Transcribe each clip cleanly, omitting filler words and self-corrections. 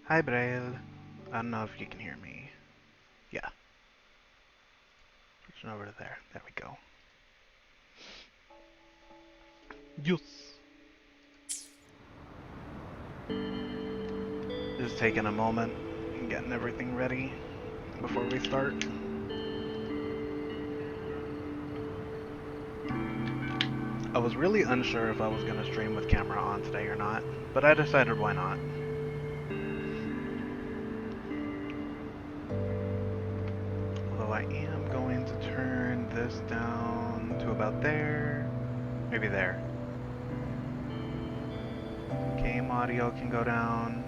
Hi, Braille. I don't know if you can hear me. Yeah. Switching over to there. There we go. Yes. Just taking a moment and getting everything ready before we start. I was really unsure if I was going to stream with camera on today or not, but I decided why not. Although I am going to turn this down to about there. Maybe there. Game audio can go down.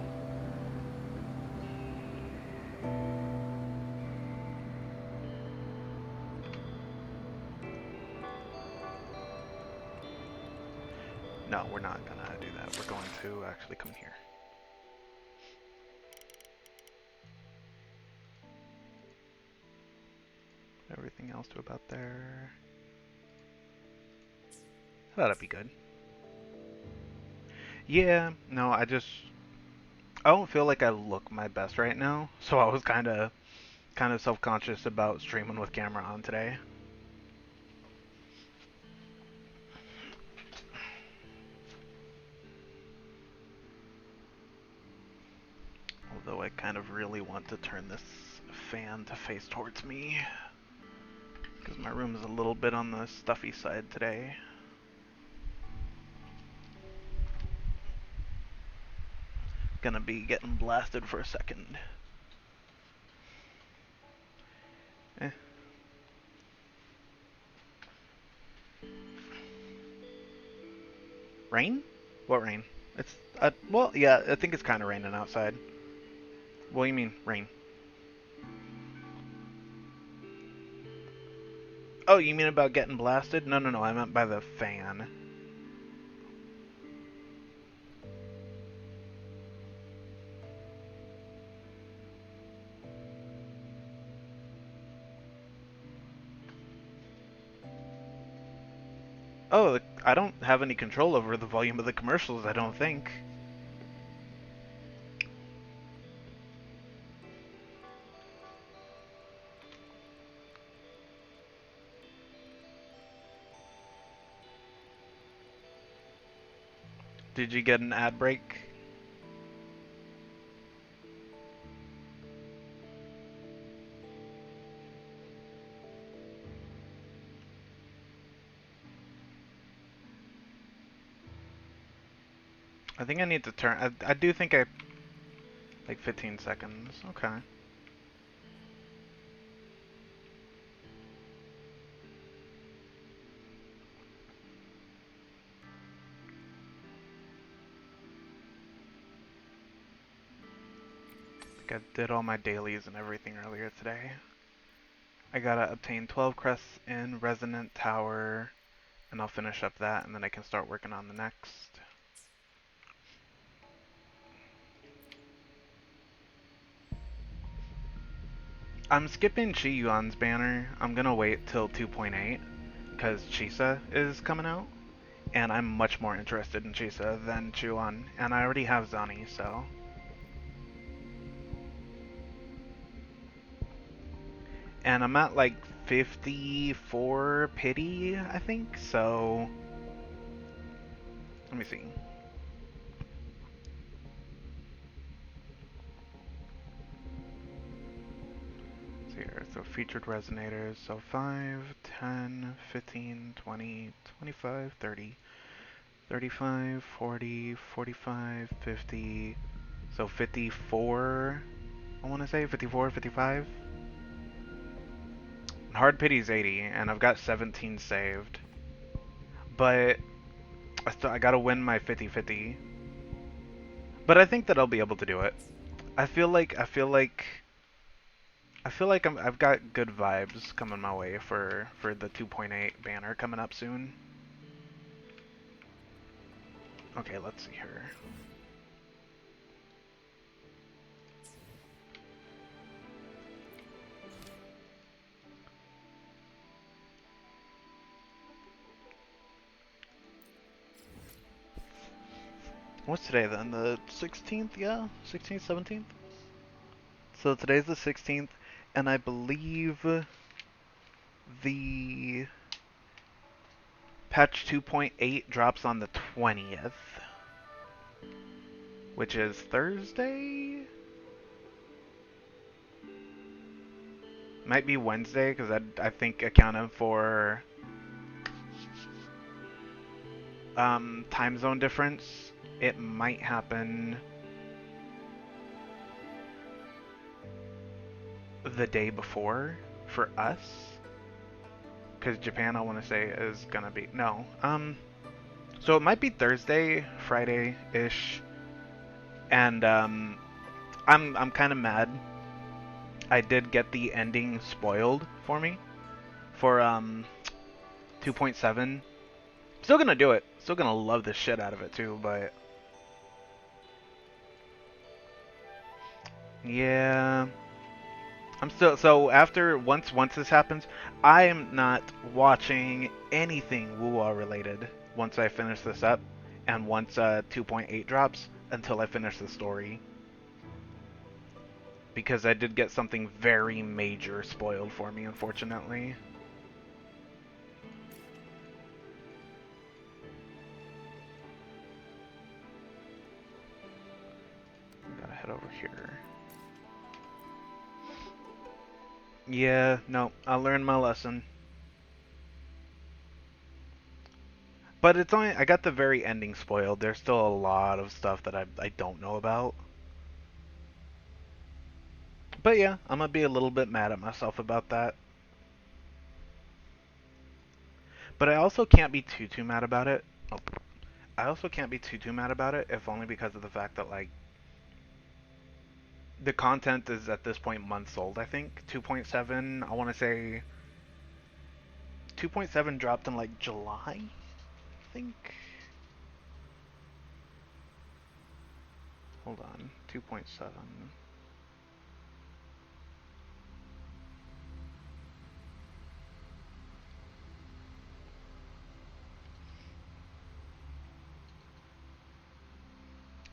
No, we're not going to do that. We're going to actually come here. Everything else to about there. That'd be good. Yeah, no, I don't feel like I look my best right now, so I was kind of self-conscious about streaming with camera on today. Although I kind of really want to turn this fan to face towards me, because my room is a little bit on the stuffy side today. Gonna be getting blasted for a second. Eh. Rain? What rain? It's, well, yeah, I think it's kind of raining outside. What do you mean, rain? Oh, you mean about getting blasted? No, no, no, I meant by the fan. Oh, I don't have any control over the volume of the commercials, I don't think. Did you get an ad break? I think I need to turn. I do think I. Like 15 seconds. Okay. I think I did all my dailies and everything earlier today. I gotta obtain 12 crests in Resonant Tower, and I'll finish up that, and then I can start working on the next. I'm skipping Chi Yuan's banner. I'm gonna wait till 2.8, because Chisa is coming out, and I'm much more interested in Chisa than Chuan, and I already have Zani, so. And I'm at like 54 pity, I think, so. Let me see. Here, so featured resonators, so 5, 10, 15, 20, 25, 30, 35, 40, 45, 50, so 54, I want to say, 54, 55. Hard pity's 80, and I've got 17 saved. But I gotta win my 50-50. But I think that I'll be able to do it. I feel like I've got good vibes coming my way for the 2.8 banner coming up soon. Okay, let's see here. What's today then? The 16th? Yeah? 16th, 17th? So today's the 16th, and I believe the patch 2.8 drops on the 20th, which is Thursday? Might be Wednesday, because I think accounting for time zone difference, it might happen the day before for us. Because Japan, I want to say, is gonna be no. So it might be Thursday, Friday-ish, and I'm kind of mad. I did get the ending spoiled for me for 2.7. Still gonna do it. Still gonna love the shit out of it too, but yeah. I'm still so after once this happens, I am not watching anything WuWa related once I finish this up and once 2.8 drops until I finish the story. Because I did get something very major spoiled for me, unfortunately. Gotta head over here. Yeah, no, I learned my lesson. But it's only I got the very ending spoiled. There's still a lot of stuff that I don't know about. But yeah, I'm gonna be a little bit mad at myself about that. But I also can't be too mad about it. Oh, I also can't be too mad about it, if only because of the fact that like the content is at this point months old. I think 2.7. I want to say 2.7 dropped in like July. I think. Hold on, 2.7.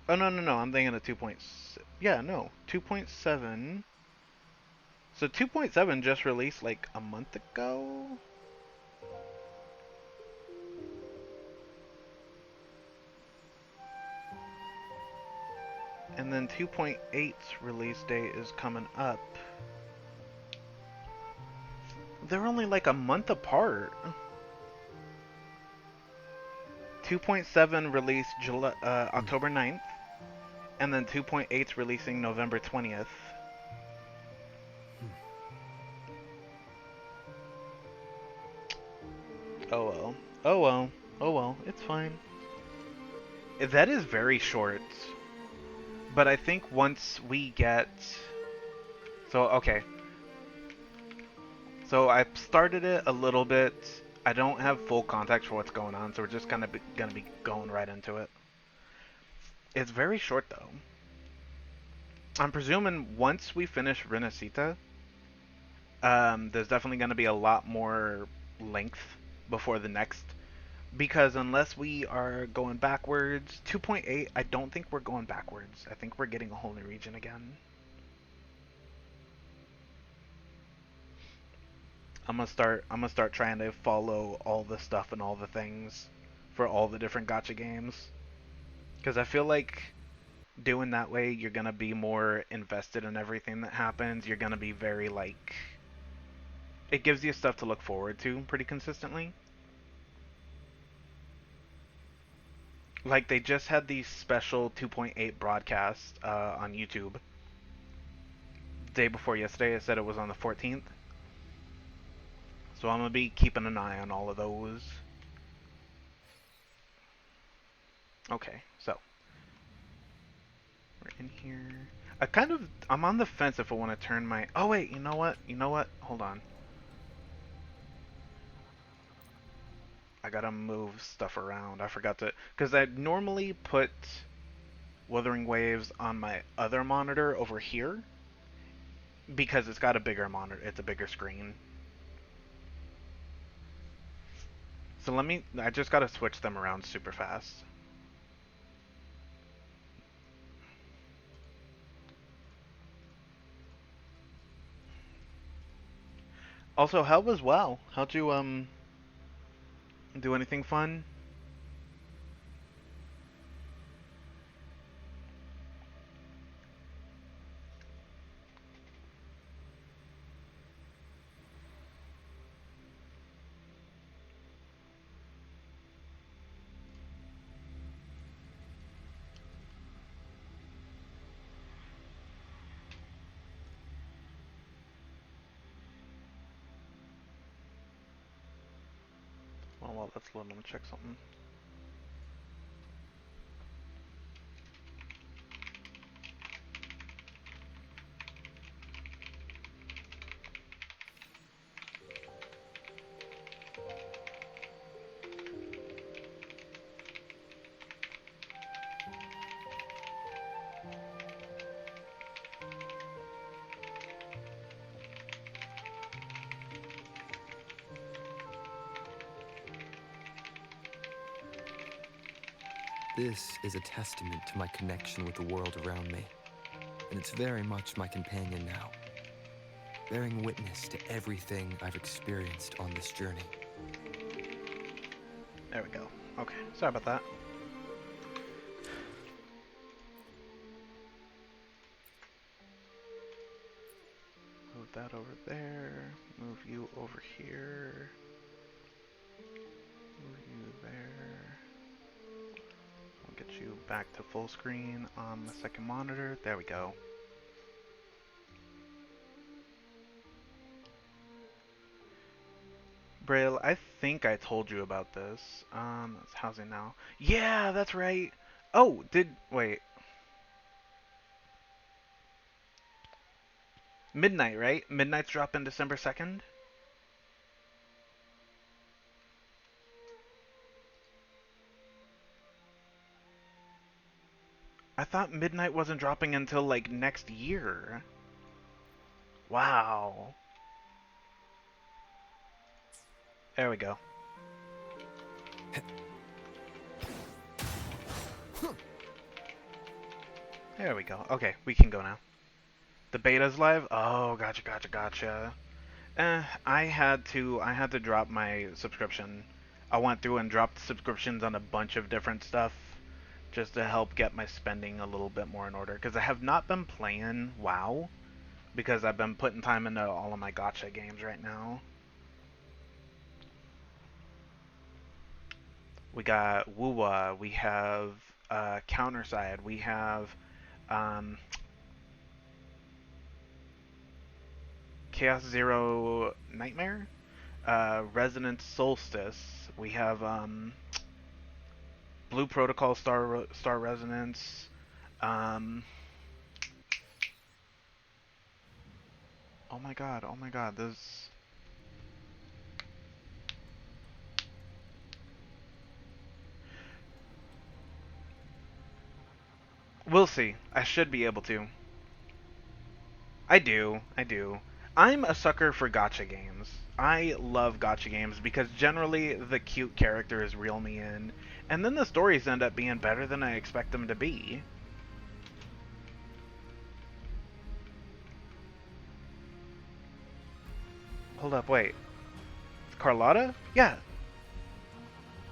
Oh no, I'm thinking of 2.6. Yeah, no, 2.7. So 2.7 just released like a month ago. And then 2.8's release date is coming up. They're only like a month apart. 2.7 released October 9th, and then 2.8's releasing November 20th. Oh well. Oh well. Oh well. It's fine. That is very short. But I think once we get... So, okay. So I started it a little bit. I don't have full context for what's going on, so we're just kind of gonna be going right into it. It's very short though. I'm presuming once we finish Renacita, there's definitely gonna be a lot more length before the next. Because unless we are going backwards, 2.8, I don't think we're going backwards. I think we're getting a whole new region again. I'm gonna start trying to follow all the stuff and all the things for all the different gacha games. Because I feel like doing that way, you're gonna be more invested in everything that happens. You're gonna be very like, it gives you stuff to look forward to pretty consistently. Like they just had the special 2.8 broadcast on YouTube. Day before yesterday, I said it was on the 14th. So I'm gonna be keeping an eye on all of those. Okay, so we're in here. I'm on the fence if I want to turn my. Oh wait, you know what? You know what? Hold on. I gotta move stuff around. I forgot to, because I normally put Wuthering Waves on my other monitor over here because it's got a bigger monitor. It's a bigger screen. So I just gotta switch them around super fast. Also, how was WoW? How'd you do anything fun? Well, that's loading. Let me check something. This is a testament to my connection with the world around me, and it's very much my companion now, bearing witness to everything I've experienced on this journey. There we go. Okay, sorry about that. Move that over there. Move you over here. Move you there. I'll get you back to full screen on the second monitor. There we go. Braille, I think I told you about this. It's housing now. Yeah, that's right. Oh, wait. Midnight, right? Midnight's dropping December 2nd? I thought Midnight wasn't dropping until, like, next year. Wow. There we go. There we go. Okay, we can go now. The beta's live? Oh, gotcha. I had to drop my subscription. I went through and dropped subscriptions on a bunch of different stuff just to help get my spending a little bit more in order. Because I have not been playing WoW because I've been putting time into all of my gacha games right now. We got WuWa, we have Counterside, we have Chaos Zero Nightmare, Resonance Solstice, we have Blue Protocol Star Resonance, oh my god, this... We'll see. I should be able to. I do. I'm a sucker for gacha games. I love gacha games because generally the cute characters reel me in, and then the stories end up being better than I expect them to be. Hold up, wait. It's Carlotta? Yeah.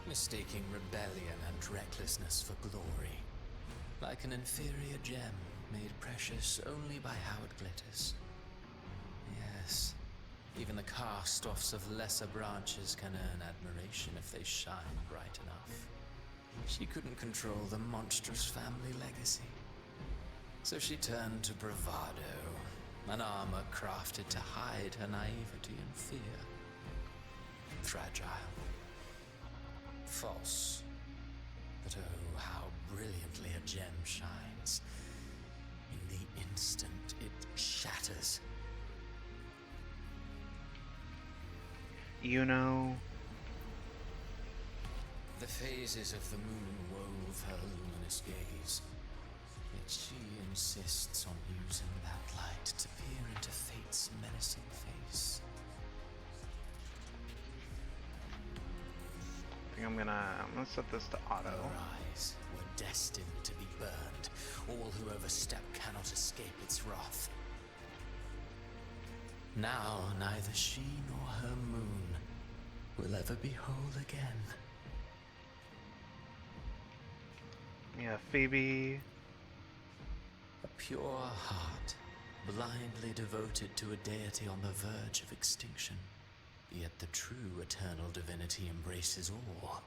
Mistaking rebellion and recklessness for glory. Like an inferior gem, made precious only by how it glitters. Yes, even the cast-offs of lesser branches can earn admiration if they shine bright enough. She couldn't control the monstrous family legacy. So she turned to bravado, an armor crafted to hide her naivety and fear. Fragile. False. But oh, how brilliantly a gem shines. In the instant it shatters. You know... The phases of the moon wove her luminous gaze. Yet she insists on using that light to peer into fate's menacing face. I think I'm gonna set this to auto. Her eyes were destined to be burned. All who overstep cannot escape its wrath. Now neither she nor her moon will ever be whole again. Yeah, Phoebe. A pure heart, blindly devoted to a deity on the verge of extinction. Yet the true eternal divinity embraces all.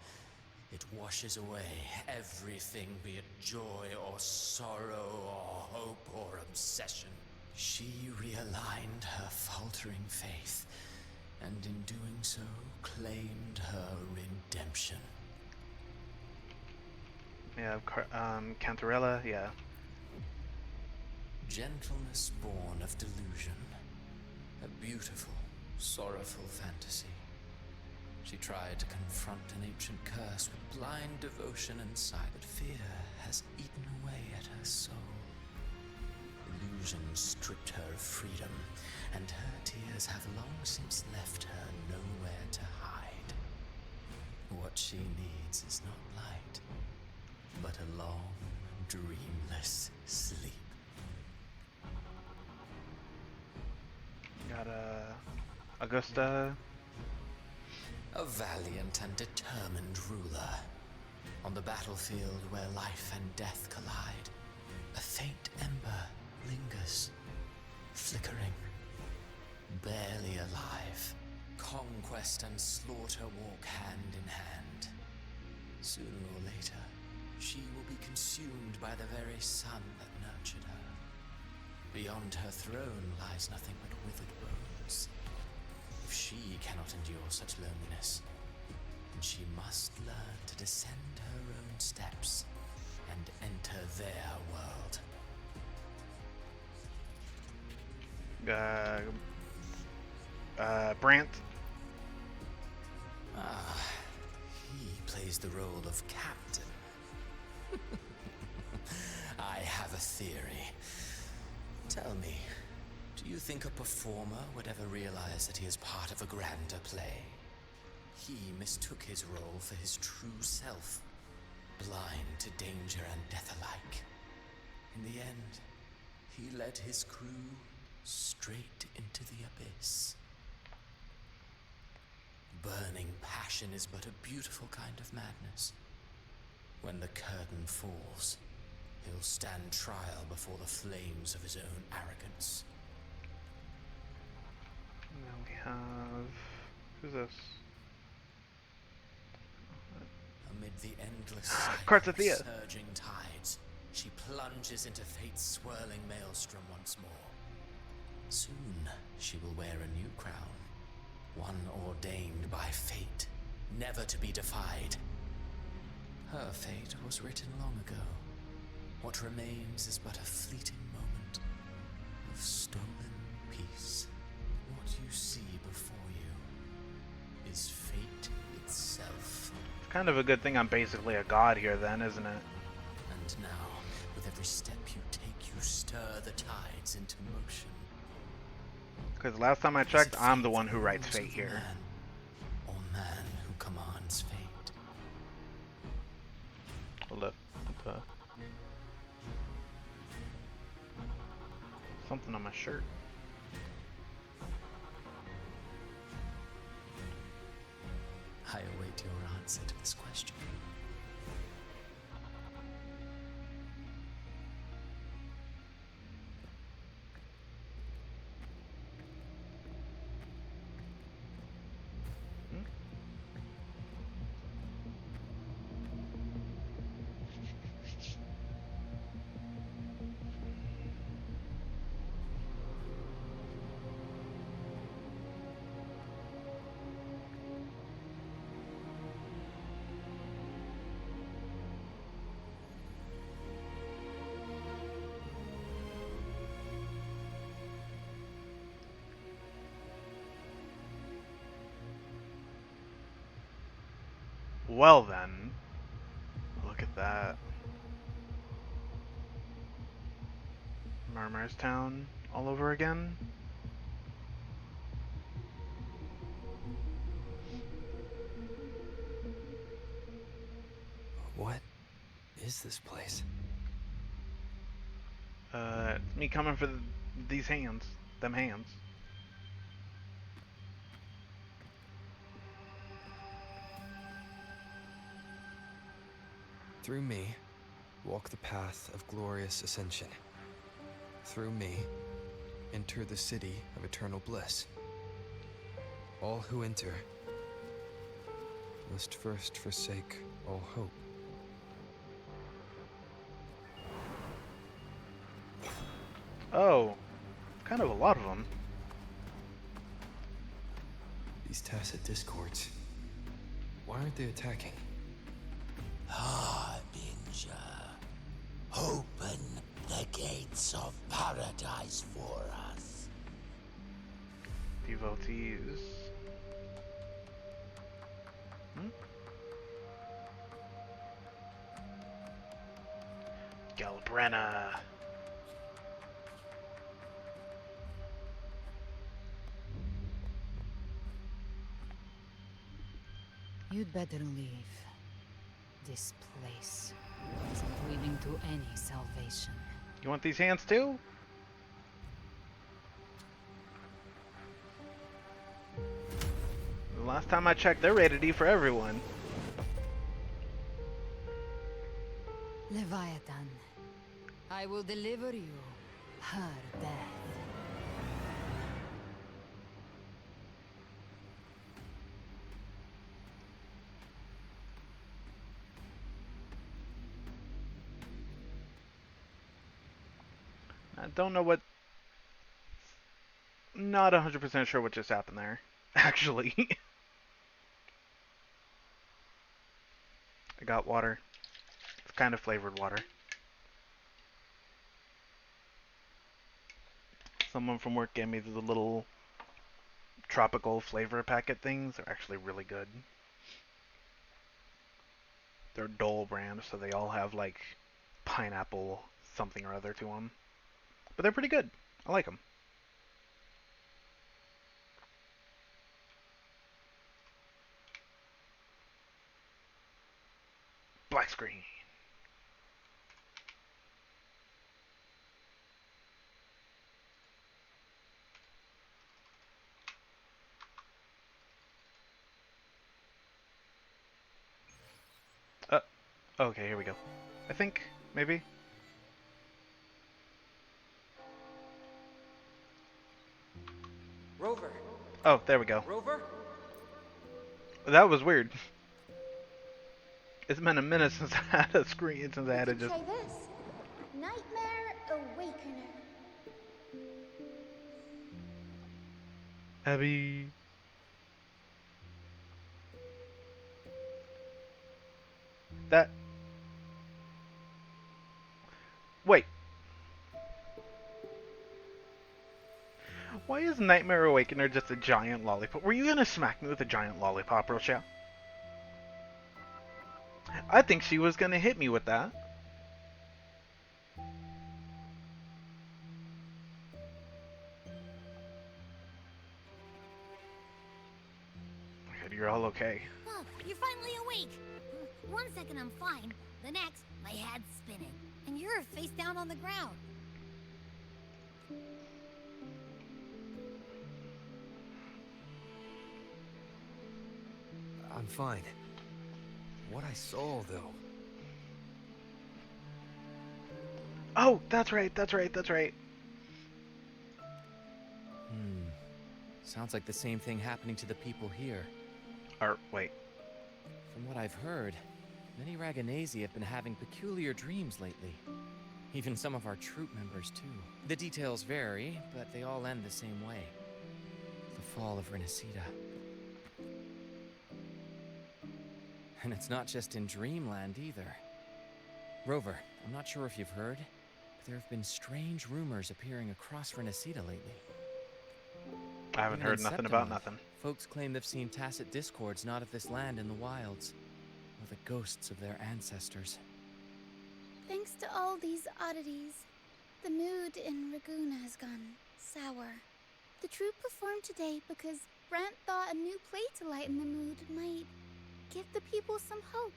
It washes away everything, be it joy or sorrow or hope or obsession. She realigned her faltering faith, and in doing so, claimed her redemption. Yeah, Cantarella, yeah. Gentleness born of delusion. A beautiful, sorrowful fantasy. She tried to confront an ancient curse with blind devotion and sight, but fear has eaten away at her soul. Illusion stripped her of freedom, and her tears have long since left her nowhere to hide. What she needs is not light, but a long, dreamless sleep. Got Augusta. A valiant and determined ruler. On the battlefield where life and death collide, a faint ember lingers, flickering, barely alive. Conquest and slaughter walk hand in hand. Sooner or later, she will be consumed by the very sun that nurtured her. Beyond her throne lies nothing but withered bones. If she cannot endure such loneliness, then she must learn to descend her own steps and enter their world. Brant. He plays the role of captain. I have a theory. Tell me, do you think a performer would ever realize that he is part of a grander play? He mistook his role for his true self, blind to danger and death alike. In the end, he led his crew straight into the abyss. Burning passion is but a beautiful kind of madness. When the curtain falls, he'll stand trial before the flames of his own arrogance. Now we have... Who's this? Amid the endless cycle Kartathea. of surging tides, she plunges into fate's swirling maelstrom once more. Soon she will wear a new crown, one ordained by fate, never to be defied. Her fate was written long ago. What remains is but a fleeting moment of stolen peace. What you see before you is fate itself. It's kind of a good thing I'm basically a god here then, isn't it? And now, with every step you take, you stir the tides into motion. Because last time I Is checked, it I'm the fate one that who writes rules fate over here. man, or man who commands fate? Hold up. Something on my shirt. I await your answer to this question. Well then, look at that. Murmur's Town all over again. What is this place? It's me coming for these hands. Them hands. Through me, walk the path of glorious ascension. Through me, enter the city of eternal bliss. All who enter must first forsake all hope. Oh, kind of a lot of them. These tacit discords, why aren't they attacking? Harbinger, open the gates of paradise for us. Devotees. Galbrenna. You'd better leave. This place isn't leading to any salvation. You want these hands too? The last time I checked, they're rated E for everyone. Leviathan, I will deliver you her death. I don't know what... Not 100% sure what just happened there, actually. I got water. It's kind of flavored water. Someone from work gave me the little tropical flavor packet things. They're actually really good. They're Dole brand, so they all have like pineapple something or other to them. But they're pretty good. I like them. Black screen. Okay, here we go. I think, maybe. Rover. Oh, there we go. Rover? That was weird. It's been a minute since I had a screen, since I had to just... Try this. Nightmare Awakener. Abby. That... Wait. Why is Nightmare Awakener just a giant lollipop? Were you gonna smack me with a giant lollipop, Rochelle? I think she was gonna hit me with that. You're all okay. Oh, you're finally awake. 1 second I'm fine. The next, my head's spinning. And you're face down on the ground. I'm fine. What I saw, though. Oh, that's right, that's right, that's right. Sounds like the same thing happening to the people here. Or, wait. From what I've heard, many Raganesi have been having peculiar dreams lately. Even some of our troop members, too. The details vary, but they all end the same way. The fall of Renacida. And it's not just in Dreamland, either. Rover, I'm not sure if you've heard, but there have been strange rumors appearing across Renacida lately. I haven't Even heard in nothing about Septimonth, nothing. Folks claim they've seen tacit discords not of this land in the wilds, or the ghosts of their ancestors. Thanks to all these oddities, the mood in Raguna has gone sour. The troop performed today because Brent thought a new play to lighten the mood might give the people some hope.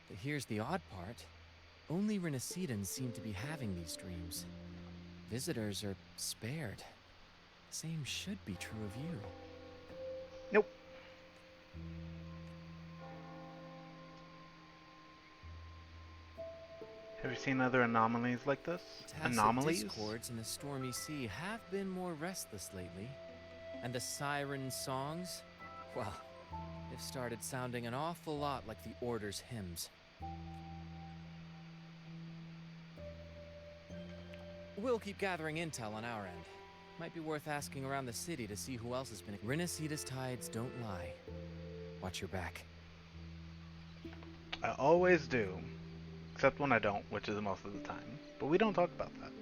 But here's the odd part. Only Renacidans seem to be having these dreams. Visitors are spared. Same should be true of you. Nope. Have you seen other anomalies like this? Tacit Anomalies? discords in the stormy sea have been more restless lately. And the siren songs, well, they've started sounding an awful lot like the Order's hymns. We'll keep gathering intel on our end. Might be worth asking around the city to see who else has been. Rinasita's tides don't lie. Watch your back. I always do. Except when I don't, which is most of the time. But we don't talk about that.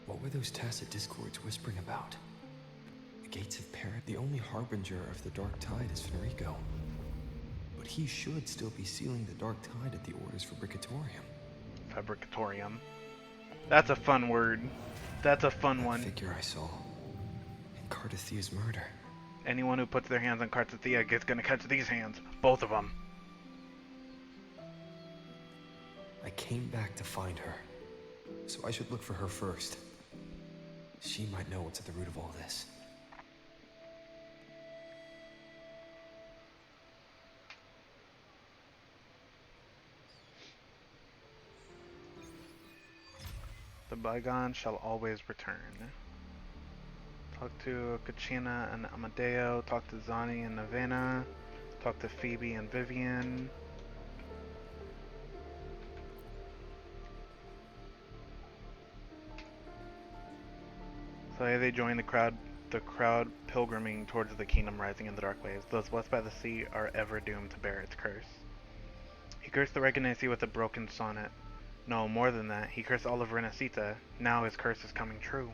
What were those tacit discords whispering about? The gates of Parrot, the only harbinger of the dark tide is Fenrico. But he should still be sealing the dark tide at the Order's Fabricatorium. Fabricatorium. That's a fun word. That's a fun one. That figure I saw in Cardathia's murder. Anyone who puts their hands on Cartathea gets gonna catch these hands. Both of them. I came back to find her, so I should look for her first. She might know what's at the root of all this. The bygone shall always return. Talk to Kachina and Amadeo. Talk to Zani and Navena. Talk to Phoebe and Vivian. So they join the crowd pilgriming towards the kingdom rising in the dark waves. Those blessed by the sea are ever doomed to bear its curse. He cursed the Regenesi with a broken sonnet. No, more than that, he cursed all of Renacita. Now his curse is coming true.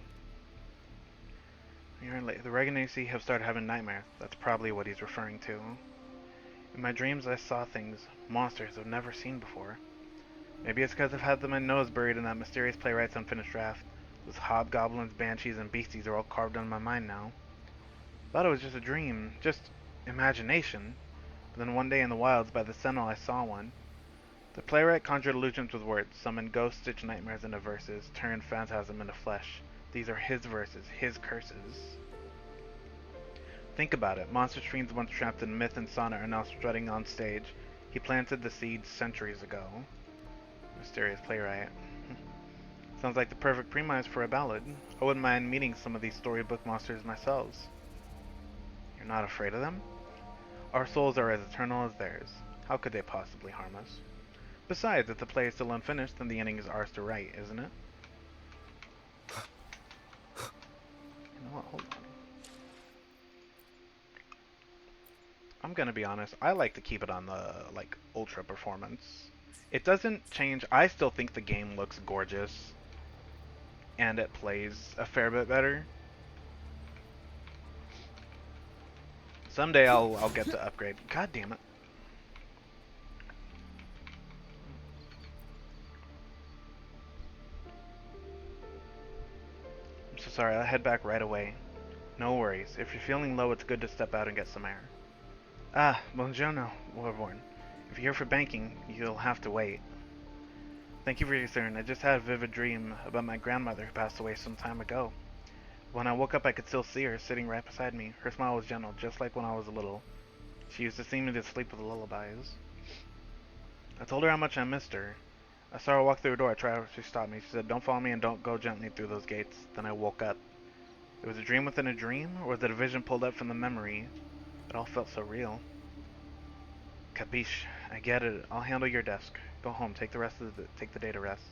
The Regenesi have started having nightmares. That's probably what he's referring to. In my dreams I saw things, monsters I've never seen before. Maybe it's because I've had my nose buried in that mysterious playwright's unfinished draft. Those hobgoblins, banshees, and beasties are all carved on my mind now. Thought it was just a dream, just imagination. But then one day in the wilds by the Sentinel I saw one. The playwright conjured illusions with words, summoned ghosts, stitched nightmares into verses, turned phantasm into flesh. These are his verses, his curses. Think about it. Monster streams once trapped in myth and sonnet are now strutting on stage. He planted the seeds centuries ago. Mysterious playwright. Sounds like the perfect premise for a ballad. I wouldn't mind meeting some of these storybook monsters myself. You're not afraid of them? Our souls are as eternal as theirs. How could they possibly harm us? Besides, if the play is still unfinished, then the ending is ours to write, isn't it? You know what? Hold on. I'm gonna be honest. I like to keep it on the ultra performance. It doesn't change. I still think the game looks gorgeous, and it plays a fair bit better. Someday I'll get to upgrade. God damn it. I'm so sorry. I'll head back right away. No worries. If you're feeling low, it's good to step out and get some air. Ah, buongiorno, Warborn. If you're here for banking, you'll have to wait. Thank you for your concern. I just had a vivid dream about my grandmother who passed away some time ago. When I woke up, I could still see her sitting right beside me. Her smile was gentle, just like when I was little. She used to sing me to sleep with lullabies. I told her how much I missed her. I saw her walk through the door. I tried her. She stopped me. She said, "Don't follow me and don't go gently through those gates." Then I woke up. It was a dream within a dream, or was it a vision pulled up from the memory? It all felt so real. Capiche. I get it. I'll handle your desk. Go home. Take the day to rest.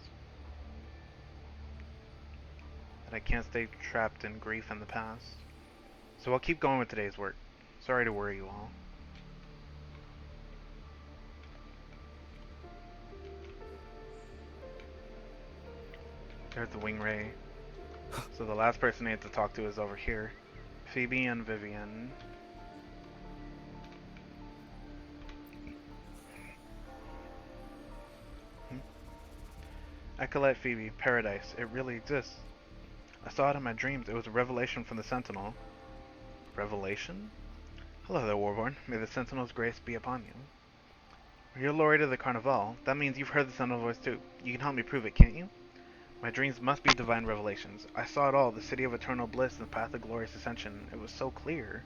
But I can't stay trapped in grief in the past. So I'll keep going with today's work. Sorry to worry you all. There's the wing ray. So the last person I need to talk to is over here. Phoebe and Vivian. Acolyte Phoebe, paradise. It really exists. I saw it in my dreams. It was a revelation from the Sentinel. Revelation? Hello there, Warborn. May the Sentinel's grace be upon you. You're Laureate of the Carnival. That means you've heard the Sentinel voice too. You can help me prove it, can't you? My dreams must be divine revelations. I saw it all, the city of eternal bliss and the path of glorious ascension. It was so clear.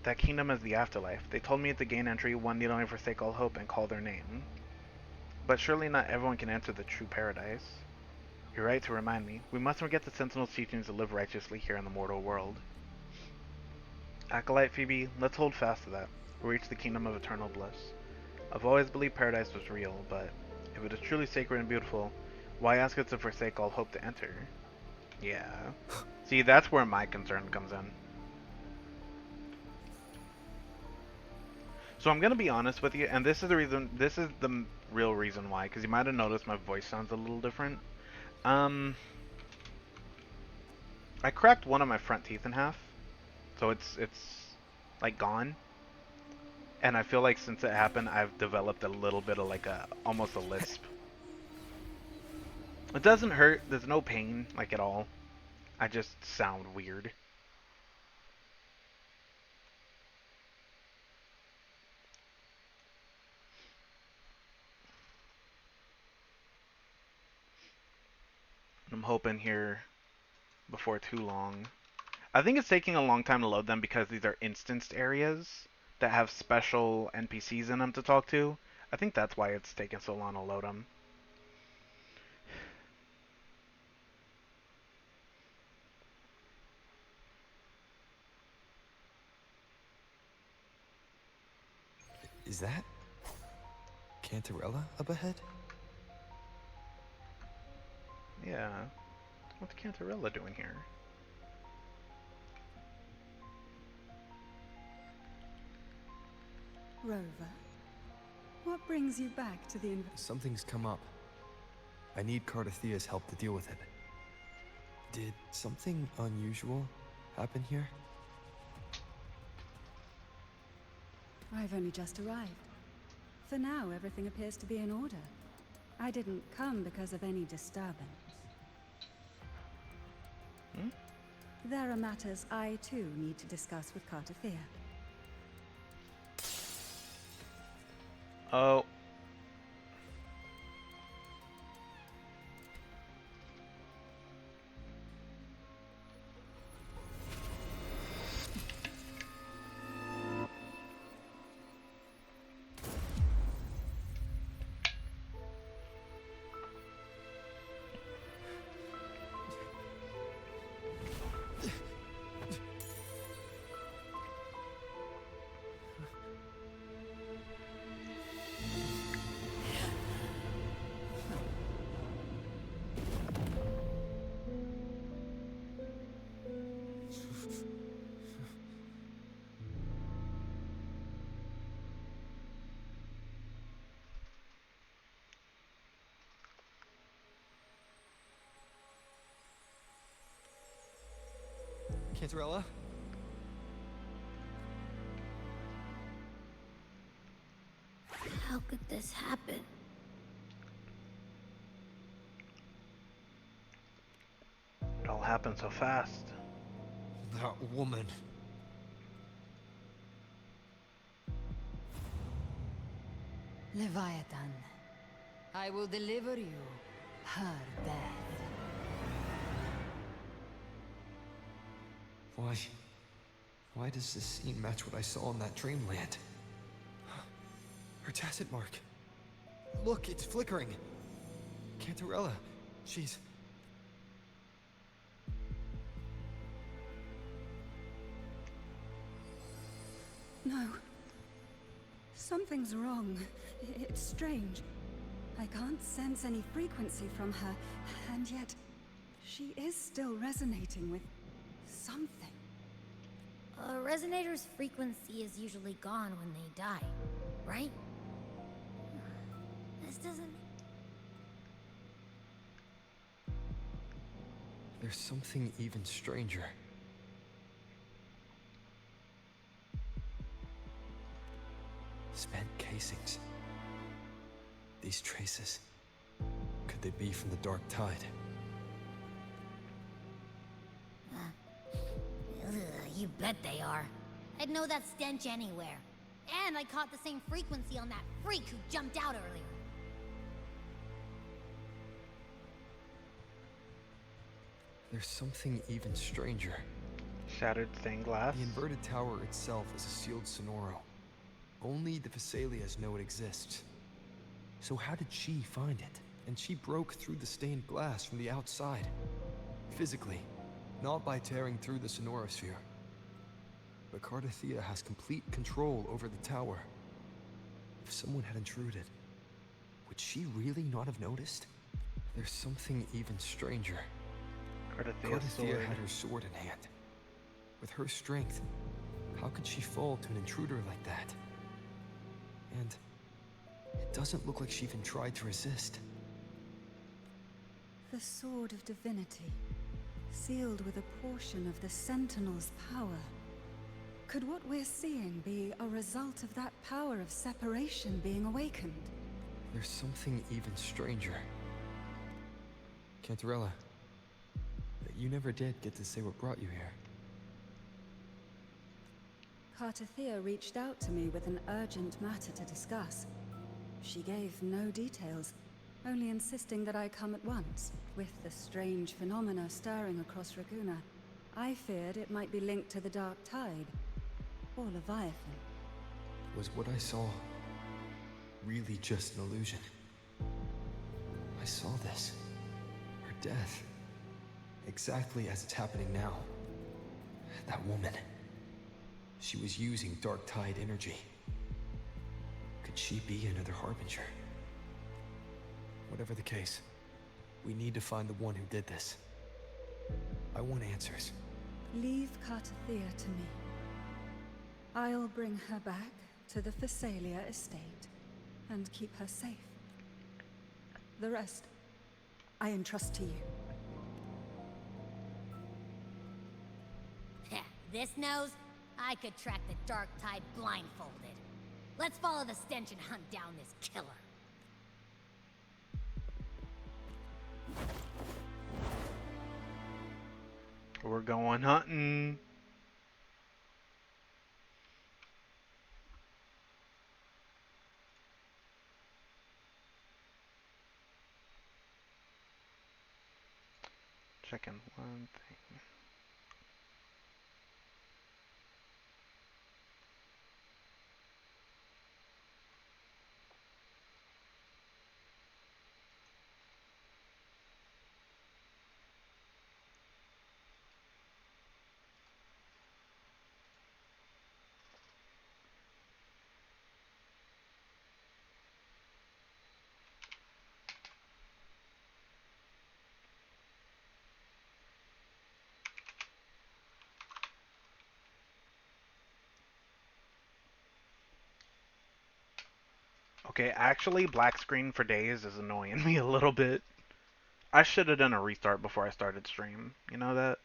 That kingdom is the afterlife. They told me to gain entry, one need only forsake all hope and call their name. But surely not everyone can enter the true paradise. You're right to remind me. We mustn't forget the Sentinel's teachings to live righteously here in the mortal world. Acolyte Phoebe, let's hold fast to that. We'll reach the kingdom of eternal bliss. I've always believed paradise was real, but if it is truly sacred and beautiful, why ask us to forsake all hope to enter? Yeah. See, that's where my concern comes in. So I'm gonna be honest with you, and this is the reason. This is the real reason why, because you might have noticed my voice sounds a little different. I cracked one of my front teeth in half, so it's like gone. And I feel like since it happened, I've developed a little bit of like almost a lisp. It doesn't hurt. There's no pain like at all. I just sound weird. I'm hoping here before too long. I think it's taking a long time to load them because these are instanced areas that have special NPCs in them to talk to. I think that's why it's taking so long to load them. Is that Cantarella up ahead? Yeah. What's Cantarella doing here? Rover, what brings you back to the Something's come up. I need Cardathia's help to deal with it. Did something unusual happen here? I've only just arrived. For now, everything appears to be in order. I didn't come because of any disturbance. Hmm? There are matters I, too, need to discuss with Cardathia. Oh. Cantarella? How could this happen? It all happened so fast. That woman. Leviathan, I will deliver you her death. Why does this scene match what I saw in that dreamland? Her tacit mark. Look, it's flickering. Cantarella, she's... No. Something's wrong. It's strange. I can't sense any frequency from her, and yet she is still resonating with something. A resonator's frequency is usually gone when they die, right? This doesn't... There's something even stranger. Spent casings. These traces. Could they be from the Dark Tide? You bet they are. I'd know that stench anywhere. And I caught the same frequency on that freak who jumped out earlier. There's something even stranger. Shattered stained glass. The inverted tower itself is a sealed sonoro. Only the Vesalias know it exists. So how did she find it? And she broke through the stained glass from the outside. Physically, not by tearing through the sonorosphere. But Cardathea has complete control over the tower. If someone had intruded, would she really not have noticed? There's something even stranger. Cardathea had her sword in hand. With her strength, how could she fall to an intruder like that? And it doesn't look like she even tried to resist. The Sword of Divinity, sealed with a portion of the Sentinel's power. Could what we're seeing be a result of that power of separation being awakened? There's something even stranger. Cantarella, you never did get to say what brought you here. Cardathea reached out to me with an urgent matter to discuss. She gave no details, only insisting that I come at once. With the strange phenomena stirring across Raguna, I feared it might be linked to the Dark Tide, or Leviathan. Was what I saw really just an illusion? I saw this. Her death. Exactly as it's happening now. That woman. She was using Dark Tide energy. Could she be another Harbinger? Whatever the case, we need to find the one who did this. I want answers. Leave Cardathea to me. I'll bring her back to the Phasalia estate and keep her safe. The rest, I entrust to you. This nose? I could track the Dark Tide blindfolded. Let's follow the stench and hunt down this killer. We're going hunting. Checking one thing. Okay, actually, black screen for days is annoying me a little bit. I should have done a restart before I started stream. You know that?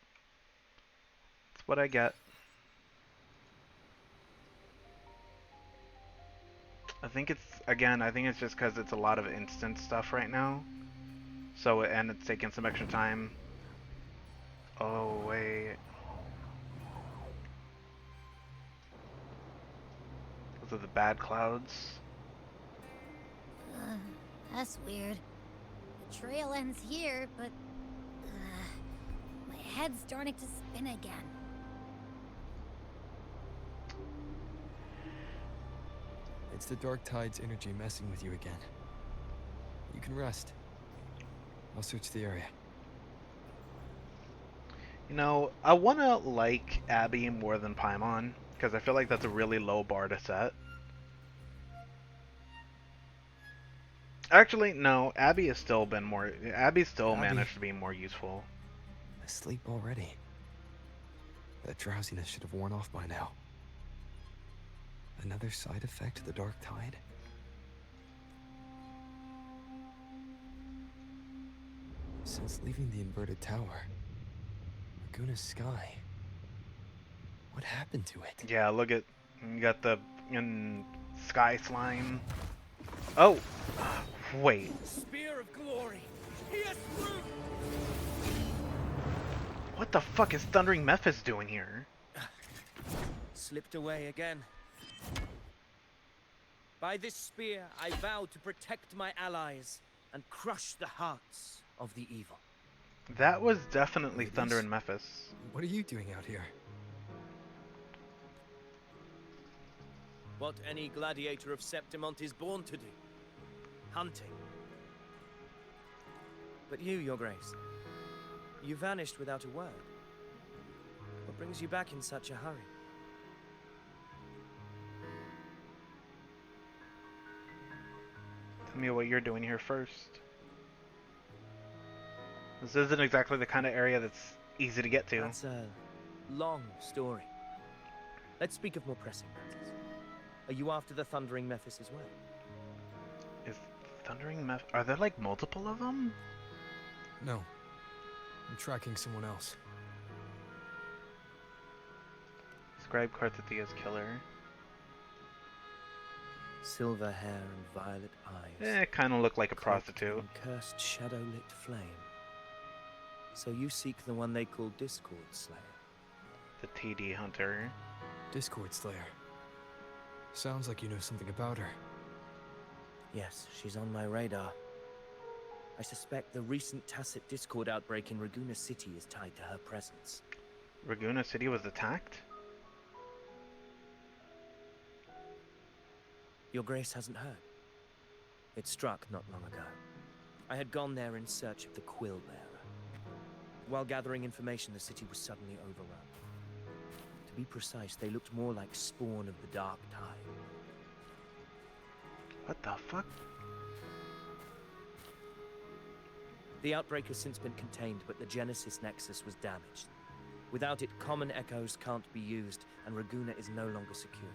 That's what I get. I think it's just because it's a lot of instant stuff right now. So, and it's taking some extra time. Oh, wait. Those are the bad clouds. That's weird. The trail ends here, but my head's starting to spin again. It's the Dark Tide's energy messing with you again. You can rest. I'll search the area. You know, I want to like Abby more than Paimon, because I feel like that's a really low bar to set. Actually, no, Abby's still managed to be more useful. Asleep already. That drowsiness should have worn off by now. Another side effect of the Dark Tide? Since leaving the inverted tower, Laguna's sky. What happened to it? Yeah, look at, you got the sky slime. Oh, wait. Spear of glory, pierce through. What the fuck is Thundering Memphis doing here? Slipped away again. By this spear, I vow to protect my allies and crush the hearts of the evil. That was definitely Ladies? Thunder and Memphis. What are you doing out here? What any gladiator of Septimont is born to do. Hunting. But you, Your Grace, you vanished without a word. What brings you back in such a hurry? Tell me what you're doing here first. This isn't exactly the kind of area that's easy to get to. That's a long story. Let's speak of more pressing matters. Are you after the Thundering Memphis as well? Is Thundering Memphis... Are there like multiple of them? No. I'm tracking someone else. Describe Karthathia's killer. Silver hair and violet eyes. It kind of looked like a Cloaked prostitute. in cursed shadow-lit flame. So you seek the one they call Discord Slayer. The TD Hunter. Discord Slayer. Sounds like you know something about her. Yes, she's on my radar. I suspect the recent tacit Discord outbreak in Raguna City is tied to her presence. Raguna City was attacked? Your Grace hasn't heard. It struck not long ago. I had gone there in search of the Quill Bearer. While gathering information, the city was suddenly overrun. To be precise, they looked more like spawn of the Dark Tide. What the fuck? The outbreak has since been contained, but the Genesis Nexus was damaged. Without it, common echoes can't be used, and Raguna is no longer secure.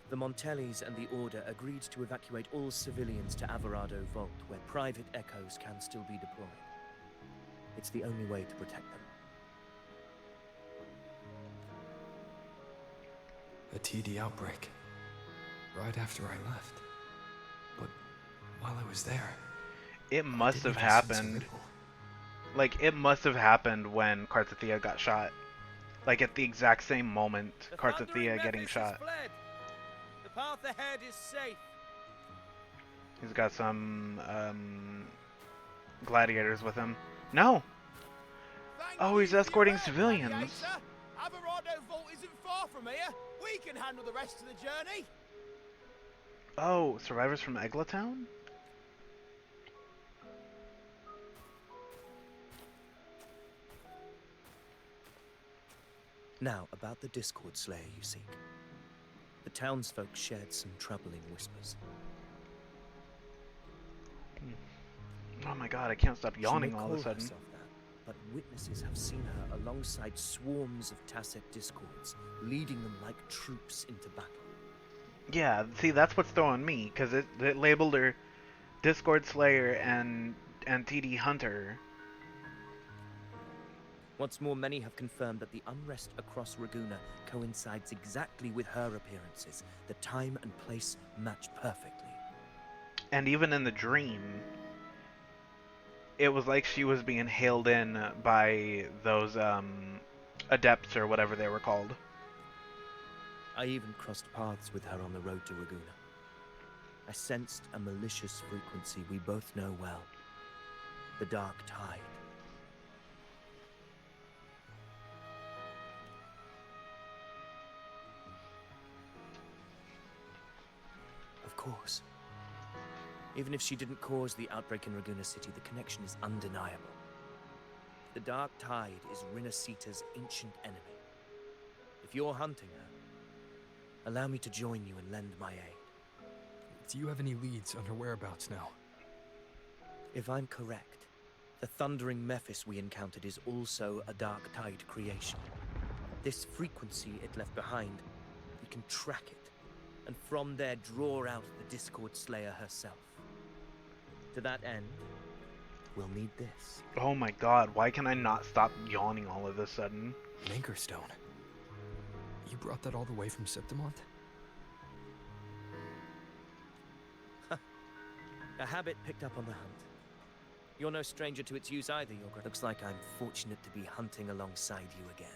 The Montellis and the Order agreed to evacuate all civilians to Averado Vault, where private echoes can still be deployed. It's the only way to protect them. A TD outbreak. Right after I left. But while I was there... It must have didn't I sense a happened. little- Like, it must have happened when Karthathia got shot. Like, at the exact same moment, The Thundering Karthathia getting Memphis shot. has fled. The path ahead is safe. He's got some, gladiators with him. No! Oh, he's escorting civilians. Averado Vault isn't far from here. We can handle the rest of the journey. Oh, survivors from Eglatown? Now, about the Discord Slayer you seek. The townsfolk shared some troubling whispers. Oh my god, I can't stop yawning She may all of a call sudden. herself that, but witnesses have seen her alongside swarms of Tacet Discords, leading them like troops into battle. Yeah, see, that's what's throwing me, because it labeled her Discord Slayer and TD Hunter. What's more, many have confirmed that the unrest across Raguna coincides exactly with her appearances. The time and place match perfectly. And even in the dream, it was like she was being hailed in by those adepts or whatever they were called. I even crossed paths with her on the road to Raguna. I sensed a malicious frequency we both know well. The Dark Tide. Of course. Even if she didn't cause the outbreak in Raguna City, the connection is undeniable. The Dark Tide is Rinasita's ancient enemy. If you're hunting her, allow me to join you and lend my aid. Do you have any leads on her whereabouts now? If I'm correct, the Thundering Memphis we encountered is also a Dark Tide creation. This frequency it left behind, we can track it, and from there draw out the Discord Slayer herself. To that end, we'll need this. Oh my god, why can I not stop yawning all of a sudden? An anchor stone. You brought that all the way from Septimont? A habit picked up on the hunt. You're no stranger to its use either, Your Grace. Looks like I'm fortunate to be hunting alongside you again.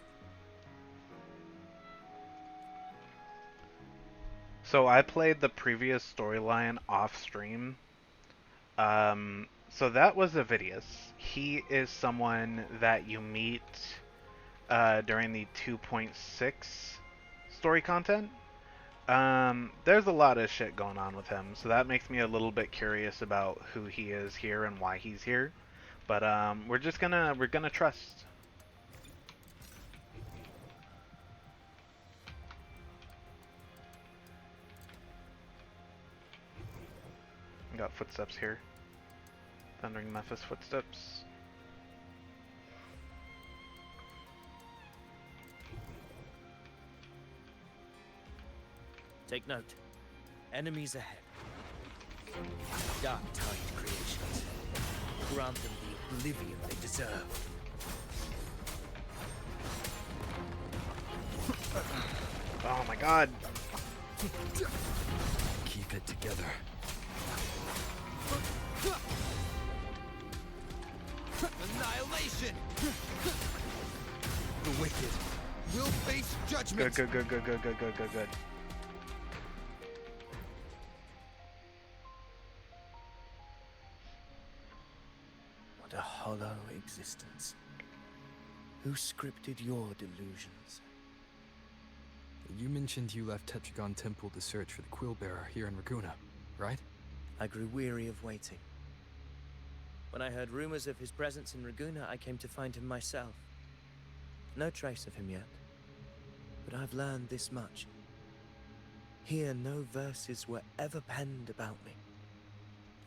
So I played the previous storyline off stream. So that was Avidius. He is someone that you meet during the 2.6 story content. There's a lot of shit going on with him, so that makes me a little bit curious about who he is here and why he's here. But we're gonna trust. We got footsteps here. Thundering Memphis footsteps. Take note. Enemies ahead. Dark Tide creations. Grant them the oblivion they deserve. Oh my god. Keep it together. Annihilation! The wicked will face judgment. Good. What a hollow existence. Who scripted your delusions? You mentioned you left Tetragon Temple to search for the Quillbearer here in Raguna, right? I grew weary of waiting. When I heard rumors of his presence in Raguna, I came to find him myself. No trace of him yet, but I've learned this much. Here, no verses were ever penned about me.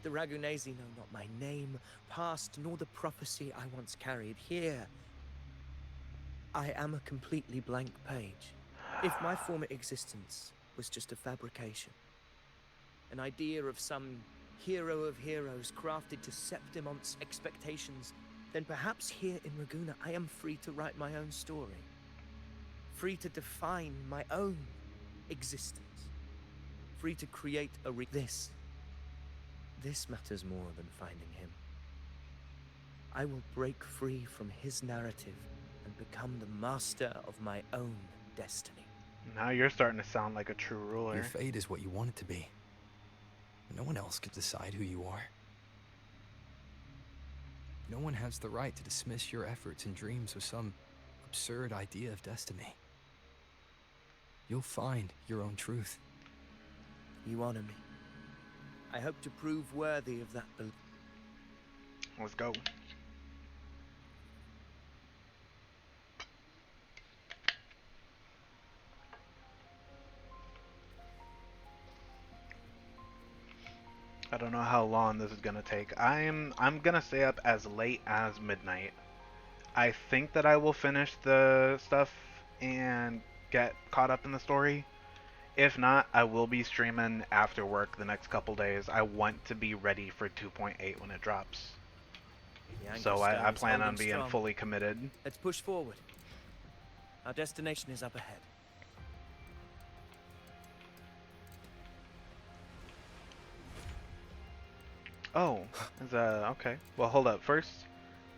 The Ragunesi know not my name, past, nor the prophecy I once carried. Here, I am a completely blank page. If my former existence was just a fabrication, an idea of some hero of heroes crafted to Septimon's expectations, then perhaps here in Raguna I am free to write my own story. Free to define my own existence. Free to create a This matters more than finding him. I will break free from his narrative and become the master of my own destiny. Now you're starting to sound like a true ruler. Your fate is what you want it to be. No one else could decide who you are. No one has the right to dismiss your efforts and dreams with some absurd idea of destiny. You'll find your own truth. You honor me. I hope to prove worthy of that belief. Let's go. I don't know how long this is gonna take. I'm gonna stay up as late as midnight. I think that I will finish the stuff and get caught up in the story. If not, I will be streaming after work the next couple days. I want to be ready for 2.8 when it drops. So I plan on being fully committed. Let's push forward. Our destination is up ahead. Oh, is okay. Well, hold up. First,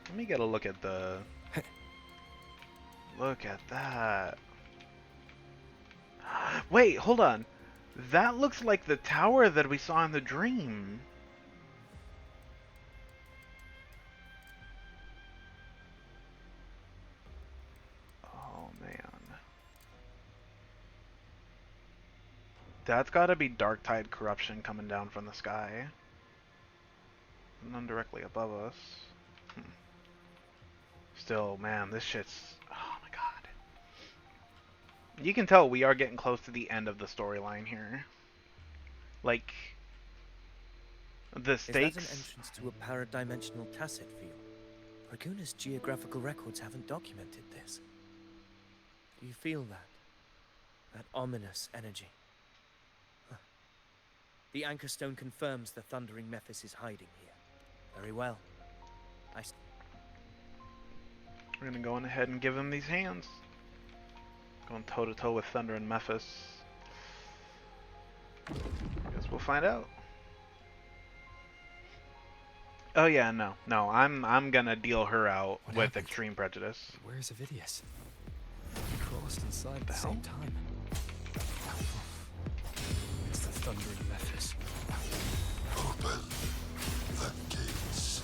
let me get a look at the... Look at that. Wait, hold on. That looks like the tower that we saw in the dream. Oh, man. That's gotta be Dark Tide corruption coming down from the sky. None directly above us. Still, man, this shit's... Oh my god. You can tell we are getting close to the end of the storyline here. Like... The stakes... Is that an entrance to a paradimensional tacit field? Raguna's geographical records haven't documented this. Do you feel that? That ominous energy? Huh. The Anchor Stone confirms the Thundering Memphis is hiding here. Very well. We're gonna go on ahead and give him these hands. Going toe to toe with Thunder and Memphis. Guess we'll find out. Oh yeah, no, I'm gonna deal her out with extreme prejudice. Where's Avidius? We crossed inside at the same time. It's the Thundering Memphis. Open the gates.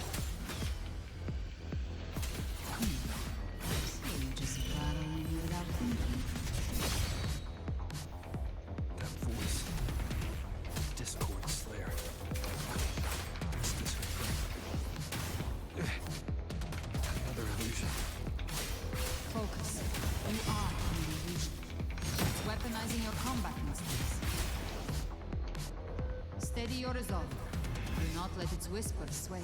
Steady your resolve. Do not let its whispers sway.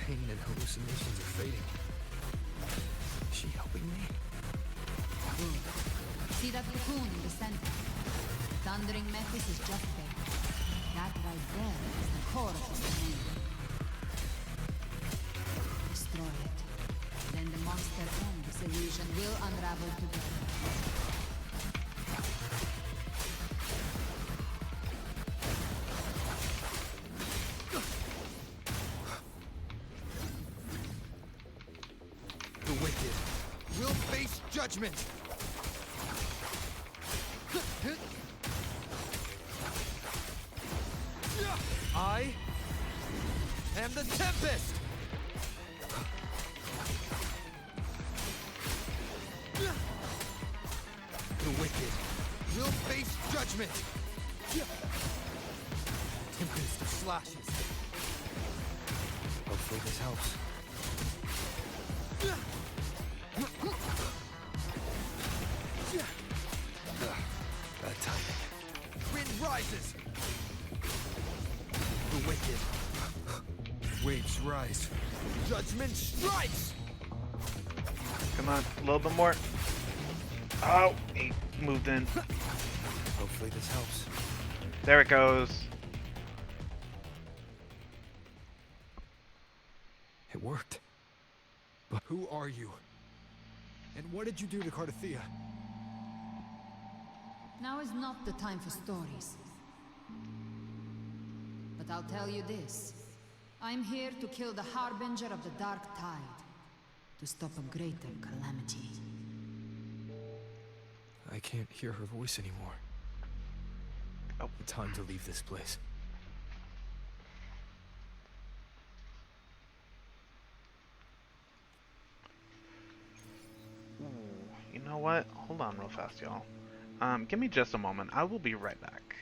Pain and hallucinations are fading. Is she helping me? Good. See that cocoon in the center? Thundering Mephis is just there. That right there is the core of his domain. Destroy it. Then the monster and this illusion will unravel together. The wicked will face judgment. I am the Tempest. The wicked will face judgment. Tempest of slashes. Hopefully this helps. Bad timing. Wind rises. The wicked. Waves rise. Judgment strikes. Come on, a little bit more. Oh, he moved in. Hopefully this helps. There it goes. It worked. But who are you? And what did you do to Cardathea? Now is not the time for stories. But I'll tell you this. I'm here to kill the Harbinger of the Dark Tide. To stop a greater calamity. I can't hear her voice anymore. Oh. Time to leave this place. Ooh, you know what? Hold on real fast, y'all. Give me just a moment. I will be right back.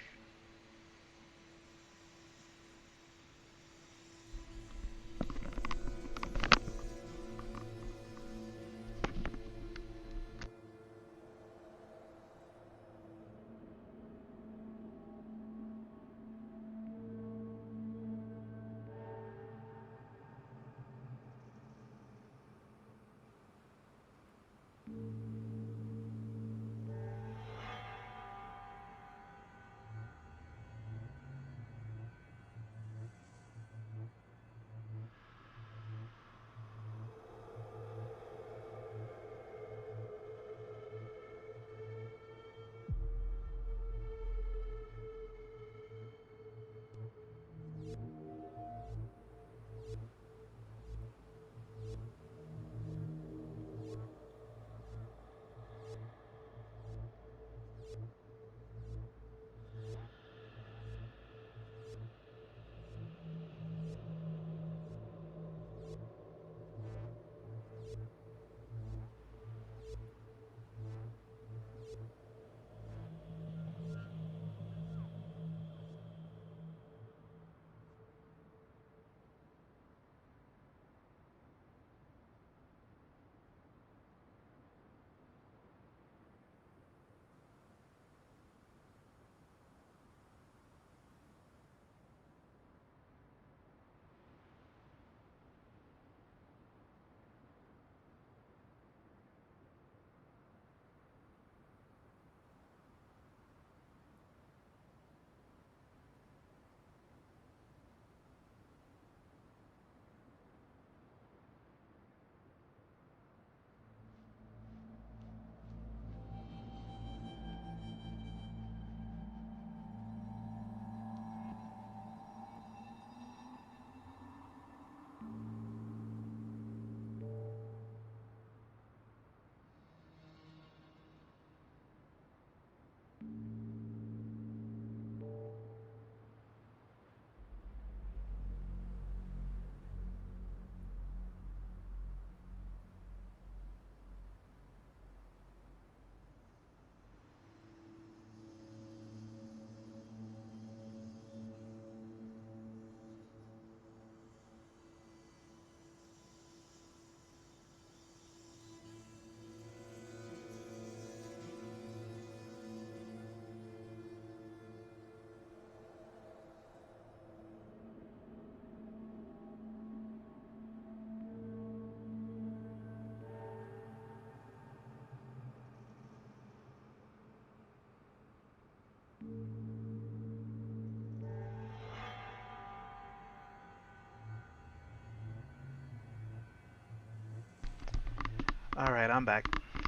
Alright, I'm back.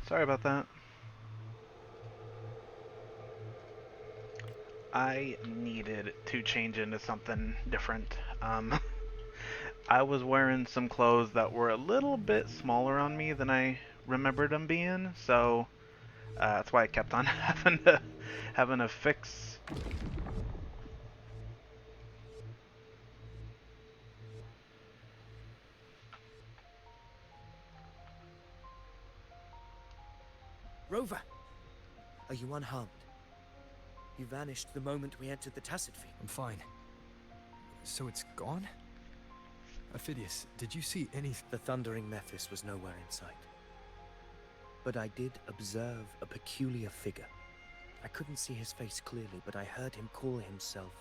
Sorry about that. I needed to change into something different. I was wearing some clothes that were a little bit smaller on me than I remembered them being, so that's why I kept on having to fix. Rover! Are you unharmed? You vanished the moment we entered the Tacit Field. I'm fine. So it's gone? Ophidius, did you see any... The thundering Mephis was nowhere in sight. But I did observe a peculiar figure. I couldn't see his face clearly, but I heard him call himself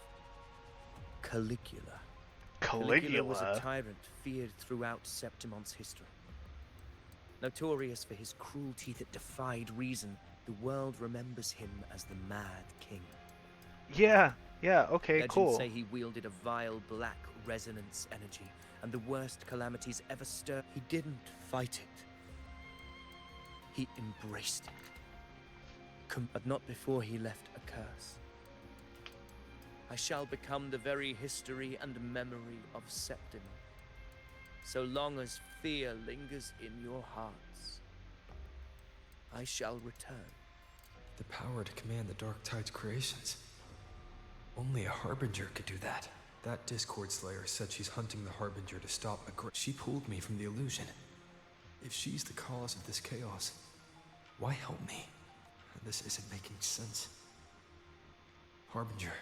Caligula. Caligula was a tyrant feared throughout Septimon's history. Notorious for his cruelty that defied reason, the world remembers him as the Mad King. Yeah, okay, Legends cool. say he wielded a vile black resonance energy, and the worst calamities ever stirred. He didn't fight it. He embraced it. But not before he left a curse. I shall become the very history and memory of Septimon. So long as fear lingers in your hearts, I shall return. The power to command the Dark Tide's creations. Only a Harbinger could do that. That Discord Slayer said she's hunting the Harbinger to stop a She pulled me from the illusion. If she's the cause of this chaos, why help me? This isn't making sense. Harbinger,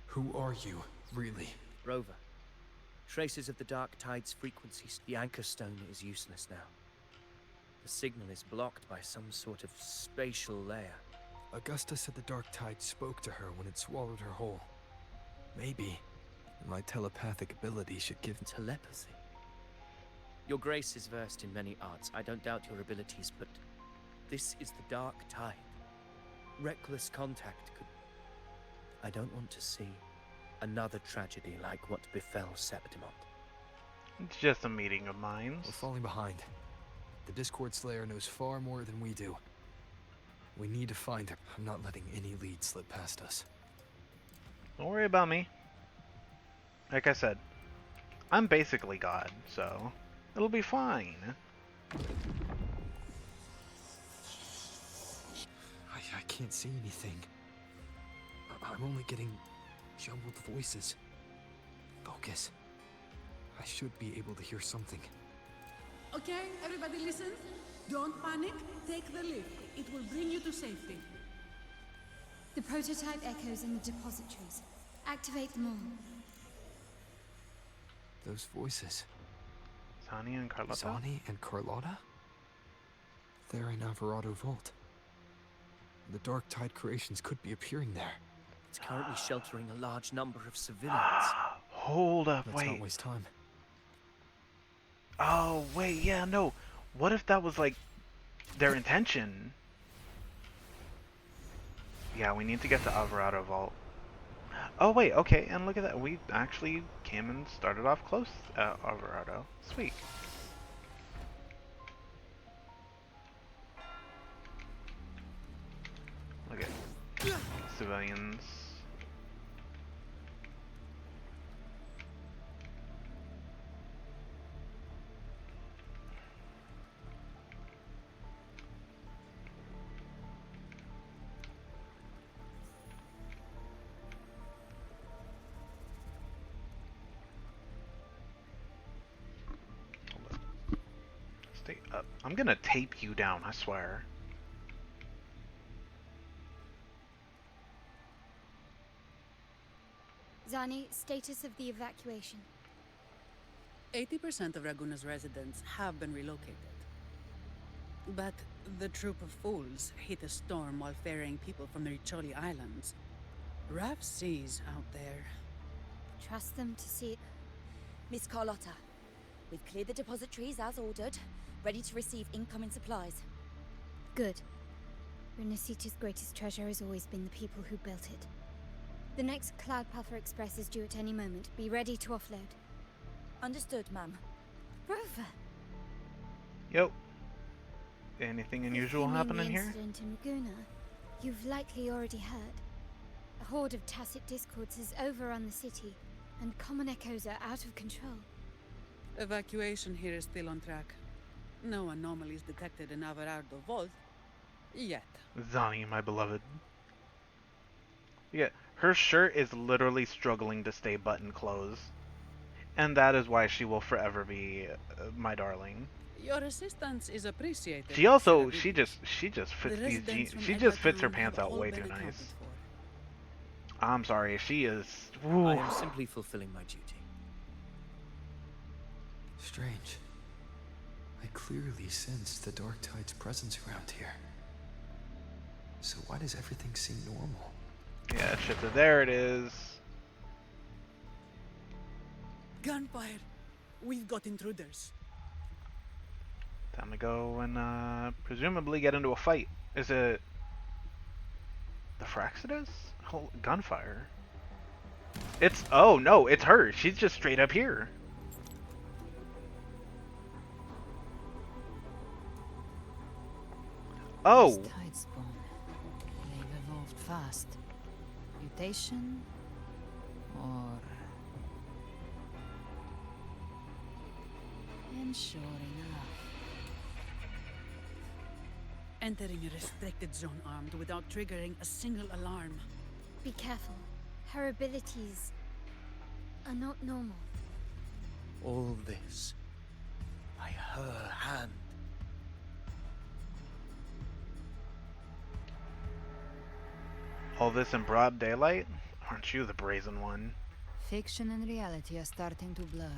who are you, really? Rover. Traces of the Dark Tide's frequencies. The Anchor Stone is useless now. The signal is blocked by some sort of spatial layer. Augusta said the Dark Tide spoke to her when it swallowed her whole. Maybe my telepathic ability should give... Telepathy? Your Grace is versed in many arts. I don't doubt your abilities, but this is the Dark Tide. Reckless contact could... I don't want to see another tragedy like what befell Septimon. It's just a meeting of minds. We're falling behind. The Discord Slayer knows far more than we do. We need to find her. I'm not letting any lead slip past us. Don't worry about me. Like I said, I'm basically God, so it'll be fine. I can't see anything. I'm only getting jumbled voices. Focus. I should be able to hear something. Okay, everybody listen. Don't panic. Take the lift. It will bring you to safety. The prototype echoes in the depositories. Activate them all. Those voices. Zani and Carlotta? Zani and Carlotta? They're in Alvarado Vault. The Dark Tide creations could be appearing there. It's currently sheltering a large number of civilians. Hold up, Let's not waste time. Oh, wait, yeah, no. What if that was, like, their intention? Yeah, we need to get to Alvarado Vault. Oh, wait, okay, and look at that. We actually came and started off close at Alvarado. Sweet. Look at civilians. Stay up. I'm gonna tape you down, I swear. Zani, status of the evacuation. 80% of Raguna's residents have been relocated. But the troop of fools hit a storm while ferrying people from the Riccioli Islands. Rough seas out there. Trust them to see... Miss Carlotta, we've cleared the depositories as ordered, ready to receive incoming supplies. Good. Renacita's greatest treasure has always been the people who built it. The next Cloudpather Express is due at any moment. Be ready to offload. Understood, ma'am. Rover! Yo. Anything unusual happening the here? incident in Raguna, you've likely already heard. A horde of tacit discords has overrun the city, and common echoes are out of control. Evacuation here is still on track. No anomalies detected in Averardo Vault. Yet. Zani, my beloved. Yeah, her shirt is literally struggling to stay button closed. And that is why she will forever be my darling. Your assistance is appreciated. She also, Sir she just fits these jeans. She just fits her pants out way too nice. I'm sorry, she is. Woo. I am simply fulfilling my duty. Strange. I clearly sense the Dark Tide's presence around here. So why does everything seem normal? Yeah, shit, there it is. Gunfire! We've got intruders. Time to go and presumably get into a fight. Is it the Fraxidus? Gunfire. It's, oh no, it's her. She's just straight up here. Oh. These Tidespawn. They've evolved fast. Mutation? Or... And sure enough. Entering a restricted zone armed without triggering a single alarm. Be careful. Her abilities are not normal. All this by her hand. All this in broad daylight? Aren't you the brazen one? Fiction and reality are starting to blur.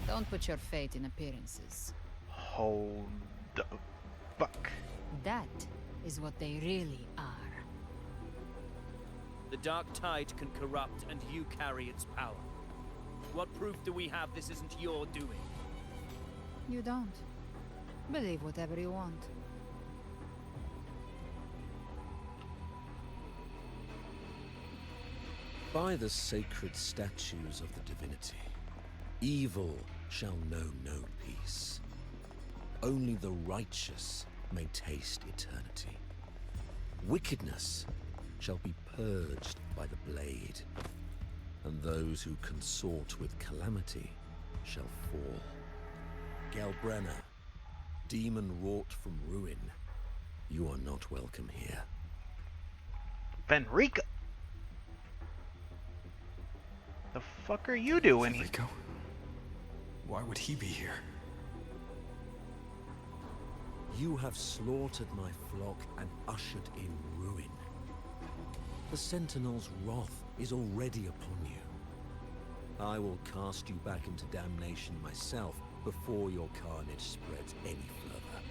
Don't put your fate in appearances. Hold the fuck. That is what they really are. The Dark Tide can corrupt, and you carry its power. What proof do we have this isn't your doing? You don't. Believe whatever you want. By the sacred statues of the divinity, evil shall know no peace. Only the righteous may taste eternity. Wickedness shall be purged by the blade, and those who consort with calamity shall fall. Galbrenna, demon wrought from ruin, you are not welcome here. Fenrico! The fuck are you doing here? Fenrico? Why would he be here? You have slaughtered my flock and ushered in ruin. The Sentinel's wrath is already upon you. I will cast you back into damnation myself before your carnage spreads any further.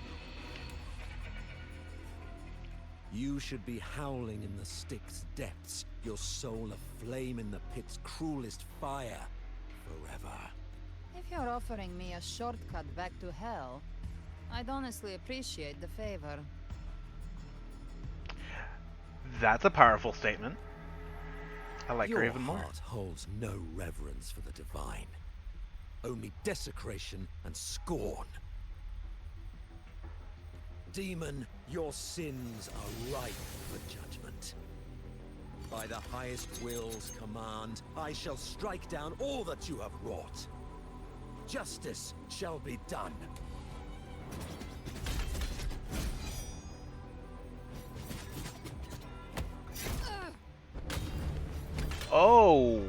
You should be howling in the Styx depths, your soul aflame in the pit's cruelest fire, forever. If you're offering me a shortcut back to hell, I'd honestly appreciate the favor. That's a powerful statement. I like her Your even more. heart holds no reverence for the divine. Only desecration and scorn. Demon, your sins are ripe for judgment. By the highest will's command, I shall strike down all that you have wrought. Justice shall be done. Oh!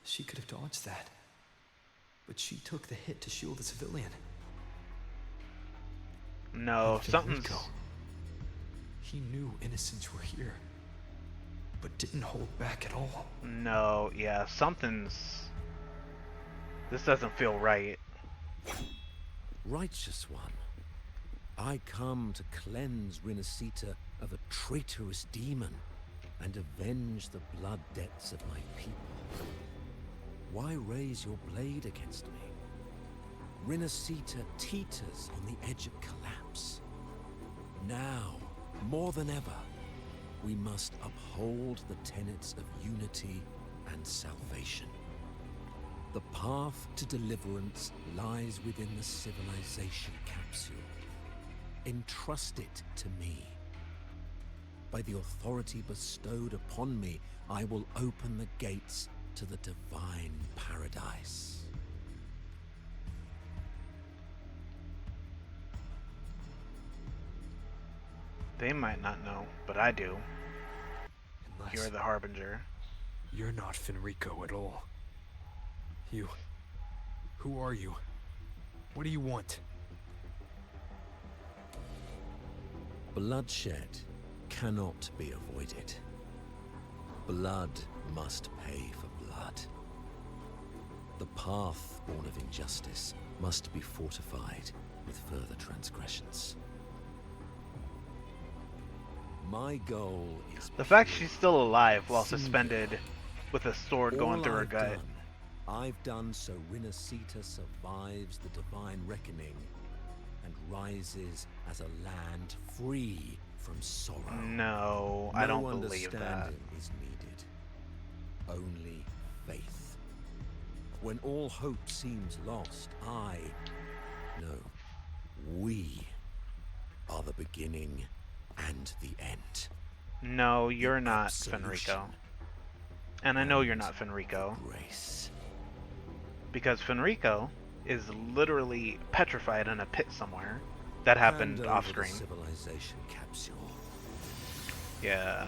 She could have dodged that. But she took the hit to shield a civilian. No, something's... He knew innocents were here, but didn't hold back at all. No, yeah, something's... This doesn't feel right. Righteous one, I come to cleanse Renacita of a traitorous demon and avenge the blood debts of my people. Why raise your blade against me? Rinascita teeters on the edge of collapse. Now, more than ever, we must uphold the tenets of unity and salvation. The path to deliverance lies within the civilization capsule. Entrust it to me. By the authority bestowed upon me, I will open the gates to the divine paradise. They might not know, but I do. Unless You're the Harbinger. you're not Fenrico at all. You... Who are you? What do you want? Bloodshed cannot be avoided. Blood must pay for blood. The path born of injustice must be fortified with further transgressions. My goal is The fact she's still alive while suspended with a sword going all through her I've gut. I've done so Rinascita survives the divine reckoning and rises as a land free from sorrow. No, I don't believe that. understanding is needed. Only faith. When all hope seems lost, we are the beginning and the end. No, you're not absolution Fenrico. And I know you're not Fenrico. Grace. Because Fenrico is literally petrified in a pit somewhere. That happened Hand off over the screen. civilization capsule. Yeah.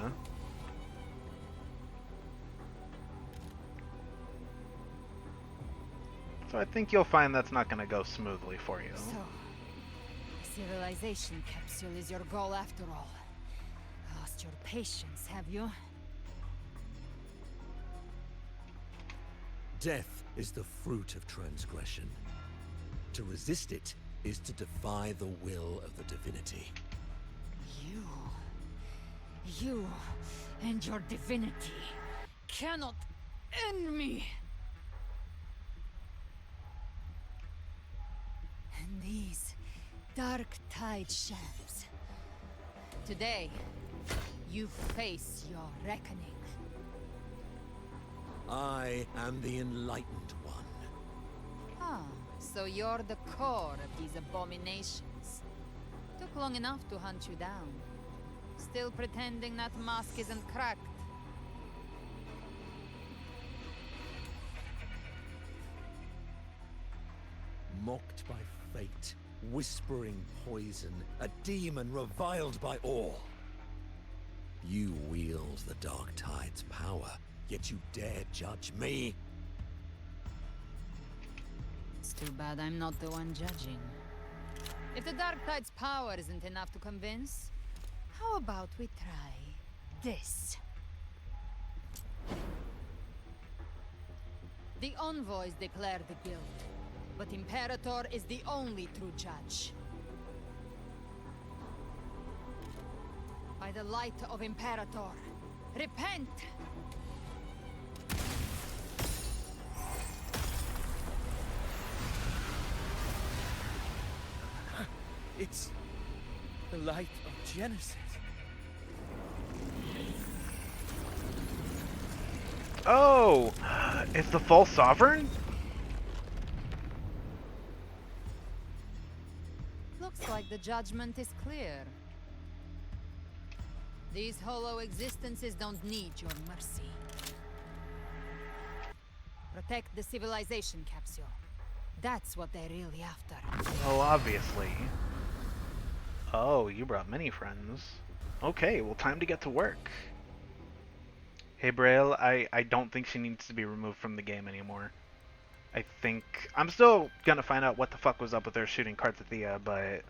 So I think you'll find that's not going to go smoothly for you. So, civilization capsule is your goal after all. Lost your patience, have you? Death is the fruit of transgression. To resist it is to defy the will of the divinity. You and your divinity cannot end me. And these dark tide shams. Today, you face your reckoning. I am the enlightened one. Ah, so you're the core of these abominations. Took long enough to hunt you down. Still pretending that mask isn't cracked. Mocked by fate, whispering poison, a demon reviled by all. You wield the Dark Tide's power, yet you dare judge me? It's too bad I'm not the one judging. If the Dark Tide's power isn't enough to convince, how about we try this? The envoys declare the guild, but Imperator is the only true judge. By the light of Imperator, repent! It's the light of Genesis. Oh! It's the false sovereign? Looks like the judgment is clear. These hollow existences don't need your mercy. Protect the civilization capsule. That's what they're really after. Oh, obviously. Oh, you brought many friends. Okay, well, time to get to work. Hey, Braille, I don't think she needs to be removed from the game anymore. I think... I'm still gonna find out what the fuck was up with her shooting Kartathea, but...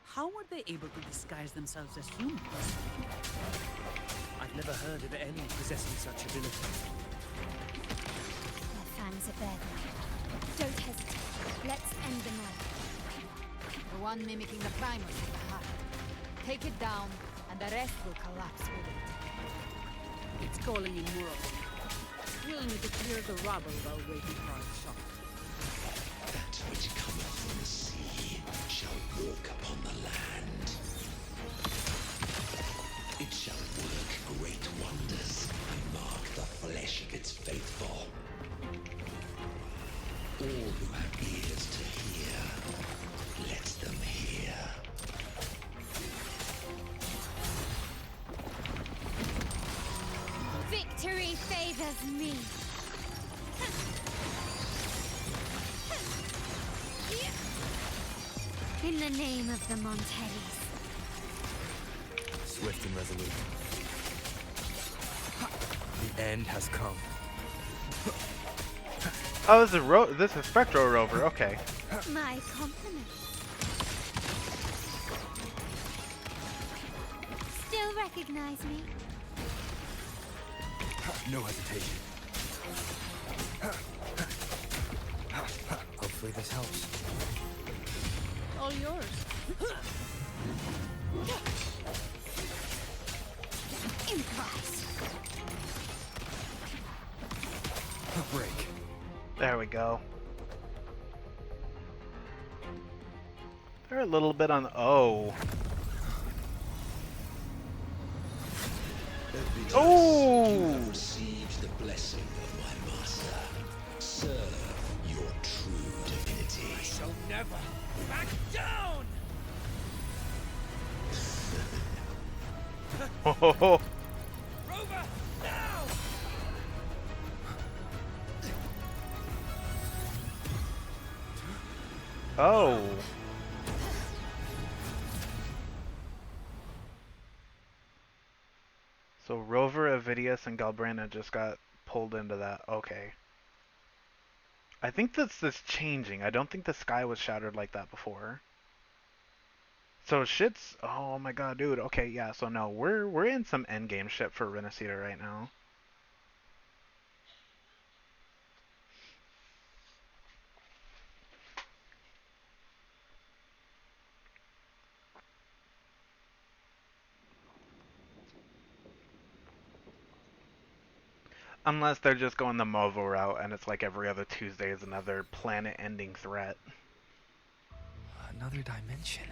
How were they able to disguise themselves as humans? I've never heard of any possessing such ability. Their fangs are bared now. Don't hesitate. Let's end them all. The one mimicking the Primus is the heart. Take it down, and the rest will collapse with it. stalling in Morrowind. We'll need to clear the rubble while waiting for our shot. That which cometh from the sea shall walk upon the land. It shall work great wonders and mark the flesh of its faithful. All who have ears to hear, let them hear. Victory favors me. In the name of the Montellis. Swift and resolute. The end has come. Oh, this is Spectro Rover. Okay. My compliments. Still recognize me? No hesitation. Hopefully this helps. All yours. Improvise. A break. There we go. They're a little bit on. Oh. Oh! You have received the blessing of my master. Serve your true divinity. I shall never back down! Oh. Rover, now! Oh. So Rover, Avidius, and Galbrana just got pulled into that. Okay. I think that's this changing. I don't think the sky was shattered like that before. So shit's. Oh my god, dude. Okay, yeah. So no, we're in some endgame shit for Renacita right now. Unless they're just going the Movo route and it's like every other Tuesday is another planet-ending threat. Another dimension.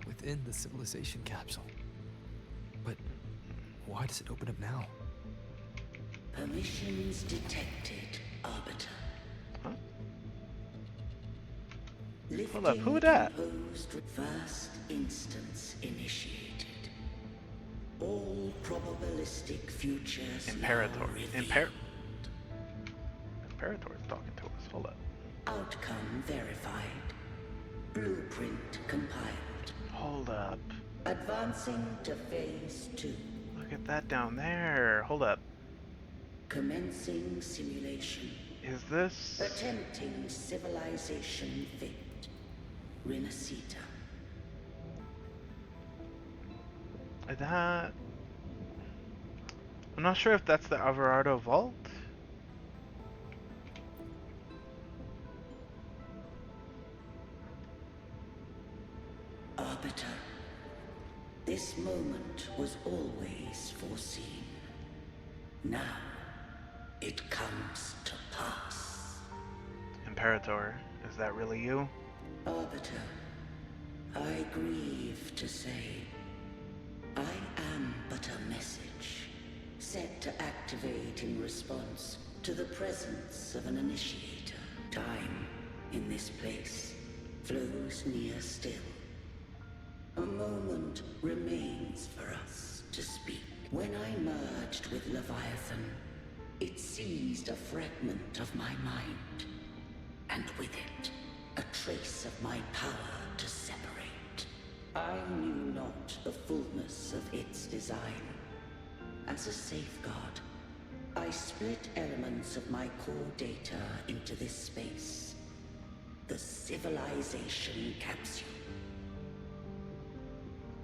Within the civilization capsule. But why does it open up now? Permissions detected, Arbiter. Huh? Hold up, who that? First instance initiated. All probabilistic futures. Imperator. Imperator's talking to us. Hold up. Outcome verified. Blueprint compiled. Hold up. Advancing to phase 2. Look at that down there. Hold up. Commencing simulation. Is this... Attempting civilization fit. Renacita. That... I'm not sure if that's the Alvarado Vault. Arbiter, this moment was always foreseen. Now, it comes to pass. Imperator, is that really you? Arbiter, I grieve to say, I am but a message, set to activate in response to the presence of an initiator. Time, in this place, flows near still. A moment remains for us to speak. When I merged with Leviathan, it seized a fragment of my mind, and with it, a trace of my power to separate. I knew not the fullness of its design. As a safeguard, I split elements of my core data into this space. The civilization capsule.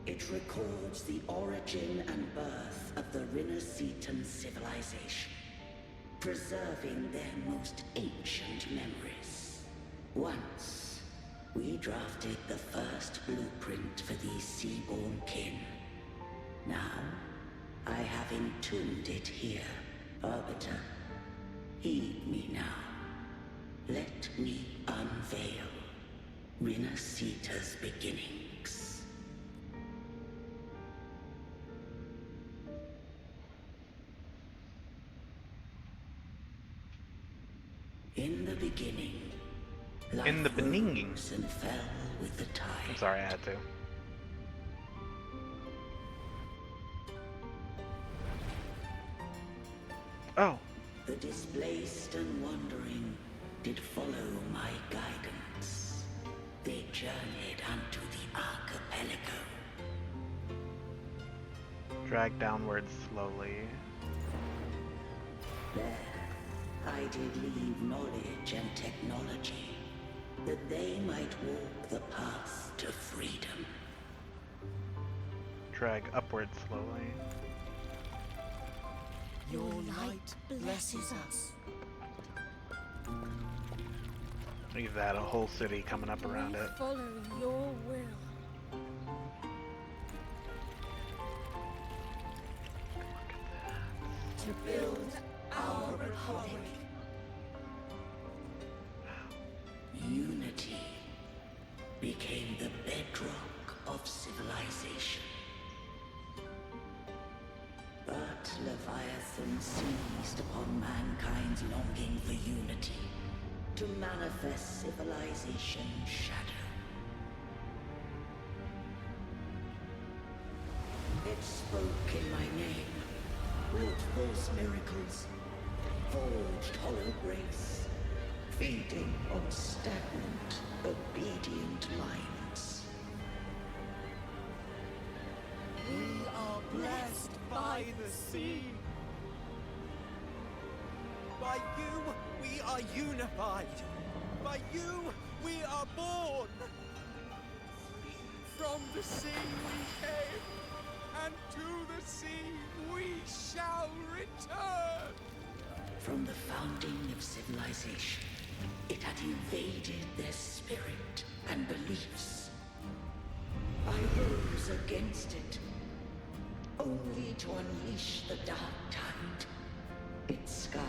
It records the origin and birth of the Renacetan civilization, preserving their most ancient memories. Once, we drafted the first blueprint for these seaborn kin. Now, I have entombed it here, Arbiter. Heed me now. Let me unveil Rinasita's beginnings. In the beginning, In the beginning. rose and fell with the tide. I'm sorry, I had to. Oh. The displaced and wandering did follow my guidance. They journeyed unto the archipelago. Drag downwards slowly. There, I did leave knowledge and technology, that they might walk the path to freedom. Drag upwards slowly. Your light blesses us. Leave that, a whole city coming up around it. Follow your will. To build our republic. Unity became the bedrock of civilization. But Leviathan seized upon mankind's longing for unity to manifest civilization's shadow. It spoke in my name, wrought false miracles, forged hollow grace, feeding on stagnant, obedient minds. We are blessed by the sea. By you, we are unified. By you, we are born. From the sea we came, and to the sea we shall return. From the founding of civilization, it had invaded their spirit and beliefs. I rose against it, only to unleash the dark tide. It scarred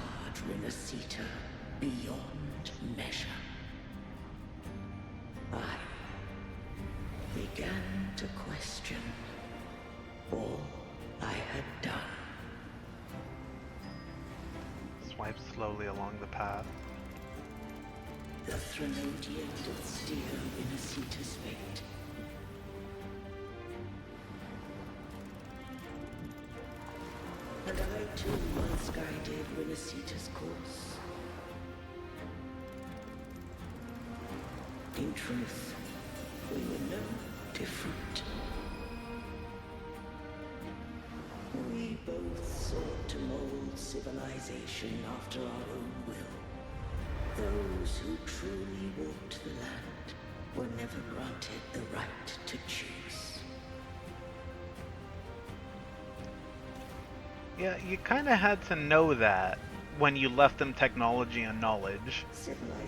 Rinasita beyond measure. I began to question all I had done. Swipe slowly along the path. The Threnodian did steer Rinasita's fate. And I too once guided Rinasita's course. In truth, we were no different. We both sought to mold civilization after our own will. Those who truly walked the land were never granted the right to choose. Yeah, you kind of had to know that when you left them technology and knowledge.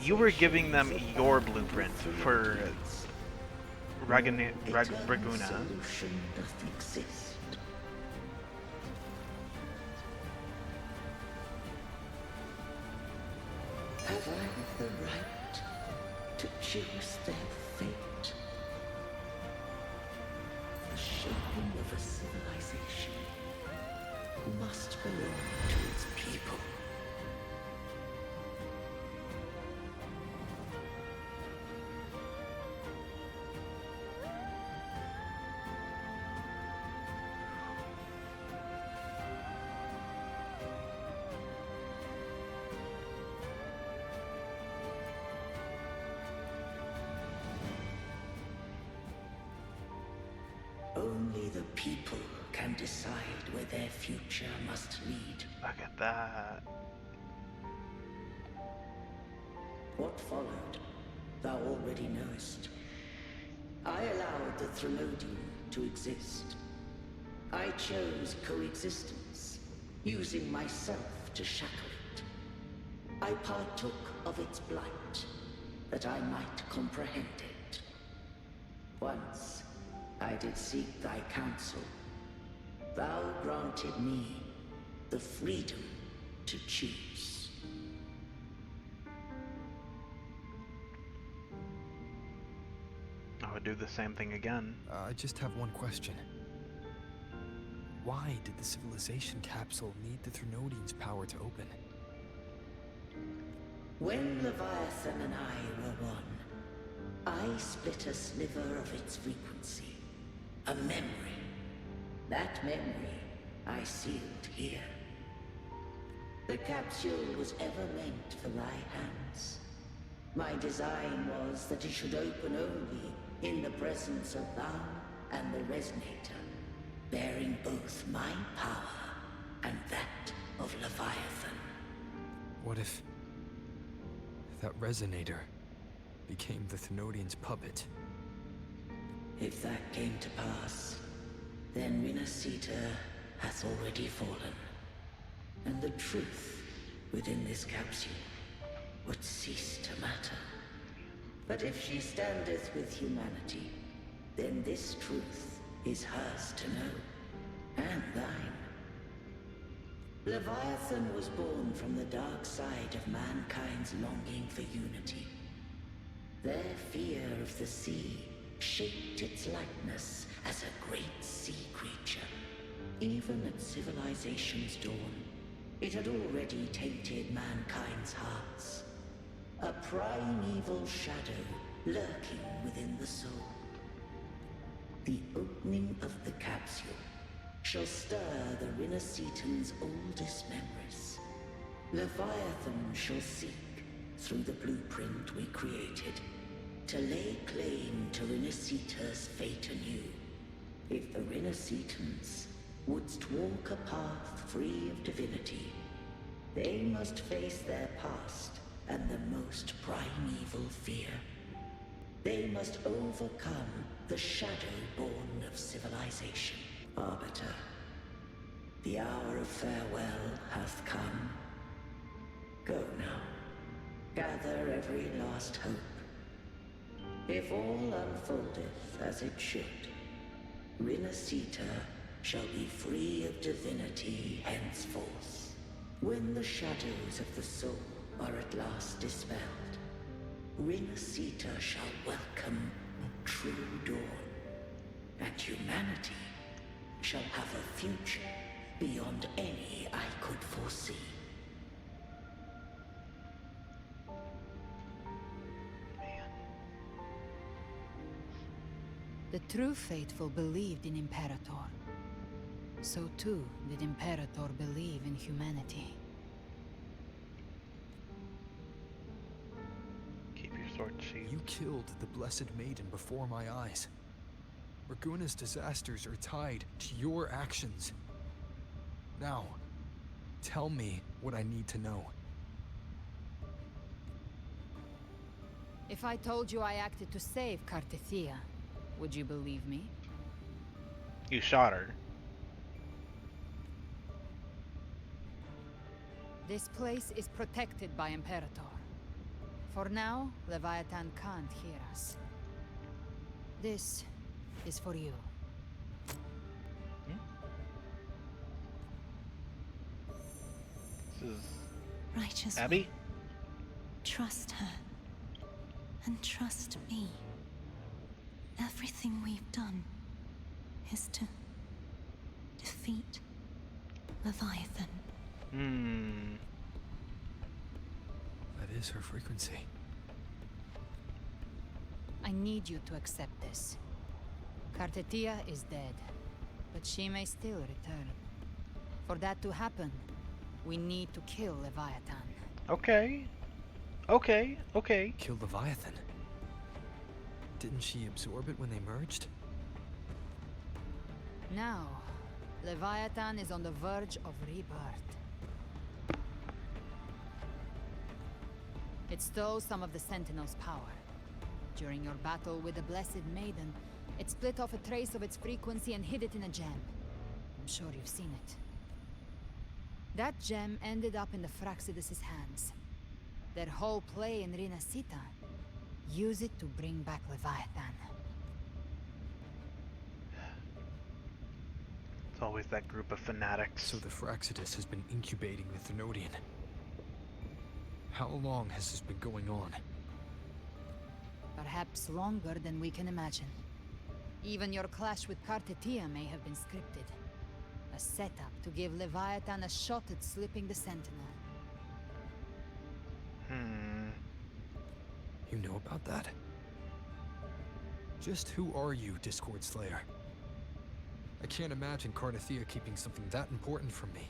You were giving them your blueprint for Raguna. Solution doth exist. Have I the right to choose their fate? The shaping of a civilization must belong to its people. Only the people can decide where their future must lead. Look at that. What followed, thou already knowest. I allowed the Threnodian to exist. I chose coexistence, using myself to shackle it. I partook of its blight, that I might comprehend it. Once, I did seek thy counsel, thou granted me the freedom to choose. I would do the same thing again. I just have one question. Why did the civilization capsule need the Threnodian's power to open? When Leviathan and I were one, I split a sliver of its frequency. A memory. That memory I sealed here. The capsule was ever meant for thy hands. My design was that it should open only in the presence of thou and the Resonator, bearing both my power and that of Leviathan. What if that Resonator became the Threnodian's puppet? If that came to pass, then Renacita hath already fallen, and the truth within this capsule would cease to matter. But if she standeth with humanity, then this truth is hers to know, and thine. Leviathan was born from the dark side of mankind's longing for unity. Their fear of the sea shaped its likeness as a great sea creature. Even at civilization's dawn, it had already tainted mankind's hearts. A primeval shadow lurking within the soul. The opening of the capsule shall stir the Renacetan's oldest memories. Leviathan shall seek, through the blueprint we created, to lay claim to Renacita's fate anew. If the Renacitans wouldst walk a path free of divinity, they must face their past and the most primeval fear. They must overcome the shadow born of civilization. Arbiter, the hour of farewell hath come. Go now, gather every last hope. If all unfoldeth as it should, Renacita shall be free of divinity henceforth. When the shadows of the soul are at last dispelled, Renacita shall welcome a true dawn, and humanity shall have a future beyond any I could foresee. The true faithful believed in Imperator. So too did Imperator believe in humanity. Keep your sword sheathed. You killed the Blessed Maiden before my eyes. Raguna's disasters are tied to your actions. Now, tell me what I need to know. If I told you I acted to save Cartethia, would you believe me? You shot her. This place is protected by Imperator. For now, Leviathan can't hear us. This is for you. This is Righteous Abby? one. Trust her. And trust me. Everything we've done is to defeat Leviathan. That is her frequency. I need you to accept this. Cartethia is dead, but she may still return. For that to happen, we need to kill Leviathan. Okay. Okay. Kill Leviathan? Didn't she absorb it when they merged? Now, Leviathan is on the verge of rebirth. It stole some of the Sentinel's power. During your battle with the Blessed Maiden, it split off a trace of its frequency and hid it in a gem. I'm sure you've seen it. That gem ended up in the Fraxidus' hands. Their whole play in Renacita, use it to bring back Leviathan. It's always that group of fanatics. So the Fraxidus has been incubating the Threnodian. How long has this been going on? Perhaps longer than we can imagine. Even your clash with Kartetia may have been scripted. A setup to give Leviathan a shot at slipping the Sentinel. You know about that? Just who are you, Discord Slayer? I can't imagine Kartetia keeping something that important from me.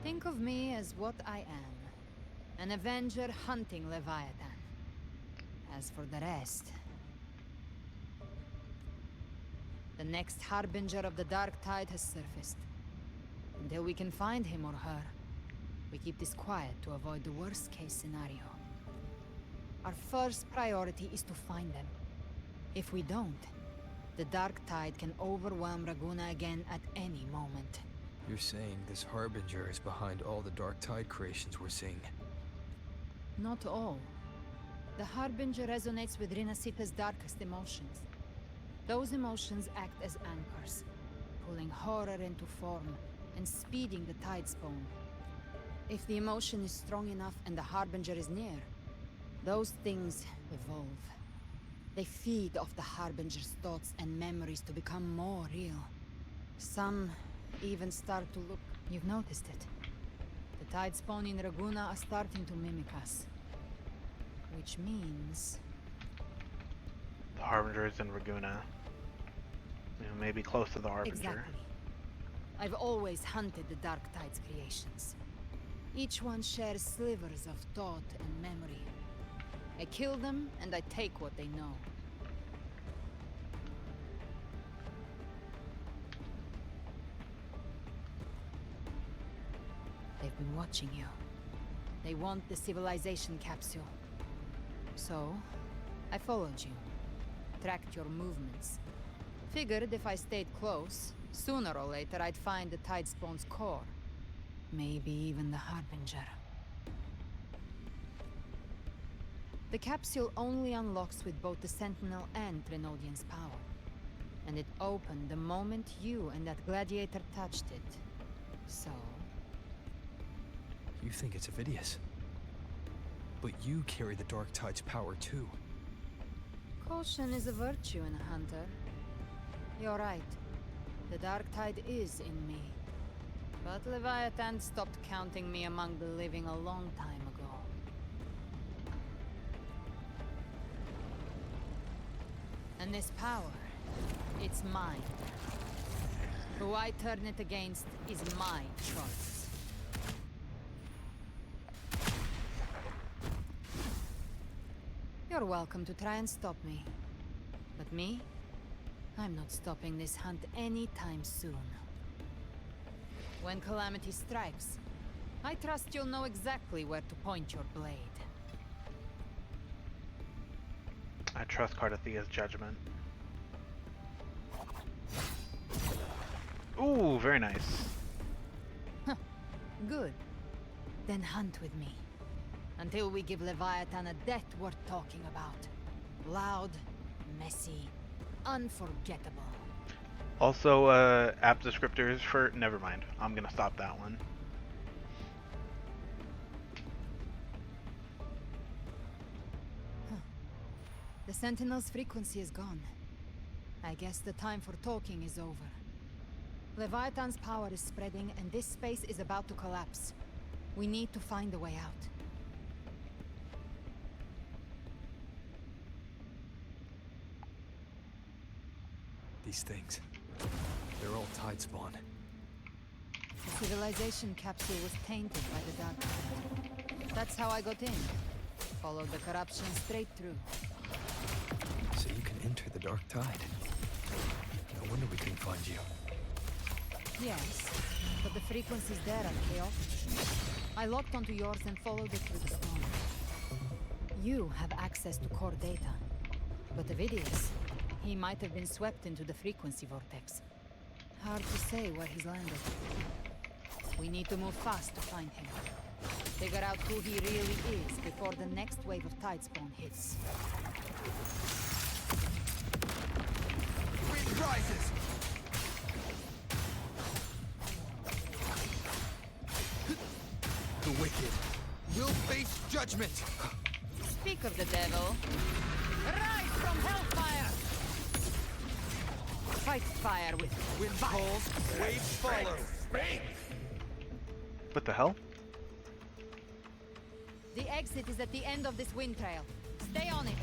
Think of me as what I am. An Avenger hunting Leviathan. As for the rest... The next Harbinger of the Dark Tide has surfaced. Until we can find him or her, we keep this quiet to avoid the worst-case scenario. Our first priority is to find them. If we don't, the Dark Tide can overwhelm Raguna again at any moment. You're saying this Harbinger is behind all the Dark Tide creations we're seeing? Not all. The Harbinger resonates with Rinasita's darkest emotions. Those emotions act as anchors, pulling horror into form and speeding the tide spawn. If the emotion is strong enough and the Harbinger is near, those things evolve. They feed off the Harbinger's thoughts and memories to become more real. Some even start to look... You've noticed it. The tide spawn in Raguna are starting to mimic us. Which means... The Harbinger is in Raguna. You know, maybe close to the Harbinger. Exactly. I've always hunted the Dark Tide's creations. Each one shares slivers of thought and memory. I kill them, and I take what they know. They've been watching you. They want the civilization capsule. So, I followed you. Tracked your movements. Figured if I stayed close, sooner or later I'd find the Tide Spawn's core. Maybe even the Harbinger. The capsule only unlocks with both the Sentinel and Threnodian's power. And it opened the moment you and that gladiator touched it. So... You think it's Avidius. But you carry the Dark Tide's power too. Caution is a virtue in a hunter. You're right. The Dark Tide is in me. But Leviathan stopped counting me among the living a long time ago. And this power, it's mine. Who I turn it against is my choice. You're welcome to try and stop me. But me? I'm not stopping this hunt anytime soon. When calamity strikes, I trust you'll know exactly where to point your blade. I trust Kardathia's judgment. Ooh, very nice. Good. Then hunt with me. Until we give Leviathan a death worth talking about. Loud, messy, unforgettable. Also, app descriptors for... Never mind. I'm gonna stop that one. The Sentinel's frequency is gone. I guess the time for talking is over. Leviathan's power is spreading, and this space is about to collapse. We need to find a way out. These things. They're all Tide Spawn. The civilization capsule was tainted by the Dark Tide. That's how I got in. Followed the corruption straight through. So you can enter the Dark Tide. No wonder we couldn't find you. Yes, but the frequencies there are chaotic. I locked onto yours and followed it through the storm. You have access to core data. But Avidius, he might have been swept into the frequency vortex. Hard to say where he's landed. We need to move fast to find him. Figure out who he really is before the next wave of tide spawn hits. Wind rises! wicked will face judgment. Speak of the devil. Rise from hellfire! Fight fire with wind calls, waves follow. What the hell? The exit is at the end of this wind trail. Stay on it.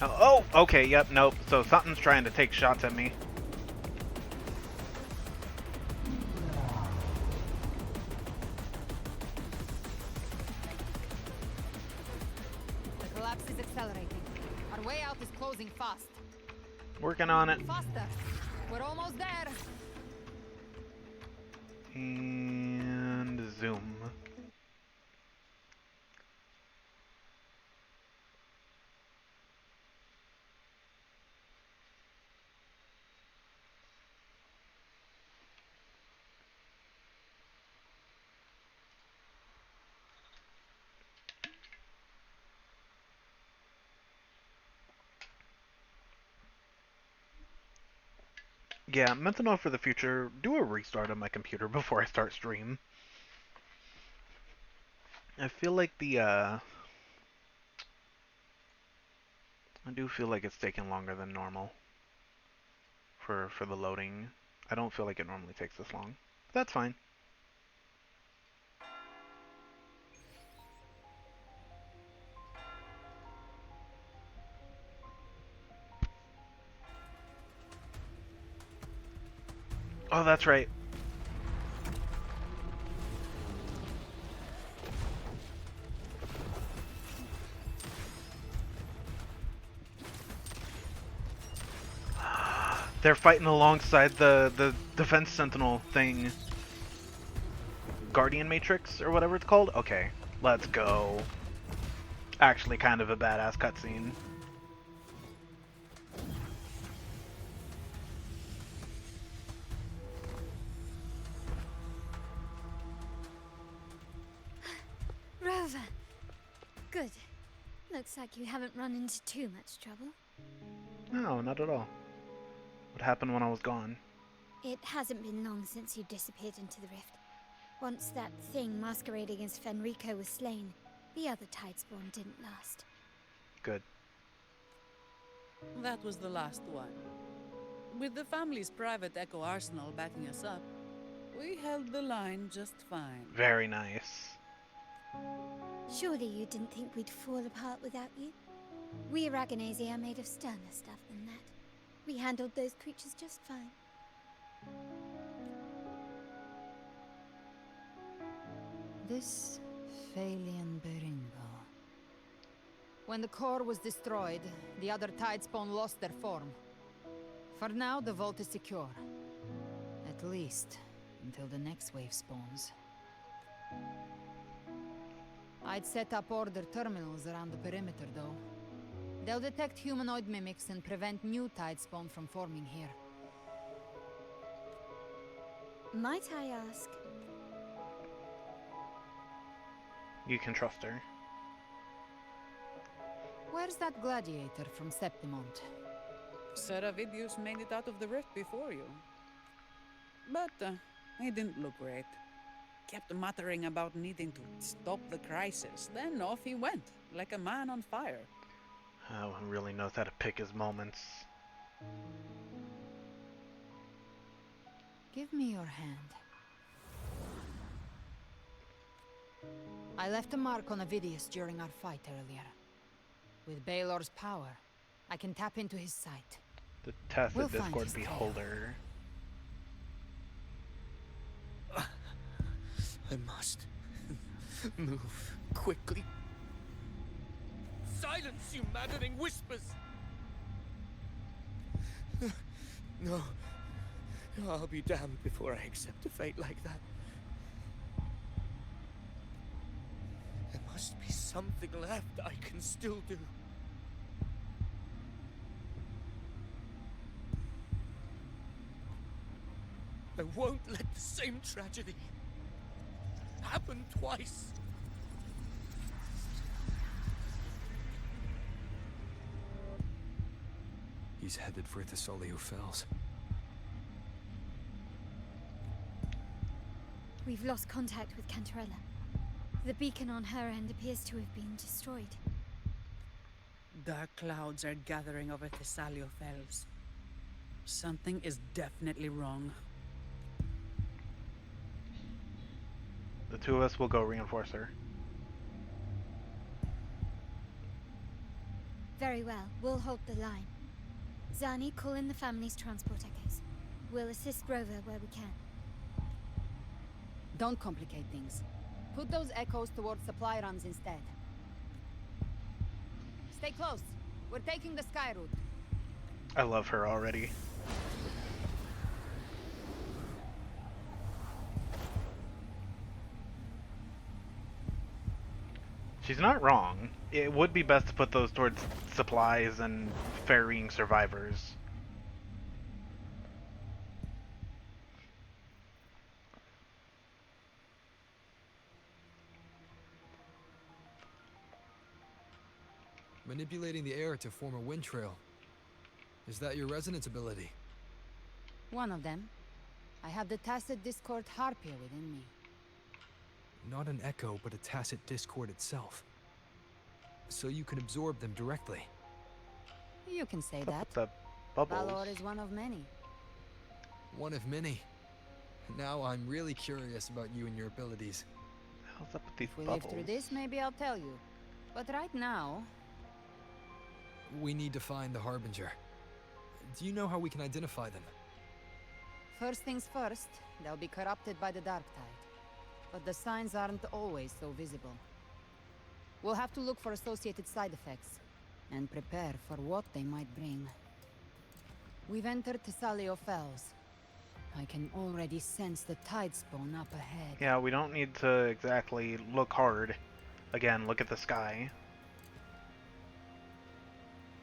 Oh, okay, yep, nope. So something's trying to take shots at me. The collapse is accelerating. Our way out is closing fast. Working on it. Faster. We're almost there. And zoom. Yeah, mental note for the future, do a restart of my computer before I start stream. I feel like I do feel like it's taking longer than normal for the loading. I don't feel like it normally takes this long. But that's fine. Oh, that's right. They're fighting alongside the defense sentinel thing. Guardian Matrix or whatever it's called? Okay, let's go. Actually kind of a badass cutscene. Rover. Good. Looks like you haven't run into too much trouble. No, not at all. What happened when I was gone? It hasn't been long since you disappeared into the rift. Once that thing masquerading as Fenrico was slain, the other Tidespawn didn't last. Good. That was the last one. With the family's private Echo Arsenal backing us up, we held the line just fine. Very nice. Surely you didn't think we'd fall apart without you? We Aragonese are made of sterner stuff than that. We handled those creatures just fine. This Phalian Beringo. When the core was destroyed, the other Tidespawn lost their form. For now, the vault is secure. At least, until the next wave spawns. I'd set up order terminals around the perimeter, though. They'll detect humanoid mimics and prevent new Tidespawn from forming here. Might I ask? You can trust her. Where's that gladiator from Septimont? Seravidius made it out of the rift before you. But he didn't look great. Kept muttering about needing to stop the crisis. Then off he went, like a man on fire. Oh, he really knows how to pick his moments. Give me your hand. I left a mark on Avidius during our fight earlier. With Baelor's power, I can tap into his sight. The Tacit We'll find Discord his trail. Beholder. I must move quickly. Silence, you maddening whispers! No. I'll be damned before I accept a fate like that. There must be something left I can still do. I won't let the same tragedy happen twice. He's headed for Threnodian Fells. We've lost contact with Cantarella. The beacon on her end appears to have been destroyed. Dark clouds are gathering over Threnodian Fells. Something is definitely wrong. The two of us will go reinforce her. Very well, we'll hold the line. Zani, call in the family's transport echoes. We'll assist Rover where we can. Don't complicate things. Put those echoes towards supply runs instead. Stay close. We're taking the sky route. I love her already. She's not wrong. It would be best to put those towards supplies and ferrying survivors. Manipulating the air to form a wind trail. Is that your resonance ability? One of them. I have the tacit discord harpia within me. Not an echo, but a tacit discord itself. So you can absorb them directly. You can say that. The bubbles. Valor is one of many. One of many. Now I'm really curious about you and your abilities. How's up with these If we bubbles? live through this, maybe I'll tell you. But right now... We need to find the Harbinger. Do you know how we can identify them? First things first, they'll be corrupted by the dark tide. But the signs aren't always so visible. We'll have to look for associated side effects, and prepare for what they might bring. We've entered Threnodian Fells. I can already sense the tide spawn up ahead. Yeah, we don't need to exactly look hard. Again, look at the sky.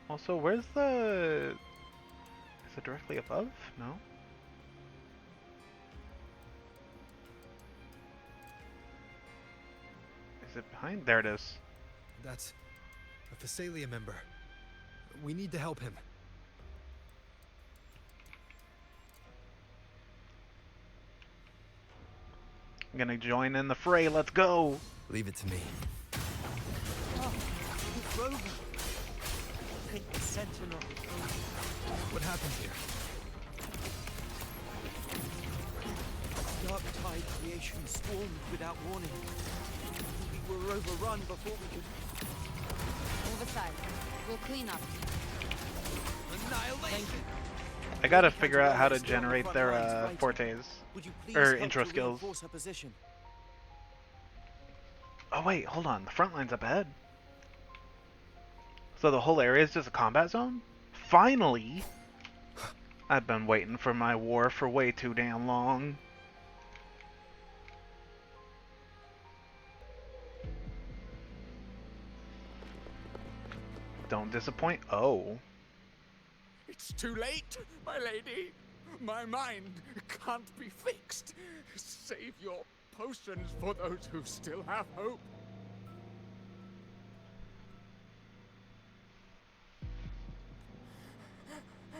Also, where's the... Is it directly above? No? Is it behind? There it is. That's a Thessalia member. We need to help him. I'm gonna join in the fray, let's go! Leave it to me. Oh, it's Rover. The Sentinel. What happened here? Dark tide creation swarmed without warning. We were overrun before we could... Move aside. We'll clean up. Annihilation! I gotta figure out how to generate their fortes. Or intro skills. Oh wait, hold on. The front line's up ahead. So the whole area is just a combat zone? Finally! I've been waiting for my war for way too damn long. Don't disappoint. Oh. It's too late, my lady. My mind can't be fixed. Save your potions for those who still have hope.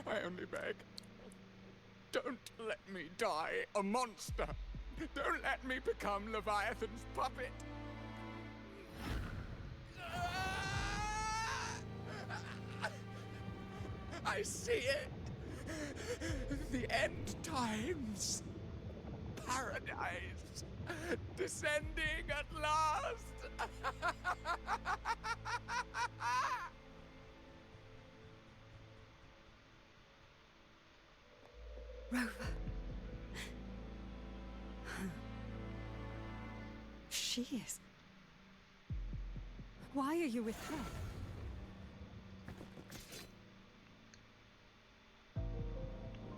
I only beg. Don't let me die a monster. Don't let me become Leviathan's puppet. I see it. The end times. Paradise. Descending at last. Rover. She is. Why are you with her?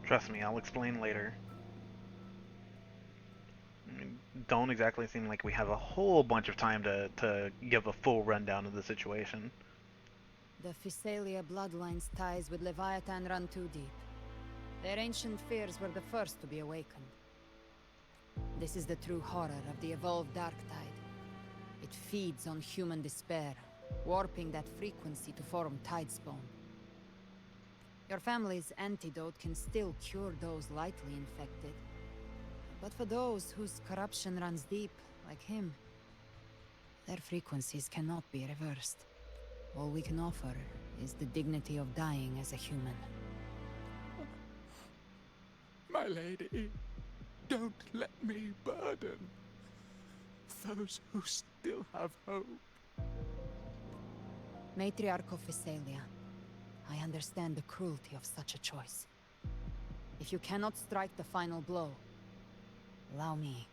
Trust me, I'll explain later. Don't exactly seem like we have a whole bunch of time to give a full rundown of the situation. The Thessalia bloodline's ties with Leviathan run too deep. Their ancient fears were the first to be awakened. This is the true horror of the evolved Dark Tide. It feeds on human despair, warping that frequency to form Tidespawn. Your family's antidote can still cure those lightly infected. But for those whose corruption runs deep, like him, their frequencies cannot be reversed. All we can offer is the dignity of dying as a human. My lady, don't let me burden those who still have hope. Matriarch of Physalia, I understand the cruelty of such a choice. If you cannot strike the final blow, allow me.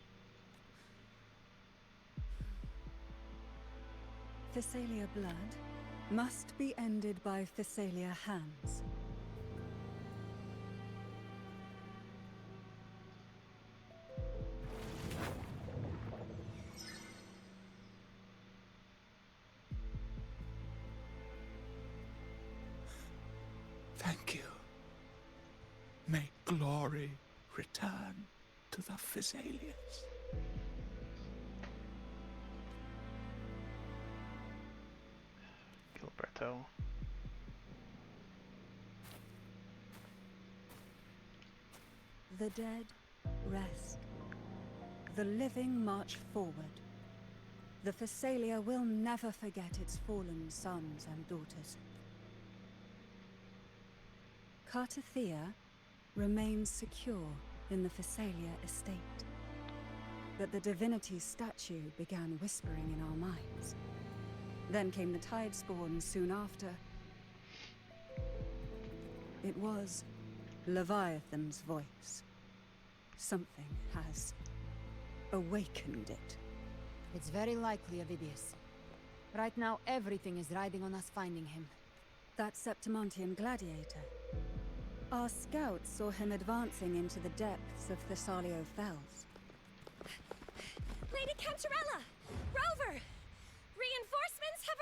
Physalia blood must be ended by Physalia hands. Thank you. May glory return to the Physalians. Gilberto. The dead rest. The living march forward. The Physalia will never forget its fallen sons and daughters. Cartathea remains secure in the Physalia estate. But the divinity's statue began whispering in our minds. Then came the Tidespawn soon after. It was Leviathan's voice. Something has awakened it. It's very likely, Avidius. Right now, everything is riding on us finding him. That Septimontian gladiator. Our scouts saw him advancing into the depths of Thessalio Fells. Lady Cantarella! Rover! Reinforcements have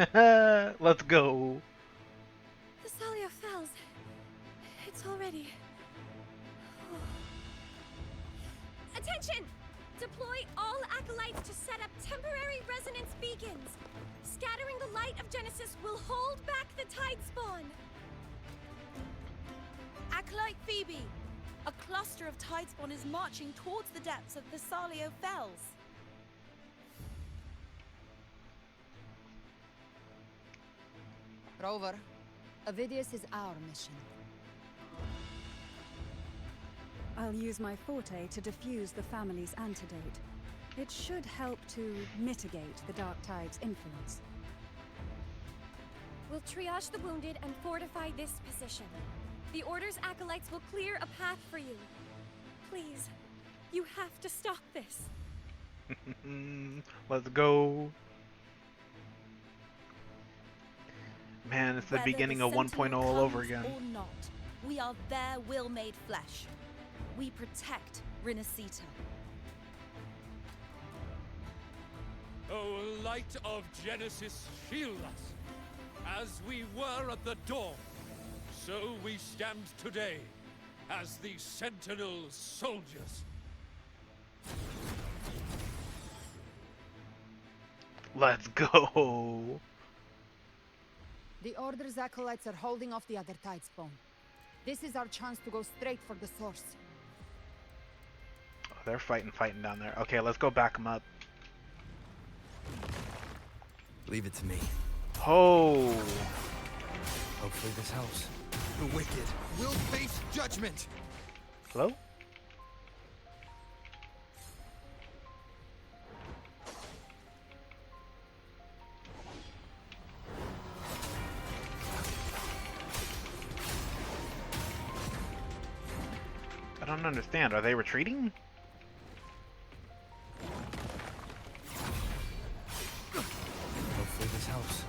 arrived! Let's go. Thessalio Fells. It's already... Attention! Deploy all acolytes to set up temporary resonance beacons. Scattering the light of Genesis will hold back the Tidespawn. Acolyte Phoebe, a cluster of Tidespawn is marching towards the depths of Thessalio Fells. Rover, Avidius is our mission. I'll use my forte to diffuse the family's antidote. It should help to mitigate the Dark Tide's influence. We'll triage the wounded and fortify this position. The Order's acolytes will clear a path for you. Please, you have to stop this. Let's go. Man, it's the beginning of 1.0 all over again. Or not, we are their will made flesh. We protect Renacita. O light of Genesis, shield us. As we were at the dawn, so we stand today as the Sentinel soldiers. Let's go. The Order's acolytes are holding off the other Tidespawn. This is our chance to go straight for the source. Oh, they're fighting down there. Okay, let's go back them up. Leave it to me. Oh. Hopefully this helps. The wicked will face judgment. Hello? I don't understand. Are they retreating? Hopefully this helps.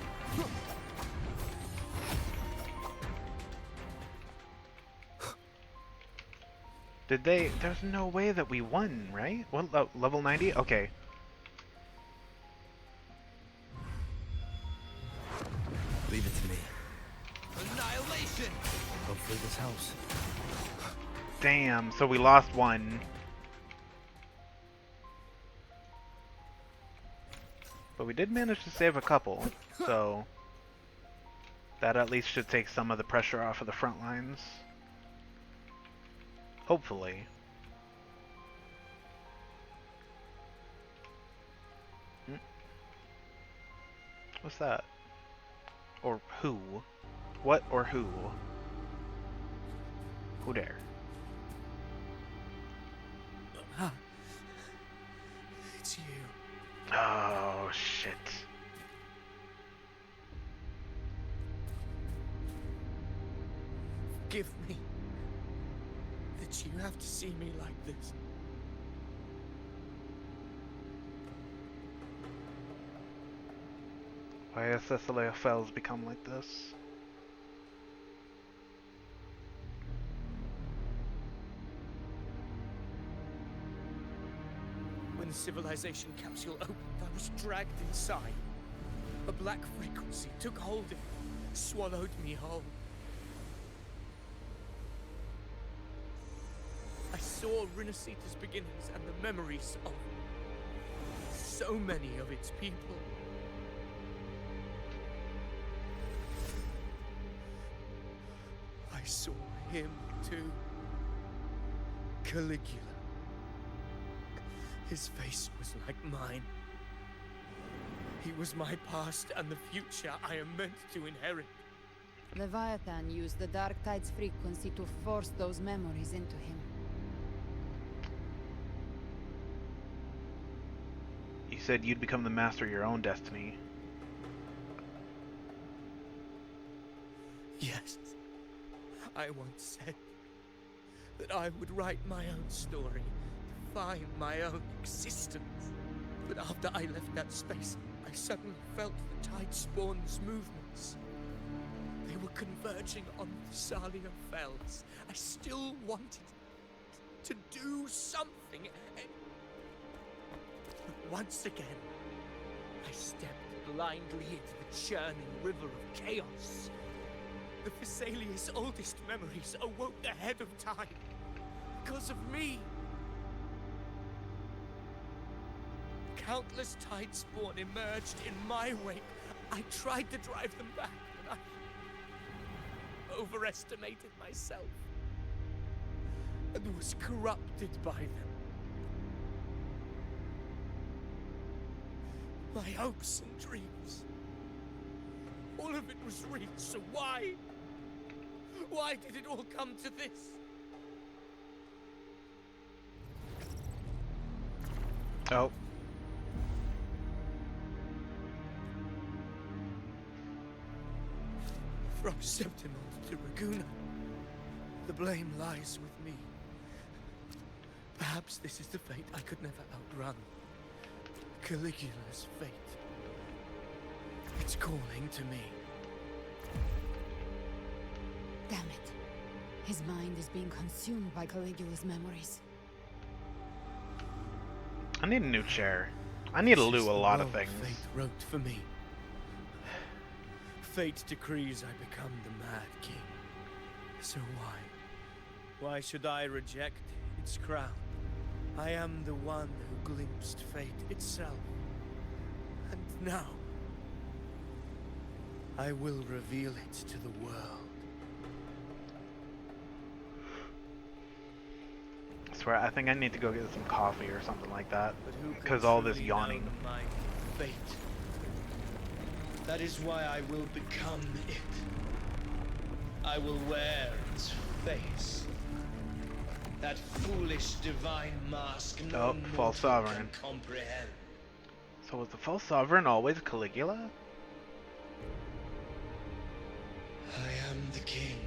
Did they? There's no way that we won, right? Well, level 90? Okay. Leave it to me. Annihilation! Hopefully this helps. Damn, so we lost one. But we did manage to save a couple, so that at least should take some of the pressure off of the front lines. Hopefully. What's that? Or who? What or who? Who there? It's you. Oh, shit. Forgive me that you have to see me like this. Why has Thessalia Fells become like this? When the civilization capsule opened, I was dragged inside. A black frequency took hold of me, swallowed me whole. I saw Rinasita's beginnings and the memories of so many of its people. I saw him too. Caligula. His face was like mine. He was my past and the future I am meant to inherit. Leviathan used the Dark Tide's frequency to force those memories into him. You said you'd become the master of your own destiny. Yes. I once said that I would write my own story, define my own existence. But after I left that space, I suddenly felt the Tide Spawn's movements. They were converging on the Thessalia Fells. I still wanted to do something. But once again, I stepped blindly into the churning river of chaos. The Thessalia's oldest memories awoke ahead of time. Because of me. Countless Tide Spawn emerged in my wake. I tried to drive them back, but I overestimated myself and was corrupted by them. My hopes and dreams, all of it was real, so why? Why did it all come to this? Oh. From Sentinel to Raguna, the blame lies with me. Perhaps this is the fate I could never outrun. Caligula's fate. It's calling to me. Damn it. His mind is being consumed by Caligula's memories. I need a new chair. I need to do a lot of things. Fate wrote for me. Fate decrees I become the Mad King. So why? Why should I reject its crown? I am the one who glimpsed fate itself. And now, I will reveal it to the world. I swear, I think I need to go get some coffee or something like that. Because all this yawning. My fate. That is why I will become it. I will wear its face. That foolish divine mask no false mortal sovereign. can comprehend. So was the false sovereign always Caligula? I am the king.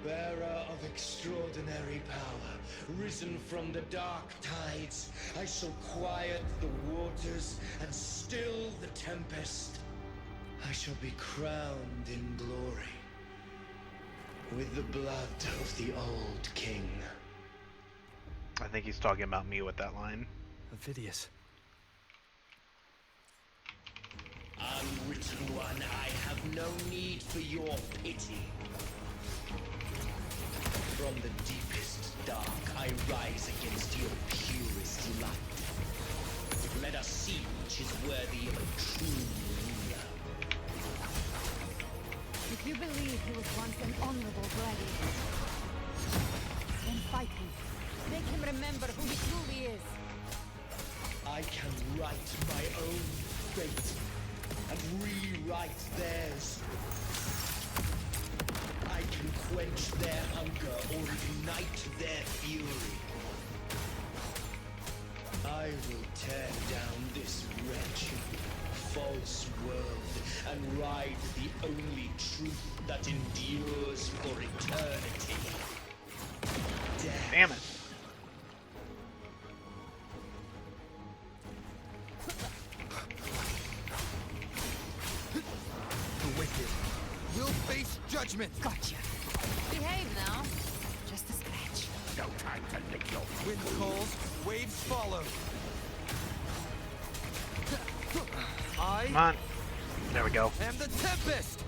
Bearer of extraordinary power, risen from the dark tides, I shall quiet the waters and still the tempest. I shall be crowned in glory with the blood of the old king. I think he's talking about me with that line. Avidius. Unwritten one, I have no need for your pity. From the deepest dark, I rise against your purest light. Let us see which is worthy of a true ruler. If you believe he was once an honorable gladiator, then fight him. Make him remember who he truly is. I can write my own fate and rewrite theirs. I can quench their hunger or ignite their fury. I will tear down this wretched, false world and ride the only truth that endures for eternity. Death. Damn it. The wicked will face judgment. Gotcha. Behave now. Just a scratch. No time to lick your Wind calls, waves follow. Come on. There we go. And the tempest.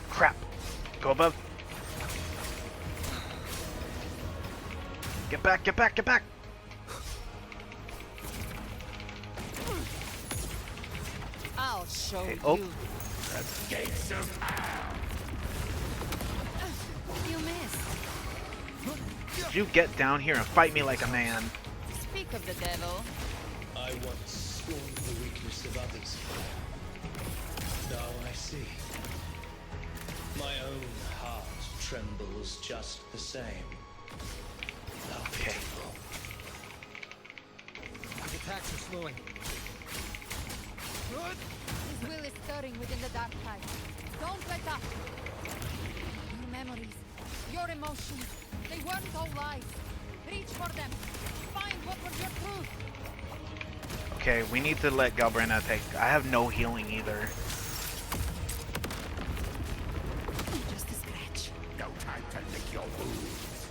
Crap. Go above. Get back, get back, get back! I'll show Hey, you. oh. The gates of hell. You missed. You get down here and fight me like a man. Speak of the devil. I once scorned the weakness of others. Now I see. My own heart trembles just the same. Okay. His attacks are slowing. His will is stirring within the dark tide. Don't let up. Your memories, your emotions, they weren't all lies. Reach for them. Find what was your truth. Okay, we need to let Galbrina take... I have no healing either. Just a scratch. No time to lick your wounds.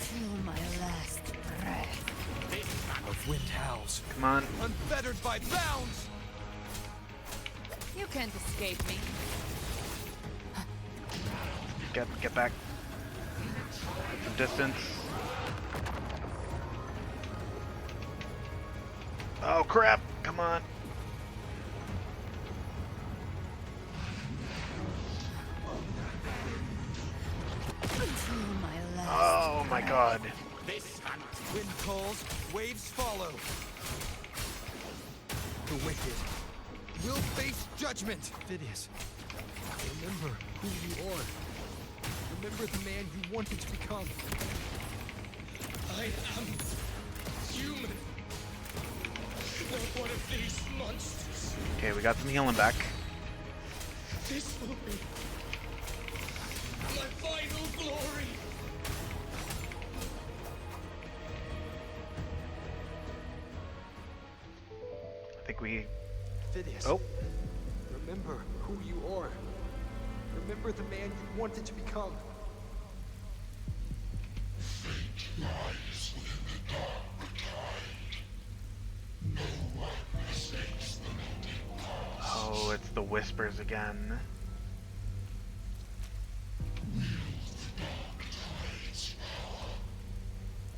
Till my last breath. Of wind howls. Come on. Unfettered by bounds. You can't escape me. Get back. Some distance. Oh crap! Come on. Till my last Oh my god. This hunt. Wind calls, waves follow. The wicked will face judgment. Phidias, remember who you are. Remember the man you wanted to become. I am human. Not one of these monsters. Okay, we got some healing back. This will be my final glory. I think we... Phidias, Oh. remember who you are. Remember the man you wanted to become. Fate lies within the dark tide. No one mistakes the melting past. Oh, it's the whispers again. Wield the dark tide's power,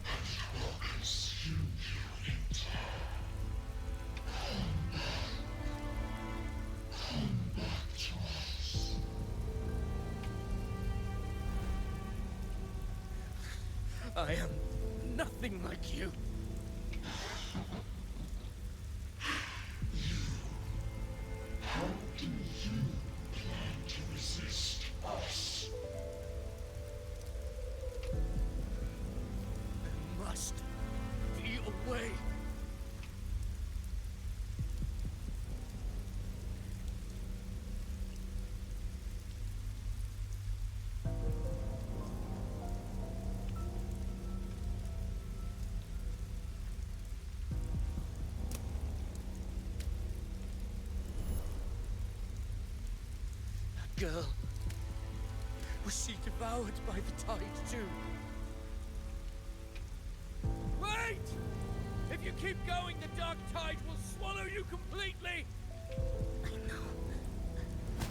and it will consume you in time. Come back to us. I am nothing like you. How do you plan to resist us? There must be a way. That girl, was she devoured by the tide too? Wait! If you keep going, the dark tide will swallow you completely! I know.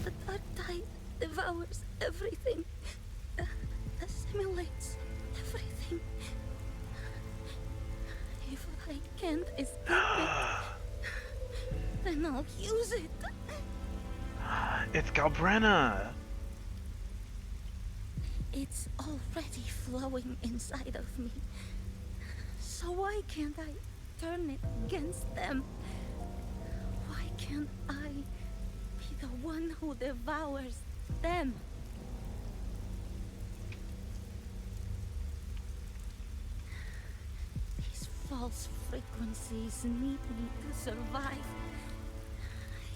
The dark tide devours everything. Assimilates everything. If I can't escape it, It's Galbrenna! It's already flowing inside of me. So why can't I turn it against them? Why can't I be the one who devours them? These false frequencies need me to survive.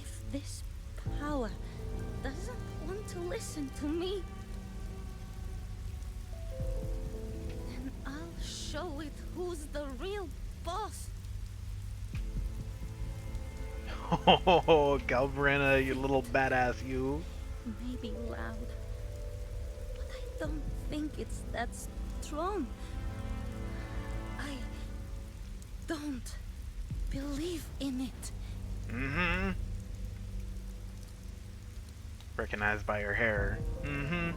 If this power doesn't want to listen to me, then I'll show it who's the real boss. Oh, Galbrenna, you little badass, you. Maybe loud, but I don't think it's that strong. I don't believe in it. Mm-hmm. Recognized by her hair. Mm-hmm.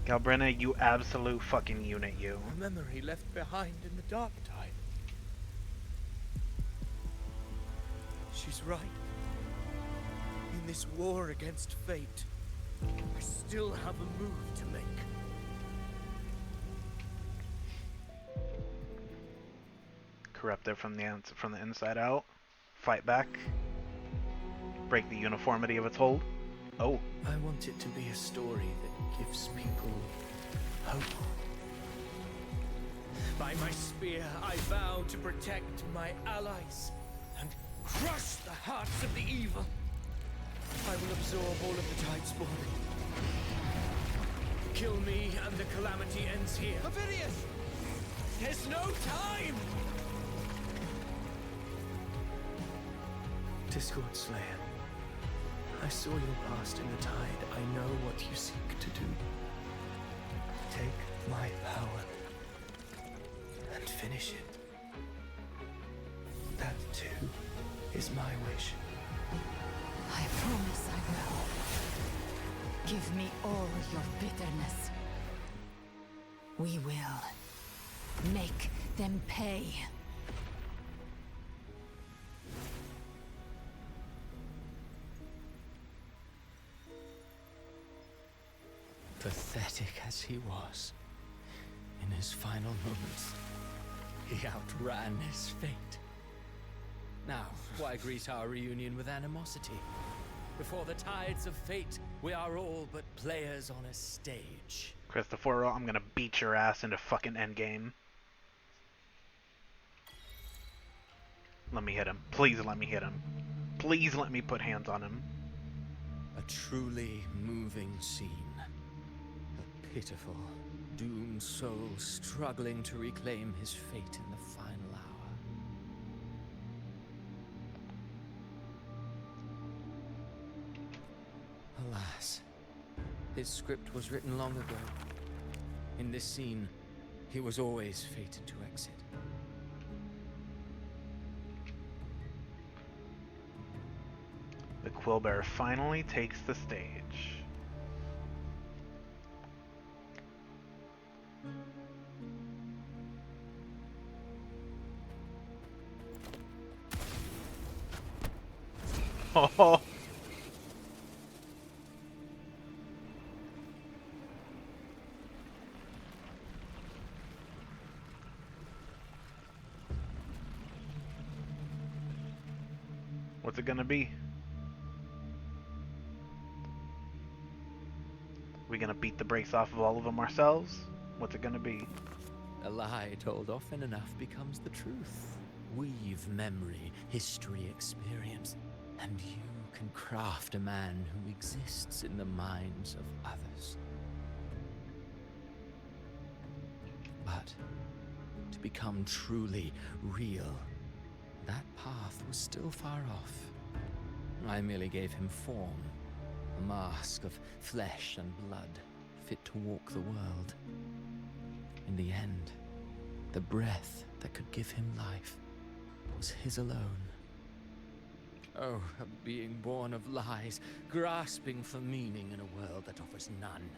Galbrenna, you absolute fucking unit, you. A memory left behind in the dark tide. She's right. In this war against fate, I still have a move to make. Corrupt it from the inside out. Fight back. Break the uniformity of its hold. Oh. I want it to be a story that gives people hope. By my spear, I vow to protect my allies and crush the hearts of the evil. I will absorb all of the Tidespawn. Kill me and the calamity ends here. Ovidius! There's no time! Discord Slayer, I saw your past in the tide. I know what you seek to do. Take my power and finish it. That too is my wish. I promise I will. Give me all your bitterness. We will make them pay. Pathetic as he was, in his final moments, he outran his fate. Now, why greet our reunion with animosity? Before the tides of fate, we are all but players on a stage. Christopher, I'm gonna beat your ass into fucking endgame. Let me hit him. Please let me hit him. Please let me put hands on him. A truly moving scene. A pitiful, doomed soul struggling to reclaim his fate in the final hour. Alas, his script was written long ago. In this scene, he was always fated to exit. The Quillbear finally takes the stage. Oh. What's it gonna be? We gonna beat the brakes off of all of them ourselves? What's it gonna be? A lie told often enough becomes the truth. Weave memory, history, experience, and you can craft a man who exists in the minds of others. But to become truly real, that path was still far off. I merely gave him form, a mask of flesh and blood, fit to walk the world. In the end, the breath that could give him life was his alone. Oh, a being born of lies, grasping for meaning in a world that offers none.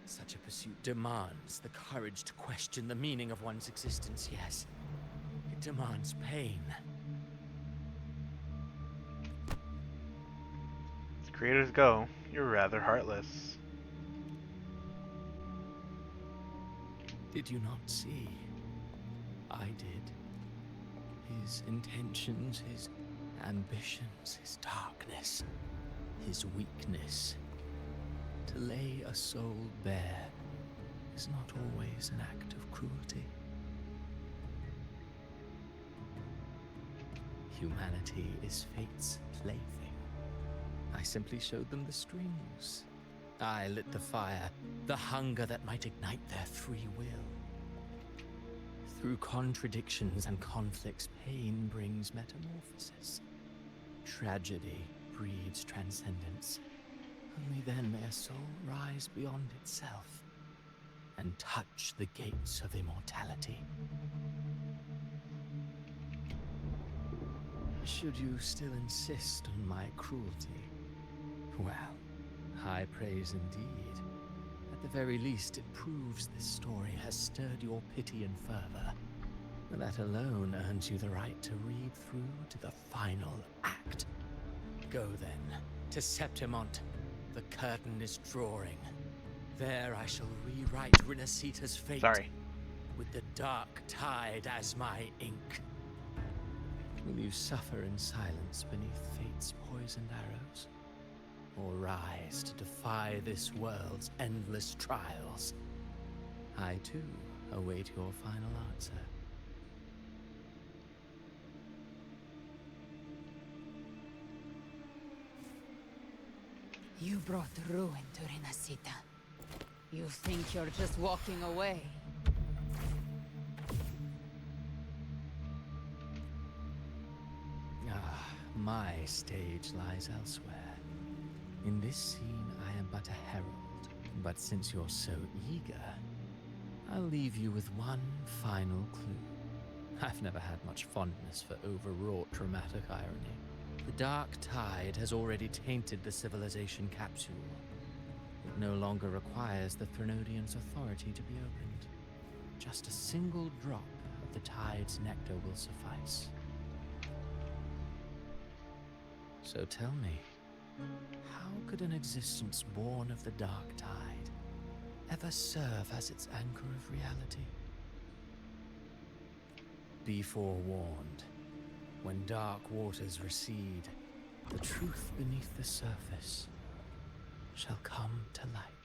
Such a pursuit demands the courage to question the meaning of one's existence, yes. It demands pain. Creators go. You're rather heartless. Did you not see? I did. His intentions, his ambitions, his darkness, his weakness. To lay a soul bare is not always an act of cruelty. Humanity is fate's plaything. I simply showed them the strings. I lit the fire, the hunger that might ignite their free will. Through contradictions and conflicts, pain brings metamorphosis. Tragedy breeds transcendence. Only then may a soul rise beyond itself and touch the gates of immortality. Should you still insist on my cruelty? Well, high praise indeed. At the very least, it proves this story has stirred your pity and fervor. That alone earns you the right to read through to the final act. Go then, to Septimont. The curtain is drawing. There I shall rewrite Renacita's fate. Sorry. With the dark tide as my ink. Will you suffer in silence beneath fate's poisoned arrows? Or rise to defy this world's endless trials? I too await your final answer. You brought ruin to Renacita. You think you're just walking away? My stage lies elsewhere. In this scene, I am but a herald. But since you're so eager, I'll leave you with one final clue. I've never had much fondness for overwrought dramatic irony. The dark tide has already tainted the civilization capsule. It no longer requires the Threnodian's authority to be opened. Just a single drop of the tide's nectar will suffice. So tell me, how could an existence born of the dark tide ever serve as its anchor of reality? Be forewarned. When dark waters recede, the truth beneath the surface shall come to light.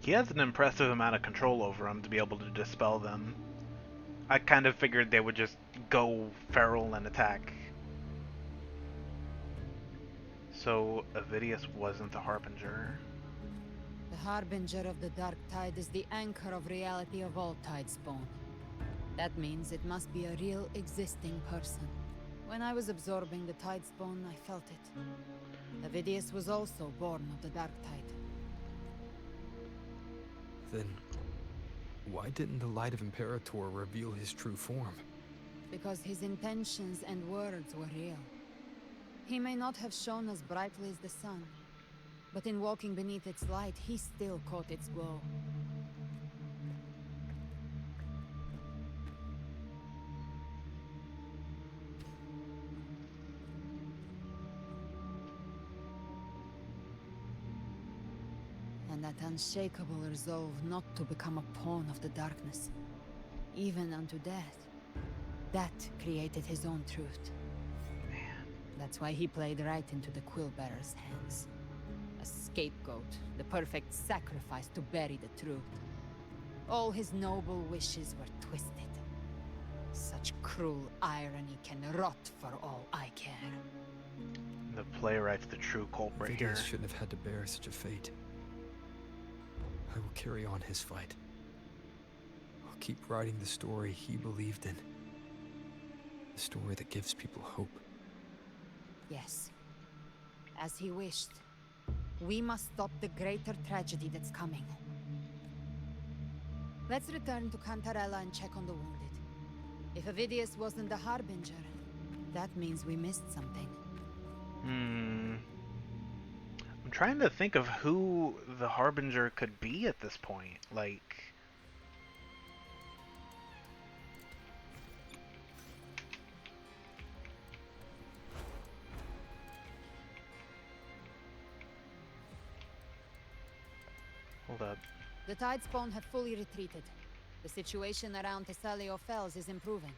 He has an impressive amount of control over them to be able to dispel them. I kind of figured they would just go feral and attack. So, Avidius wasn't the Harbinger. The Harbinger of the Dark Tide is the anchor of reality of all Tidespawn. That means it must be a real existing person. When I was absorbing the Tidespawn, I felt it. Avidius was also born of the Dark Tide. Then, why didn't the Light of Imperator reveal his true form? Because his intentions and words were real. He may not have shone as brightly as the sun, but in walking beneath its light, he still caught its glow. And that unshakable resolve not to become a pawn of the darkness, even unto death, that created his own truth. That's why he played right into the Quillbearer's hands. A scapegoat, the perfect sacrifice to bury the truth. All his noble wishes were twisted. Such cruel irony can rot for all I care. The playwright's the true culprit here. Avidius shouldn't have had to bear such a fate. I will carry on his fight. I'll keep writing the story he believed in. The story that gives people hope. Yes. As he wished. We must stop the greater tragedy that's coming. Let's return to Cantarella and check on the wounded. If Avidius wasn't the Harbinger, that means we missed something. I'm trying to think of who the Harbinger could be at this point. Like, hold up. The Tidespawn have fully retreated. The situation around Thessalio Fells is improving.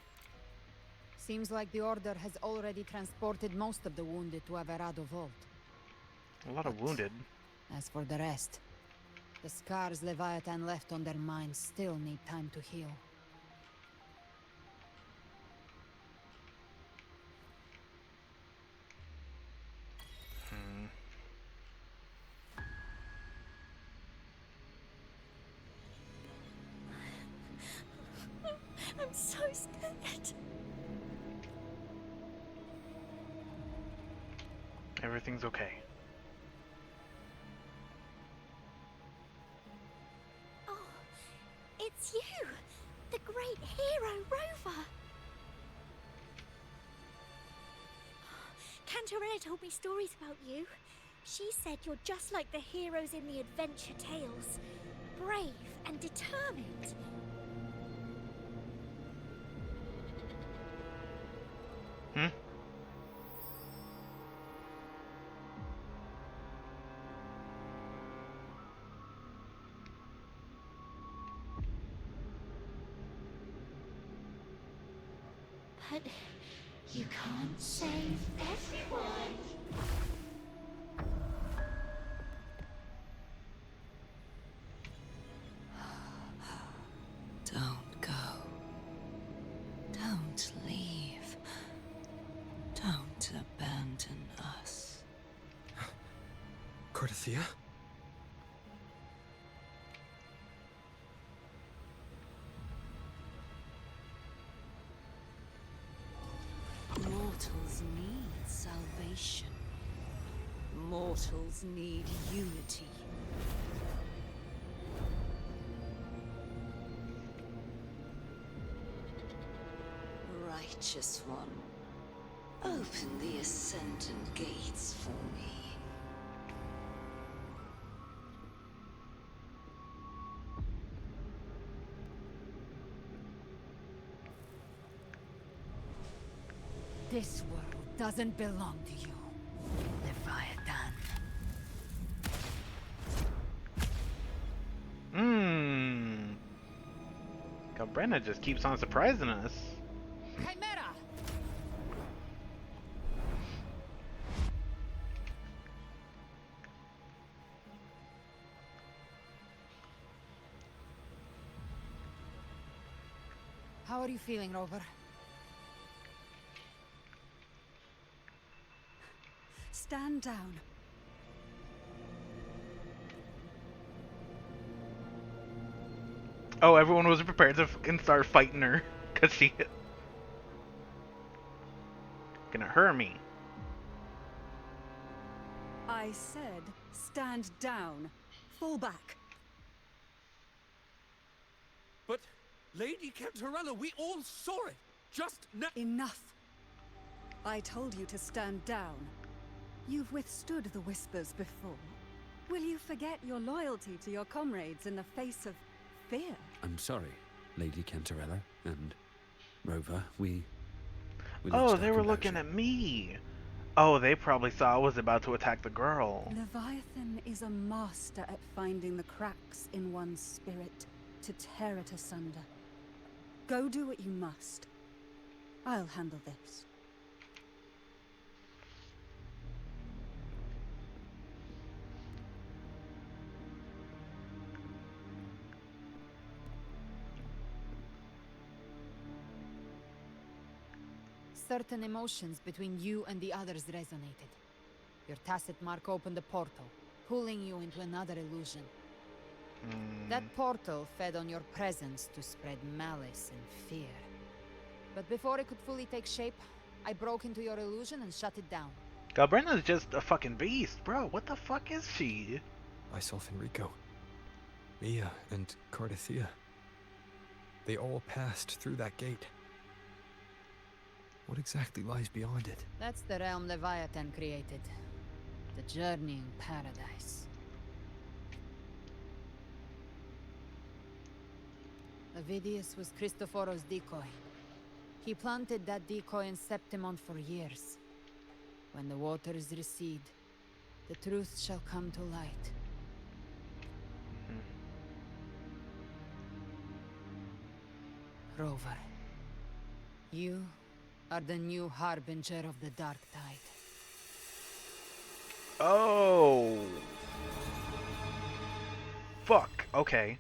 Seems like the Order has already transported most of the wounded to Averado Vault. A lot of wounded. As for the rest, the scars Leviathan left on their minds still need time to heal. I'm so scared. Everything's okay. Oh, it's you, the great hero, Rover. Cantarella told me stories about you. She said you're just like the heroes in the adventure tales, brave and determined. Hmm? But you can't save everyone. Don't go. Don't leave. Don't abandon us. Cardathia? Mortals need salvation. Mortals need unity. Righteous One, open the Ascendant gates for me. This world doesn't belong to you, Leviathan. Cabrera just keeps on surprising us. Chimera! How are you feeling, Rover? Stand down. Oh, everyone was prepared to fucking start fighting her, cause she gonna hurt me. I said, stand down. Fall back. But, Lady Cantarella, we all saw it. Just now. Enough. I told you to stand down. You've withstood the whispers before. Will you forget your loyalty to your comrades in the face of fear? I'm sorry, Lady Cantarella and Rover. We Oh, they were looking at me. Oh, they probably saw I was about to attack the girl. Leviathan is a master at finding the cracks in one's spirit to tear it asunder. Go do what you must. I'll handle this. Certain emotions between you and the others resonated. Your tacit mark opened a portal, pulling you into another illusion. That portal fed on your presence to spread malice and fear. But before it could fully take shape, I broke into your illusion and shut it down. Galbrena's just a fucking beast, bro. What the fuck is she? I saw Fenrico, Mia, and Cardathia. They all passed through that gate. What exactly lies beyond it? That's the realm Leviathan created. The journeying paradise. Avidius was Cristoforo's decoy. He planted that decoy in Septimont for years. When the waters recede, the truth shall come to light. Rover, you are the new harbinger of the Dark Tide. Oh. Fuck. Okay.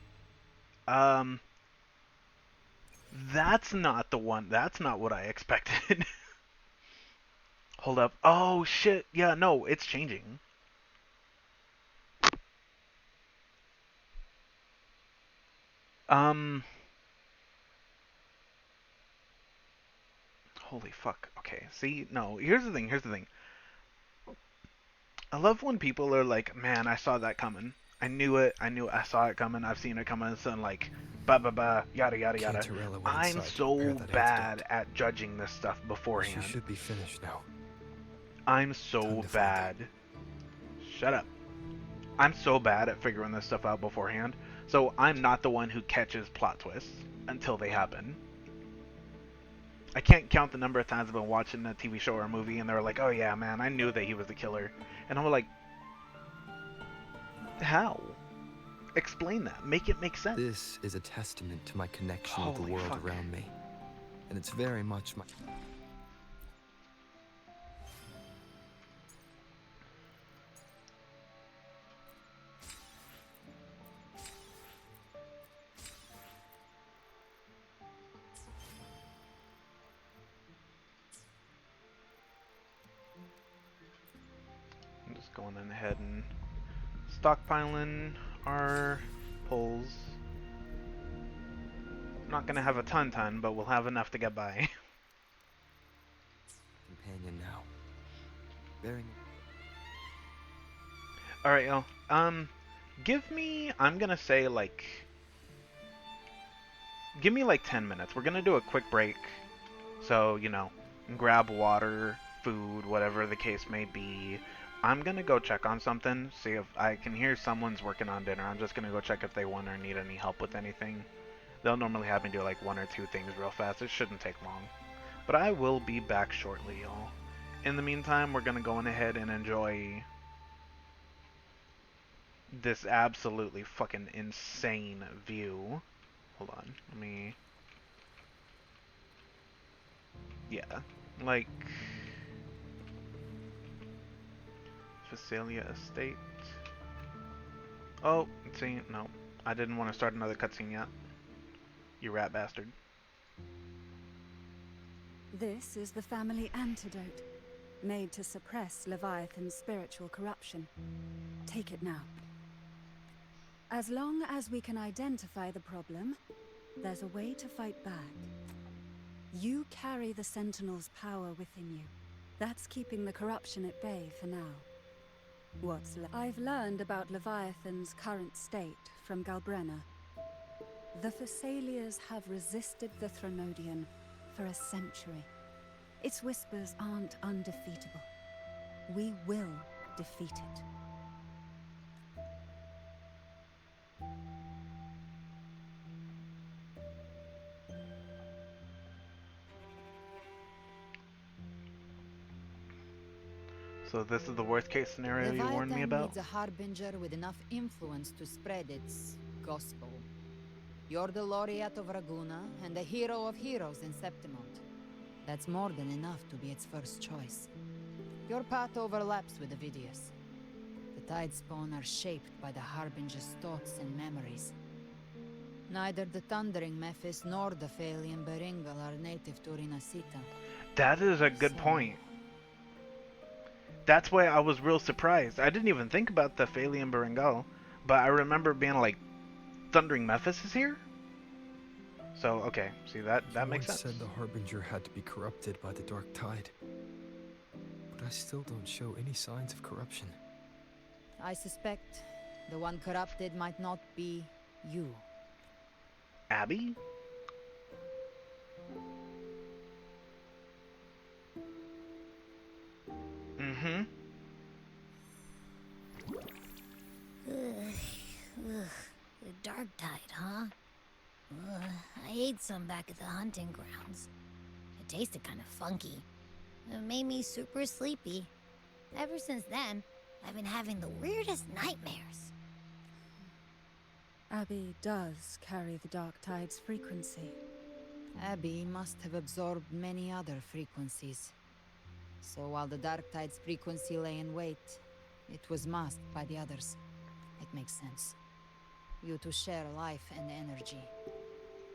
That's not the one. That's not what I expected. Hold up. Oh shit. Yeah, no, it's changing. Holy fuck. Okay. See, no. Here's the thing. Here's the thing. I love when people are like, "Man, I saw that coming. I knew it. I knew it. I saw it coming. I've seen it coming." And like, ba ba ba, yada yada yada. I'm so bad at judging this stuff beforehand. She should be finished now. I'm so bad. Shut up. I'm so bad at figuring this stuff out beforehand. So I'm not the one who catches plot twists until they happen. I can't count the number of times I've been watching a TV show or a movie and they're like, "Oh yeah, man, I knew that he was the killer." And I'm like, how? Explain that. Make it make sense. This is a testament to my connection with the world around me. And it's very much my... I'm just going in ahead and stockpiling our pulls. Not gonna have a ton, but we'll have enough to get by. Companion now. Bearing... Alright, yo. Give me, I'm gonna say like... Give me like 10 minutes. We're gonna do a quick break. So, you know, grab water, food, whatever the case may be. I'm gonna go check on something, see if I can hear someone's working on dinner. I'm just gonna go check if they want or need any help with anything. They'll normally have me do like 1 or 2 things real fast. It shouldn't take long. But I will be back shortly, y'all. In the meantime, we're gonna go on ahead and enjoy this absolutely fucking insane view. Hold on, let me... Yeah, like... Visalia Estate. Oh, see, no. I didn't want to start another cutscene yet. You rat bastard. This is the family antidote, made to suppress Leviathan's spiritual corruption. Take it now. As long as we can identify the problem, there's a way to fight back. You carry the Sentinel's power within you. That's keeping the corruption at bay for now. I've learned about Leviathan's current state from Galbrenna. The Thessalians have resisted the Threnodian for a century. Its whispers aren't undefeatable. We will defeat it. So this is the worst case scenario you warned me about? Leviathan needs a harbinger with enough influence to spread its gospel. You're the laureate of Raguna and the hero of heroes in Septimont. That's more than enough to be its first choice. Your path overlaps with Avidius. The Tidespawn are shaped by the harbinger's thoughts and memories. Neither the Thundering Mephis nor the Phalian Beringal are native to Rinasita. That is a good point. That's why I was real surprised. I didn't even think about the Phalian Beringal, but I remember being like, Thundering Mephis is here? So, okay, see, that makes sense. Said the Harbinger had to be corrupted by the Dark Tide. But I still don't show any signs of corruption. I suspect the one corrupted might not be you. Abby? Mm-hmm. dark tide, huh? Ugh, I ate some back at the hunting grounds. It tasted kind of funky. It made me super sleepy. Ever since then, I've been having the weirdest nightmares. Abby does carry the dark tide's frequency. Abby must have absorbed many other frequencies. So while the dark tide's frequency lay in wait, it was masked by the others. It makes sense. You two share life and energy.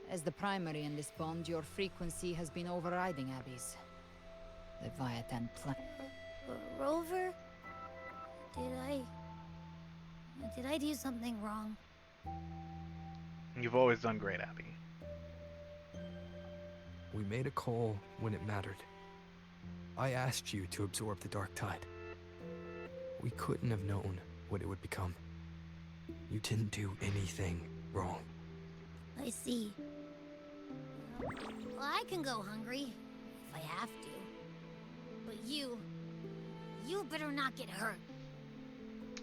As the primary in this bond, your frequency has been overriding Abby's. Leviathan plan. Rover? Did I do something wrong? You've always done great, Abby. We made a call when it mattered. I asked you to absorb the dark tide. We couldn't have known what it would become. You didn't do anything wrong. I see. Well, I can go hungry, if I have to. But you better not get hurt.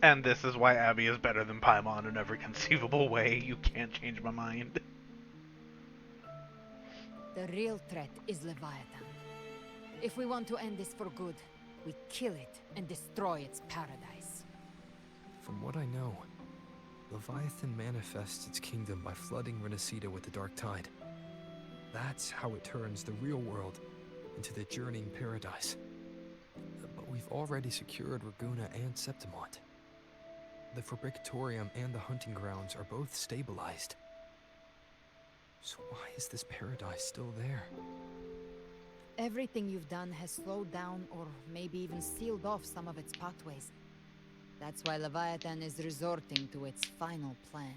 And this is why Abby is better than Paimon in every conceivable way. You can't change my mind. The real threat is Leviathan. If we want to end this for good, we kill it and destroy its paradise. From what I know, Leviathan manifests its kingdom by flooding Renacida with the dark tide. That's how it turns the real world into the journeying paradise. But we've already secured Raguna and Septimont. The Fabricatorium and the hunting grounds are both stabilized. So why is this paradise still there? Everything you've done has slowed down or maybe even sealed off some of its pathways. That's why Leviathan is resorting to its final plan.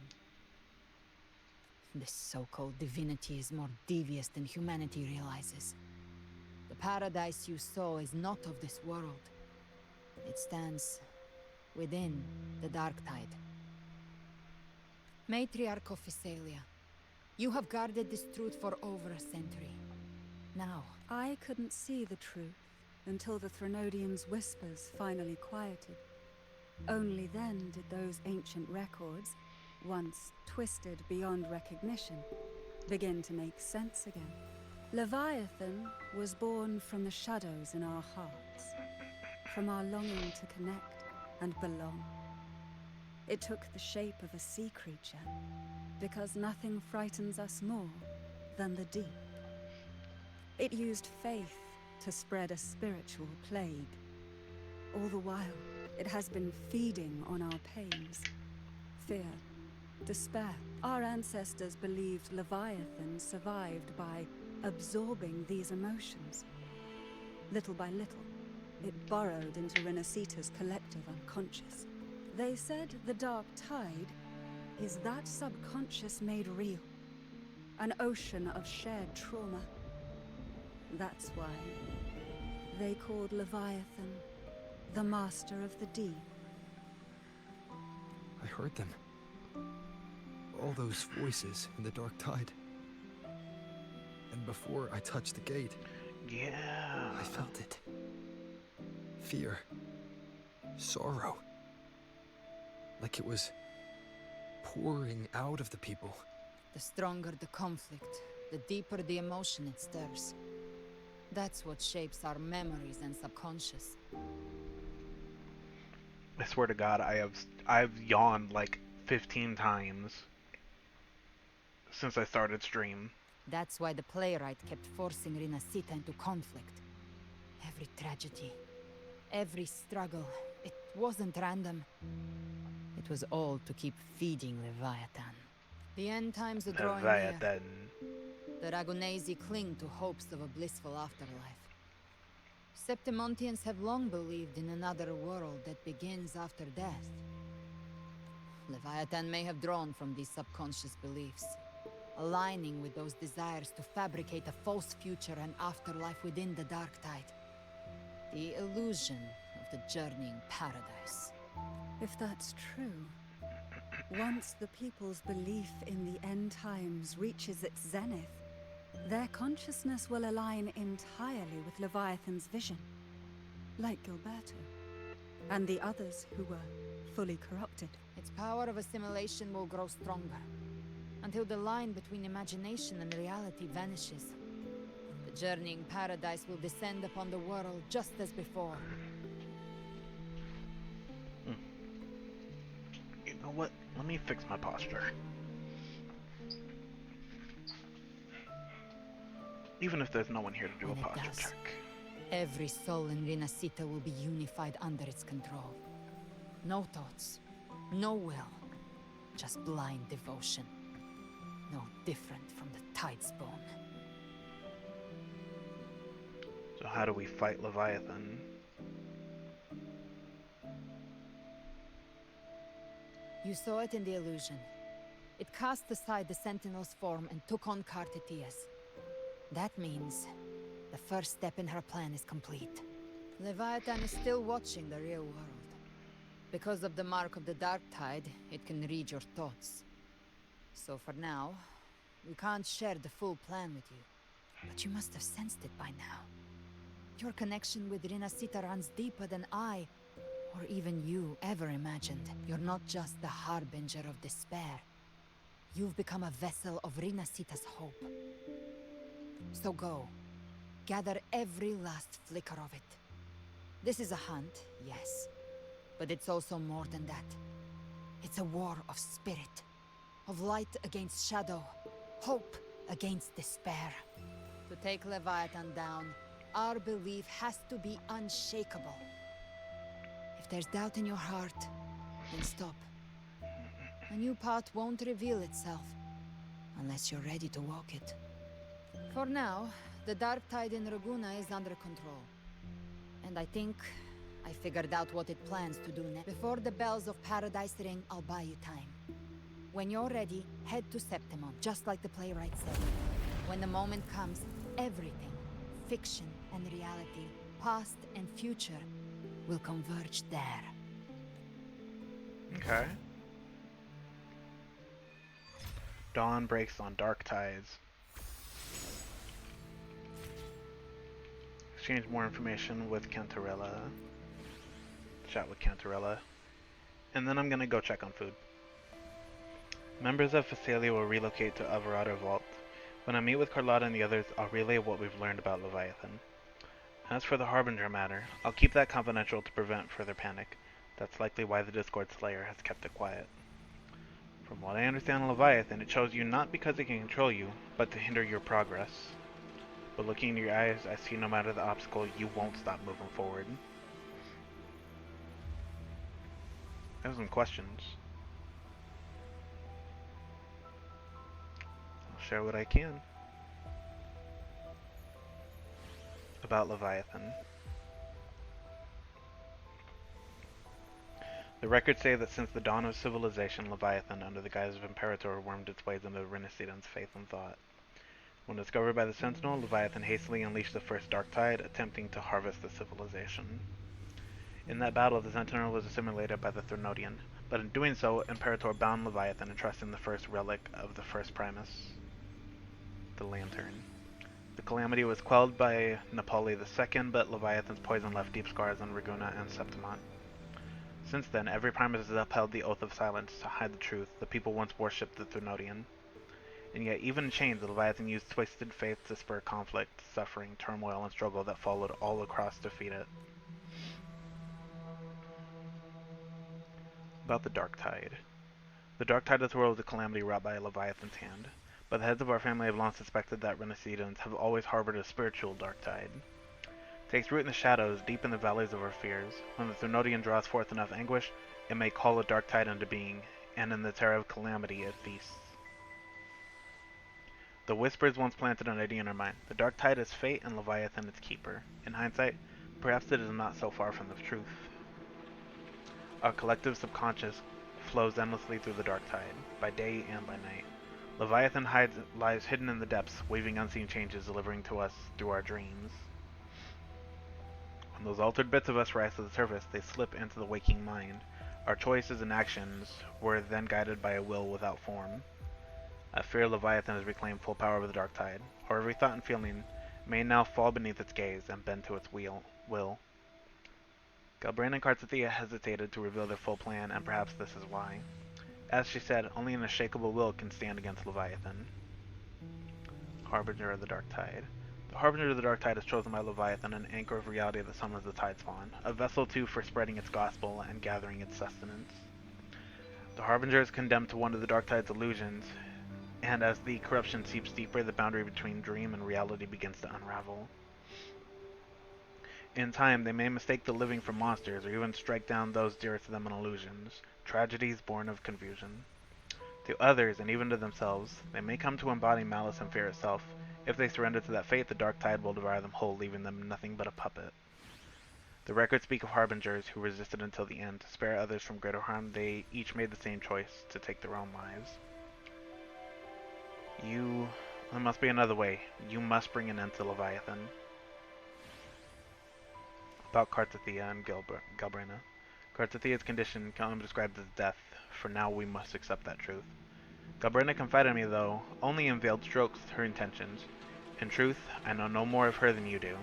This so-called divinity is more devious than humanity realizes. The paradise you saw is not of this world. It stands within the dark tide. Matriarch of Physalia, you have guarded this truth for over a century. Now, I couldn't see the truth until the Threnodian's whispers finally quieted. Only then did those ancient records, once twisted beyond recognition, begin to make sense again. Leviathan was born from the shadows in our hearts, from our longing to connect and belong. It took the shape of a sea creature, because nothing frightens us more than the deep. It used faith to spread a spiritual plague. All the while, it has been feeding on our pains. Fear, despair. Our ancestors believed Leviathan survived by absorbing these emotions. Little by little, it burrowed into Renacita's collective unconscious. They said the dark tide is that subconscious made real. An ocean of shared trauma. That's why they called Leviathan the Master of the Deep. I heard them. All those voices in the dark tide. And before I touched the gate, yeah, I felt it. Fear. Sorrow. Like it was pouring out of the people. the stronger the conflict, the deeper the emotion it stirs. That's what shapes our memories and subconscious. I swear to God, I've yawned like 15 times since I started stream. That's why the playwright kept forcing Renacita into conflict. Every tragedy, every struggle, it wasn't random. It was all to keep feeding Leviathan. The end times are drawing near. The Ragunesi cling to hopes of a blissful afterlife. Septimontians have long believed in another world that begins after death. Leviathan may have drawn from these subconscious beliefs, aligning with those desires to fabricate a false future and afterlife within the dark tide. The illusion of the journeying paradise. If that's true, once the people's belief in the end times reaches its zenith, their consciousness will align entirely with Leviathan's vision, like Gilberto, and the others who were fully corrupted. Its power of assimilation will grow stronger. until the line between imagination and reality vanishes. The journeying paradise will descend upon the world just as before. You know what? Let me fix my posture. Even if there's no one here to do a posture check. Every soul in Rinascita will be unified under its control. No thoughts, no will, just blind devotion. No different from the Tidespawn. So how do we fight Leviathan? You saw it in the illusion. It cast aside the Sentinel's form and took on Cartetias. That means the first step in her plan is complete. Leviathan is still watching the real world. Because of the mark of the Dark Tide, it can read your thoughts. So for now, we can't share the full plan with you. But you must have sensed it by now. Your connection with Rinascita runs deeper than I, or even you, ever imagined. You're not just the harbinger of despair. You've become a vessel of Rinascita's hope. So go. Gather every last flicker of it. This is a hunt, yes. But it's also more than that. It's a war of spirit. Of light against shadow. Hope against despair. To take Leviathan down, our belief has to be unshakable. If there's doubt in your heart, then stop. A new path won't reveal itself, unless you're ready to walk it. For now, the Dark Tide in Raguna is under control. And I think I figured out what it plans to do next. Before the bells of Paradise ring, I'll buy you time. When you're ready, head to Septimon, just like the playwright said. When the moment comes, everything, fiction and reality, past and future, will converge there. Okay. Dawn breaks on dark tides. Exchange more information with Cantarella. Chat with Cantarella. And then I'm gonna go check on food. Members of Phasalia will relocate to Alvarado Vault. When I meet with Carlotta and the others, I'll relay what we've learned about Leviathan. As for the Harbinger matter, I'll keep that confidential to prevent further panic. That's likely why the Discord Slayer has kept it quiet. From what I understand of Leviathan, it chose you not because it can control you, but to hinder your progress. But looking into your eyes, I see no matter the obstacle, you won't stop moving forward. I have some questions. I'll share what I can. About Leviathan. The records say that since the dawn of civilization, Leviathan, under the guise of Imperator, wormed its ways into Rinascitan's faith and thought. When discovered by the Sentinel, Leviathan hastily unleashed the first Dark Tide, attempting to harvest the civilization. In that battle, the Sentinel was assimilated by the Threnodian, but in doing so, Imperator bound Leviathan, entrusting the first relic of the first Primus, the Lantern. The calamity was quelled by Napoli II, but Leviathan's poison left deep scars on Raguna and Septimon. Since then, every Primus has upheld the Oath of Silence to hide the truth. The people once worshipped the Threnodian. And yet, even in chains, the Leviathan used twisted faith to spur conflict, suffering, turmoil, and struggle that followed all across to defeat it. About the Dark Tide. The Dark Tide of the world was a calamity wrought by Leviathan's hand, but the heads of our family have long suspected that Rinascitans have always harbored a spiritual Dark Tide. It takes root in the shadows, deep in the valleys of our fears. When the Threnodian draws forth enough anguish, it may call a Dark Tide into being, and in the terror of calamity it feasts. The Whispers once planted an idea in our mind. The Dark Tide is fate and Leviathan its keeper. In hindsight, perhaps it is not so far from the truth. Our collective subconscious flows endlessly through the Dark Tide, by day and by night. Leviathan lies hidden in the depths, weaving unseen changes, delivering to us through our dreams. When those altered bits of us rise to the surface, they slip into the waking mind. Our choices and actions were then guided by a will without form. I fear Leviathan has reclaimed full power over the Dark Tide. Our every thought and feeling may now fall beneath its gaze and bend to its will. Galbrain and Cartethia hesitated to reveal their full plan, and perhaps this is why. As she said, only an unshakable will can stand against Leviathan. Harbinger of the Dark Tide. The Harbinger of the Dark Tide is chosen by Leviathan, an anchor of reality that summons the Tide Spawn, a vessel too for spreading its gospel and gathering its sustenance. The Harbinger is condemned to one of the Dark Tide's illusions, and as the corruption seeps deeper, the boundary between dream and reality begins to unravel. In time, they may mistake the living for monsters, or even strike down those dearest to them in illusions, tragedies born of confusion. To others, and even to themselves, they may come to embody malice and fear itself. If they surrender to that fate, the Dark Tide will devour them whole, leaving them nothing but a puppet. The records speak of harbingers who resisted until the end. To spare others from greater harm, they each made the same choice, to take their own lives. There must be another way. You must bring an end to Leviathan. About Kartathea and Galbrina. Kartathea's condition can only be described as death. For now, we must accept that truth. Galbrina confided in me, though, only in veiled strokes, her intentions. In truth, I know no more of her than you do.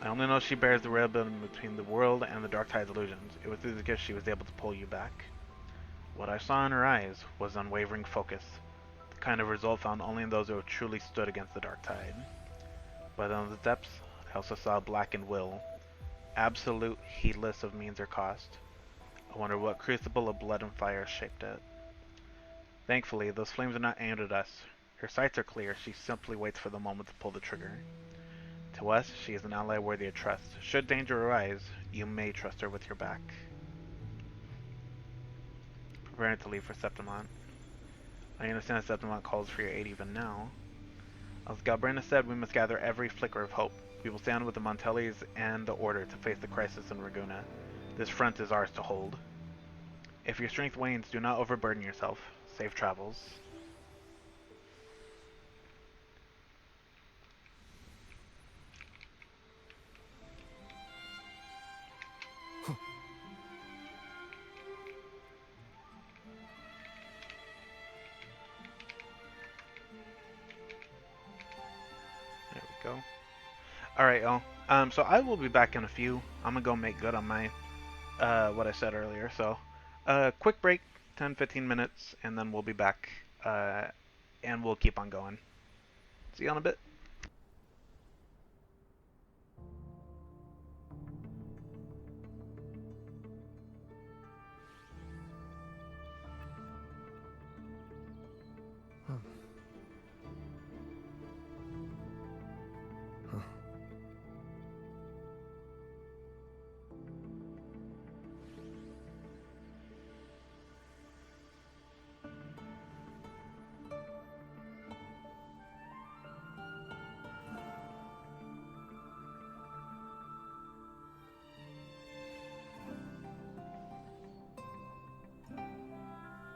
I only know she bears the ribbon between the world and the Dark Tide's illusions. It was through the gift she was able to pull you back. What I saw in her eyes was unwavering focus, the kind of result found only in those who have truly stood against the Dark Tide. But in the depths, I also saw a blackened will, absolute, heedless of means or cost. I wonder what crucible of blood and fire shaped it. Thankfully, those flames are not aimed at us. Her sights are clear, she simply waits for the moment to pull the trigger. To us, she is an ally worthy of trust. Should danger arise, you may trust her with your back. Preparing to leave for Septimont. I understand Septimont calls for your aid even now. As Galbrina said, we must gather every flicker of hope. We will stand with the Montellis and the Order to face the crisis in Raguna. This front is ours to hold. If your strength wanes, do not overburden yourself. Safe travels. There we go. Alright, y'all. So I will be back in a few. I'm gonna go make good on my what I said earlier. So quick break, 10-15 minutes, and then we'll be back and we'll keep on going. See you in a bit.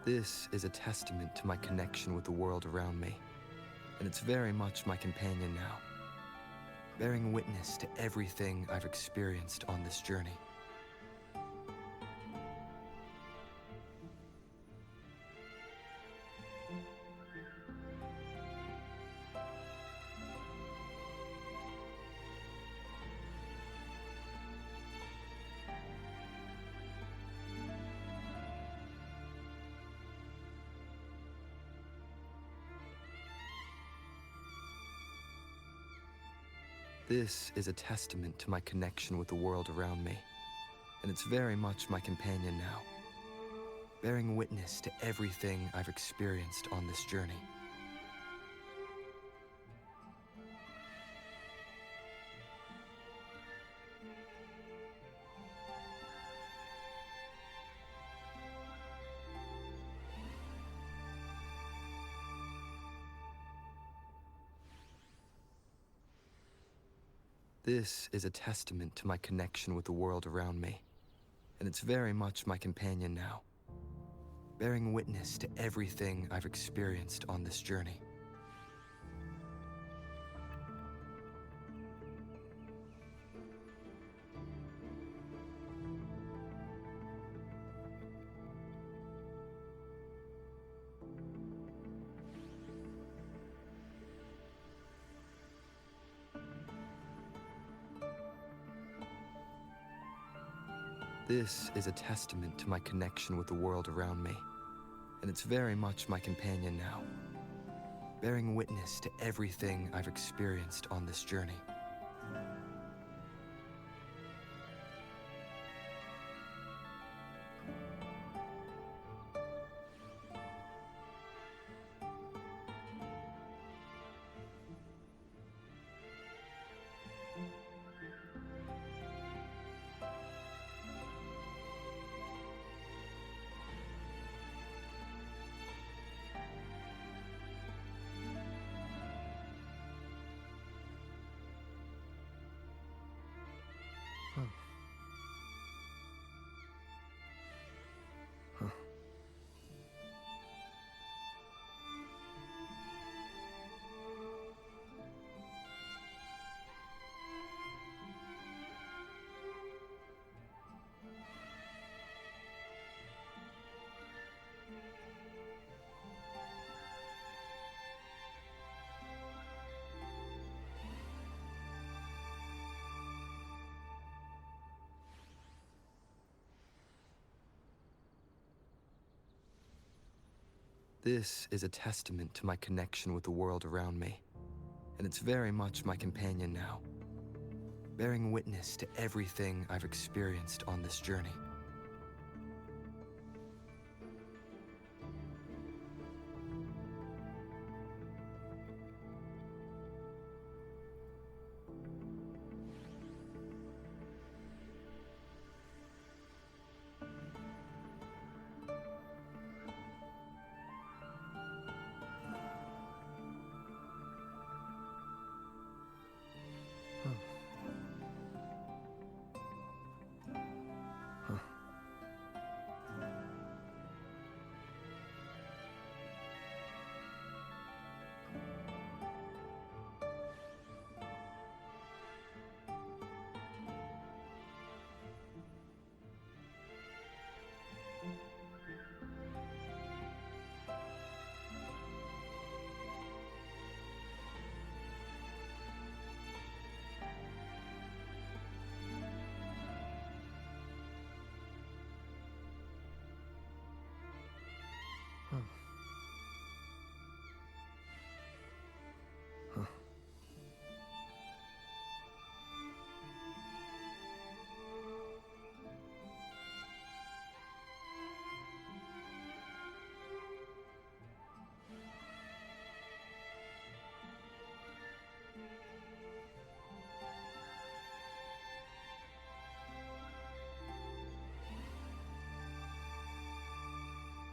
This is a testament to my connection with the world around me, and it's very much my companion now, bearing witness to everything I've experienced on this journey. This is a testament to my connection with the world around me, and it's very much my companion now, bearing witness to everything I've experienced on this journey. This is a testament to my connection with the world around me, and it's very much my companion now, bearing witness to everything I've experienced on this journey. This is a testament to my connection with the world around me, and it's very much my companion now, bearing witness to everything I've experienced on this journey. This is a testament to my connection with the world around me, and it's very much my companion now, bearing witness to everything I've experienced on this journey.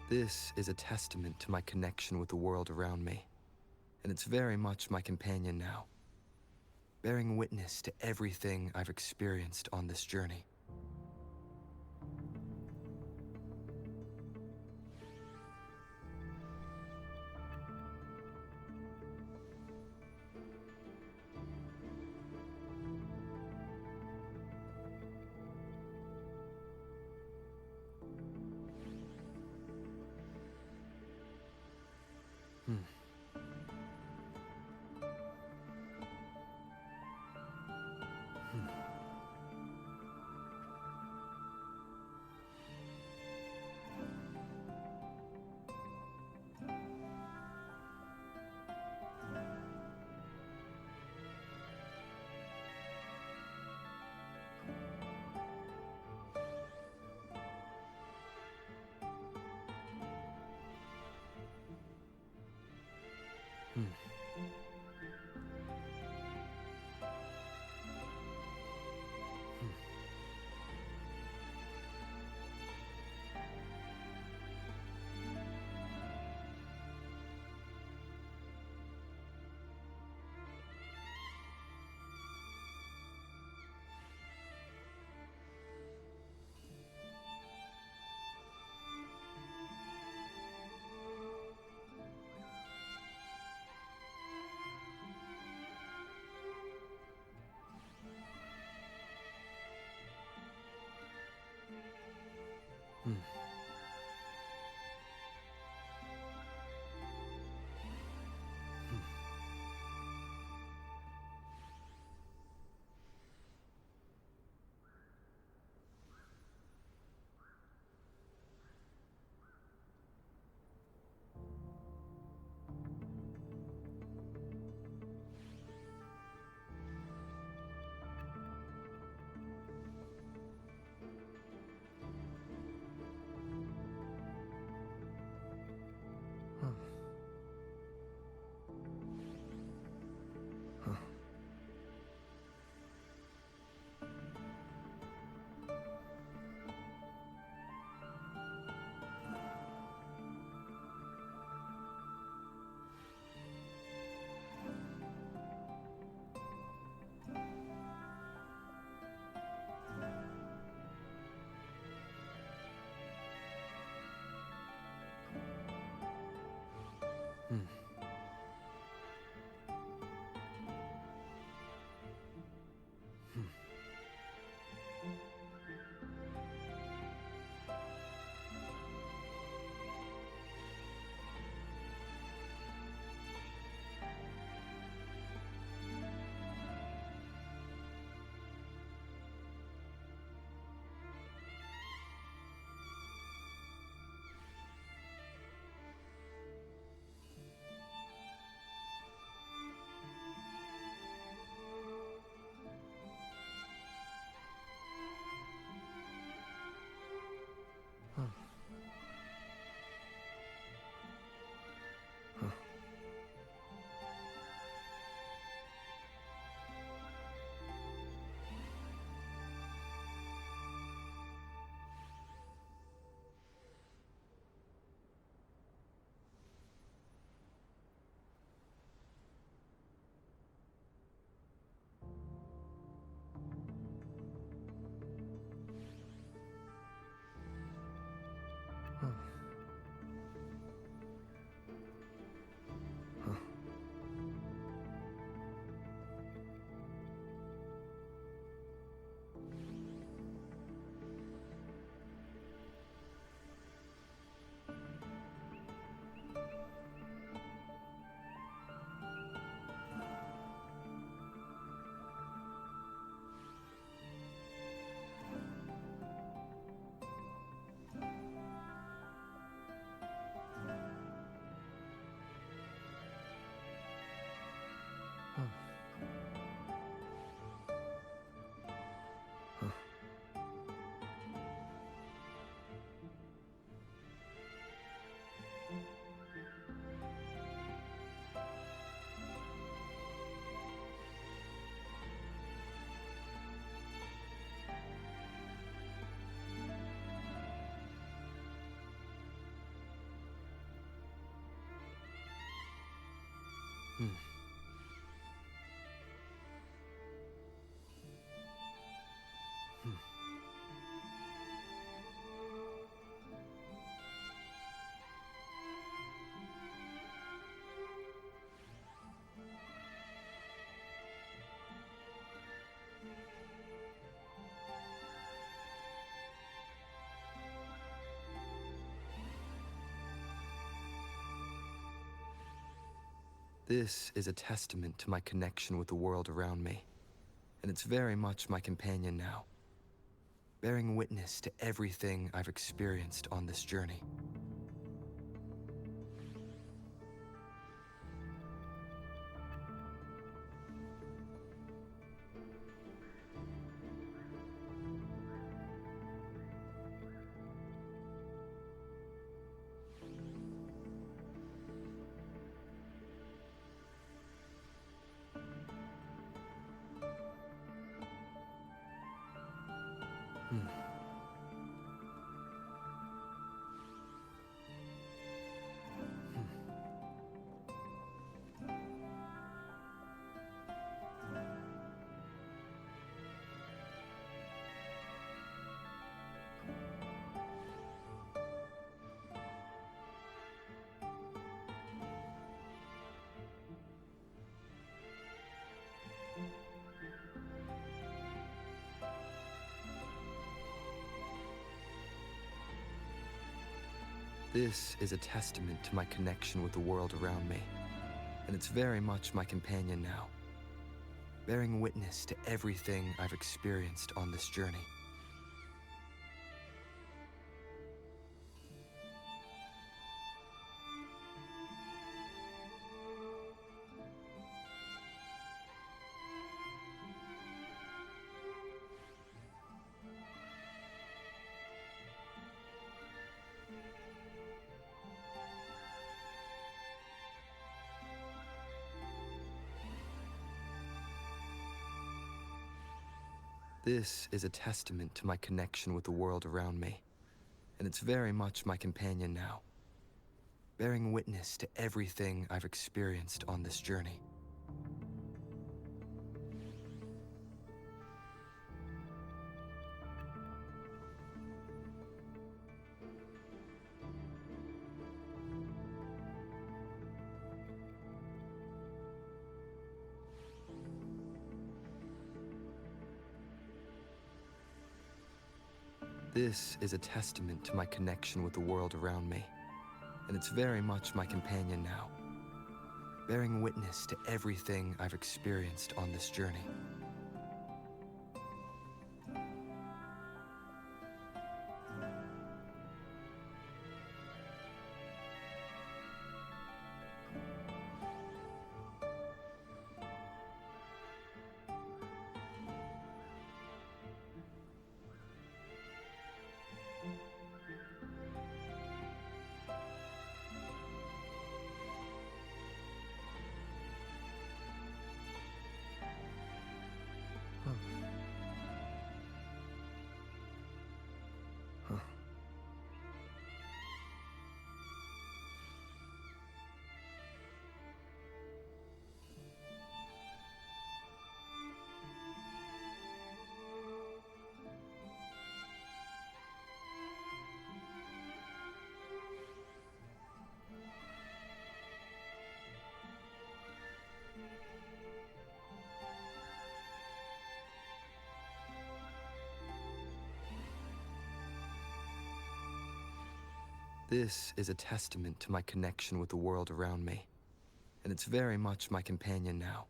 This is a testament to my connection with the world around me, and it's very much my companion now, bearing witness to everything I've experienced on this journey. This is a testament to my connection with the world around me, and it's very much my companion now, bearing witness to everything I've experienced on this journey. This is a testament to my connection with the world around me, and it's very much my companion now, bearing witness to everything I've experienced on this journey. This is a testament to my connection with the world around me, and it's very much my companion now, bearing witness to everything I've experienced on this journey. This is a testament to my connection with the world around me, and it's very much my companion now, bearing witness to everything I've experienced on this journey. This is a testament to my connection with the world around me, and it's very much my companion now,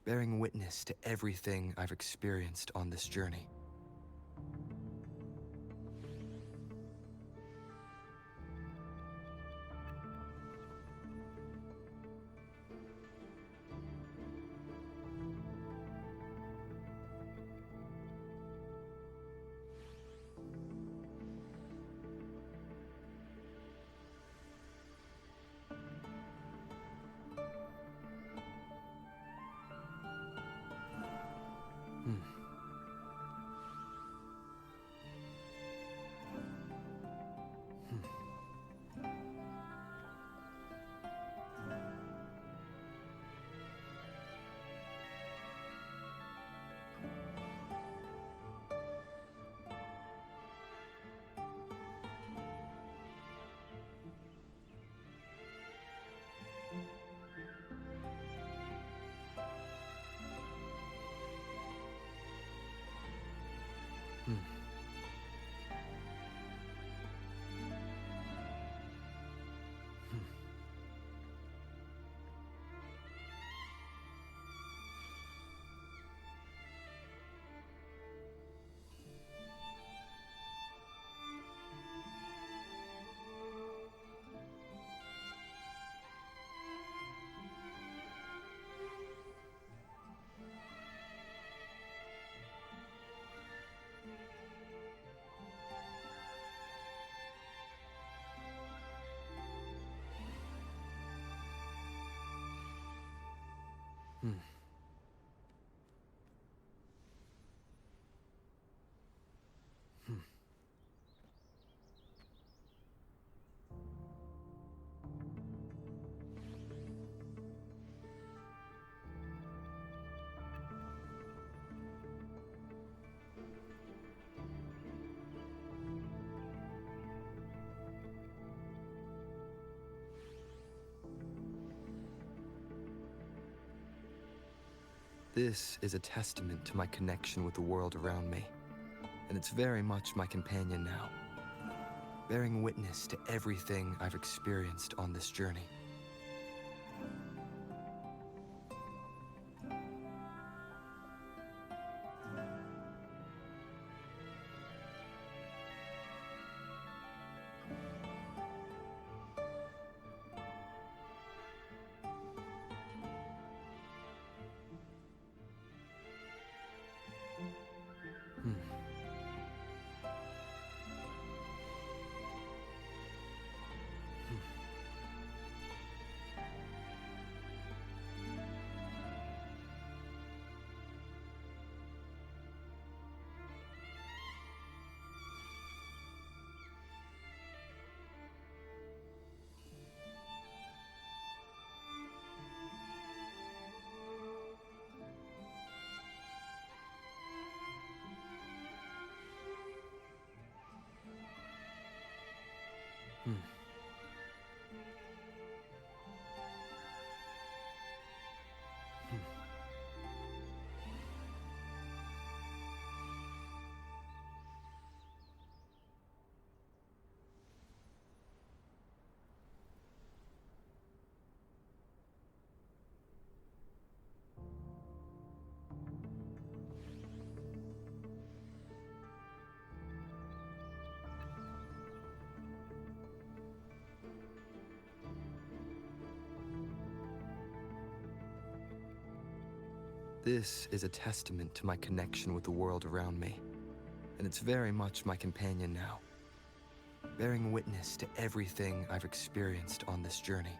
bearing witness to everything I've experienced on this journey. This is a testament to my connection with the world around me, and it's very much my companion now, bearing witness to everything I've experienced on this journey. This is a testament to my connection with the world around me, and it's very much my companion now, bearing witness to everything I've experienced on this journey.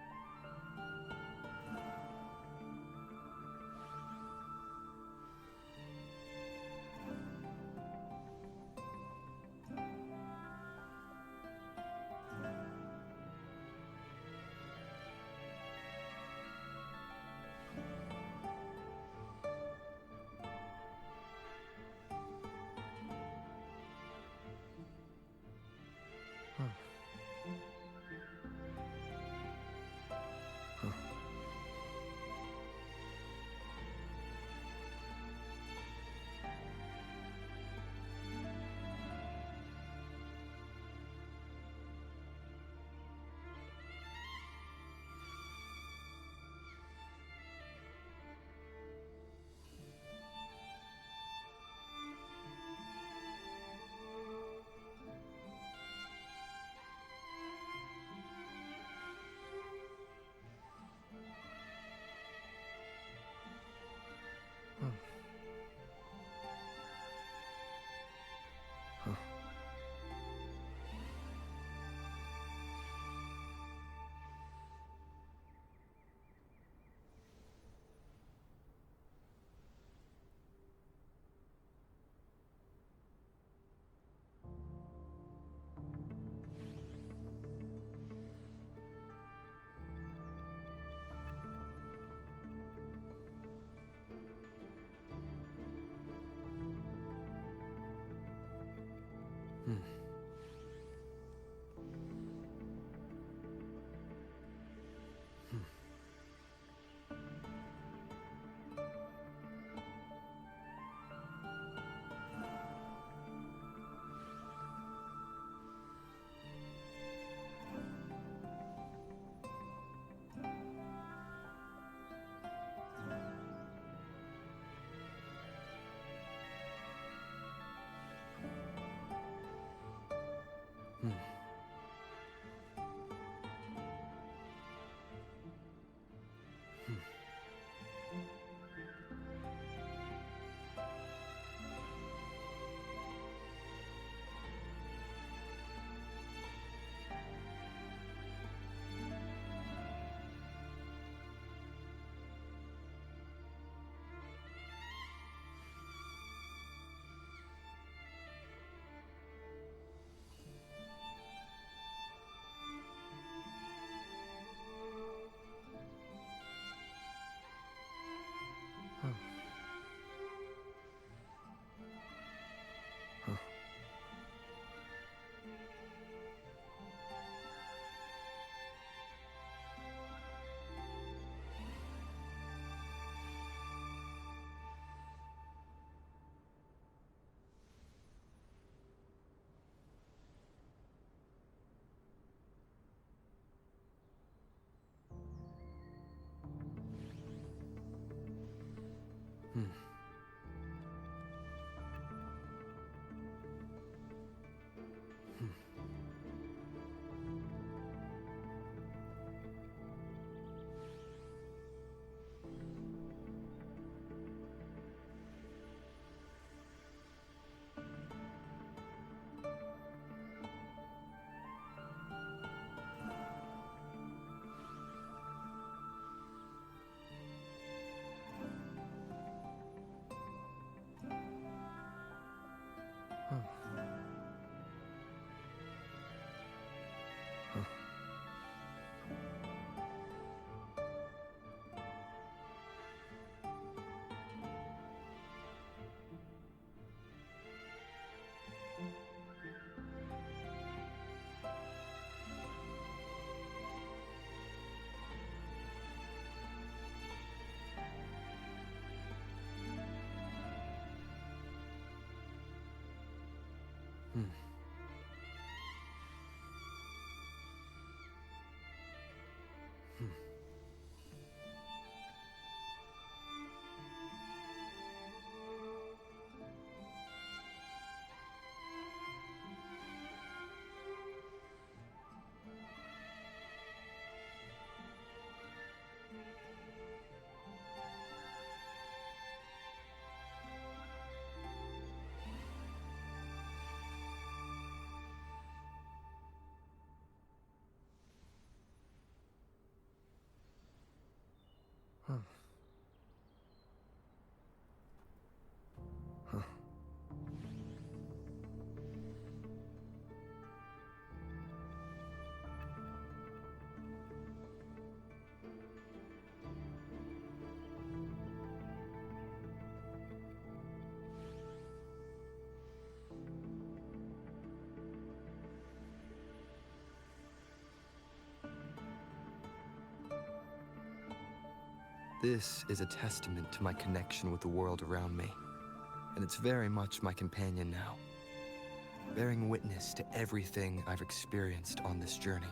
This is a testament to my connection with the world around me, and it's very much my companion now, bearing witness to everything I've experienced on this journey.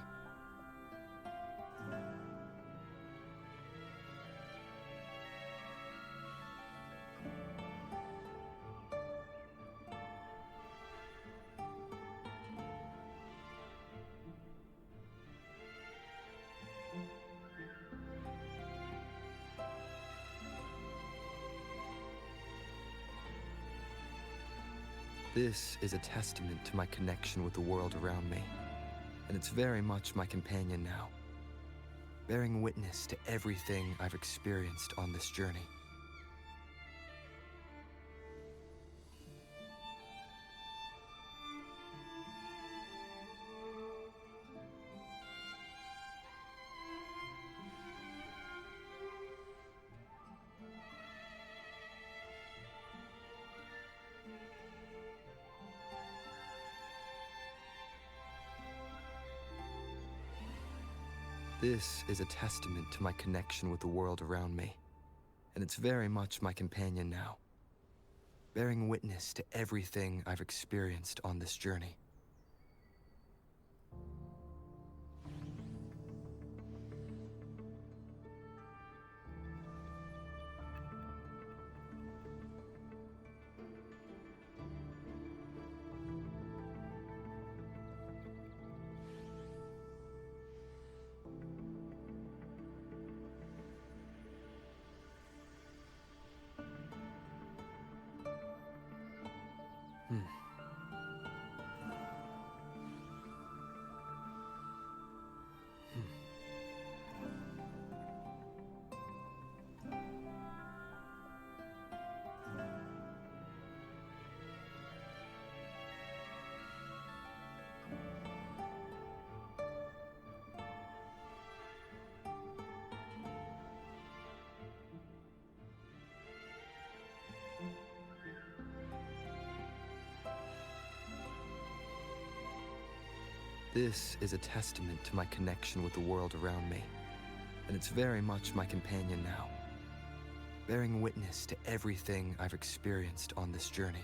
This is a testament to my connection with the world around me, and it's very much my companion now, bearing witness to everything I've experienced on this journey. This is a testament to my connection with the world around me, and it's very much my companion now, bearing witness to everything I've experienced on this journey. This is a testament to my connection with the world around me, and it's very much my companion now, bearing witness to everything I've experienced on this journey.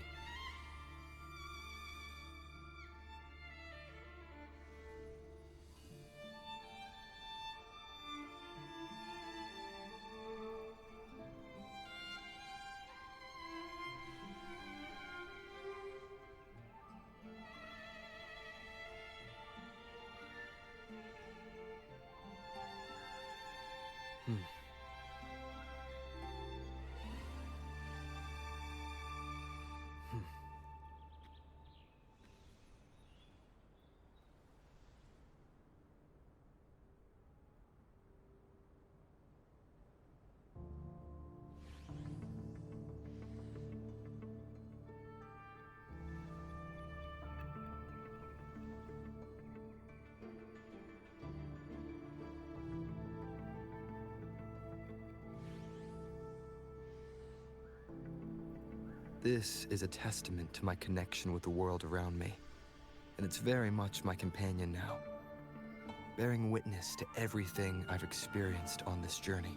This is a testament to my connection with the world around me, and it's very much my companion now, bearing witness to everything I've experienced on this journey.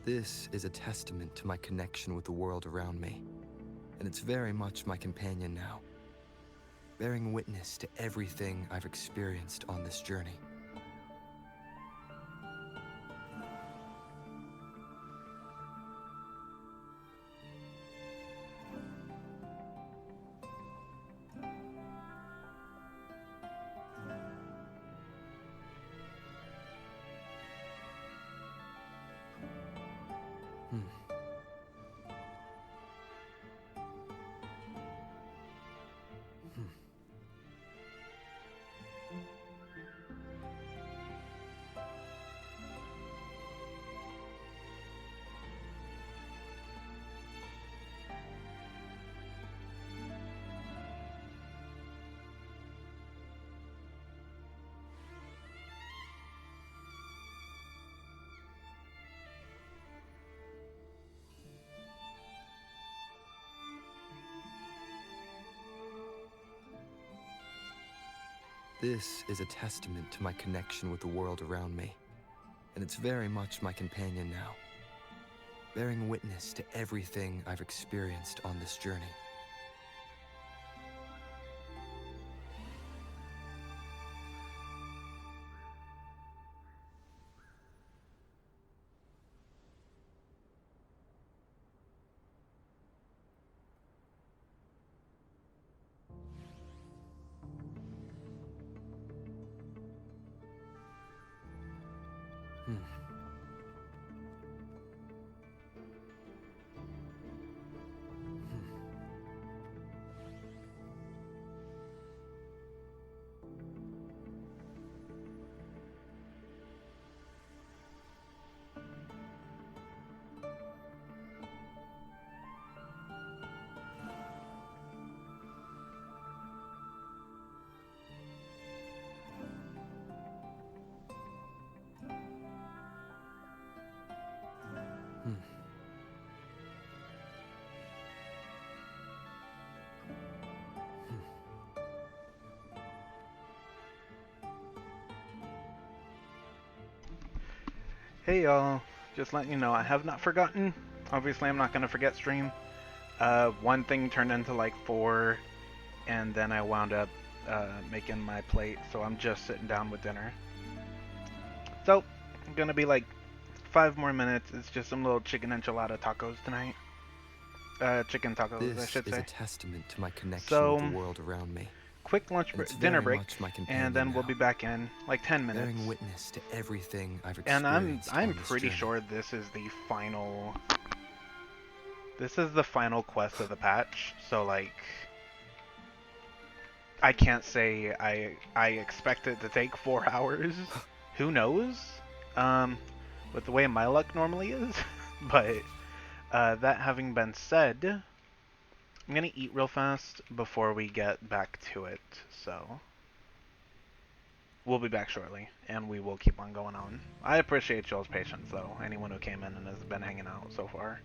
This is a testament to my connection with the world around me, and it's very much my companion now, bearing witness to everything I've experienced on this journey. This is a testament to my connection with the world around me, and it's very much my companion now, bearing witness to everything I've experienced on this journey. Hey y'all, just letting you know I have not forgotten. Obviously I'm not going to forget stream. One thing turned into like 4, and then I wound up making my plate, so I'm just sitting down with dinner. So, I'm going to be like 5 more minutes. It's just some little chicken enchilada tacos tonight. Chicken tacos, I should say. This is a testament to my connection with the world around me. Quick dinner break, and then we'll be back in like 10 minutes. Bearing witness to everything I've experienced. And I'm pretty sure this is the final. This is the final quest of the patch. So like, I can't say I expect it to take 4 hours. Who knows? With the way my luck normally is. But that having been said, I'm gonna eat real fast before we get back to it, so we'll be back shortly, and we will keep on going on. I appreciate y'all's patience, though, anyone who came in and has been hanging out so far.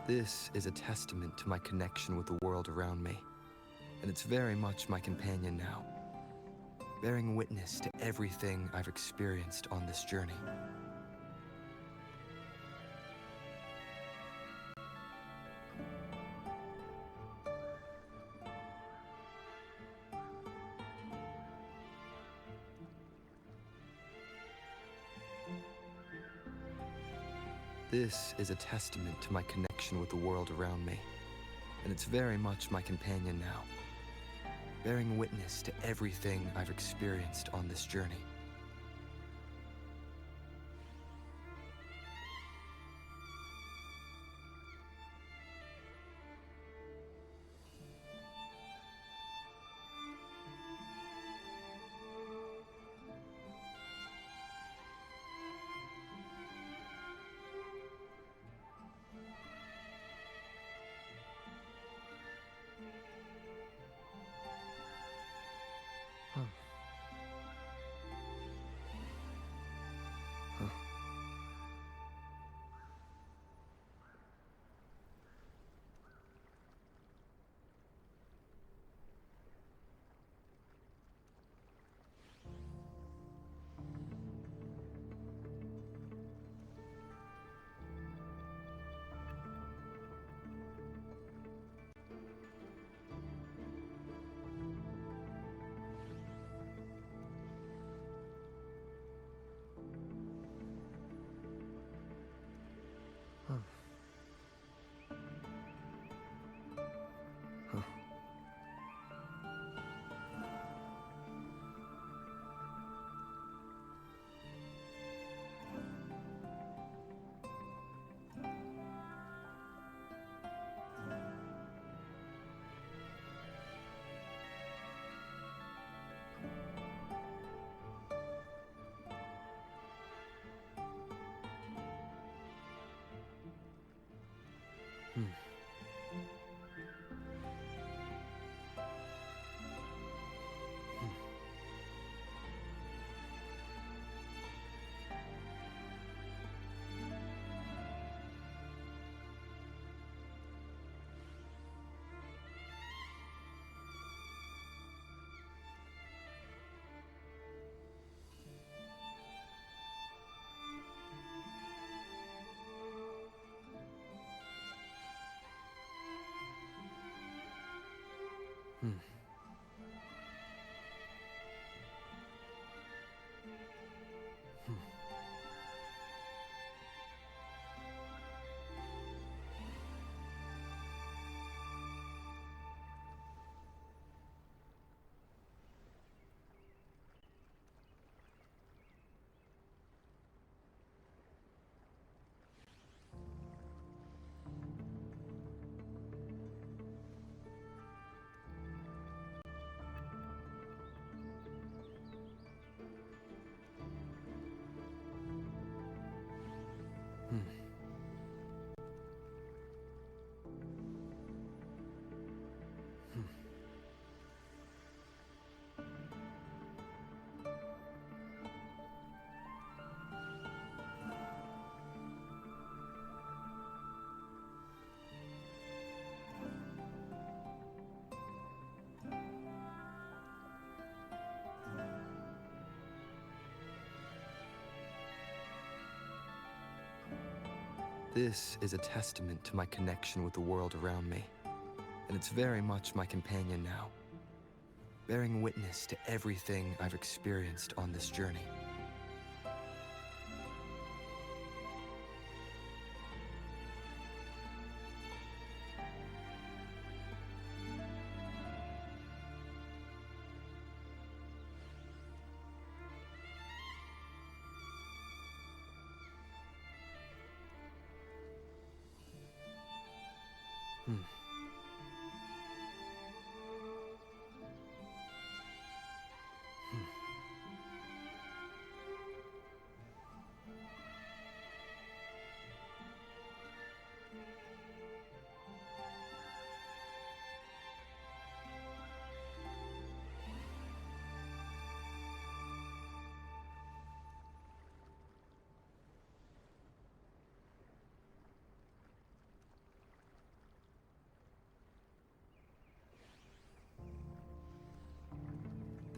This is a testament to my connection with the world around me, and it's very much my companion now, bearing witness to everything I've experienced on this journey. This is a testament to my connection with the world around me, and it's very much my companion now, bearing witness to everything I've experienced on this journey. Hmm. This is a testament to my connection with the world around me, and it's very much my companion now, bearing witness to everything I've experienced on this journey.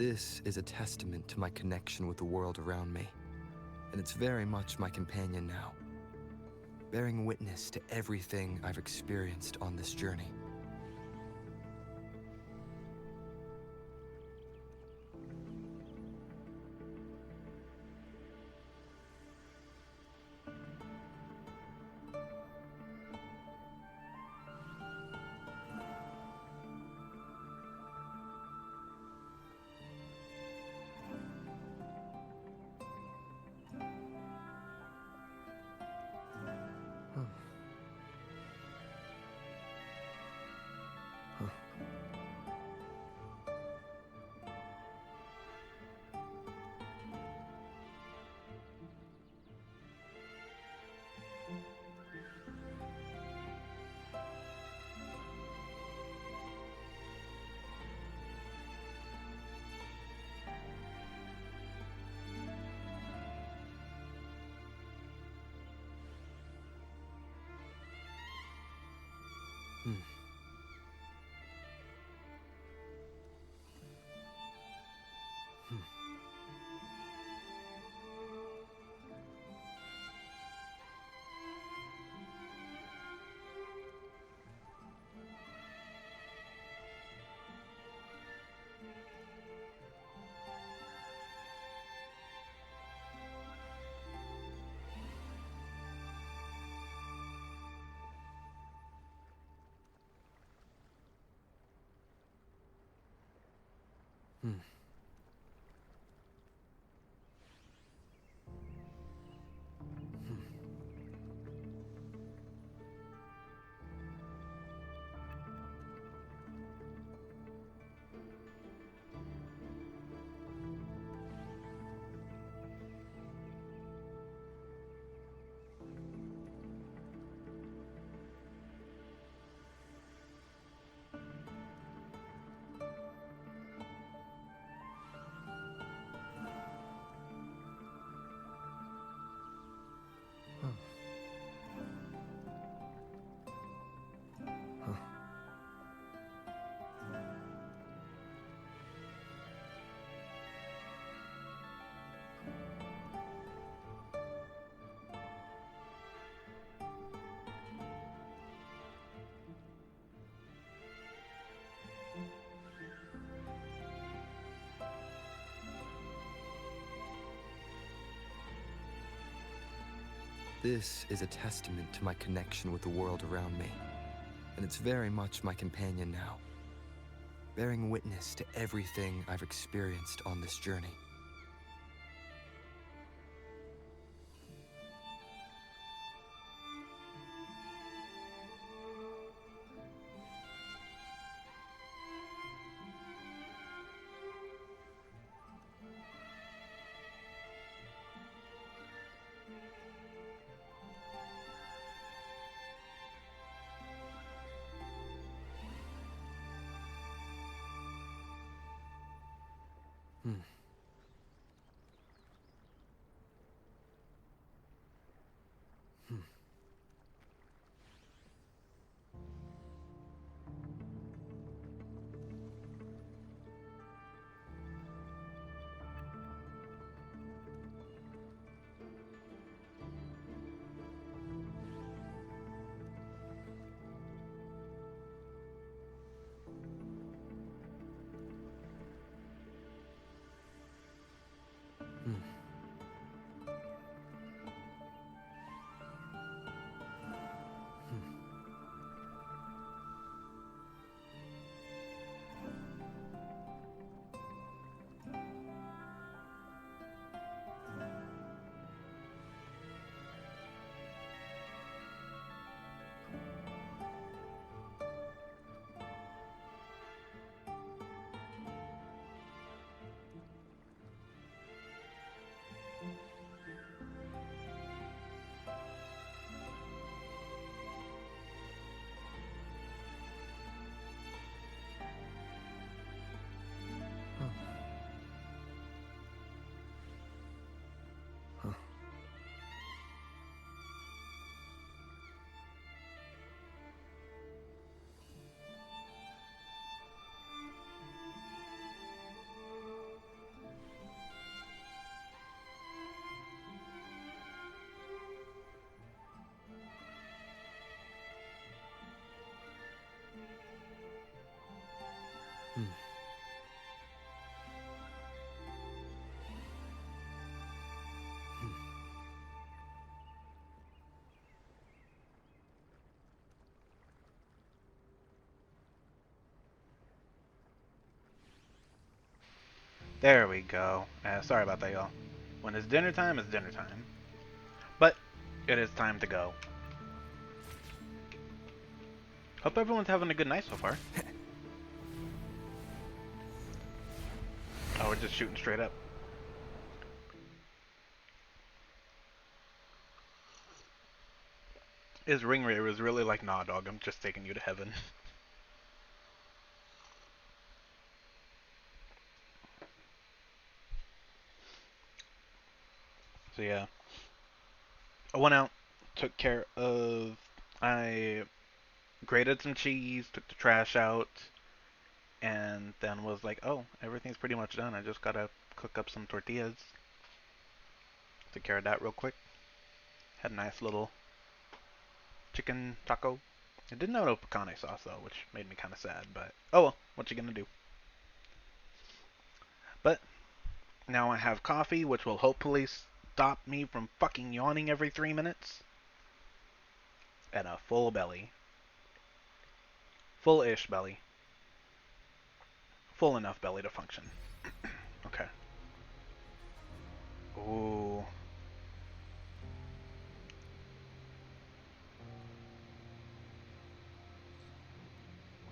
This is a testament to my connection with the world around me, and it's very much my companion now, bearing witness to everything I've experienced on this journey. This is a testament to my connection with the world around me, and it's very much my companion now, bearing witness to everything I've experienced on this journey. There we go. Sorry about that, y'all. When it's dinner time, it's dinner time. But it is time to go. Hope everyone's having a good night so far. Oh, we're just shooting straight up. His ring rate was really like, nah, dog, I'm just taking you to heaven. So yeah, I went out, took care of, I grated some cheese, took the trash out, and then was like, oh, everything's pretty much done. I just gotta cook up some tortillas. Took care of that real quick. Had a nice little chicken taco. It didn't have no picante sauce though, which made me kind of sad, but oh well, what you gonna do? But now I have coffee, which will hopefully stop me from fucking yawning every 3 minutes. And a full belly. Full-ish belly. Full enough belly to function. Okay. Ooh.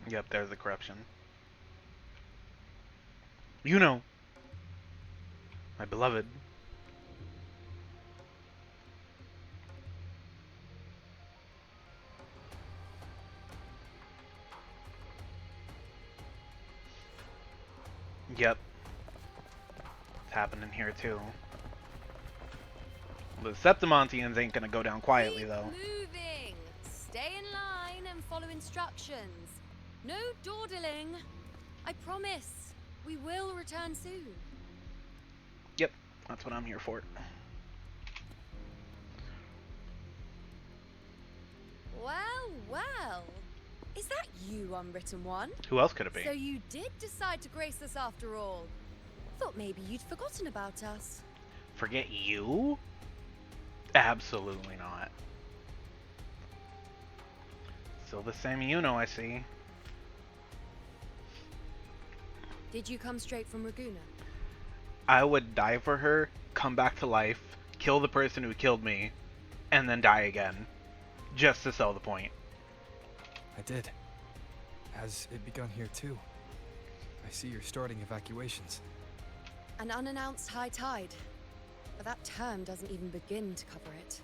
Yep, there's the corruption. You know. My beloved. Yep. It's happening here too. The Septimontians ain't gonna go down quietly though. Moving. Stay in line and follow instructions. No dawdling. I promise. We will return soon. Yep, that's what I'm here for. Well, well. Is that you, Unwritten One? Who else could it be? So you did decide to grace us after all. Thought maybe you'd forgotten about us. Forget you? Absolutely not. Still the same I see. Did you come straight from Raguna? I would die for her, come back to life, kill the person who killed me, and then die again. Just to sell the point. I did. Has it begun here too? I see you're starting evacuations. An unannounced high tide. But that term doesn't even begin to cover it.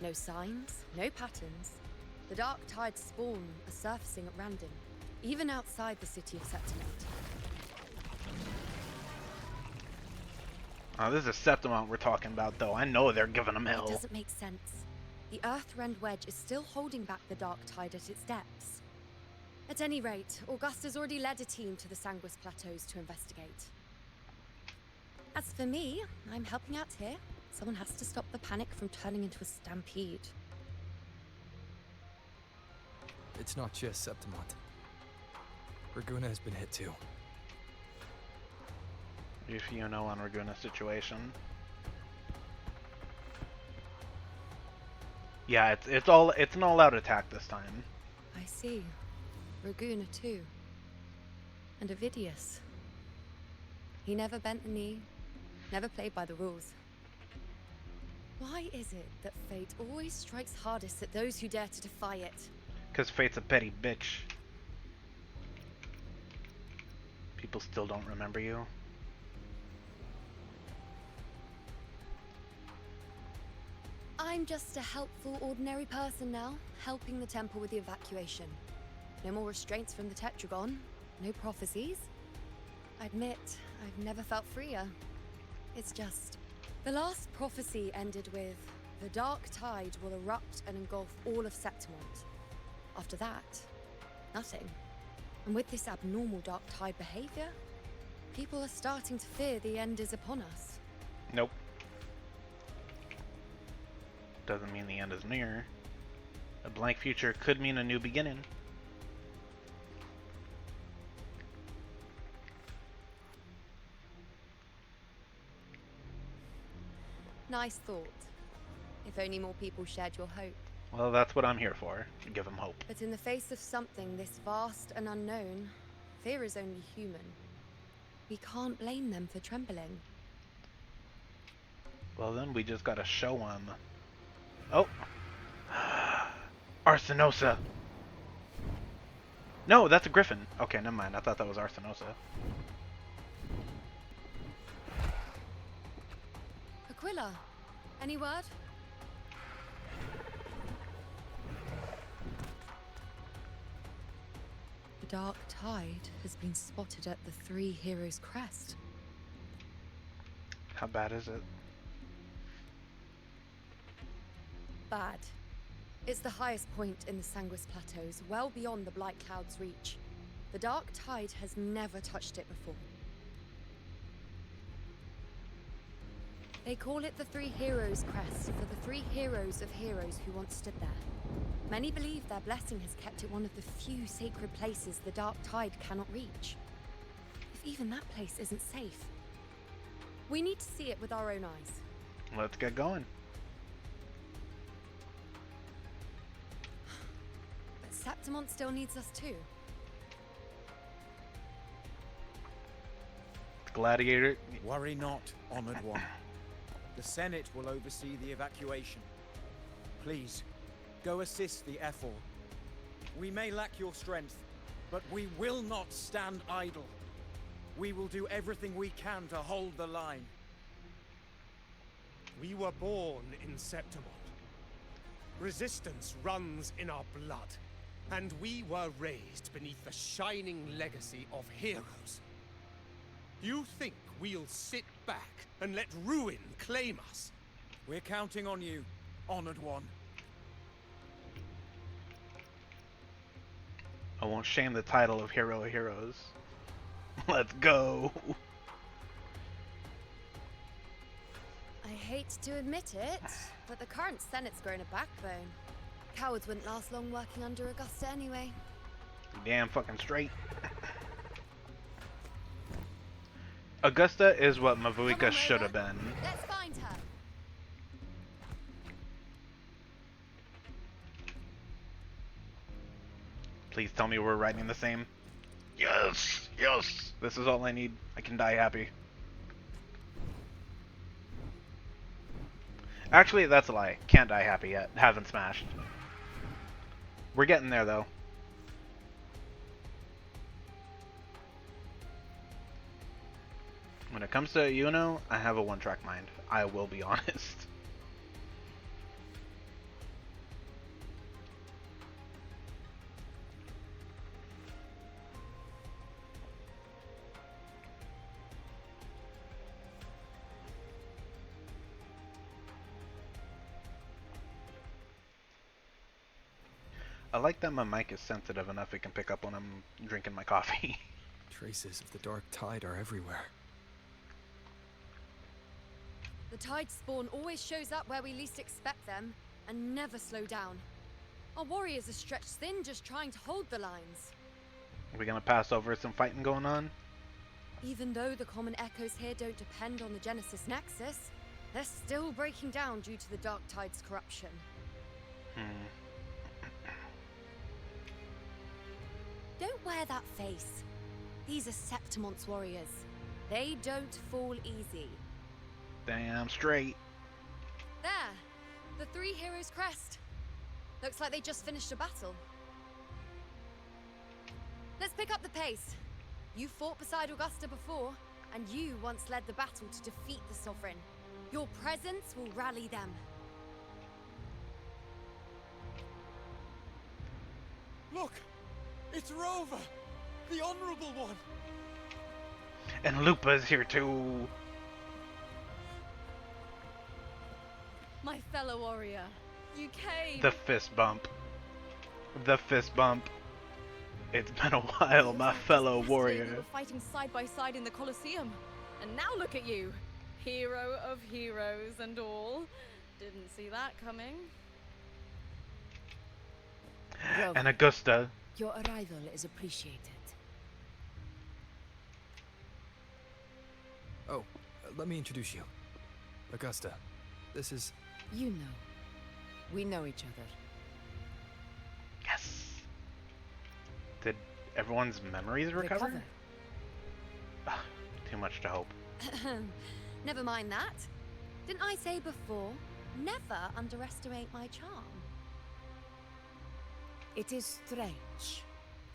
No signs, no patterns. The dark tide spawn are surfacing at random, even outside the city of Septimont. Oh, this is Septimont we're talking about, though. I know they're giving them hell. It doesn't make sense. The Earthrend Wedge is still holding back the dark tide at its depths. At any rate, Augusta's already led a team to the Sanguis Plateaus to investigate. As for me, I'm helping out here. Someone has to stop the panic from turning into a stampede. It's not just Septimont. Raguna has been hit too. If you know on Raguna's situation. Yeah, it's an all-out attack this time. I see. Raguna too. And Ovidius. He never bent the knee, never played by the rules. Why is it that fate always strikes hardest at those who dare to defy it? 'Cause fate's a petty bitch. People still don't remember you. I'm just a helpful, ordinary person now, helping the temple with the evacuation. No more restraints from the Tetragon, no prophecies. I admit, I've never felt freer. It's just... The last prophecy ended with, the dark tide will erupt and engulf all of Septimont. After that, nothing. And with this abnormal dark tide behavior, people are starting to fear the end is upon us. Nope. Doesn't mean the end is near. A blank future could mean a new beginning. Nice thought. If only more people shared your hope. Well, that's what I'm here for. Give them hope. But in the face of something this vast and unknown, fear is only human. We can't blame them for trembling. Well, then we just gotta show them. Oh! Arsenosa! No, that's a griffin. Okay, never mind. I thought that was Arsenosa. Aquila, any word? The dark tide has been spotted at the Three Heroes' Crest. How bad is it? Bad. It's the highest point in the Sanguis Plateaus, well beyond the Blight Cloud's reach. The dark tide has never touched it before. They call it the Three Heroes' Crest for the three heroes of heroes who once stood there. Many believe their blessing has kept it one of the few sacred places the dark tide cannot reach. If even that place isn't safe, we need to see it with our own eyes. Let's get going. But Septimont still needs us too. Gladiator. Worry not, honored one. The Senate will oversee the evacuation. Please, go assist the Ephor. We may lack your strength, but we will not stand idle. We will do everything we can to hold the line. We were born in Septimont. Resistance runs in our blood, and we were raised beneath the shining legacy of heroes. You think we'll sit back and let ruin claim us? We're counting on you, honored one. I won't shame the title of Hero of Heroes. Let's go. I hate to admit it, but the current Senate's grown a backbone. Cowards wouldn't last long working under Augusta anyway. Damn fucking straight. Augusta is what Mavuika should have been. Let's find her. Please tell me we're writing the same. Yes! Yes! This is all I need. I can die happy. Actually, that's a lie. Can't die happy yet. Haven't smashed. We're getting there, though. When it comes to Yuno, I have a one-track mind. I will be honest. I like that my mic is sensitive enough it can pick up when I'm drinking my coffee. Traces of the dark tide are everywhere. The tide spawn always shows up where we least expect them, and never slow down. Our warriors are stretched thin just trying to hold the lines. Are we gonna pass over some fighting going on? Even though the common echoes here don't depend on the Genesis Nexus, they're still breaking down due to the dark tide's corruption. Don't wear that face. These are Septimon's warriors. They don't fall easy. Damn straight. There! The three heroes' crest. Looks like they just finished a battle. Let's pick up the pace. You fought beside Augusta before, and you once led the battle to defeat the Sovereign. Your presence will rally them. Look! It's Rover! The Honorable One! And Lupa's here too! My fellow warrior, you came! The fist bump. The fist bump. It's been a while, my fellow warrior. We were fighting side by side in the Colosseum. And now look at you. Hero of heroes and all. Didn't see that coming. Rover, and Augusta. Your arrival is appreciated. Oh, let me introduce you. Augusta, this is... You know. We know each other. Yes. Did everyone's memories recover? Too much to hope. Never mind that. Didn't I say before, never underestimate my charm? It is strange.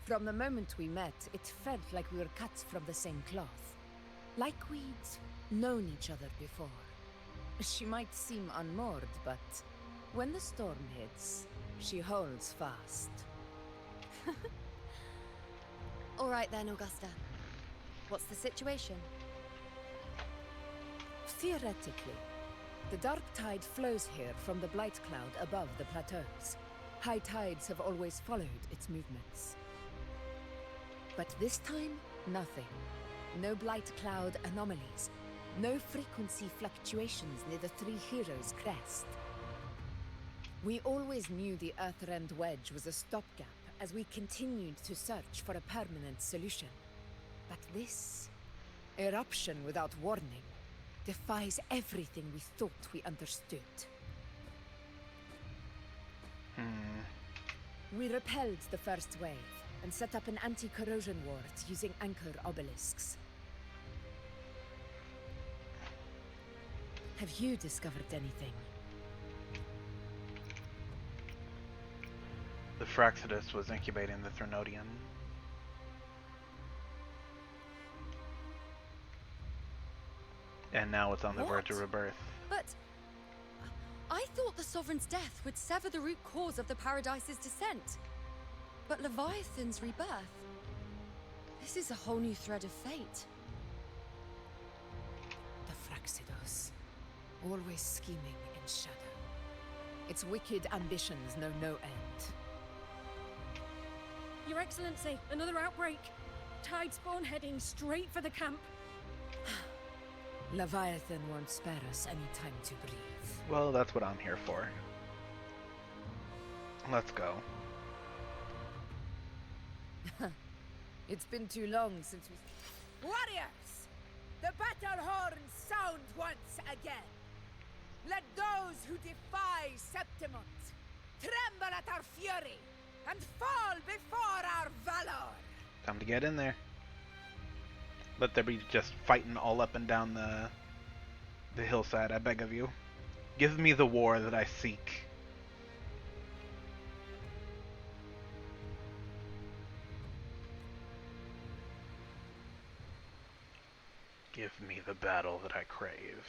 From the moment we met, it felt like we were cut from the same cloth. Like we'd known each other before. She might seem unmoored, but when the storm hits, she holds fast. All right then, Augusta. What's the situation? Theoretically, the dark tide flows here from the blight cloud above the plateaus. High tides have always followed its movements. But this time, nothing. No blight cloud anomalies. No frequency fluctuations near the three heroes' crest. We always knew the Earthrend Wedge was a stopgap as we continued to search for a permanent solution. But this eruption without warning defies everything we thought we understood. We repelled the first wave and set up an anti-corrosion ward using anchor obelisks. Have you discovered anything? The Fraxidus was incubating the Threnodian. And now it's on the verge of rebirth. But I thought the Sovereign's death would sever the root cause of the Paradise's descent. But Leviathan's rebirth? This is a whole new thread of fate. The Fraxidus, always scheming in shadow. Its wicked ambitions know no end. Your Excellency, another outbreak. Tide spawn heading straight for the camp. Leviathan won't spare us any time to breathe. Well, that's what I'm here for. Let's go. It's been too long since we... Warriors! The battle horns sound once again. Let those who defy Septimont tremble at our fury. and fall before our valor. Time to get in there. Let there be just fighting all up and down the hillside, I beg of you. Give me the war that I seek. Give me the battle that I crave.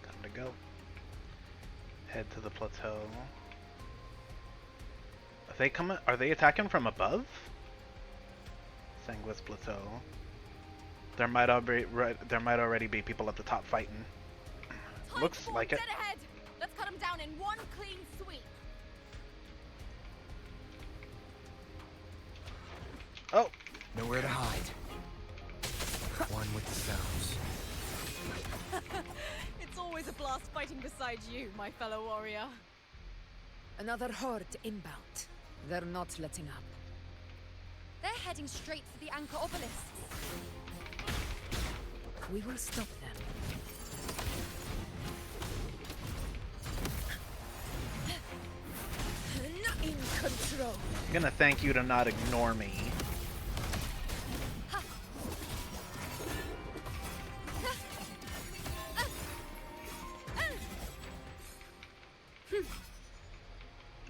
Time to go. Head to the plateau. Are they coming? Are they attacking from above? Sanguis Plateau. There might already be people at the top fighting. Looks like it. Dead ahead. Let's cut them down in one clean sweep. Oh! Nowhere to hide. One with the sounds. It's always a blast fighting beside you, my fellow warrior. Another horde inbound. They're not letting up. They're heading straight for the anchor obelisks. We will stop them. In control. I'm gonna thank you to not ignore me.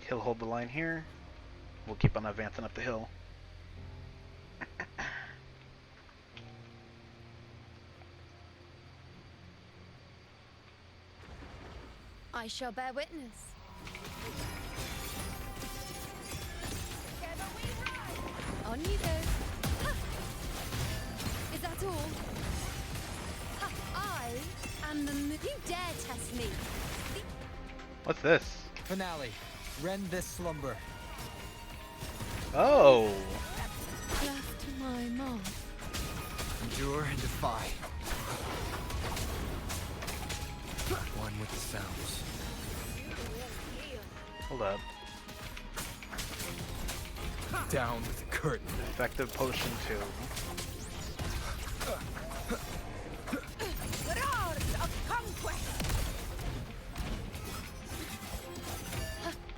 He'll hold the line here. We'll keep on advancing up the hill. I shall bear witness. On you go. Ha! Is that all? Ha! I am the you dare test me. What's this? Finale. Rend this slumber. Oh! Left to my mark. Endure and defy. One with the sounds. Hold up. Down with the curtain. Effective potion 2. Roars of conquest.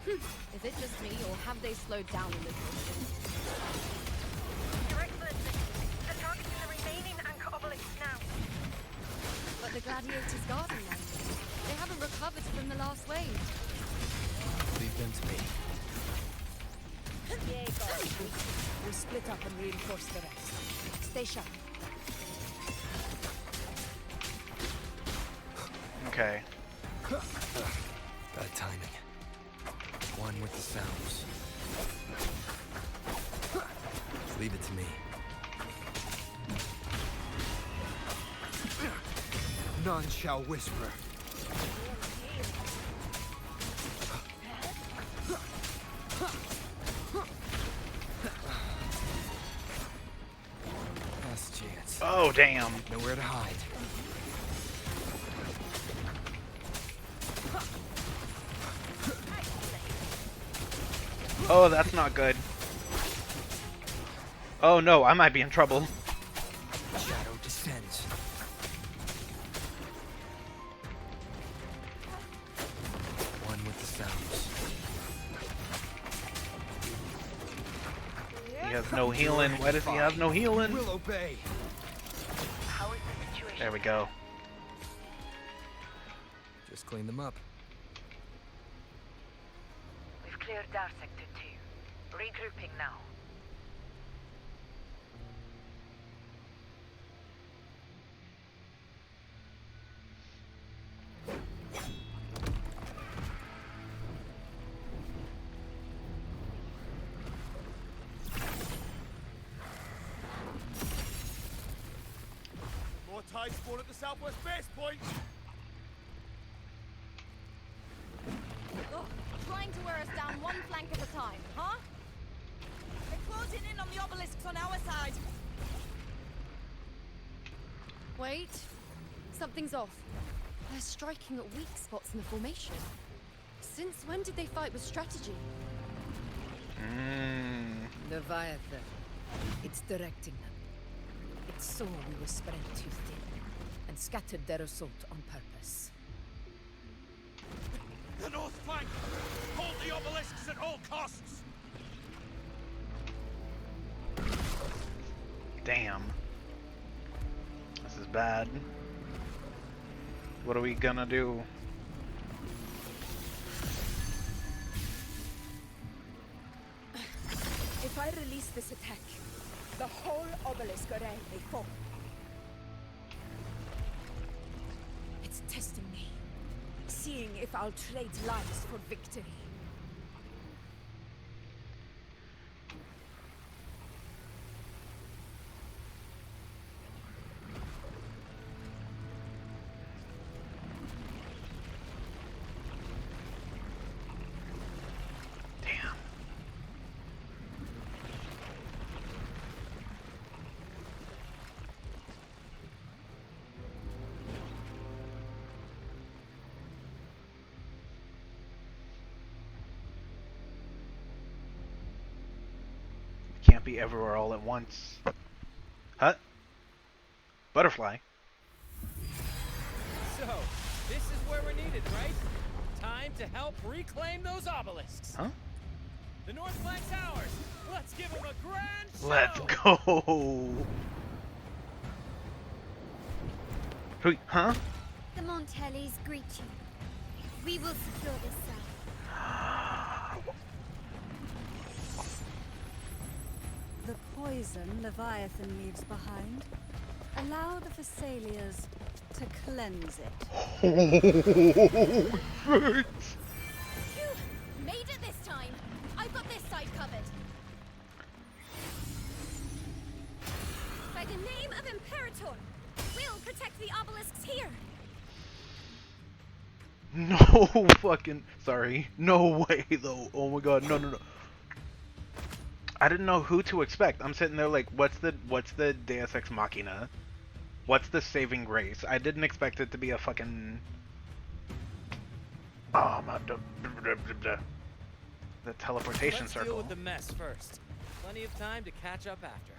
Is it just me, or have they slowed down a little? Your Excellency, they're targeting the remaining anchor obelisks now. But the gladiators guarding them. They haven't recovered from the last wave. Leave them to me. We'll split up and reinforce the rest. Stay sharp. Okay. Bad timing. One with the sounds. Leave it to me. None shall whisper. Last chance. Oh, damn. Nowhere to hide. Oh, that's not good. Oh no, I might be in trouble. Shadow descends. One with the sounds. He has no healing. Why does he have no healing? We'll obey. How is the situation? There we go. Just clean them up. We've cleared our sector 2. Regrouping now. More tide spawn at the southwest base point. Ugh, trying to wear us down one flank at a time, huh? They're closing in on the obelisks on our side. Wait. Something's off. They're striking at weak spots in the formation. Since when did they fight with strategy? Leviathan. It's directing them. It saw we were spread too thin, and scattered their assault on purpose. The north flank! Hold the obelisks at all costs! Damn. This is bad. What are we gonna do? If I release this attack, the whole obelisk array may fall. It's testing me, seeing if I'll trade lives for victory. Can't be everywhere all at once. Huh? Butterfly. So, this is where we're needed, right? Time to help reclaim those obelisks. Huh? The north flank's ours. Let's give them a grand show. Let's go. Who? Huh? The Montellis greet you. We will secure this cell. The poison Leviathan leaves behind, allow the Thessalians to cleanse it. Phew! Made it this time. I've got this side covered. By the name of Imperator, we'll protect the obelisks here. No fucking sorry. No way though. Oh my god. No, no, no. I didn't know who to expect. I'm sitting there like, what's the Deus Ex Machina? What's the saving grace? I didn't expect it to be a fucking the teleportation Let's circle. deal with the mess first. Plenty of time to catch up after.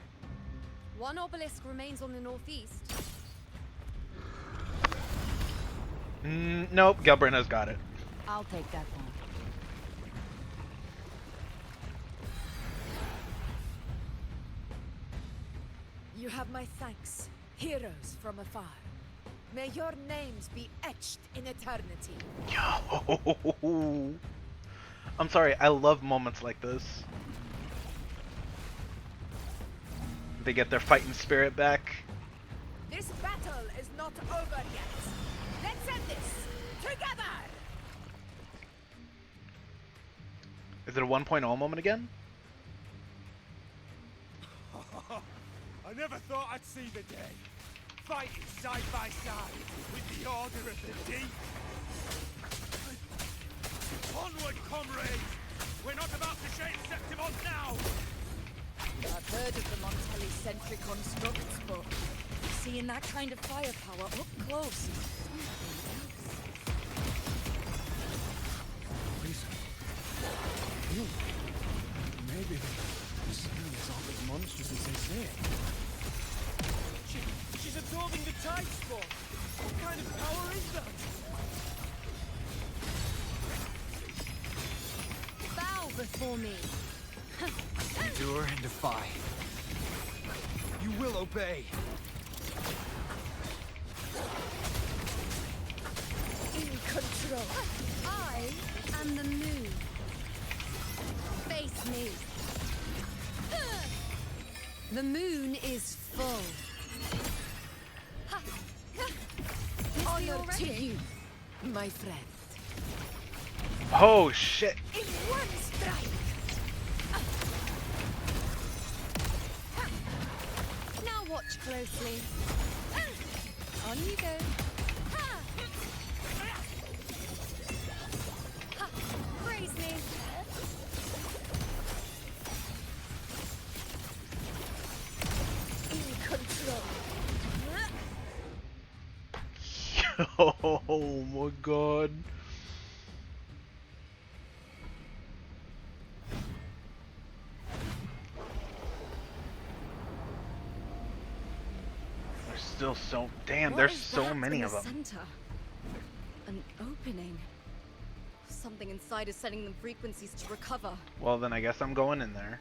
One obelisk remains on the northeast. Nope, Galbrena's got it. I'll take that one. You have my thanks, heroes from afar. May your names be etched in eternity. Yo! I'm sorry, I love moments like this. They get their fighting spirit back. This battle is not over yet. Let's end this together! Is it a 1.0 moment again? I never thought I'd see the day. Fighting side by side with the Order of the Deep. Onward, comrades! We're not about to shake Septimon now! I've heard of the Montelli-centric constructs, but seeing that kind of firepower up close is something else. Lisa. Look. Maybe the Thessalians aren't as monstrous as they say. She's absorbing the tide spore. What kind of power is that? Bow before me. Endure and defy. You will obey. In control. I am the moon. Face me. The moon is full. Honor to you, my friend. Oh shit! In one strike. Now watch closely. On you go. Praise me. In control. Oh my god. still so... Damn, What there's is so that many in of the them. center? An opening. Something inside is sending them frequencies to recover. Well, then I guess I'm going in there.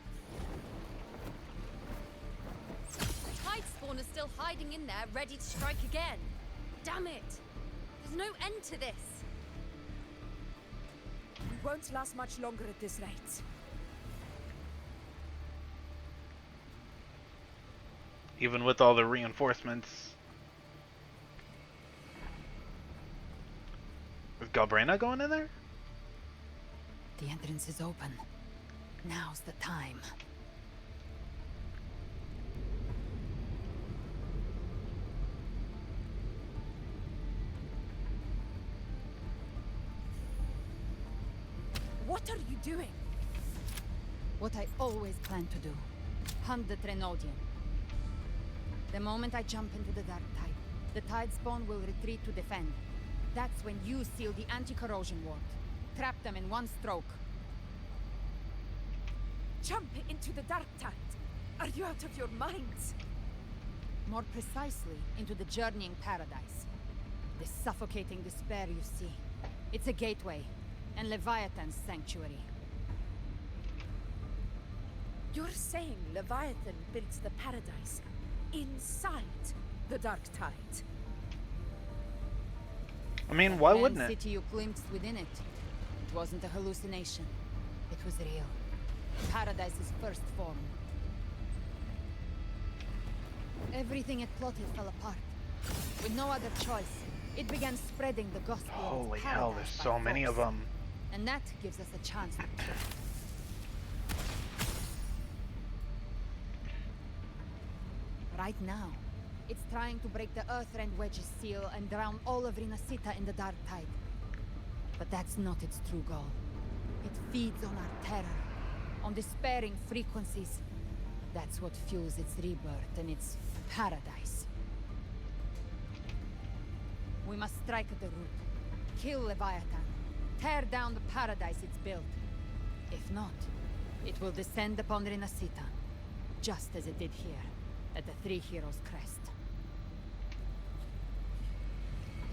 The tide spawn is still hiding in there, ready to strike again. Damn it! There's no end to this. We won't last much longer at this rate. Even with all the reinforcements. Is Galbrena going in there? The entrance is open. Now's the time. What are you doing? What I always planned to do. Hunt the Threnodian. The moment I jump into the dark tide, the tide spawn will retreat to defend. That's when you seal the anti-corrosion ward. Trap them in one stroke. Jump into the dark tide. Are you out of your minds? More precisely, into the journeying paradise. The suffocating despair you see. It's a gateway, and Leviathan's sanctuary. You're saying Leviathan built the paradise inside the dark tide? I mean, why The wouldn't it? city you glimpsed within it. It wasn't a hallucination. It was real. Paradise's first form. Everything it plotted fell apart. With no other choice, it began spreading the gospel of Holy its hell, paradise there's by so many of force. them. And that gives us a chance to kill. Right now, it's trying to break the Earthrend Wedge's seal and drown all of Rinasita in the dark tide. But that's not its true goal. It feeds on our terror, on despairing frequencies. That's what fuels its rebirth and its paradise. We must strike at the root, kill Leviathan, tear down the paradise it's built. If not, it will descend upon Rinasita, just as it did here, at the Three Heroes' Crest.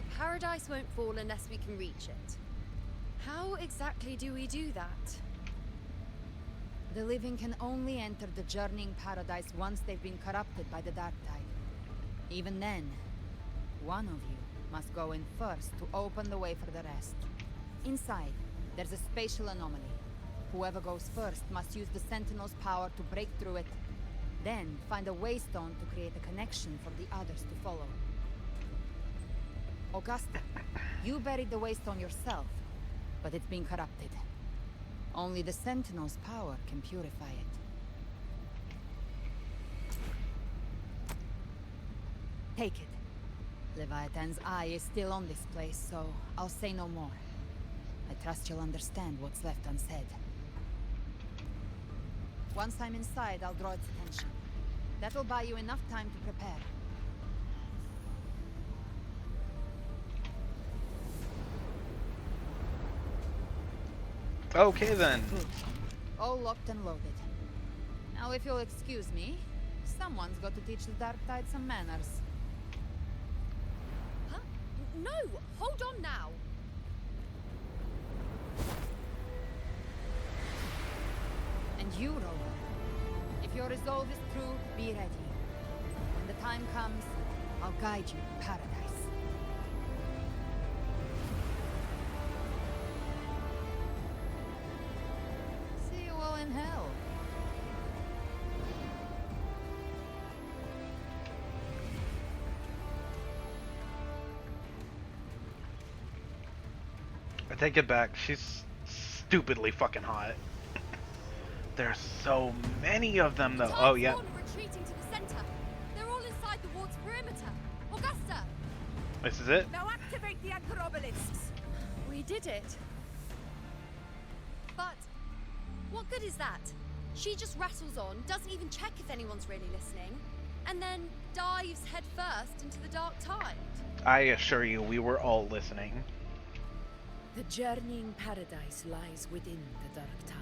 The paradise won't fall unless we can reach it. How exactly do we do that? The living can only enter the journeying paradise once they've been corrupted by the dark tide. Even then, one of you must go in first to open the way for the rest. Inside, there's a spatial anomaly. Whoever goes first must use the Sentinel's power to break through it, then find a waystone to create a connection for the others to follow. Augusta, you buried the waystone yourself, but it's been corrupted. Only the Sentinel's power can purify it. Take it. Leviathan's eye is still on this place, so I'll say no more. I trust you'll understand what's left unsaid. Once I'm inside, I'll draw its attention. That'll buy you enough time to prepare. Okay then. Good. All locked and loaded. Now if you'll excuse me, someone's got to teach the Dark Tide some manners. Huh? No! Hold on now! And you, Rover. If your resolve is true, be ready. When the time comes, I'll guide you to paradise. See you all in hell. I take it back. She's stupidly fucking hot. There's so many of them though. Oh yeah. Retreating to the center. They're all inside the ward's perimeter. Augusta! This is it? Now activate the anchor obelisks. We did it. But what good is that? She just rattles on, doesn't even check if anyone's really listening, and then dives headfirst into the dark tide. I assure you, we were all listening. The journeying paradise lies within the dark tide.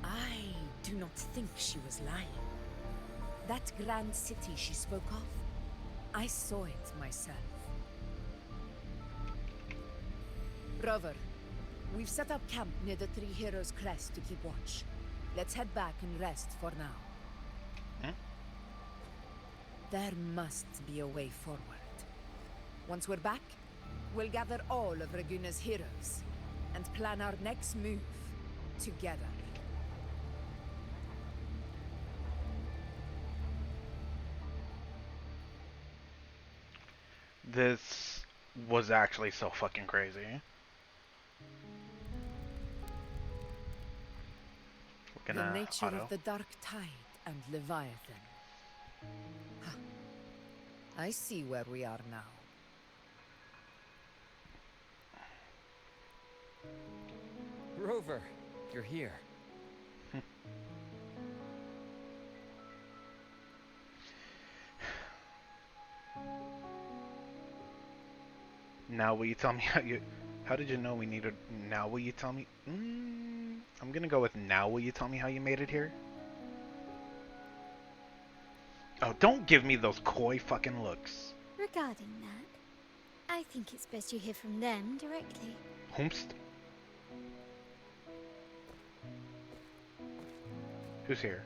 I do not think she was lying. That grand city she spoke of, I saw it myself. Rover, we've set up camp near the Three Heroes Crest to keep watch. Let's head back and rest for now. There must be a way forward. Once we're back, we'll gather all of Raguna's heroes and plan our next move together. This was actually so fucking crazy. We're gonna The nature auto. of the Dark Tide and Leviathan. Huh. I see where we are now. Rover, you're here. Now will you tell me how did you know we needed, now will you tell me, I'm gonna go with now will you tell me how you made it here? Oh, don't give me those coy fucking looks. Regarding that, I think it's best you hear from them directly. Whomst? Who's here?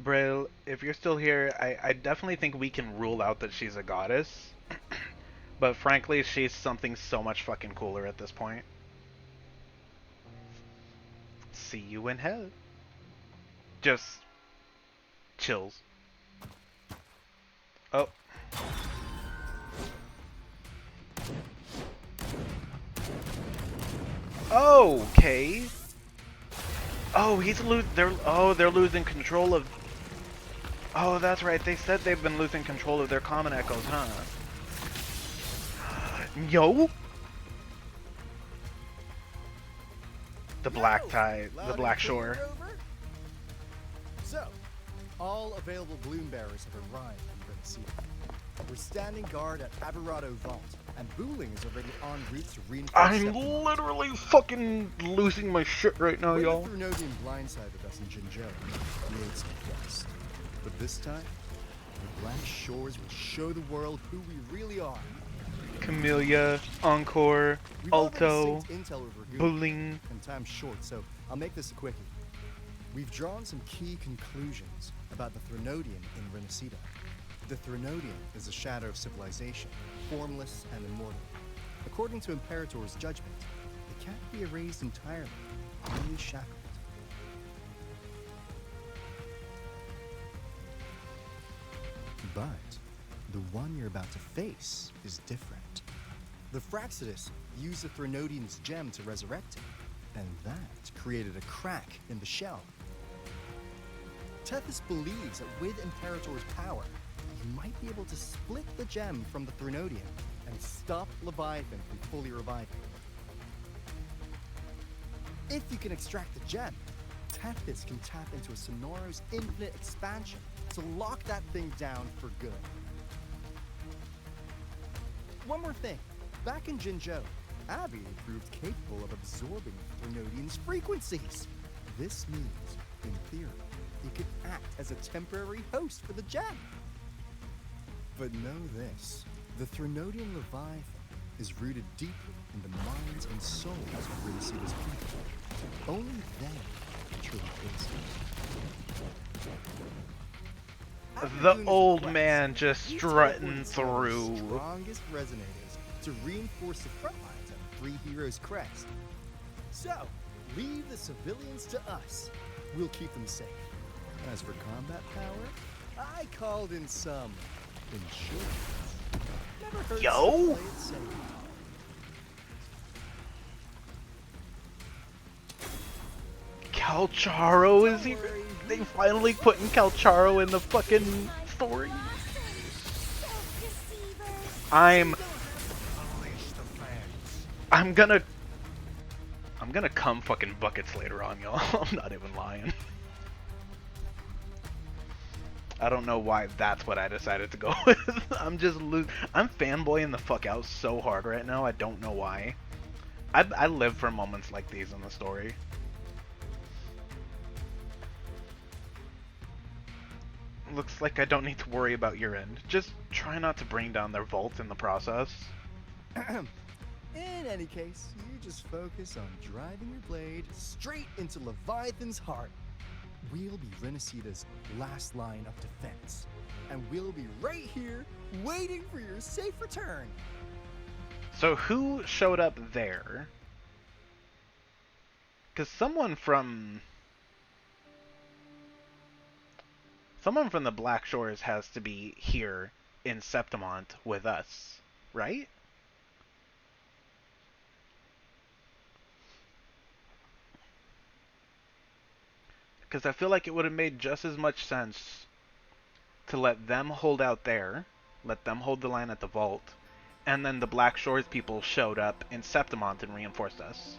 Braille, if you're still here, I definitely think we can rule out that she's a goddess. But frankly, she's something so much fucking cooler at this point. See you in hell. Just chills. Oh. Okay. Oh, they're losing control of. Oh, that's right. They said they've been losing control of their common echoes, huh? Yo. The Black Tide, the Black Shore. So, all available bloom bearers have arrived in Renaissance. We're standing guard at Averado Vault, and Booling is already en route to reinforce. I'm literally fucking losing my shit right now, y'all. When the Threnodian blindsided us in Jinzhou, we ate some quest. But this time, the Black Shores will show the world who we really are. Camellia, Encore, Alto, intel over Booling. And time's short, so I'll make this a quickie. We've drawn some key conclusions about the Threnodian in Renaissance. The Threnodian is a shadow of civilization, formless and immortal. According to Imperator's judgment, it can't be erased entirely, only shackled. But the one you're about to face is different. The Fraxidus used the Threnodian's gem to resurrect him, and that created a crack in the shell. Tethys believes that with Imperator's power, you might be able to split the gem from the Threnodian and stop Leviathan from fully reviving. If you can extract the gem, Tethys can tap into a Sonoro's infinite expansion to lock that thing down for good. One more thing. Back in Jinzhou, Abby proved capable of absorbing Threnodian's frequencies. This means, in theory, it could act as a temporary host for the gem. But know this, the Threnodian Leviathan is rooted deeply in the minds and souls of Renaissance people. Only then truly is it. The old man just strutting through. Strongest resonators to reinforce the front lines on Three Heroes Crest. So, leave the civilians to us. We'll keep them safe. As for combat power, I called in some insurance. Never hurts Yo! to play it safe. Calcharo is here. They finally putting Calcharo in the fucking story. I'm I'm gonna come fucking buckets later on, y'all. I'm not even lying. I don't know why that's what I decided to go with. I'm fanboying the fuck out so hard right now. I don't know why. I live for moments like these in the story. Looks like I don't need to worry about your end. Just try not to bring down their vault in the process. In any case, you just focus on driving your blade straight into Leviathan's heart. We'll be Renacita's last line of defense, and we'll be right here waiting for your safe return. So who showed up there? Because someone from the Black Shores has to be here in Septimont with us, right? Because I feel like it would have made just as much sense to let them hold out there, let them hold the line at the vault, and then the Black Shores people showed up in Septimont and reinforced us.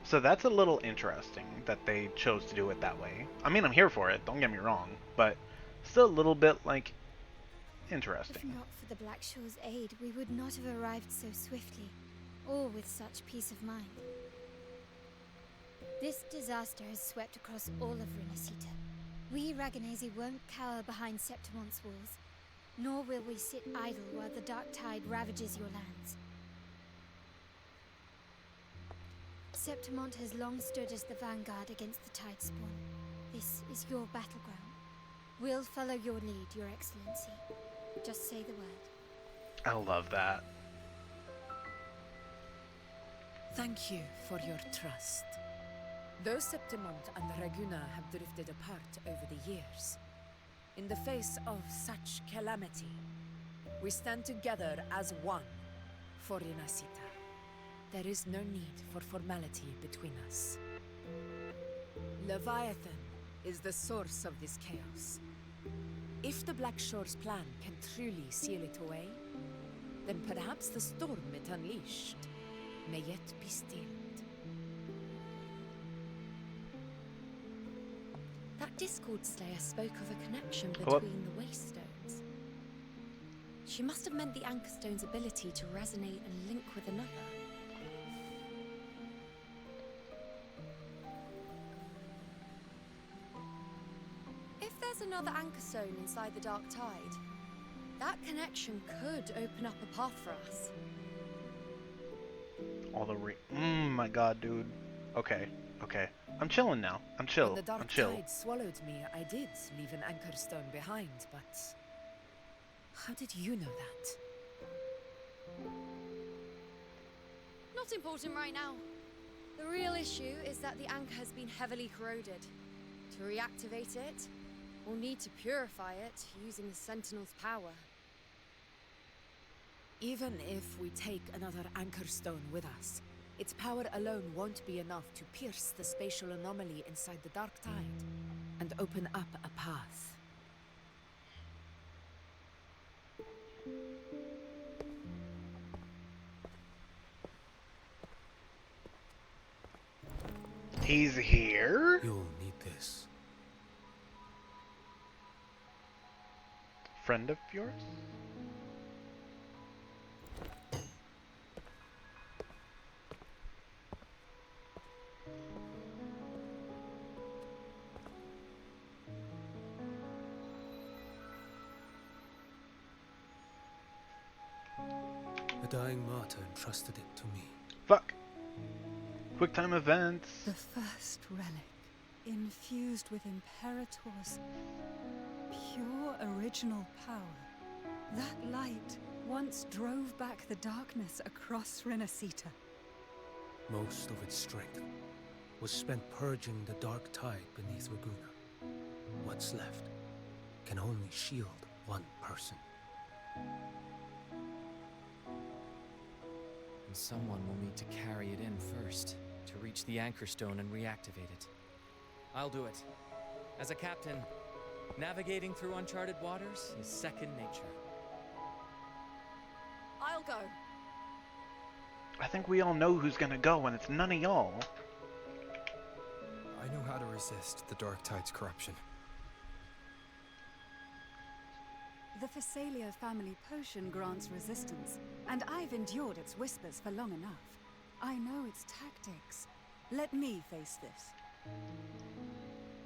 So that's a little interesting that they chose to do it that way. I mean, I'm here for it, don't get me wrong, but still a little bit, like, interesting. If not for the Black Shore's aid, we would not have arrived so swiftly, or with such peace of mind. This disaster has swept across all of Renacita. We Raganesi won't cower behind Septimont's walls, nor will we sit idle while the dark tide ravages your lands. Septimont has long stood as the vanguard against the tide spawn. This is your battleground. We'll follow your lead, Your Excellency. Just say the word. I love that. Thank you for your trust. Though Septimont and Raguna have drifted apart over the years, in the face of such calamity, we stand together as one for Renacita. There is no need for formality between us. Leviathan is the source of this chaos. If the Black Shore's plan can truly seal it away, then perhaps the storm it unleashed may yet be stilled. That Discord Slayer spoke of a connection between the Wastestones. She must have meant the Anchor Stone's ability to resonate and link with another. If there's another Anchor Stone inside the Dark Tide, that connection could open up a path for us. All the my god, dude. Okay. I'm chilling now. I'm chill. When the Dark I'm chill. Tide swallowed me, I did leave an Anchor Stone behind, but how did you know that? Not important right now. The real issue is that the anchor has been heavily corroded. To reactivate it, we'll need to purify it using the Sentinel's power. Even if we take another Anchor Stone with us, its power alone won't be enough to pierce the spatial anomaly inside the Dark Tide and open up a path. He's here? You'll need this. Friend of yours? A dying martyr entrusted it to me. Fuck. Quick time events. The first relic, infused with Imperator's pure original power. That light once drove back the darkness across Renacita. Most of its strength was spent purging the dark tide beneath Raguna. What's left can only shield one person. And someone will need to carry it in first, to reach the Anchor Stone and reactivate it. I'll do it. As a captain, navigating through uncharted waters is second nature. I'll go. I think we all know who's gonna go, and it's none of y'all. I know how to resist the Dark Tide's corruption. The Phasalia family potion grants resistance, and I've endured its whispers for long enough. I know its tactics. Let me face this.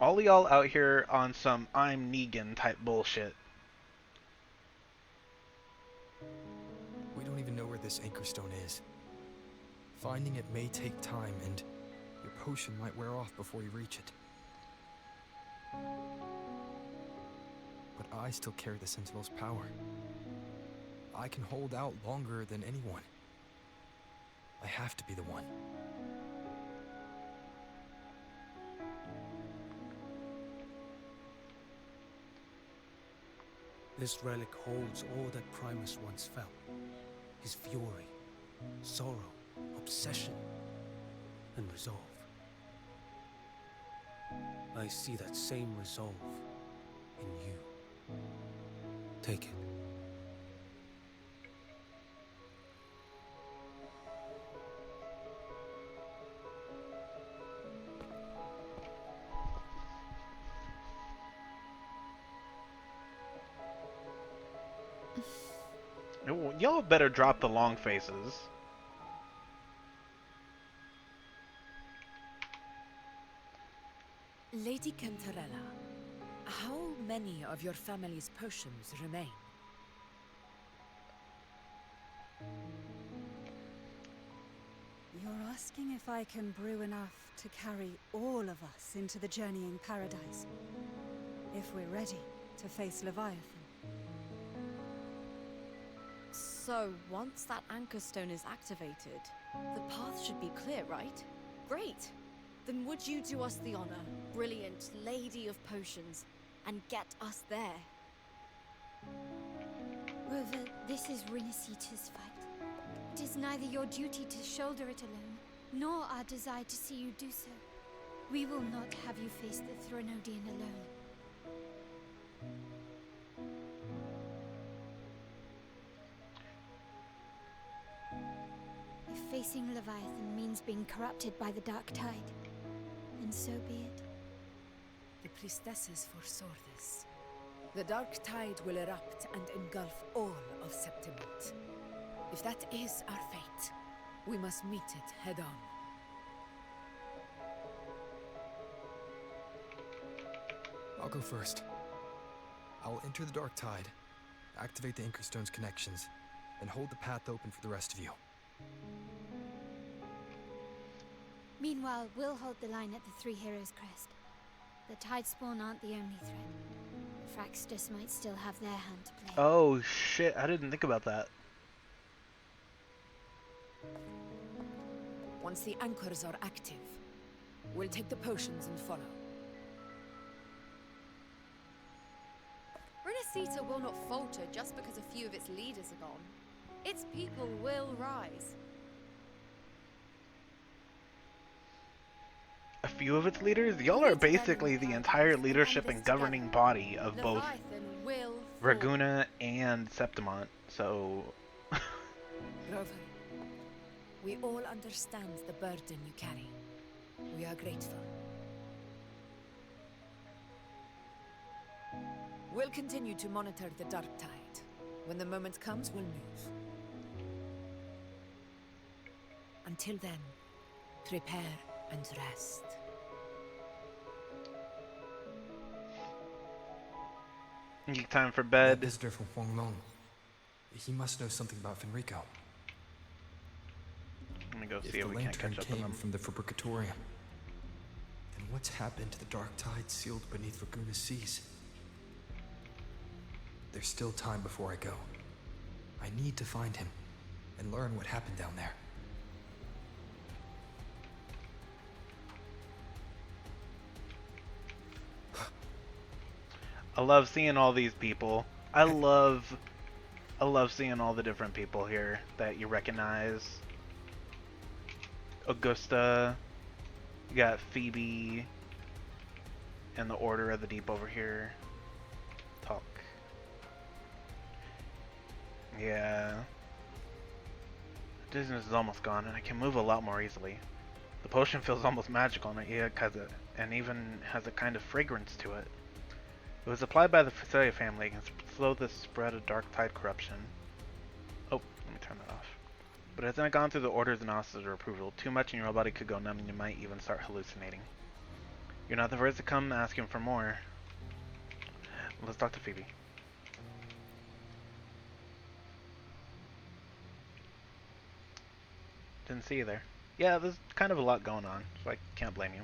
All y'all out here on some I'm Negan type bullshit. We don't even know where this Anchorstone is. Finding it may take time, and your potion might wear off before you reach it. But I still carry the Sentinel's power. I can hold out longer than anyone. I have to be the one. This relic holds all that Primus once felt. His fury, sorrow, obsession, and resolve. I see that same resolve in you. Take it. Y'all better drop the long faces. Lady Cantarella, how many of your family's potions remain? You're asking if I can brew enough to carry all of us into the journeying paradise. If we're ready to face Leviathan. So, once that Anchorstone is activated, the path should be clear, right? Great! Then would you do us the honor, brilliant Lady of Potions, and get us there? Rover, this is Rinasita's fight. It is neither your duty to shoulder it alone, nor our desire to see you do so. We will not have you face the Threnodian alone. If facing Leviathan means being corrupted by the Dark Tide, then so be it. The priestesses foresaw this. The Dark Tide will erupt and engulf all of Septimont. If that is our fate, we must meet it head on. I'll go first. I'll enter the Dark Tide, activate the Anchorstone's connections, and hold the path open for the rest of you. Meanwhile, we'll hold the line at the Three Heroes Crest. The Tidespawn aren't the only threat. Fraxtus might still have their hand to play. Oh shit, I didn't think about that. Once the anchors are active, we'll take the potions and follow. Rinasita will not falter just because a few of its leaders are gone. Its people will rise. A few of its leaders? Y'all are basically the entire leadership and governing body of both Raguna and Septimont, so... Rover, we all understand the burden you carry. We are grateful. We'll continue to monitor the Dark Tide. When the moment comes, we'll move. Until then, prepare and rest. Time for bed. That visitor from Huanglong. He must know something about Fenrico. Let me go see If if the we can't lantern catch up with came them. from the Fabricatorium, then what's happened to the Dark Tide sealed beneath Raguna's seas? There's still time before I go. I need to find him and learn what happened down there. I love seeing all these people. I love seeing all the different people here that you recognize. Augusta, you got Phoebe, and the Order of the Deep over here. Talk. Yeah. Dizziness is almost gone, and I can move a lot more easily. The potion feels almost magical, and even has a kind of fragrance to it. It was applied by the Facilier family and slow the spread of dark tide corruption. Oh, let me turn that off. But it hasn't gone through the orders and officers or approval. Too much and your body could go numb and you might even start hallucinating. You're not the first to come asking for more. Let's talk to Phoebe. Didn't see you there. Yeah, there's kind of a lot going on, so I can't blame you.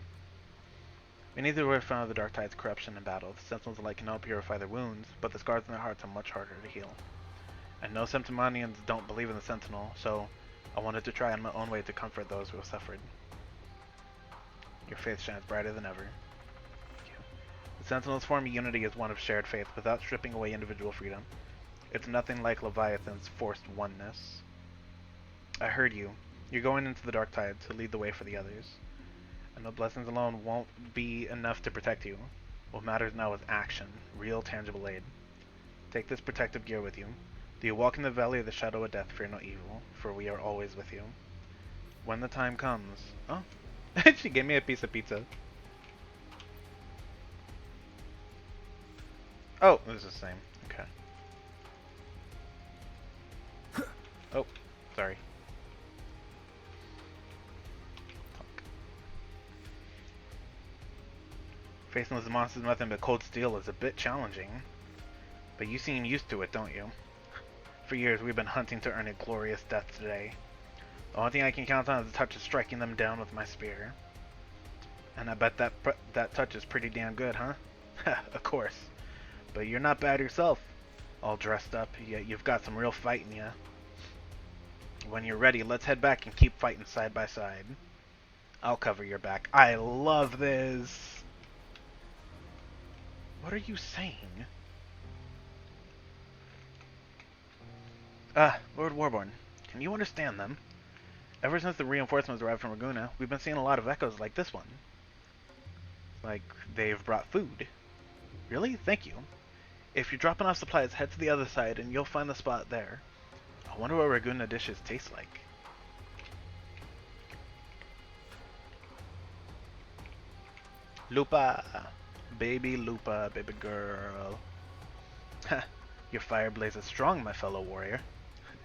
We neither were found of the Dark Tide's corruption in battle. The Sentinels alike can help purify their wounds, but the scars in their hearts are much harder to heal. And no Septimonians don't believe in the Sentinel, so I wanted to try in my own way to comfort those who have suffered. Your faith shines brighter than ever. Thank you. The Sentinels form a unity as one of shared faith without stripping away individual freedom. It's nothing like Leviathan's forced oneness. I heard you. You're going into the Dark Tide to lead the way for the others. And the blessings alone won't be enough to protect you. What matters now is action, real tangible aid. Take this protective gear with you. Do you walk in the valley of the shadow of death, fear no evil, for we are always with you. When the time comes... Oh, she gave me a piece of pizza. Oh, this is the same. Okay. Oh, sorry. Facing those monsters with nothing but cold steel is a bit challenging. But you seem used to it, don't you? For years we've been hunting to earn a glorious death today. The only thing I can count on is the touch of striking them down with my spear. And I bet that touch is pretty damn good, huh? Of course. But you're not bad yourself. All dressed up, yet you've got some real fight in ya. When you're ready, let's head back and keep fighting side by side. I'll cover your back. I love this! What are you saying? Lord Warborn, can you understand them? Ever since the reinforcements arrived from Raguna, we've been seeing a lot of echoes like this one. Like, they've brought food. Really? Thank you. If you're dropping off supplies, head to the other side and you'll find the spot there. I wonder what Raguna dishes taste like. Lupa! Baby Lupa, baby girl. Ha! Your fire blazes strong, my fellow warrior.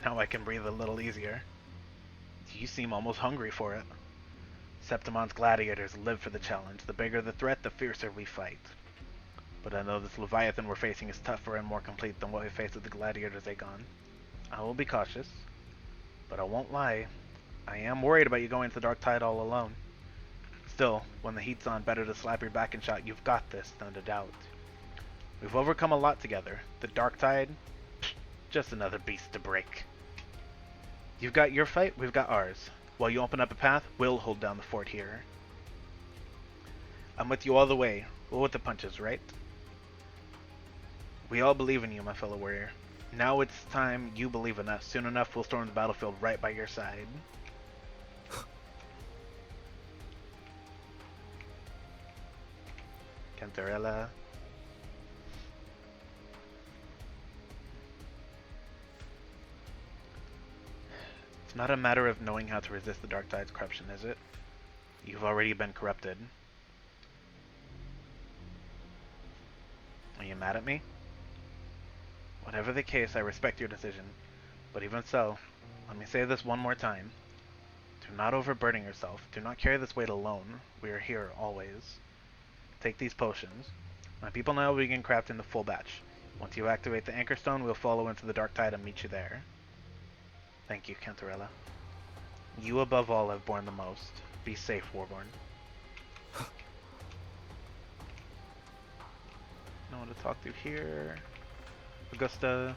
Now I can breathe a little easier. You seem almost hungry for it. Septimon's gladiators live for the challenge. The bigger the threat, the fiercer we fight. But I know this Leviathan we're facing is tougher and more complete than what we faced with the gladiators Aegon. I will be cautious, but I won't lie. I am worried about you going to the Dark Tide all alone. Still, when the heat's on, better to slap your back and shout, "You've got this," than to doubt. We've overcome a lot together. The Dark Tide? Psh, just another beast to break. You've got your fight, we've got ours. While you open up a path, we'll hold down the fort here. I'm with you all the way. Roll with the punches, right? We all believe in you, my fellow warrior. Now it's time you believe in us. Soon enough, we'll storm the battlefield right by your side. Cantarella. It's not a matter of knowing how to resist the Dark Tide's corruption, is it? You've already been corrupted. Are you mad at me? Whatever the case, I respect your decision. But even so, let me say this one more time. Do not overburden yourself. Do not carry this weight alone. We are here always. Take these potions. My people now will begin crafting the full batch. Once you activate the Anchor Stone, we'll follow into the Dark Tide and meet you there. Thank you, Cantarella. You above all have borne the most. Be safe, Warborn. No one to talk to here. Augusta.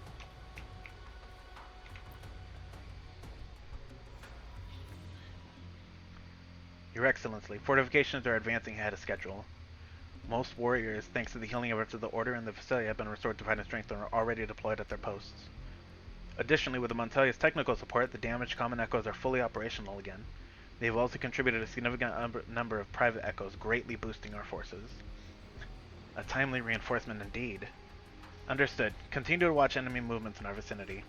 Your Excellency, fortifications are advancing ahead of schedule. Most warriors, thanks to the healing efforts of the Order and the Facilier, have been restored to fighting strength and are already deployed at their posts. Additionally, with the Montelia's technical support, the damaged common echoes are fully operational again. They have also contributed a significant number of private echoes, greatly boosting our forces. A timely reinforcement indeed. Understood. Continue to watch enemy movements in our vicinity.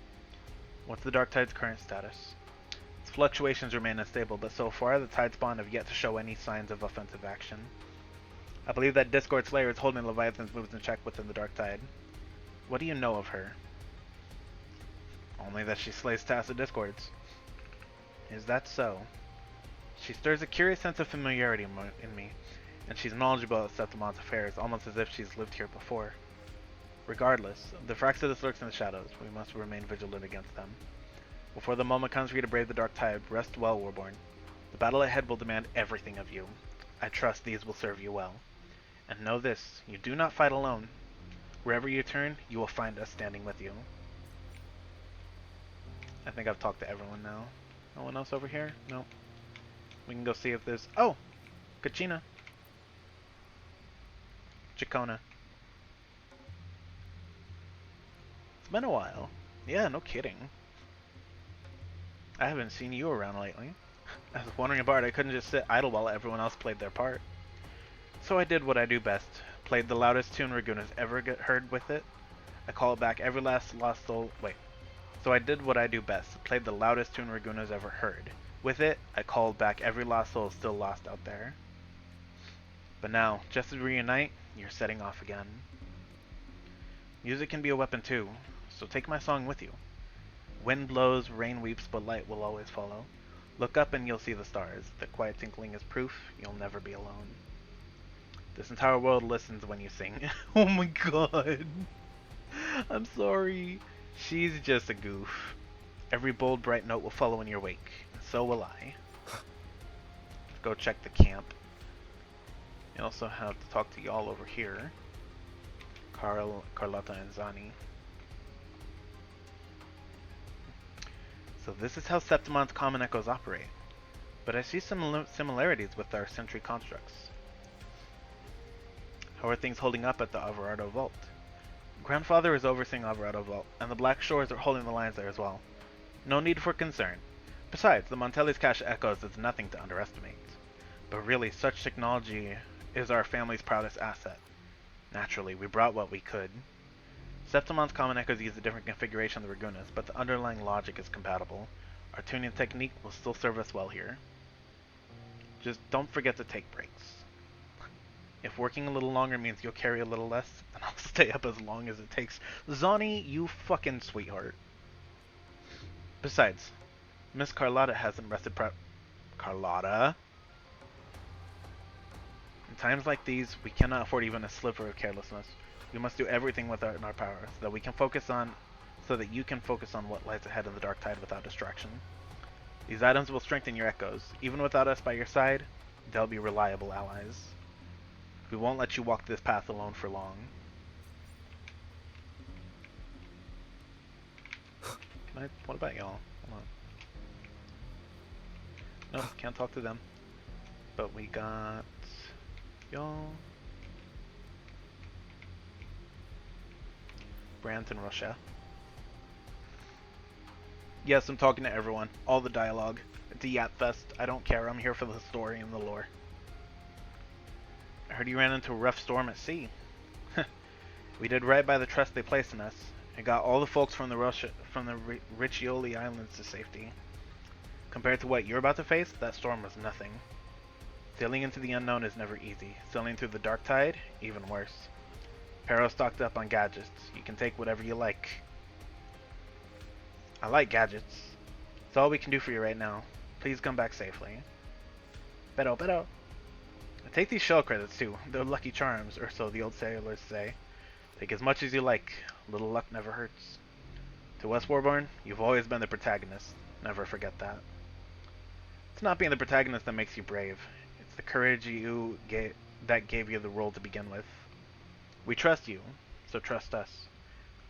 What's the Dark Tide's current status? It's Fluctuations remain unstable, but so far the Tidespawn have yet to show any signs of offensive action. I believe that Discord Slayer is holding Leviathan's moves in check within the Dark Tide. What do you know of her? Only that she slays Tacit Discords. Is that so? She stirs a curious sense of familiarity in me, and she's knowledgeable about Septimon's affairs, almost as if she's lived here before. Regardless, the Fraxidus lurks in the shadows. We must remain vigilant against them. Before the moment comes for you to brave the Dark Tide, rest well, Warborn. The battle ahead will demand everything of you. I trust these will serve you well. And know this, you do not fight alone. Wherever you turn, you will find us standing with you. I think I've talked to everyone now. No one else over here? No. We can go see if there's... Oh! Kachina. Chacona. It's been a while. Yeah, no kidding. I haven't seen you around lately. As a wandering bard, I couldn't just sit idle while everyone else played their part. So I did what I do best. Played the loudest tune Raguna's ever heard with it. I call it back every last lost soul... Wait. So I did what I do best. Played the loudest tune Raguna's ever heard. With it, I called back every lost soul still lost out there. But now, just as we reunite, you're setting off again. Music can be a weapon too, so take my song with you. Wind blows, rain weeps, but light will always follow. Look up and you'll see the stars. The quiet tinkling is proof you'll never be alone. This entire world listens when you sing. Oh my god. I'm sorry. She's just a goof. Every bold, bright note will follow in your wake. And so will I. Let's go check the camp. You also have to talk to y'all over here. Carlotta and Zani. So this is how Septimon's common echoes operate. But I see some similarities with our Sentry constructs. How are things holding up at the Alvarado Vault? Grandfather is overseeing Alvarado Vault, and the Black Shores are holding the lines there as well. No need for concern. Besides, the Montelli's cache echoes is nothing to underestimate. But really, such technology is our family's proudest asset. Naturally, we brought what we could. Septimon's common echoes use a different configuration than the Raguna's, but the underlying logic is compatible. Our tuning technique will still serve us well here. Just don't forget to take breaks. If working a little longer means you'll carry a little less, then I'll stay up as long as it takes. Zani, you fucking sweetheart. Besides, Miss Carlotta hasn't rested Carlotta? In times like these, we cannot afford even a sliver of carelessness. We must do everything in our power so that you can focus on what lies ahead of the Dark Tide without distraction. These items will strengthen your echoes. Even without us by your side, they'll be reliable allies. We won't let you walk this path alone for long. What about y'all? Hold on. Nope, can't talk to them. But we got y'all. Brandt and Russia. Yes, I'm talking to everyone. All the dialogue. It's a Yap Fest. I don't care. I'm here for the story and the lore. I heard you ran into a rough storm at sea. We did right by the trust they placed in us. And got all the folks from the Riccioli Islands to safety. Compared to what you're about to face, that storm was nothing. Sailing into the unknown is never easy. Sailing through the Dark Tide, even worse. Pero stocked up on gadgets. You can take whatever you like. I like gadgets. It's all we can do for you right now. Please come back safely. Pero. Take these shell credits too. They're lucky charms, or so the old sailors say. Take as much as you like. Little luck never hurts. To us, Warborn, you've always been the protagonist. Never forget that. It's not being the protagonist that makes you brave. It's the courage that gave you the role to begin with. We trust you, so trust us.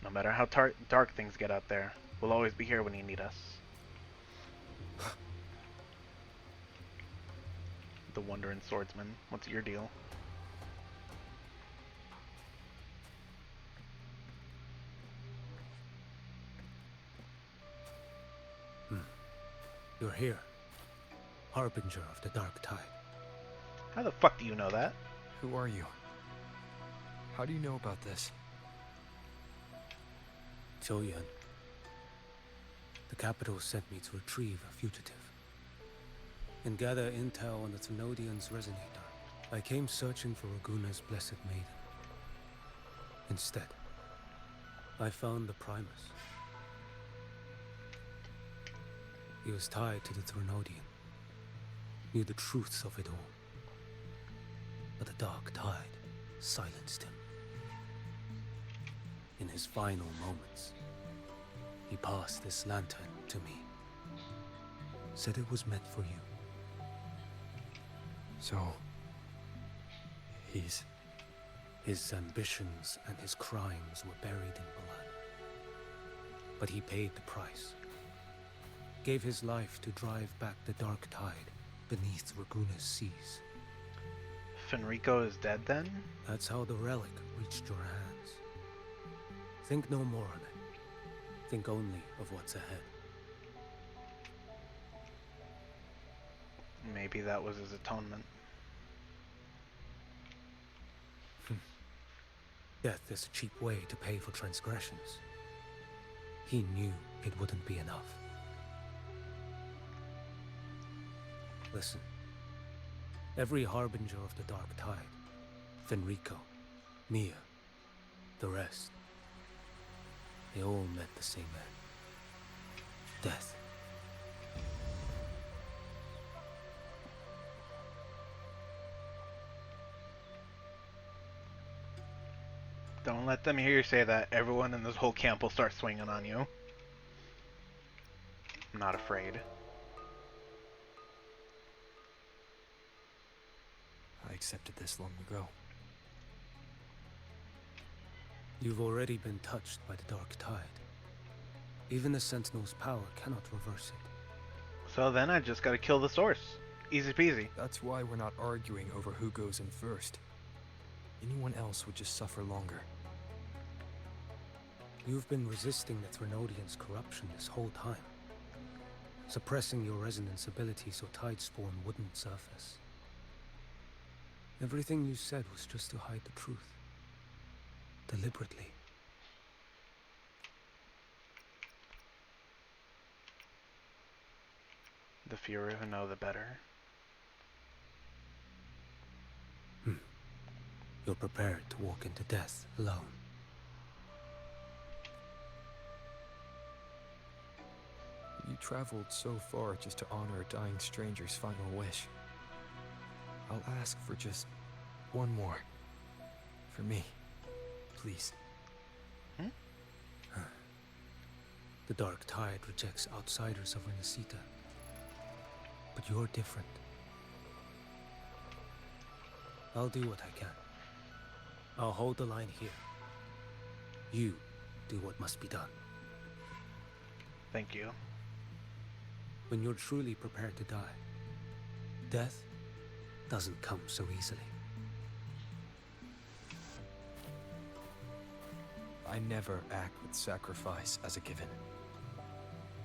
No matter how dark things get out there, we'll always be here when you need us. The Wandering Swordsman, what's your deal? You're here. Harbinger of the Dark Tide. How the fuck do you know that? Who are you? How do you know about this? Zhou Yuan. The capital sent me to retrieve a fugitive. and gather intel on the Threnodian's resonator, I came searching for Raguna's Blessed Maiden. Instead, I found the Primus. He was tied to the Threnodian, knew the truths of it all. But the Dark Tide silenced him. In his final moments, he passed this lantern to me. Said it was meant for you. So... he's... His ambitions and his crimes were buried in blood. But he paid the price. Gave his life to drive back the Dark Tide beneath Raguna's seas. Fenrico is dead then? That's how the relic reached your hands. Think no more on it. Think only of what's ahead. Maybe that was his atonement. Death is a cheap way to pay for transgressions. He knew it wouldn't be enough. Listen. Every harbinger of the Dark Tide, Fenrico, Mia, the rest, they all met the same end. Death. Don't let them hear you say that. Everyone in this whole camp will start swinging on you. I'm not afraid. I accepted this long ago. You've already been touched by the Dark Tide. Even the Sentinel's power cannot reverse it. So then I just gotta kill the source. Easy peasy. That's why we're not arguing over who goes in first. Anyone else would just suffer longer. You've been resisting the Threnodian's corruption this whole time. Suppressing your resonance ability so Tidespawn wouldn't surface. Everything you said was just to hide the truth. Deliberately. The fewer who know, the better. You're prepared to walk into death alone. You traveled so far just to honor a dying stranger's final wish. I'll ask for just one more. For me. Please. The Dark Tide rejects outsiders of Renacita. But you're different. I'll do what I can. I'll hold the line here. You do what must be done. Thank you. When you're truly prepared to die, death doesn't come so easily. I never act with sacrifice as a given.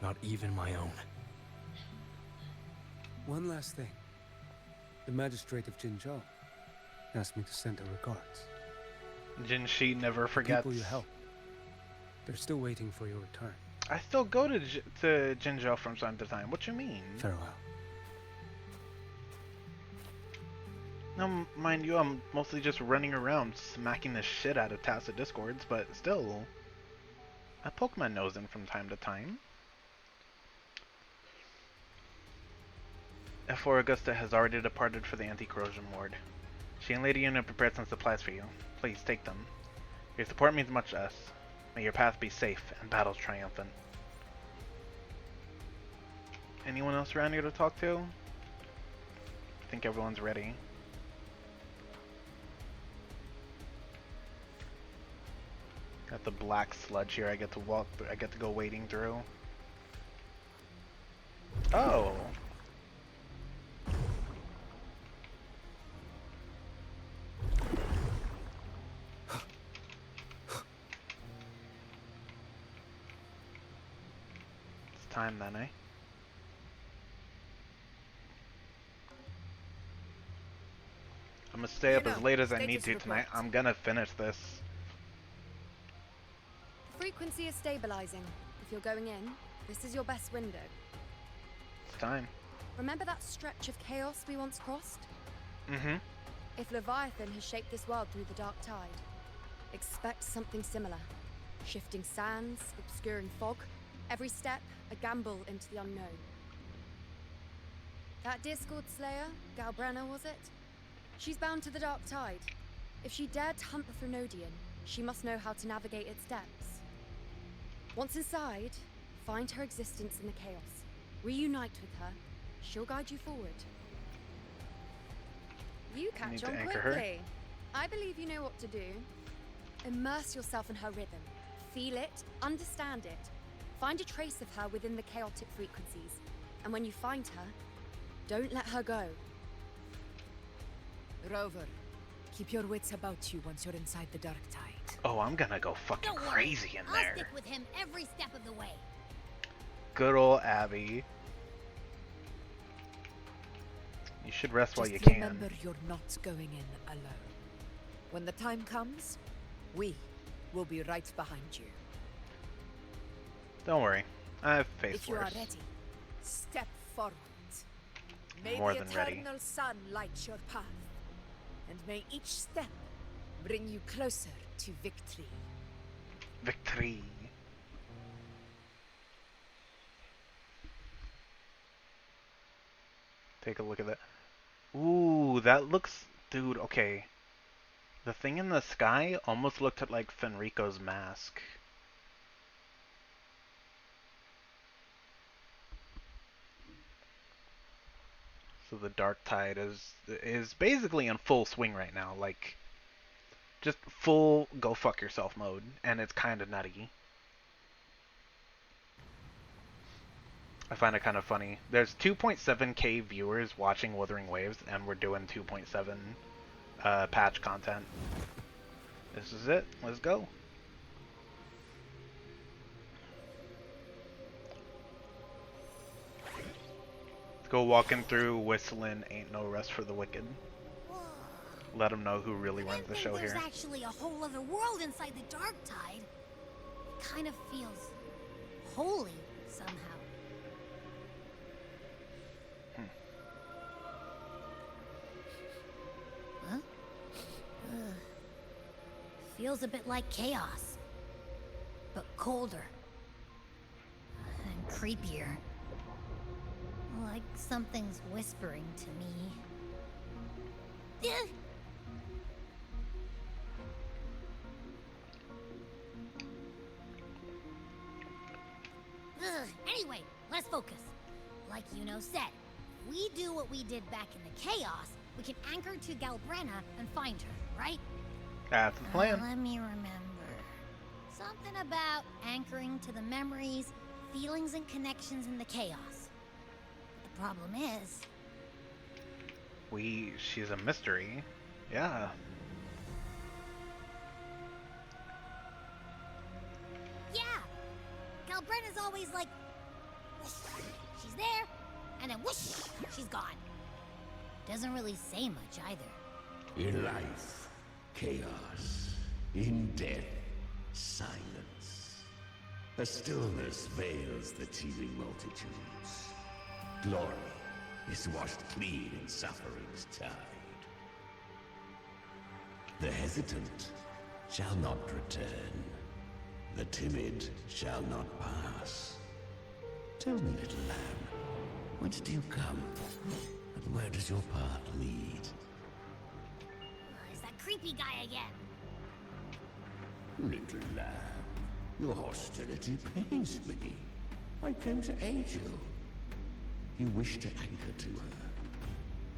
Not even my own. One last thing. The magistrate of Jinzhou asked me to send her regards. Jinshi never The forgets. people you helped. They're still waiting for your return. I still go to Jinzhou from time to time. What you mean? Farewell. Now, mind you, I'm mostly just running around smacking the shit out of tacit discords, but still, I poke my nose in from time to time. F4 Augusta has already departed for the anti-corrosion ward. She and Lady Una prepared some supplies for you. Please take them. Your support means much to us. May your path be safe and battles triumphant. Anyone else around here to talk to? I think everyone's ready. Got the black sludge here I get to walk through, I get to go wading through. Oh! It's time then, eh? I'm gonna stay up as late as I need to tonight. I'm gonna finish this. Frequency is stabilizing. If you're going in, this is your best window. It's time. Remember that stretch of chaos we once crossed? Mm-hmm. If Leviathan has shaped this world through the dark tide, expect something similar. Shifting sands, obscuring fog, every step a gamble into the unknown. That Discord Slayer, Galbrenna was it? She's bound to the dark tide. If she dared to hunt the Threnodian, she must know how to navigate its depths. Once inside, find her existence in the chaos. Reunite with her. She'll guide you forward. You catch on quickly. I believe you know what to do. Immerse yourself in her rhythm. Feel it, understand it. Find a trace of her within the chaotic frequencies. And when you find her, don't let her go. Rover, keep your wits about you once you're inside the dark tide. Oh, I'm gonna go fucking crazy in there. I'll stick with him every step of the way. Good old Abby. You should rest while you Just can. remember you're not going in alone. When the time comes, we will be right behind you. Don't worry, I've faced If you worse. are ready, step forward. May More the than ready. eternal sun light your path, and may each step bring you closer to victory. Victory. Take a look at that. Ooh, that looks... Dude, okay. The thing in the sky almost looked like Fenrico's mask. So the dark tide is basically in full swing right now, like just full go fuck yourself mode, and it's kind of nutty. I find it kind of funny. There's 2.7k viewers watching Wuthering Waves, and we're doing 2.7 patch content. This is it. Let's go. Go walking through whistling Ain't No Rest for the Wicked. Let them know who really runs the show here. There's actually a whole other world inside the dark tide. It kind of feels holy somehow. Huh? Ugh. Feels a bit like chaos, but colder and creepier. Like something's whispering to me. Anyway, let's focus. Like Yuno said, if we do what we did back in the chaos, we can anchor to Galbrenna and find her, right? That's the plan. Let me remember. Something about anchoring to the memories, feelings, and connections in the chaos. The problem is... She's a mystery. Yeah. Yeah! Galbrenna's always like... whoosh, she's there, and then whoosh, she's gone. Doesn't really say much either. In life, chaos. In death, silence. A stillness veils the teeming multitudes. Glory is washed clean in suffering's tide. The hesitant shall not return. The timid shall not pass. Tell me, little lamb, whence do you come? And where does your path lead? Is that creepy guy again? Little lamb, your hostility pains me. I came to aid you. You wish to anchor to her.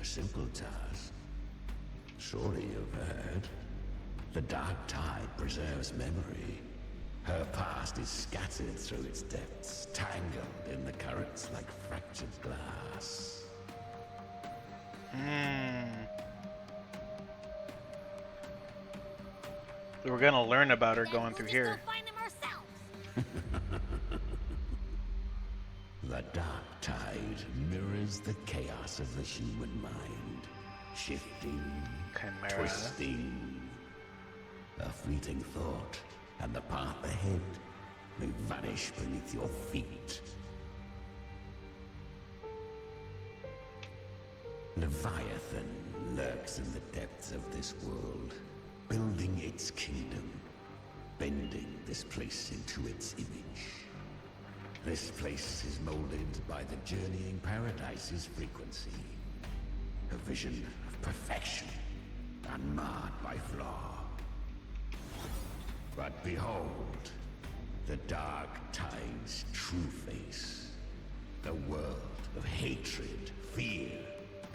A simple task. Surely you've heard. The dark tide preserves memory. Her past is scattered through its depths, tangled in the currents like fractured glass. So we're gonna learn about her going through here. Find them ourselves. The dark tide mirrors the chaos of the human mind. Shifting, Chimera. twisting. A fleeting thought, and the path ahead may vanish beneath your feet. Leviathan lurks in the depths of this world, building its kingdom, bending this place into its image. This place is molded by the journeying paradise's frequency. A vision of perfection, unmarred by flaw. But behold, the dark tide's true face. The world of hatred, fear,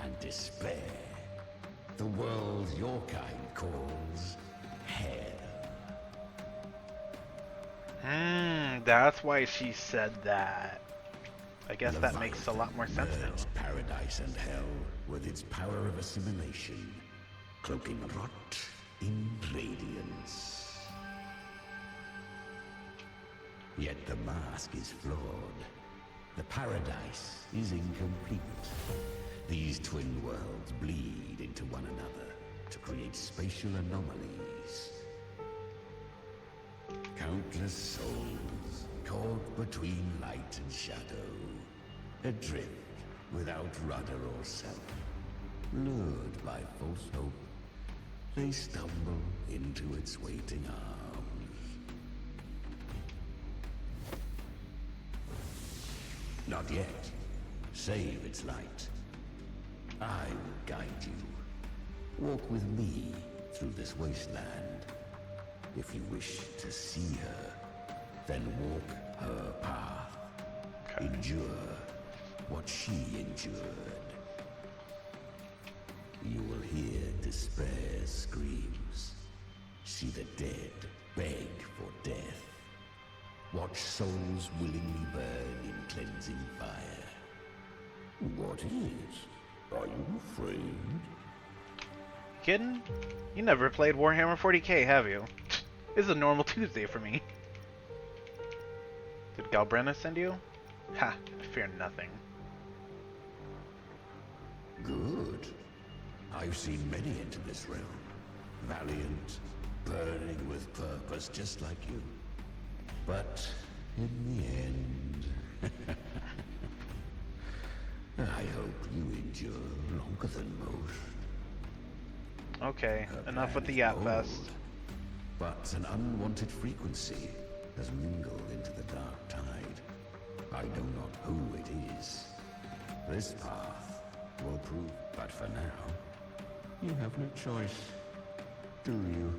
and despair. The world your kind calls hell. That's why she said that. I guess that makes a lot more sense now. Paradise and hell with its power of assimilation, cloaking rot in radiance. Yet the mask is flawed. The paradise is incomplete. These twin worlds bleed into one another to create spatial anomalies. Countless souls caught between light and shadow, adrift without rudder or self, lured by false hope, they stumble into its waiting arms. Not yet. Save its light. I will guide you. Walk with me through this wasteland. If you wish to see her, then walk her path. Okay. Endure what she endured. You will hear despair's screams. See the dead beg for death. Watch souls willingly burn in cleansing fire. What is? Are you afraid? Kidding? You never played Warhammer 40k, have you? This is a normal Tuesday for me. Did Galbrenna send you? Ha, I fear nothing. Good. I've seen many enter this realm. Valiant, burning with purpose, just like you. But in the end, I hope you endure longer than most. Okay, enough with the Yap Fest. But an unwanted frequency has mingled into the dark tide. I know not who it is. This path will prove, but for now, you have no choice, do you?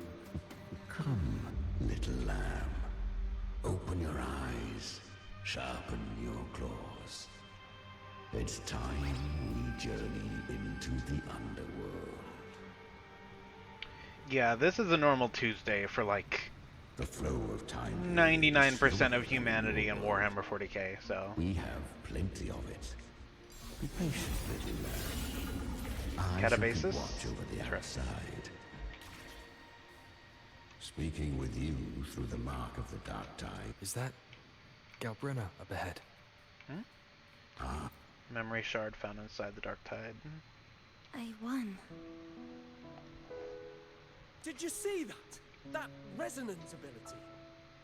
Come, little lamb. Open your eyes, sharpen your claws. It's time we journey into the underworld. Yeah, this is a normal Tuesday for like the flow of time. 99% of humanity in Warhammer 40k, so. We have plenty of it. Be patient, little lamb. Catabasis? Watch over the outside. Speaking with you through the mark of the dark tide. Is that Galbrenna up ahead? Memory shard found inside the dark tide. I won. Did you see that? That resonance ability.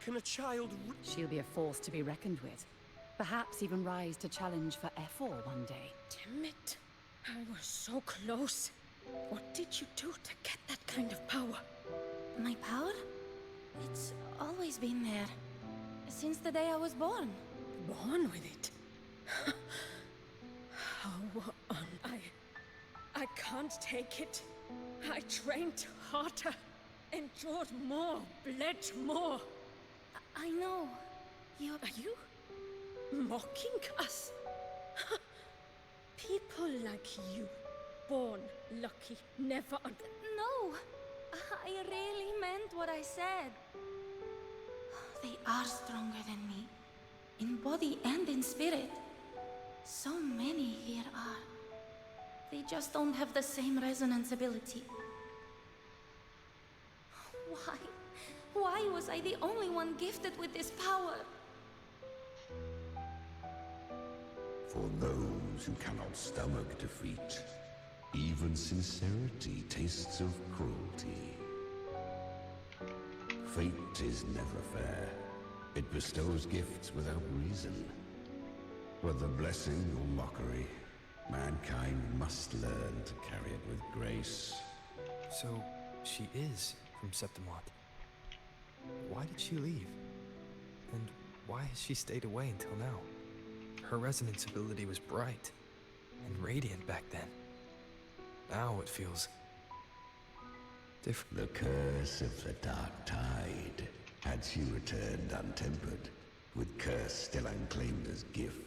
Can a child... She'll be a force to be reckoned with. Perhaps even rise to challenge for F4 one day. Damn it. I was so close. What did you do to get that kind of power? My power? It's always been there. Since the day I was born. Born with it? How on... I can't take it. I trained harder, endured more, bled more. I know. Are you mocking us? People like you, born lucky, never No, I really meant what I said. They are stronger than me, in body and in spirit. So many here are. They just don't have the same resonance ability. Why? Why was I the only one gifted with this power? For those who cannot stomach defeat, even sincerity tastes of cruelty. Fate is never fair. It bestows gifts without reason. Whether blessing or mockery, Mankind must learn to carry it with grace. So, she is from Septimont. Why did she leave? And why has she stayed away until now? Her resonance ability was bright and radiant back then. Now it feels different. The curse of the Dark Tide. Had she returned untempered, with curse still unclaimed as gift,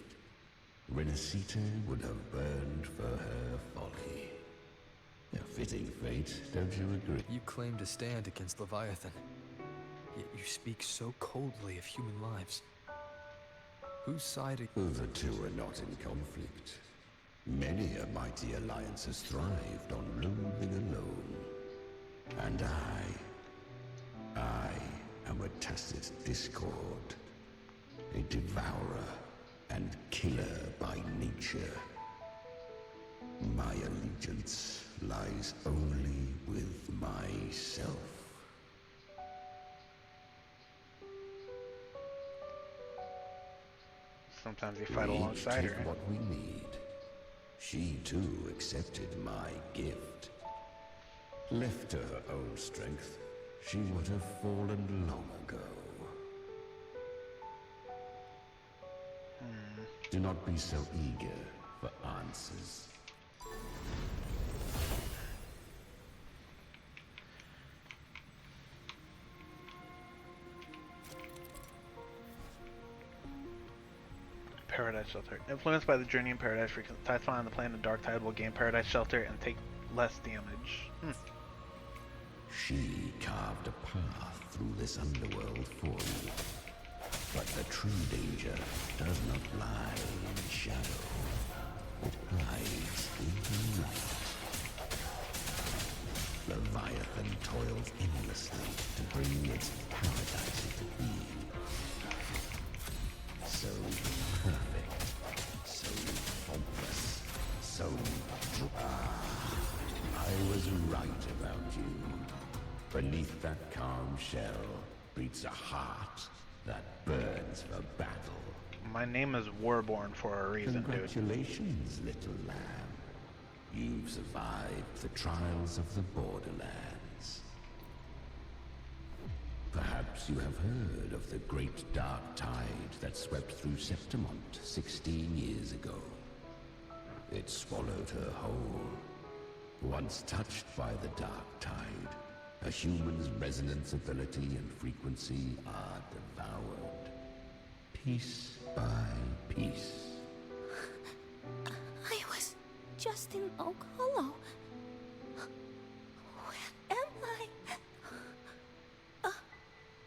Renacita would have burned for her folly. A fitting fate, don't you agree? You claim to stand against Leviathan, yet you speak so coldly of human lives. Whose side are you? The two are not in conflict. Many a mighty alliance has thrived on roving alone. And I am a tacit discord, a devourer and killer by nature. My allegiance lies only with myself. Sometimes you fight alongside her. What we need. She too accepted my gift. Left to her own strength, she would have fallen long ago. Do not be so eager for answers. Paradise Shelter. Influenced by the journey in Paradise, frequent tide spawn on the plane of Dark Tide will gain Paradise Shelter and take less damage. She carved a path through this underworld for you. But the true danger does not lie in the shadow. It hides in the light. Leviathan toils endlessly to bring its paradise into being. So perfect, so faultless, so... I was right about you. Beneath that calm shell beats a heart that burns for battle. My name is Warborn for a reason, Congratulations, little lamb. You've survived the trials of the Borderlands. Perhaps you have heard of the great dark tide that swept through Septimont 16 years ago. It swallowed her whole. Once touched by the dark tide, a human's resonance ability and frequency are devoured. Piece by piece. I was just in Oak Hollow. Where am I?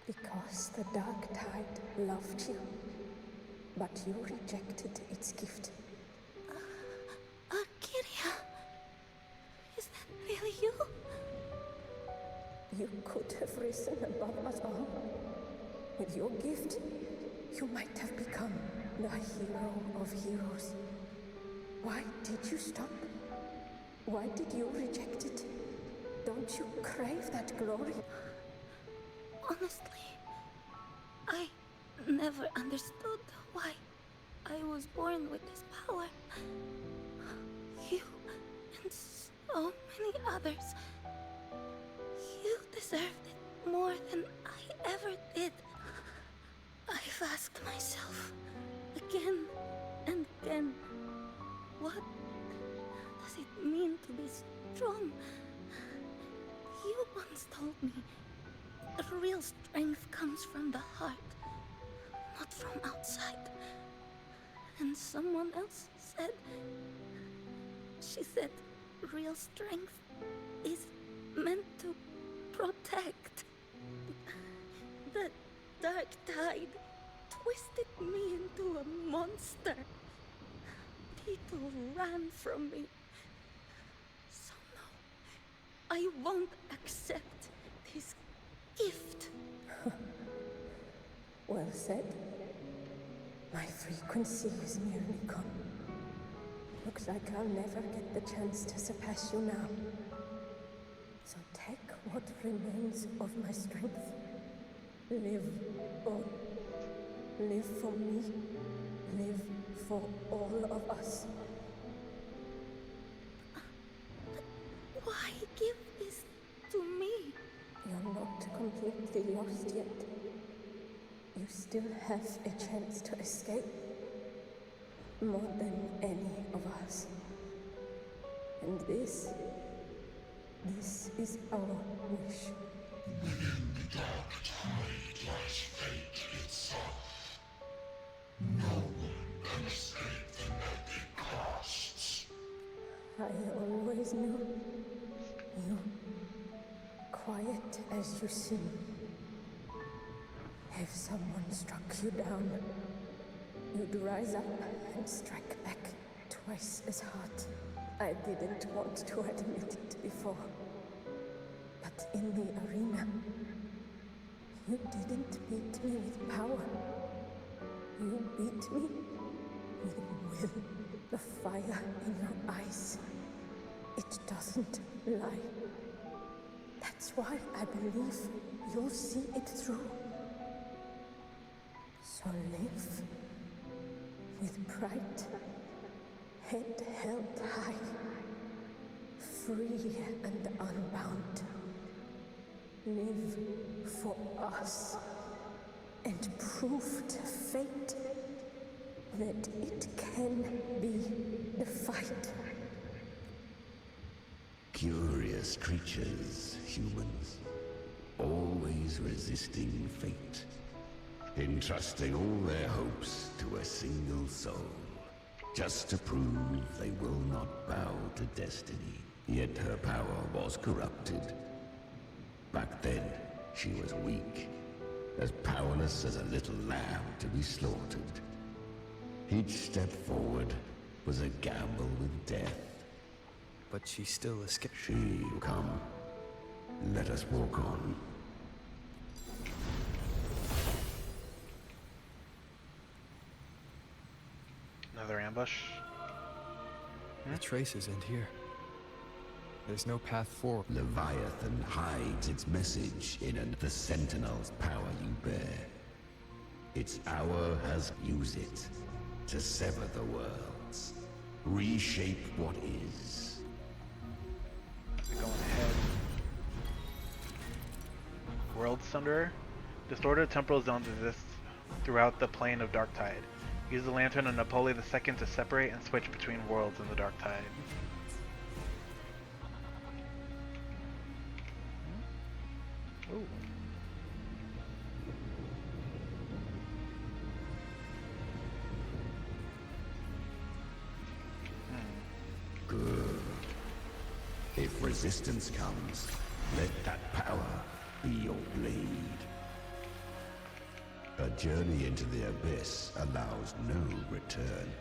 Because the Dark Tide loved you, but you rejected its gift. Kiria, is that really you? You could have risen above us all. With your gift, you might have become the hero of heroes. Why did you stop? Why did you reject it? Don't you crave that glory? Honestly, I never understood why I was born with this power. You and so many others. You deserved it more than I ever did. I've asked myself again and again, what does it mean to be strong? You once told me real strength comes from the heart, not from outside. And someone else said, she said, real strength is meant to protect. The dark tide twisted me into a monster. People ran from me. So no, I won't accept this gift. Well said. My frequency is nearly gone. Looks like I'll never get the chance to surpass you now. So take what remains of my strength. Live on. Live for me. Live for all of us. completely lost yet. You still have a chance to escape. More than any of us. And this is our wish. Within the dark tide lies fate itself. No one can escape the net it casts. I always knew you, quiet as you seem. If someone struck you down, you'd rise up and strike back twice as hard. I didn't want to admit it before. But in the arena, you didn't beat me with power. You beat me with will. The fire in your eyes. It doesn't lie. That's why I believe you'll see it through. So live with pride, head held high, free and unbound. Live for us and prove to fate that it can be the fight. Curious creatures, humans, always resisting fate, entrusting all their hopes to a single soul, just to prove they will not bow to destiny. Yet her power was corrupted. Back then, she was weak, as powerless as a little lamb to be slaughtered. Each step forward was a gamble with death. But she still escaped. Come, let us walk on. Another ambush? The traces end here. There's no path forward. Leviathan hides its message in the Sentinel's power you bear. Its hour has used it to sever the worlds, reshape what is. Going ahead. World Sunderer. Distorted temporal zones exist throughout the plane of Dark Tide. Use the lantern of Napoleon II to separate and switch between worlds in the Dark Tide. Ooh. Good. If resistance comes, let that power be your blade. A journey into the abyss allows no return.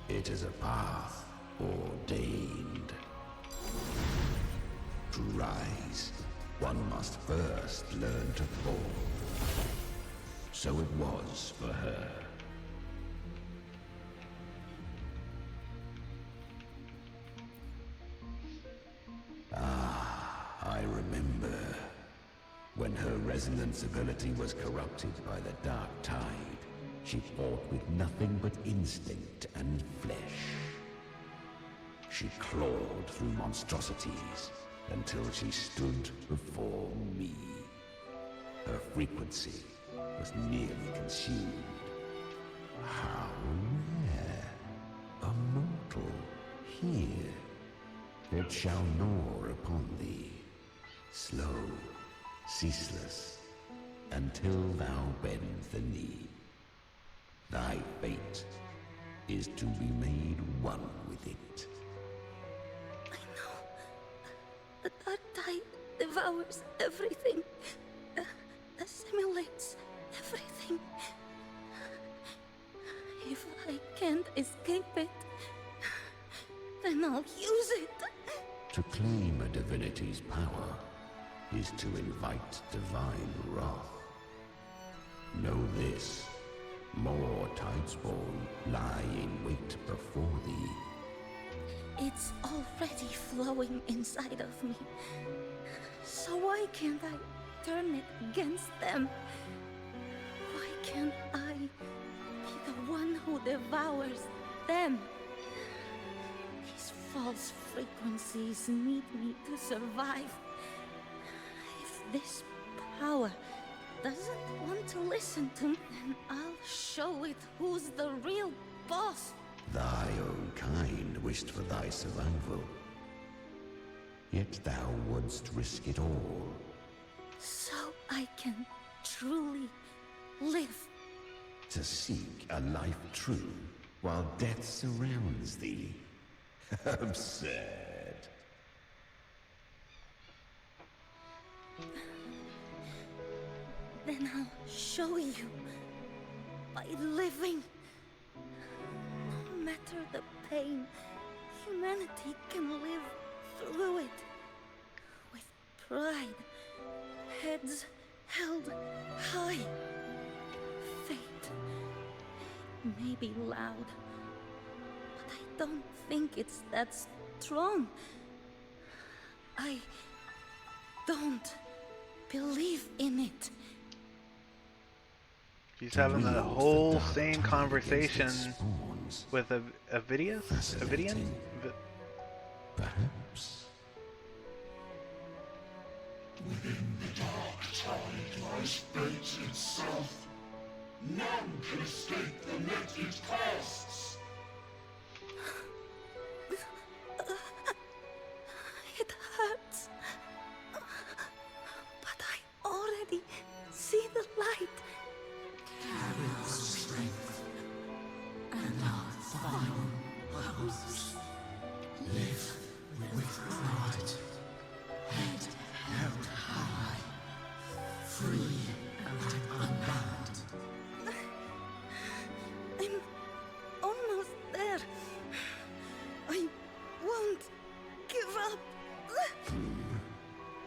It is a path ordained. To rise, one must first learn to fall. So it was for her. I remember. When her resonance ability was corrupted by the Dark Tide, she fought with nothing but instinct and flesh. She clawed through monstrosities until she stood before me. Her frequency was nearly consumed. How rare! A mortal here. It shall gnaw upon thee, slow, ceaseless, until thou bend the knee. Thy fate is to be made one with it. I know. The Dark Tide devours everything. Assimilates everything. If I can't escape it, then I'll use it. To claim a divinity's power is to invite divine wrath. Know this, more Tidespawn lie in wait before thee. It's already flowing inside of me. So why can't I turn it against them? Why can't I be the one who devours them? These false frequencies need me to survive. If this power doesn't want to listen to me, then I'll show it who's the real boss. Thy own kind wished for thy survival. Yet thou wouldst risk it all. So I can truly live. To seek a life true, while death surrounds thee. Absurd. Then I'll show you. By living. No matter the pain, humanity can live through it. With pride. Heads held high. Fate may be loud, but I don't think it's that strong. I don't believe in it. He's having the whole same conversation with Avidius? Avidian? Perhaps. Within the dark tide lies fate itself. None can escape the net it casts. It hurts. But I already see the light. Carry our strength and our final hopes. Live with pride. Head held high. Free and unbound. I'm almost there. I won't give up.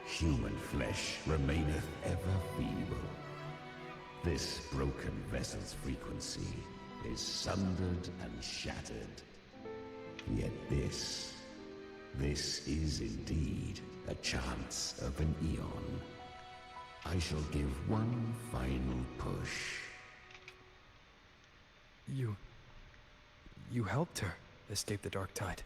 Human flesh remaineth ever feeble. This broken vessel's frequency is sundered and shattered. Yet this is indeed a chance of an eon. I shall give one final push. You helped her escape the dark tide.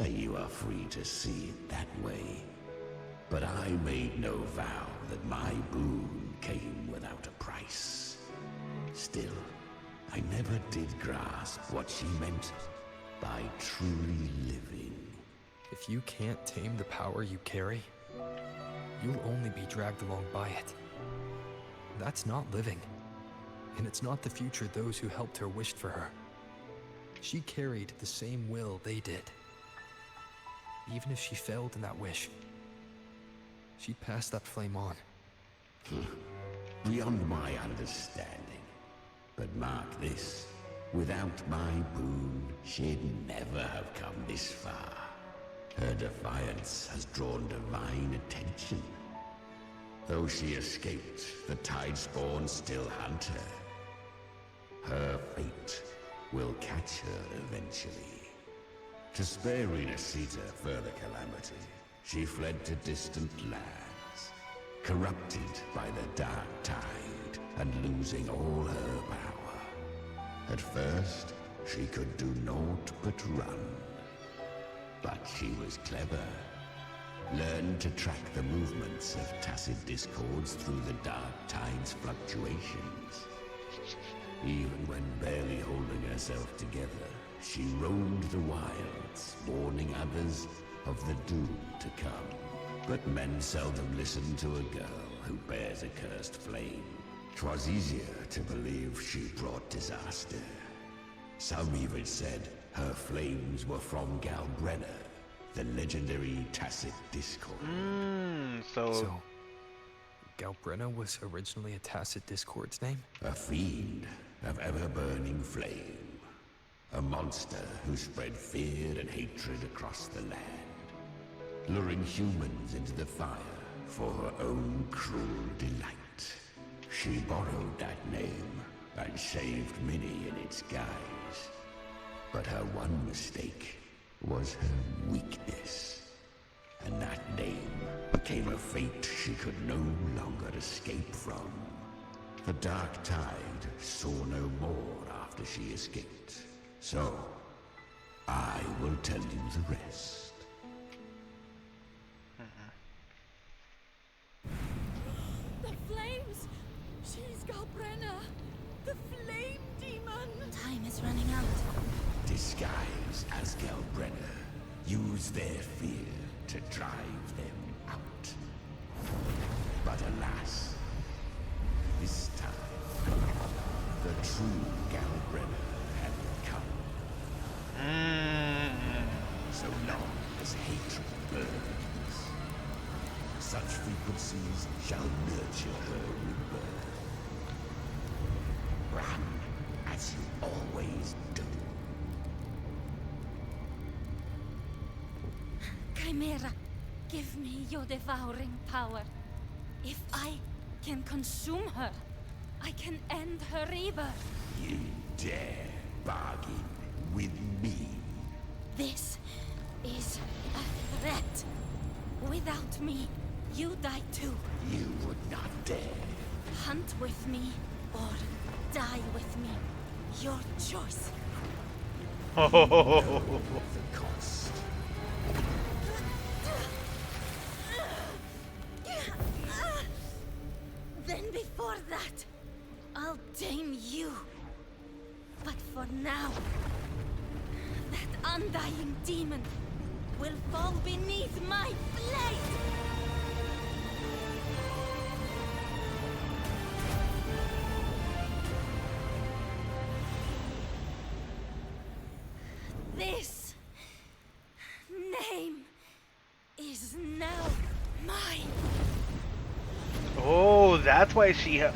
You are free to see it that way. But I made no vow that my boon came without a price. Still, I never did grasp what she meant by truly living. If you can't tame the power you carry, you'll only be dragged along by it. That's not living. And it's not the future those who helped her wished for her. She carried the same will they did. Even if she failed in that wish, she'd pass that flame on. Beyond my understanding. But mark this, without my boon, she'd never have come this far. Her defiance has drawn divine attention. Though she escaped, the Tidespawn still hunt her. Her fate will catch her eventually. To spare Renacita further calamity, she fled to distant lands, corrupted by the dark tide and losing all her power. At first, she could do naught but run. But she was clever. Learned to track the movements of tacit discords through the dark tide's fluctuations. Even when barely holding herself together, she roamed the wilds, warning others of the doom to come. But men seldom listen to a girl who bears a cursed flame. 'Twas easier to believe she brought disaster. Some even said her flames were from Galbrenna, the legendary tacit discord. So Galbrenna was originally a tacit discord's name? A fiend of ever-burning flame. A monster who spread fear and hatred across the land, luring humans into the fire for her own cruel delight. She borrowed that name and saved many in its guise. But her one mistake was her weakness. And that name became a fate she could no longer escape from. The dark tide saw no more after she escaped. So, I will tell you the rest. Brenna! The flame demon! Time is running out. Disguise as Galbrenna. Use their fear to drive them out. But alas, this time, the true Galbrenna had come. So long as hatred burns, such frequencies shall nurture her rebirth. Run as you always do. Chimera, give me your devouring power. If I can consume her, I can end her rebirth. You dare bargain with me? This is a threat. Without me, you die too. You would not dare. Hunt with me, or die with me. Your choice. The cost. Then before that, I'll tame you. But for now, that undying demon will fall beneath my blade! This name is now mine. Oh, that's why she. To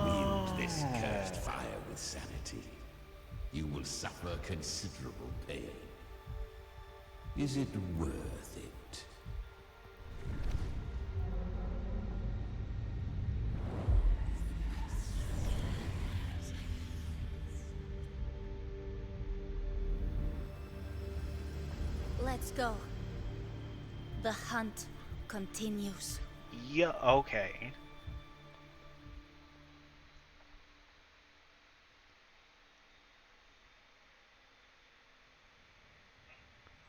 wield this cursed fire with sanity, you will suffer considerable pain. Is it worth it? Let's go. The hunt continues. Yeah, okay.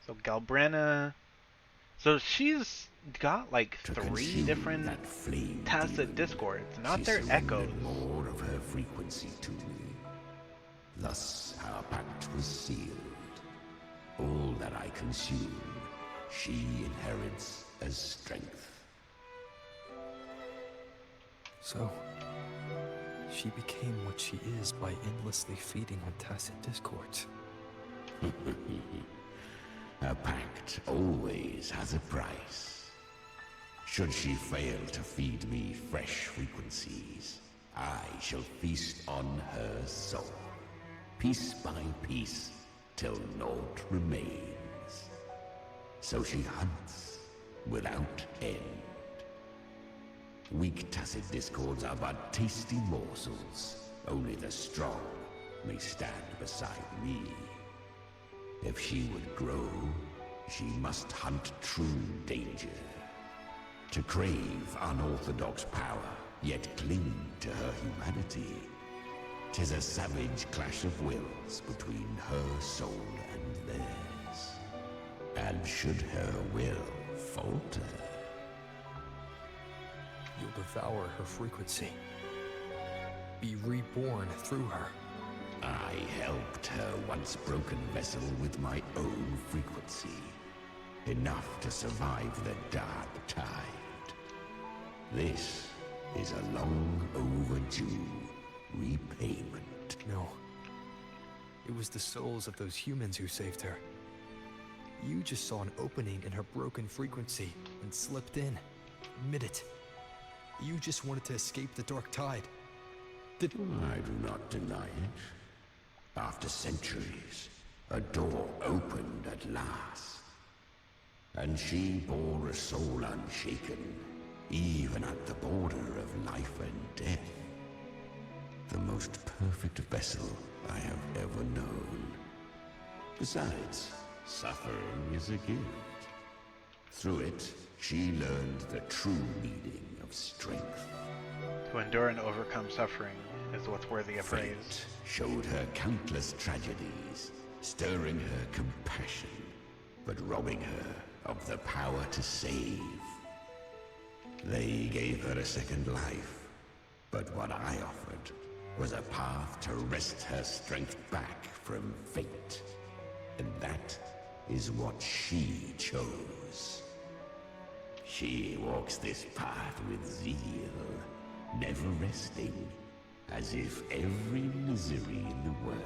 So Galbrenna. So she's got like 3 different tacit discords, not their echoes. More of her frequency to me. Thus our pact was sealed. All that I consume, she inherits as strength. So, she became what she is by endlessly feeding on tacit discords. A pact always has a price. Should she fail to feed me fresh frequencies, I shall feast on her soul, piece by piece, till naught remains. So she hunts without end. Weak tacit discords are but tasty morsels. Only the strong may stand beside me. If she would grow, she must hunt true danger. To crave unorthodox power, yet cling to her humanity. 'Tis a savage clash of wills between her soul and theirs. And should her will falter, you'll devour her frequency. Be reborn through her. I helped her once broken vessel with my own frequency. Enough to survive the dark tide. This is a long overdue repayment. No. It was the souls of those humans who saved her. You just saw an opening in her broken frequency and slipped in. Admit it. You just wanted to escape the dark tide. I do not deny it. After centuries, a door opened at last. And she bore a soul unshaken, even at the border of life and death. The most perfect vessel I have ever known. Besides, suffering is a gift. Through it, she learned the true meaning of strength. To endure and overcome suffering is what's worthy of praise. Fate showed her countless tragedies, stirring her compassion, but robbing her of the power to save. They gave her a second life, But what I offered was a path to wrest her strength back from fate. And that is what she chose. She walks this path with zeal, never resting, as if every misery in the world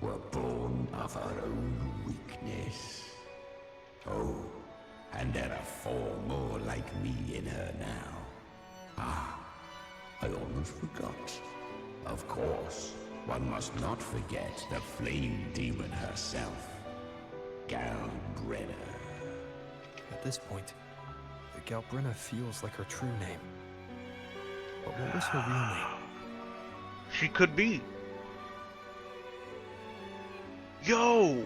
were born of her own weakness. Oh, and there are 4 more like me in her now. Ah, I almost forgot. Of course, one must not forget the flame demon herself, Galbrenna. At this point, the Galbrenna feels like her true name. But what was her real name? She could be. Yo!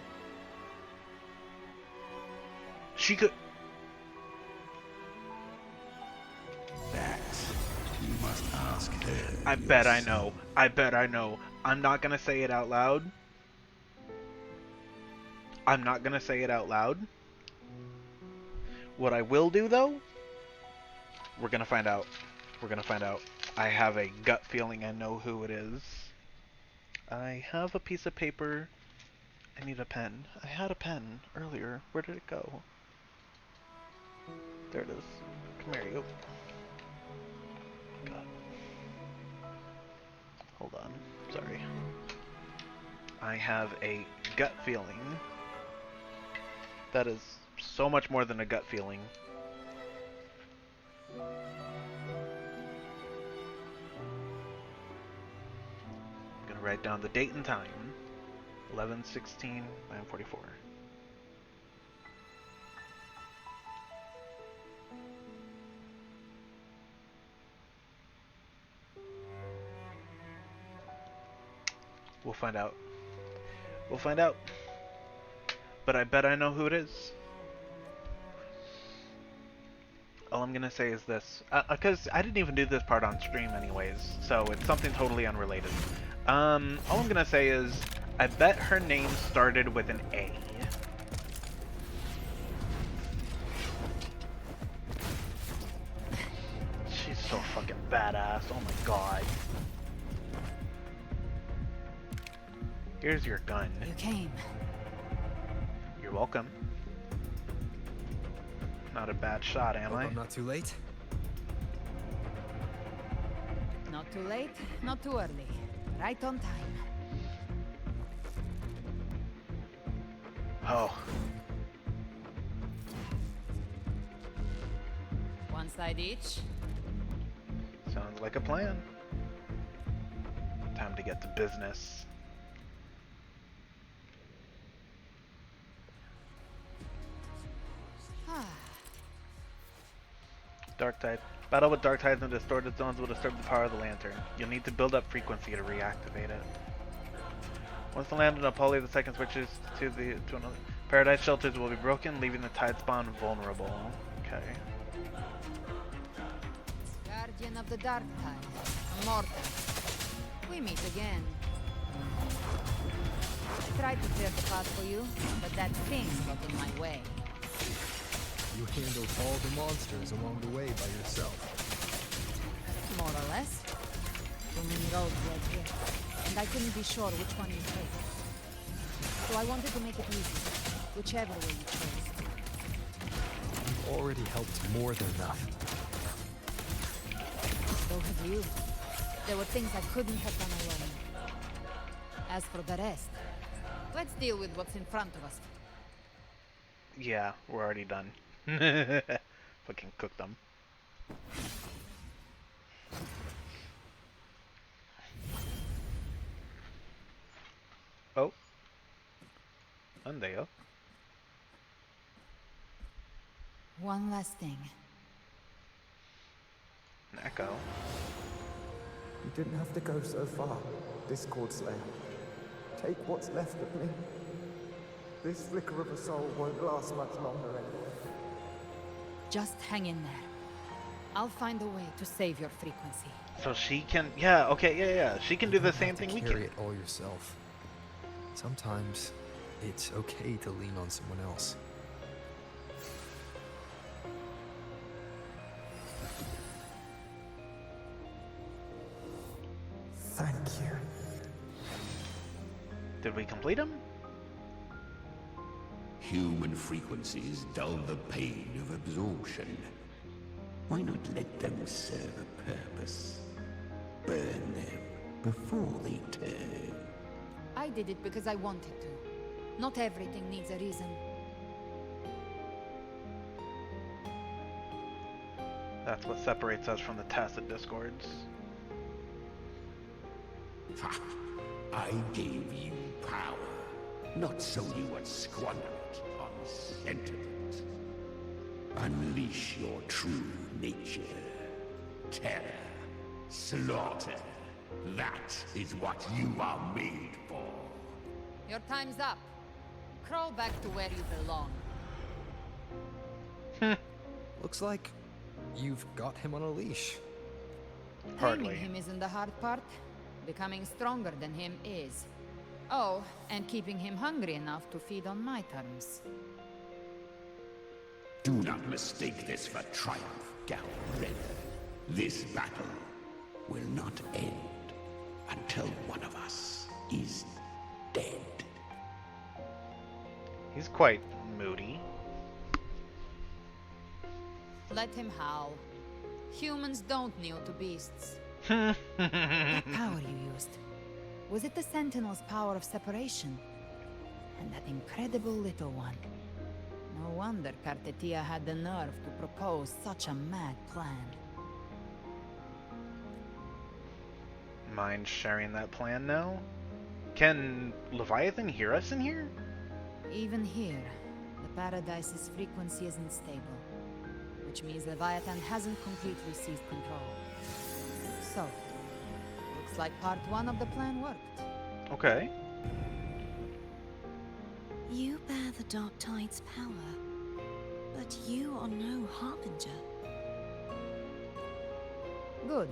She could... That you must ask her. I bet I know. I bet I know. I'm not gonna say it out loud. I'm not gonna say it out loud. What I will do, though, we're gonna find out. We're gonna find out. I have a gut feeling I know who it is. I have a piece of paper. I need a pen. I had a pen earlier. Where did it go? There it is. Come here, you. God. Hold on. Sorry. I have a gut feeling. That is so much more than a gut feeling. I'm gonna write down the date and time. 11/16/944. We'll find out. We'll find out. But I bet I know who it is. All I'm gonna say is this, because I didn't even do this part on stream anyways, so it's something totally unrelated. All I'm gonna say is, I bet her name started with an A. She's so fucking badass, oh my god. Here's your gun. You came. You're welcome. Not a bad shot, am I? I'm not too late? Not too late, not too early. Right on time. Oh. One side each. Sounds like a plan. Time to get to business. Dark Tide. Battle with Dark Tides in distorted zones will disturb the power of the lantern. You'll need to build up frequency to reactivate it. Once the lantern of Poly the second switches to another, Paradise shelters will be broken, leaving the Tide spawn vulnerable. Okay. Guardian of the Dark Tide. Mortal. We meet again. I tried to clear the path for you, but that thing got in my way. You handled all the monsters along the way by yourself. More or less. Too many roads led here, and I couldn't be sure which one you take. So I wanted to make it easy, whichever way you chose. You've already helped more than enough. So have you. There were things I couldn't have done alone. As for the rest, let's deal with what's in front of us. Yeah, we're already done. Fucking cooked them. Oh. And there. One last thing. An echo. You didn't have to go so far, Discord Slayer. Take what's left of me. This flicker of a soul won't last much longer anyway. Just hang in there. I'll find a way to save your frequency. So she can, yeah, okay, yeah. She can do the same thing we can. Carry it all yourself. Sometimes it's okay to lean on someone else. Did we complete him? Human frequencies dull the pain of absorption. Why not let them serve a purpose? Burn them before they turn. I did it because I wanted to. Not everything needs a reason. That's what separates us from the tacit discords. Ha! I gave you power, not so you would squander it on sentiment. Unleash your true nature. Terror, slaughter. That is what you are made for. Your time's up. Crawl back to where you belong. Looks like you've got him on a leash. Taming him isn't the hard part. Becoming stronger than him is. Oh, and keeping him hungry enough to feed on my terms. Do not mistake this for triumph, Red. This battle will not end until one of us is dead. He's quite moody. Let him howl. Humans don't kneel to beasts. That power you used, was it the Sentinel's power of separation? And that incredible little one. No wonder Kartetia had the nerve to propose such a mad plan. Mind sharing that plan now? Can Leviathan hear us in here? Even here, the Paradise's frequency isn't stable, which means Leviathan hasn't completely seized control. So, looks like part 1 of the plan worked. Okay. You bear the Dark Tide's power, but you are no Harbinger. Good.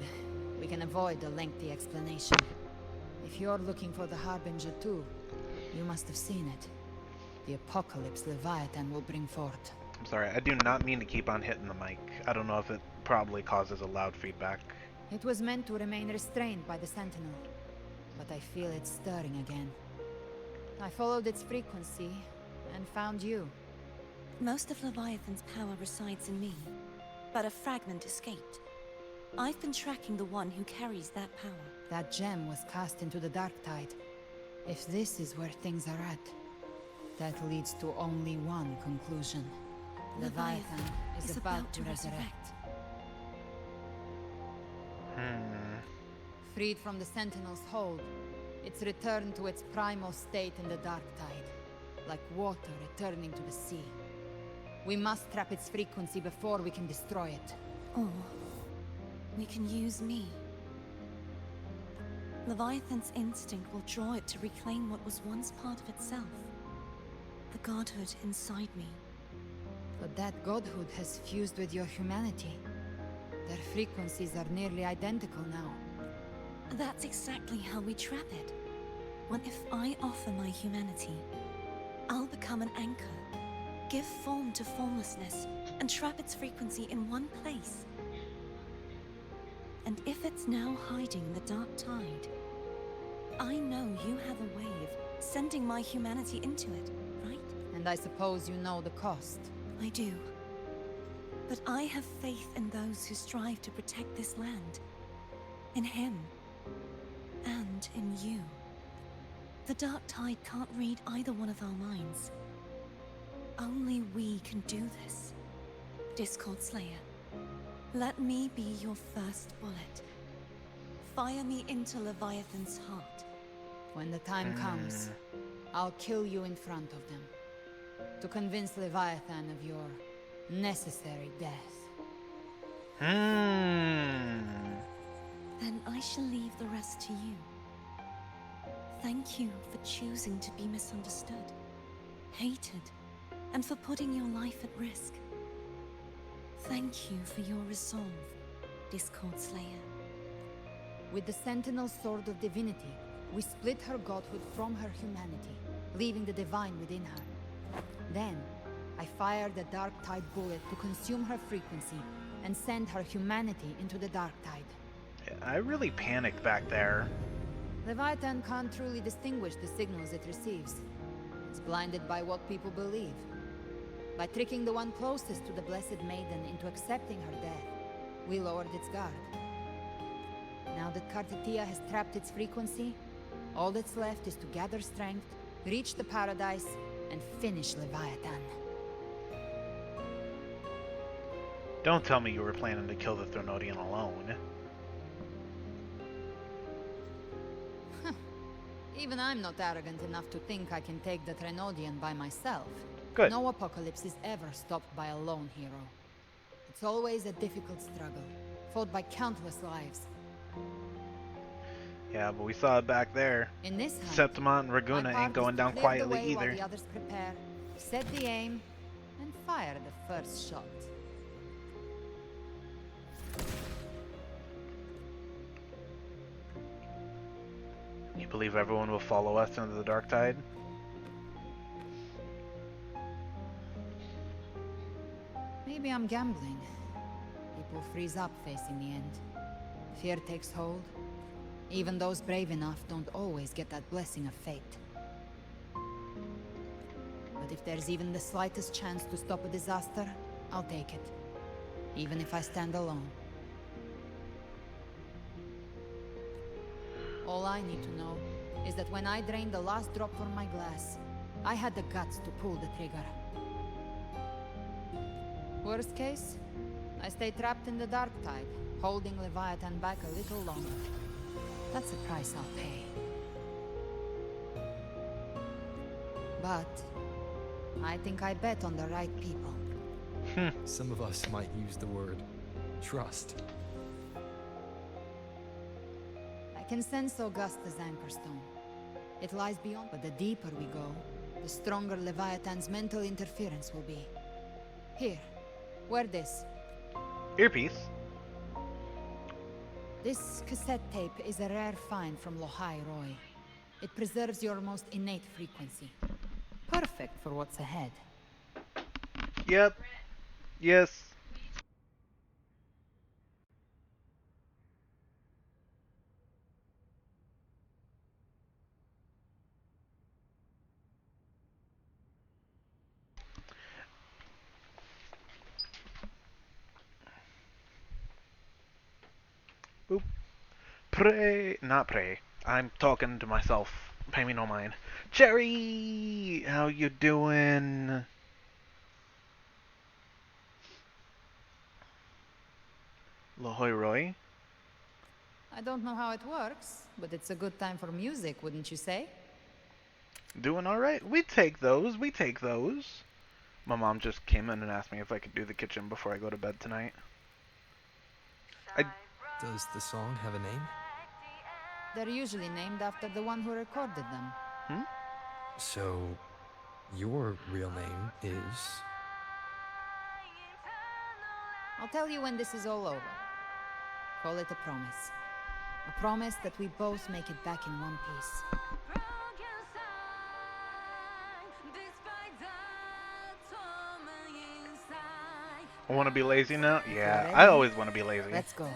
We can avoid a lengthy explanation. If you're looking for the Harbinger too, you must have seen it. The apocalypse Leviathan will bring forth. I'm sorry, I do not mean to keep on hitting the mic. I don't know if it probably causes a loud feedback. It was meant to remain restrained by the Sentinel, but I feel it stirring again. I followed its frequency and found you. Most of Leviathan's power resides in me, but a fragment escaped. I've been tracking the one who carries that power. That gem was cast into the Dark Tide. If this is where things are at, that leads to only one conclusion. Leviathan is about to resurrect. Freed from the Sentinel's hold, it's returned to its primal state in the Dark Tide, like water returning to the sea. We must trap its frequency before we can destroy it. Or we can use me. Leviathan's instinct will draw it to reclaim what was once part of itself. The godhood inside me. But that godhood has fused with your humanity. Their frequencies are nearly identical now. That's exactly how we trap it. What if I offer my humanity? I'll become an anchor, give form to formlessness, and trap its frequency in one place. And if it's now hiding in the Dark Tide, I know you have a way of sending my humanity into it, right? And I suppose you know the cost. I do. But I have faith in those who strive to protect this land. In him. And in you. The Dark Tide can't read either one of our minds. Only we can do this. Discord Slayer, let me be your first bullet. Fire me into Leviathan's heart. When the time comes, I'll kill you in front of them. To convince Leviathan of your necessary death. Then I shall leave the rest to you. Thank you for choosing to be misunderstood, hated, and for putting your life at risk. Thank you for your resolve, Discord Slayer. With the Sentinel Sword of Divinity, we split her godhood from her humanity, leaving the divine within her. Then, I fired the Dark Tide bullet to consume her frequency and send her humanity into the Dark Tide. I really panicked back there. Leviathan can't truly distinguish the signals it receives. It's blinded by what people believe. By tricking the one closest to the Blessed Maiden into accepting her death, we lowered its guard. Now that Kartatia has trapped its frequency, all that's left is to gather strength, reach the paradise, and finish Leviathan. Don't tell me you were planning to kill the Threnodian alone. Even I'm not arrogant enough to think I can take the Threnodian by myself. Good. No apocalypse is ever stopped by a lone hero. It's always a difficult struggle, fought by countless lives. Yeah, but we saw it back there. In this hunt, Septimont and Raguna ain't going down quietly either. While the others prepare, set the aim, and fire the first shot. You believe everyone will follow us into the dark tide? Maybe I'm gambling. People freeze up facing the end. Fear takes hold. Even those brave enough don't always get that blessing of fate. But if there's even the slightest chance to stop a disaster, I'll take it. Even if I stand alone. All I need to know is that when I drained the last drop from my glass, I had the guts to pull the trigger. Worst case, I stay trapped in the dark tide, holding Leviathan back a little longer. That's the price I'll pay. But I think I bet on the right people. Some of us might use the word trust. I can sense Augusta's anchorstone. It lies beyond, but the deeper we go, the stronger Leviathan's mental interference will be. Here, wear this. Earpiece? This cassette tape is a rare find from Lohai Roy. It preserves your most innate frequency. Perfect for what's ahead. Yep. Yes. Boop. Pray. Not pray. I'm talking to myself. Pay me no mind. Jerry! How you doing? Lohoi Roy? I don't know how it works, but it's a good time for music, wouldn't you say? Doing alright. We take those. We take those. My mom just came in and asked me if I could do the kitchen before I go to bed tonight. Does the song have a name? They're usually named after the one who recorded them. So, your real name is... I'll tell you when this is all over. Call it a promise. A promise that we both make it back in one piece. I want to be lazy now? Yeah, I always want to be lazy. Let's go.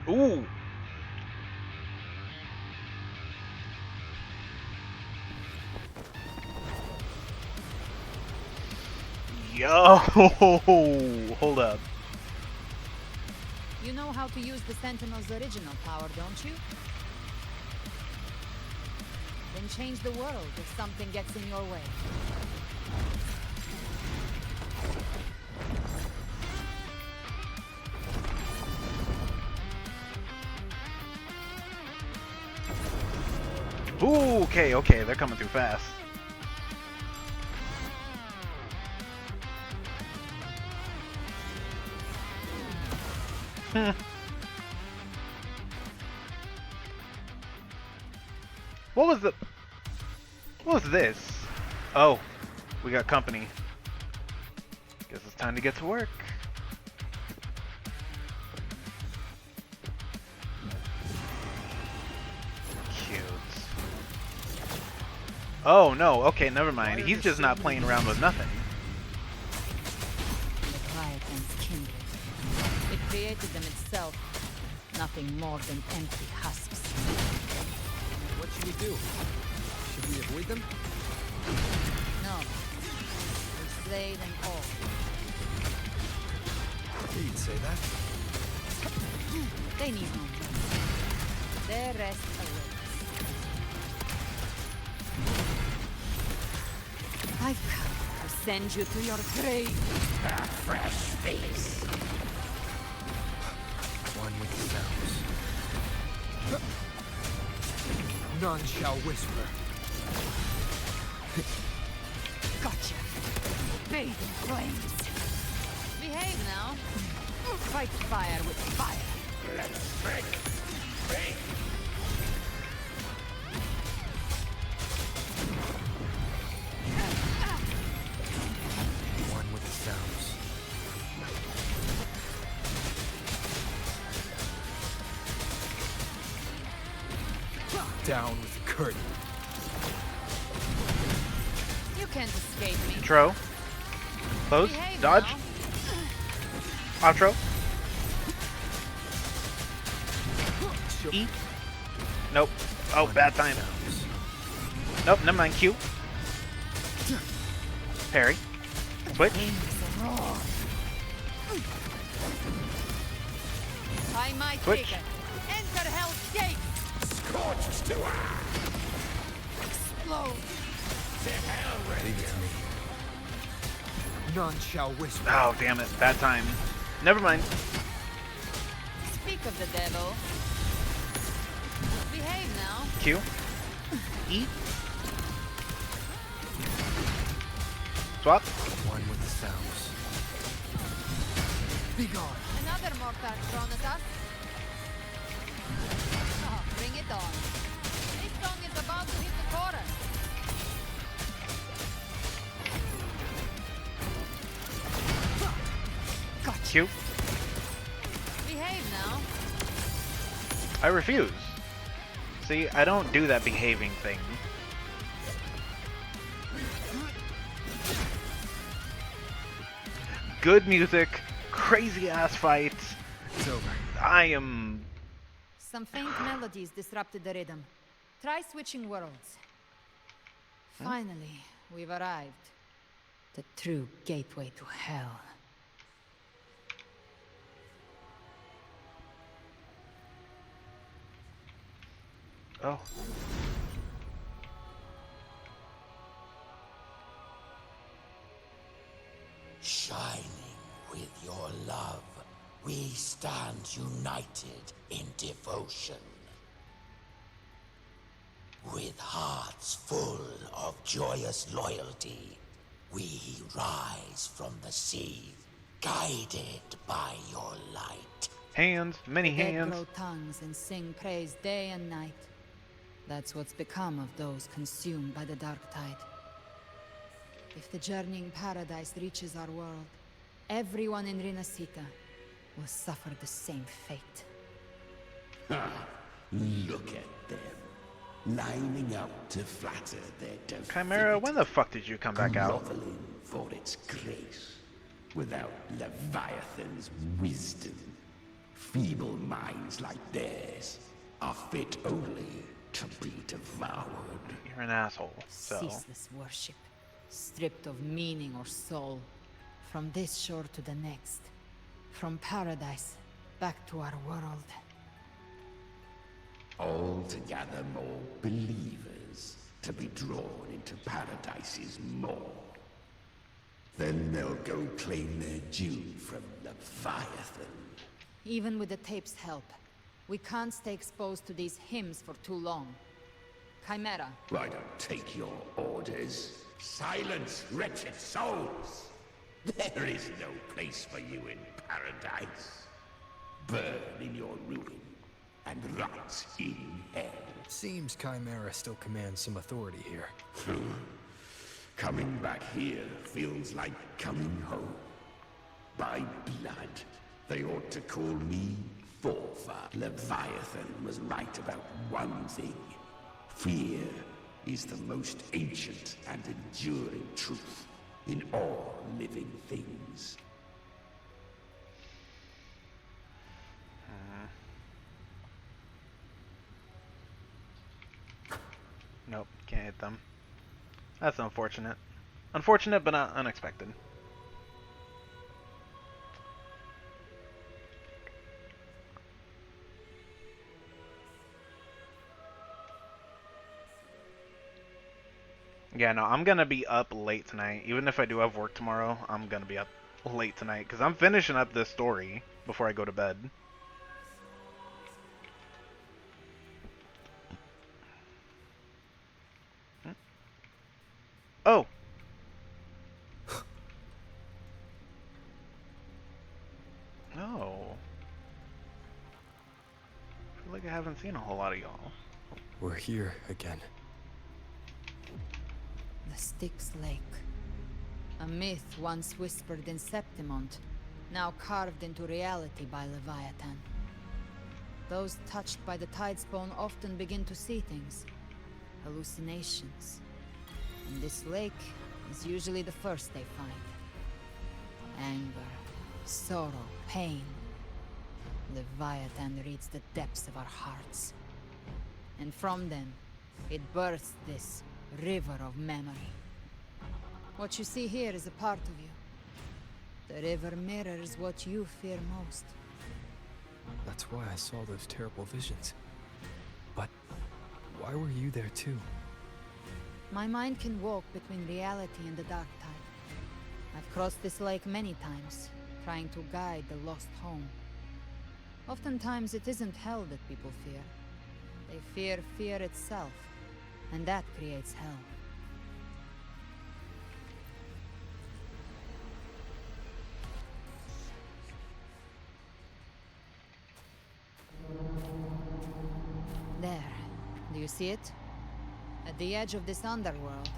Ooh! Yo! Hold up. You know how to use the Sentinel's original power, don't you? Then change the world if something gets in your way. Ooh, okay, they're coming through fast. What was this? Oh, we got company. Guess it's time to get to work. Cute. Oh no, okay, never mind. He's just not playing around with nothing. created them itself. Nothing more than empty husks. What should we do? Should we avoid them? No. We slay them all. You'd say that. They need no more. Their rest awaits. I've come to send you to your grave. A fresh face. One with the sounds. None shall whisper. Gotcha. Bathe in flames. Behave now. Fight fire with fire. Let's break. Break. One with the sounds. Down with the curtain. You can't escape me. Intro. Close. Behave Dodge. now. Outro. E. Nope. Oh, bad time. Nope, never mind. Q. Parry. Switch. I might Switch. take it. Enter Hell's Gate. Scorched to Explode. Leave it to me. None shall whisper. Oh, damn it. Bad time. Never mind. Speak of the devil. Behave now. Q. E. Swap. One with the sounds. Be gone. Another mortar thrown at us. Oh, bring it on. This song is about to hit the chorus. Q. Behave now. I refuse. See, I don't do that behaving thing. Good music, crazy ass fights. It's over. I am. Some faint melodies disrupted the rhythm. Try switching worlds. Finally, we've arrived. The true gateway to hell. Oh. Shining with your love, we stand united in devotion. With hearts full of joyous loyalty, we rise from the sea, guided by your light. Hands, many The dead hands. grow tongues and sing praise day and night. That's what's become of those consumed by the dark tide. If the journeying paradise reaches our world, everyone in Rinasita will suffer the same fate. Ha! Look at them, lining up to flatter their defeat. Chimera, when the fuck did you come back out? Groveling for its grace, without Leviathan's wisdom. Feeble minds like theirs are fit only to be devoured. You're an asshole, so. Ceaseless worship, stripped of meaning or soul. From this shore to the next. From paradise back to our world. All to gather more believers to be drawn into Paradise's maw. Then they'll go claim their due from Leviathan. Even with the tape's help, we can't stay exposed to these hymns for too long. Chimera. I don't take your orders. Silence, wretched souls! There is no place for you in Paradise. Burn in your ruin, and rot in hell. Seems Chimera still commands some authority here. Coming back here feels like coming home. By blood, they ought to call me Forefather. Leviathan was right about one thing. Fear is the most ancient and enduring truth in all living things. Nope, can't hit them. That's unfortunate. Unfortunate, but not unexpected. Yeah, no, I'm gonna be up late tonight. Even if I do have work tomorrow, I'm gonna be up late tonight because I'm finishing up this story before I go to bed. Oh! No. I feel like I haven't seen a whole lot of y'all. We're here again. The Styx Lake. A myth once whispered in Septimont, now carved into reality by Leviathan. Those touched by the Tidespawn often begin to see things. Hallucinations. And this lake is usually the first they find. Anger, sorrow, pain. Leviathan reads the depths of our hearts. And from them, it births this river of memory. What you see here is a part of you. The river mirrors what you fear most. That's why I saw those terrible visions. But why were you there too? My mind can walk between reality and the dark tide. I've crossed this lake many times, trying to guide the lost home. Oftentimes it isn't hell that people fear. They fear fear itself, and that creates hell. There. Do you see it? At the edge of this underworld.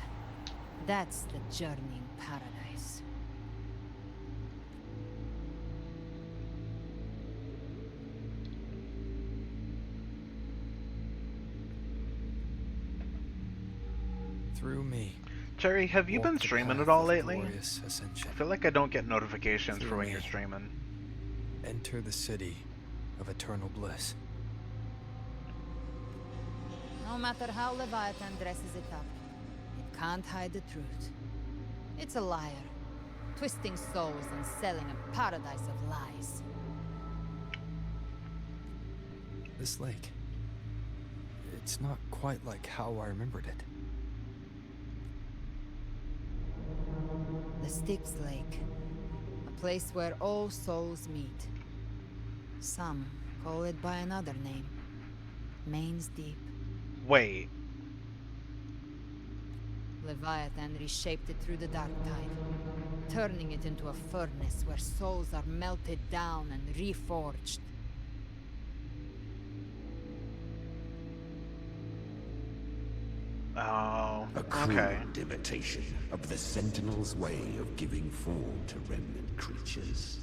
That's the journeying paradise. Through me. Cherry, have you been streaming at all lately? I feel like I don't get notifications for when you're streaming. Enter the city of eternal bliss. No matter how Leviathan dresses it up, it can't hide the truth. It's a liar, twisting souls and selling a paradise of lies. This lake, it's not quite like how I remembered it. The Styx Lake, a place where all souls meet. Some call it by another name, Main's Deep. Wait. Leviathan reshaped it through the dark tide, turning it into a furnace where souls are melted down and reforged. Oh, a crude imitation of the Sentinel's way of giving form to remnant creatures.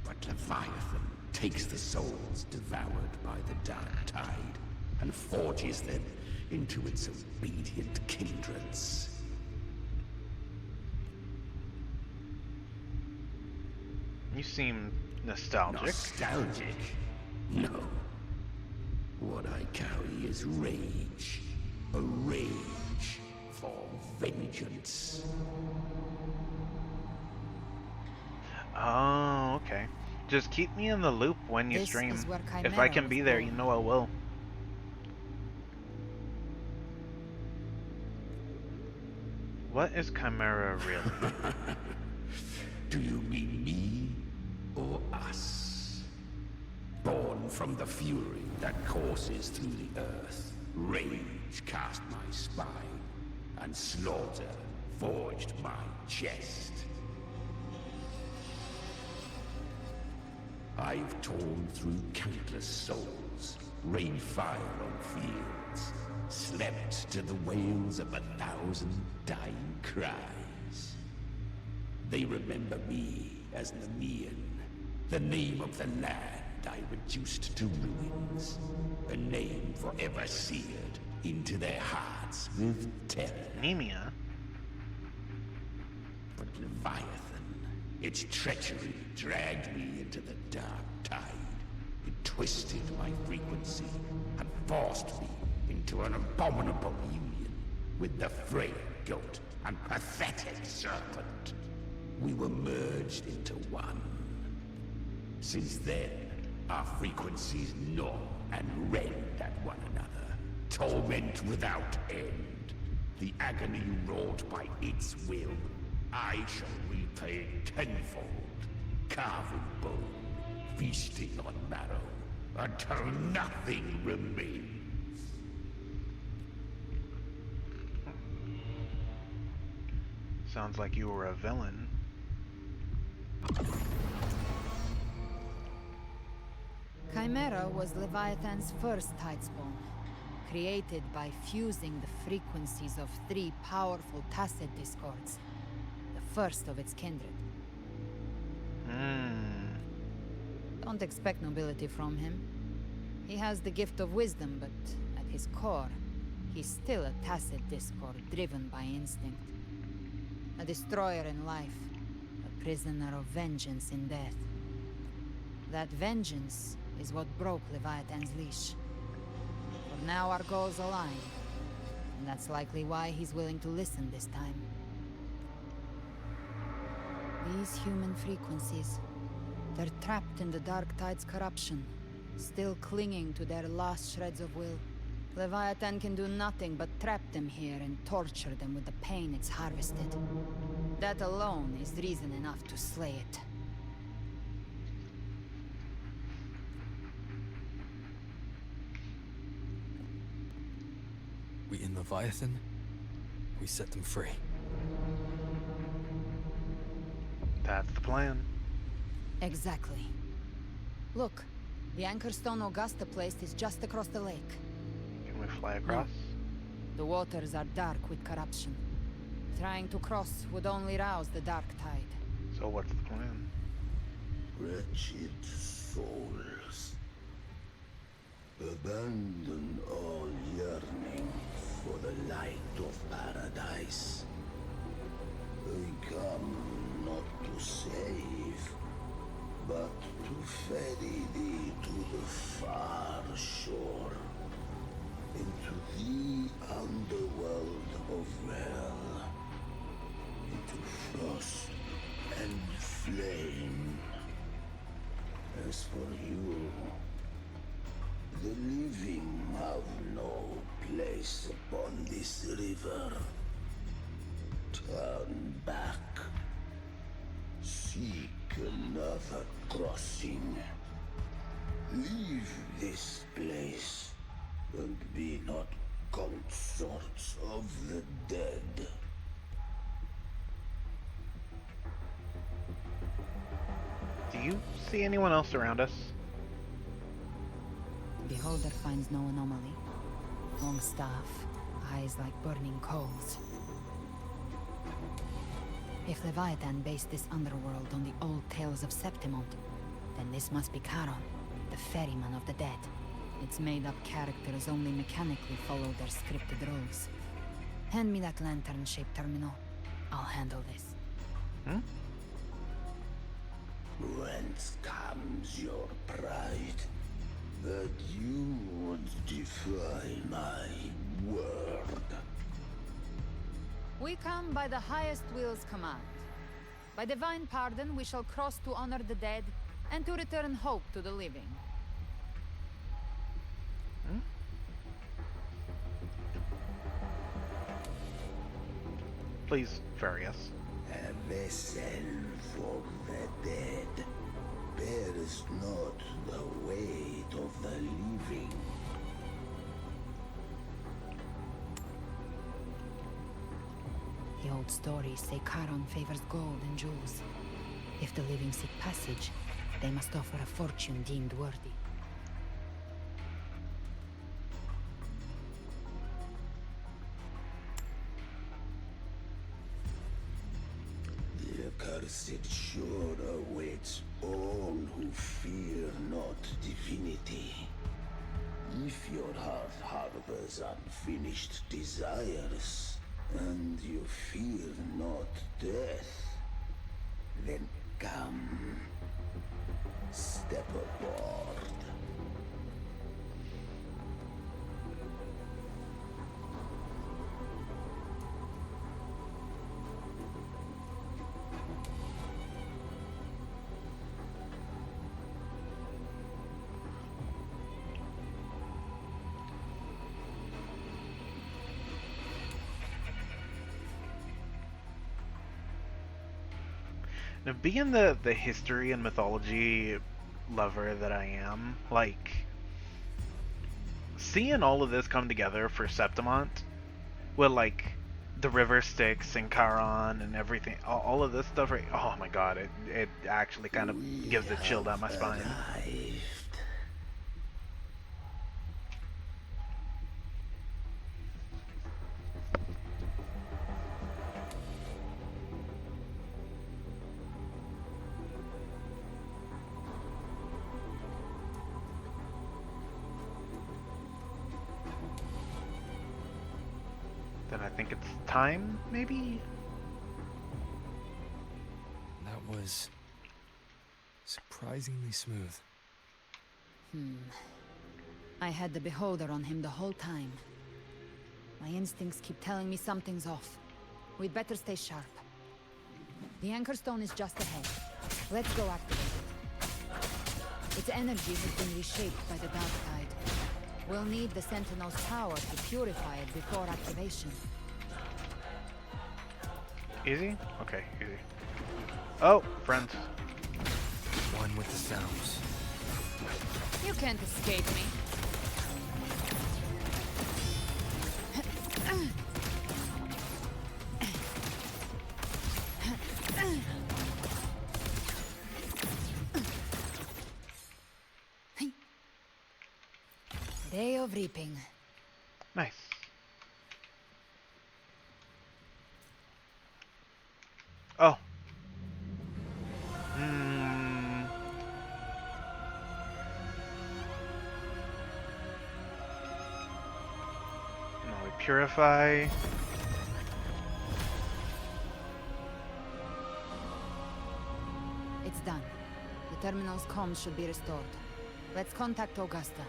But Leviathan takes the souls devoured by the dark tide and forges them into its obedient kindreds. You seem nostalgic. Nostalgic? No. What I carry is rage. A rage for vengeance. Oh, okay. Just keep me in the loop when you stream. If I can be there, you know I will. What is Chimera really? Do you mean me or us? Born from the fury that courses through the earth, rage cast my spine, and slaughter forged my chest. I've torn through countless souls, rained fire on fields, slept to the wails of 1,000 dying cries. They remember me as Nemean, the name of the land I reduced to ruins, a name forever seared into their hearts with terror. Nemea? But Leviathan, its treachery dragged me into the dark tide. It twisted my frequency and forced me into an abominable union with the frail goat and pathetic serpent. We were merged into one. Since then, our frequencies gnaw and rend at one another, torment without end. The agony wrought by its will, I shall repay tenfold, carving bone, feasting on marrow, until nothing remains. Sounds like you were a villain. Chimera was Leviathan's first tidespawn, created by fusing the frequencies of 3 powerful tacit discords, the first of its kindred. Don't expect nobility from him. He has the gift of wisdom, but at his core, he's still a tacit discord driven by instinct. A destroyer in life, a prisoner of vengeance in death. That vengeance is what broke Leviathan's leash. For now our goals align, and that's likely why he's willing to listen this time. These human frequencies, they're trapped in the Dark Tide's corruption, still clinging to their last shreds of will. Leviathan can do nothing but trap them here and torture them with the pain it's harvested. That alone is reason enough to slay it. We in Leviathan, we set them free. That's the plan. Exactly. Look, the Anchorstone Augusta place is just across the lake. Can we fly across? The waters are dark with corruption. Trying to cross would only rouse the Dark Tide. So what's the plan? Wretched souls, abandon all yearning for the light of paradise. I come not to save, but to ferry thee to the far shore, into the underworld of hell, into frost and flame. As for you, the living have no place upon this river. Turn back. Seek another crossing. Leave this place, and be not consorts of the dead. Do you see anyone else around us? Beholder finds no anomaly. Long staff, eyes like burning coals. If Leviathan based this underworld on the old tales of Septimont, then this must be Charon, the ferryman of the dead. Its made-up characters only mechanically follow their scripted roles. Hand me that lantern-shaped terminal. I'll handle this. Whence comes your pride? That you would defy my word? We come by the highest will's command. By divine pardon, we shall cross to honor the dead and to return hope to the living. Please ferry us. A vessel for the dead bears not the weight of the living. The old stories say Charon favors gold and jewels. If the living seek passage, they must offer a fortune deemed worthy. The accursed shore awaits all who fear not divinity. If your heart harbors unfinished desires, and you fear not death, then come, step aboard. Now, being the history and mythology lover that I am, like, seeing all of this come together for Septimont, with, like, the River Styx and Charon and everything, all of this stuff, right? Oh my god, it actually kind of gives a chill down my spine. Then I think it's time, maybe? That was surprisingly smooth. I had the beholder on him the whole time. My instincts keep telling me something's off. We'd better stay sharp. The anchor stone is just ahead. Let's go activate it. Its energy has been reshaped by the dark tide. We'll need the Sentinel's power to purify it before activation. Easy? Okay, easy. Oh, friends. One with the sounds. You can't escape me. Day of reaping. Nice. Oh. Now we purify. It's done. The terminal's comms should be restored. Let's contact Augusta.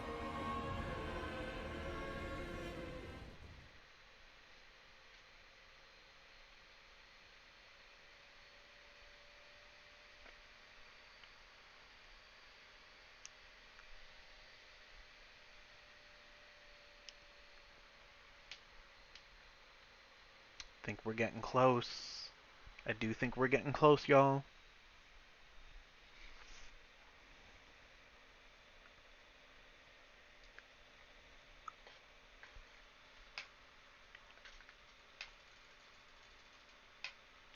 Think we're getting close. I do think we're getting close, y'all.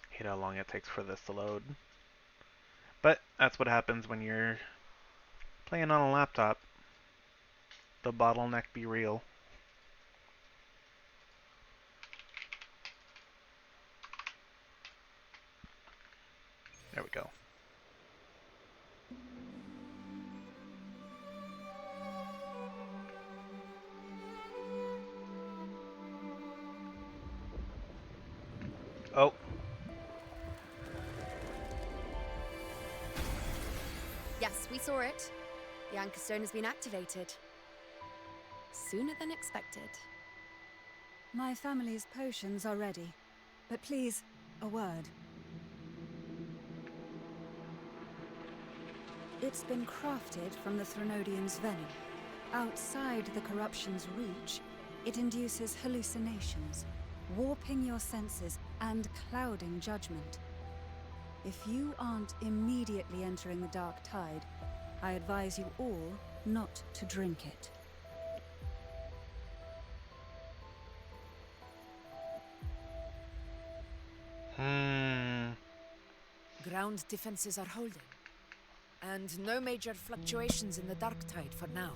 Hate how long it takes for this to load. But that's what happens when you're playing on a laptop. The bottleneck be real. There we go. Oh. Yes, we saw it. The anchor stone has been activated. Sooner than expected. My family's potions are ready. But please, a word. It's been crafted from the Threnodian's venom. Outside the corruption's reach, it induces hallucinations, warping your senses and clouding judgment. If you aren't immediately entering the dark tide, I advise you all not to drink it. Ground defenses are holding. And no major fluctuations in the dark tide for now.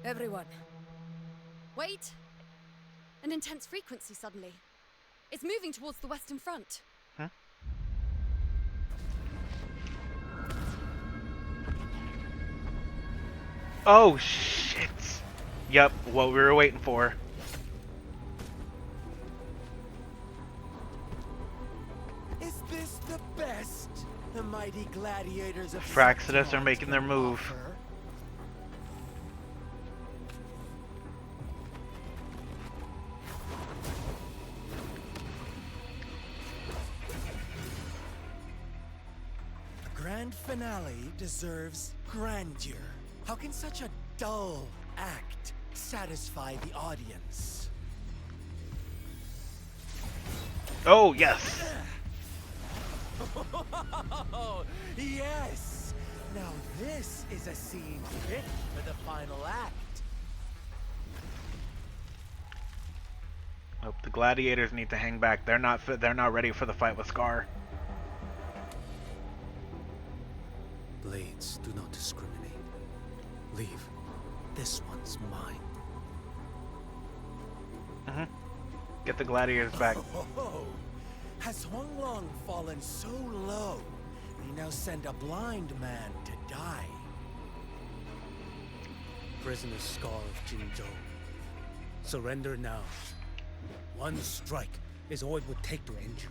Everyone. Wait! An intense frequency suddenly. It's moving towards the western front. Huh? Oh, shit. Yep, what we were waiting for. mighty gladiators of Fraxidus are making their move. A grand finale deserves grandeur. How can such a dull act satisfy the audience? Oh, yes! Oh, yes! Now this is a scene fit for the final act. Nope, the gladiators need to hang back. They're not ready for the fight with Scar. Blades do not discriminate. Leave. This one's mine. Get the gladiators back. Oh, has Huanglong fallen so low, they now send a blind man to die? Prisoner Scar of Jinzhou. Surrender now. One strike is all it would take to end you.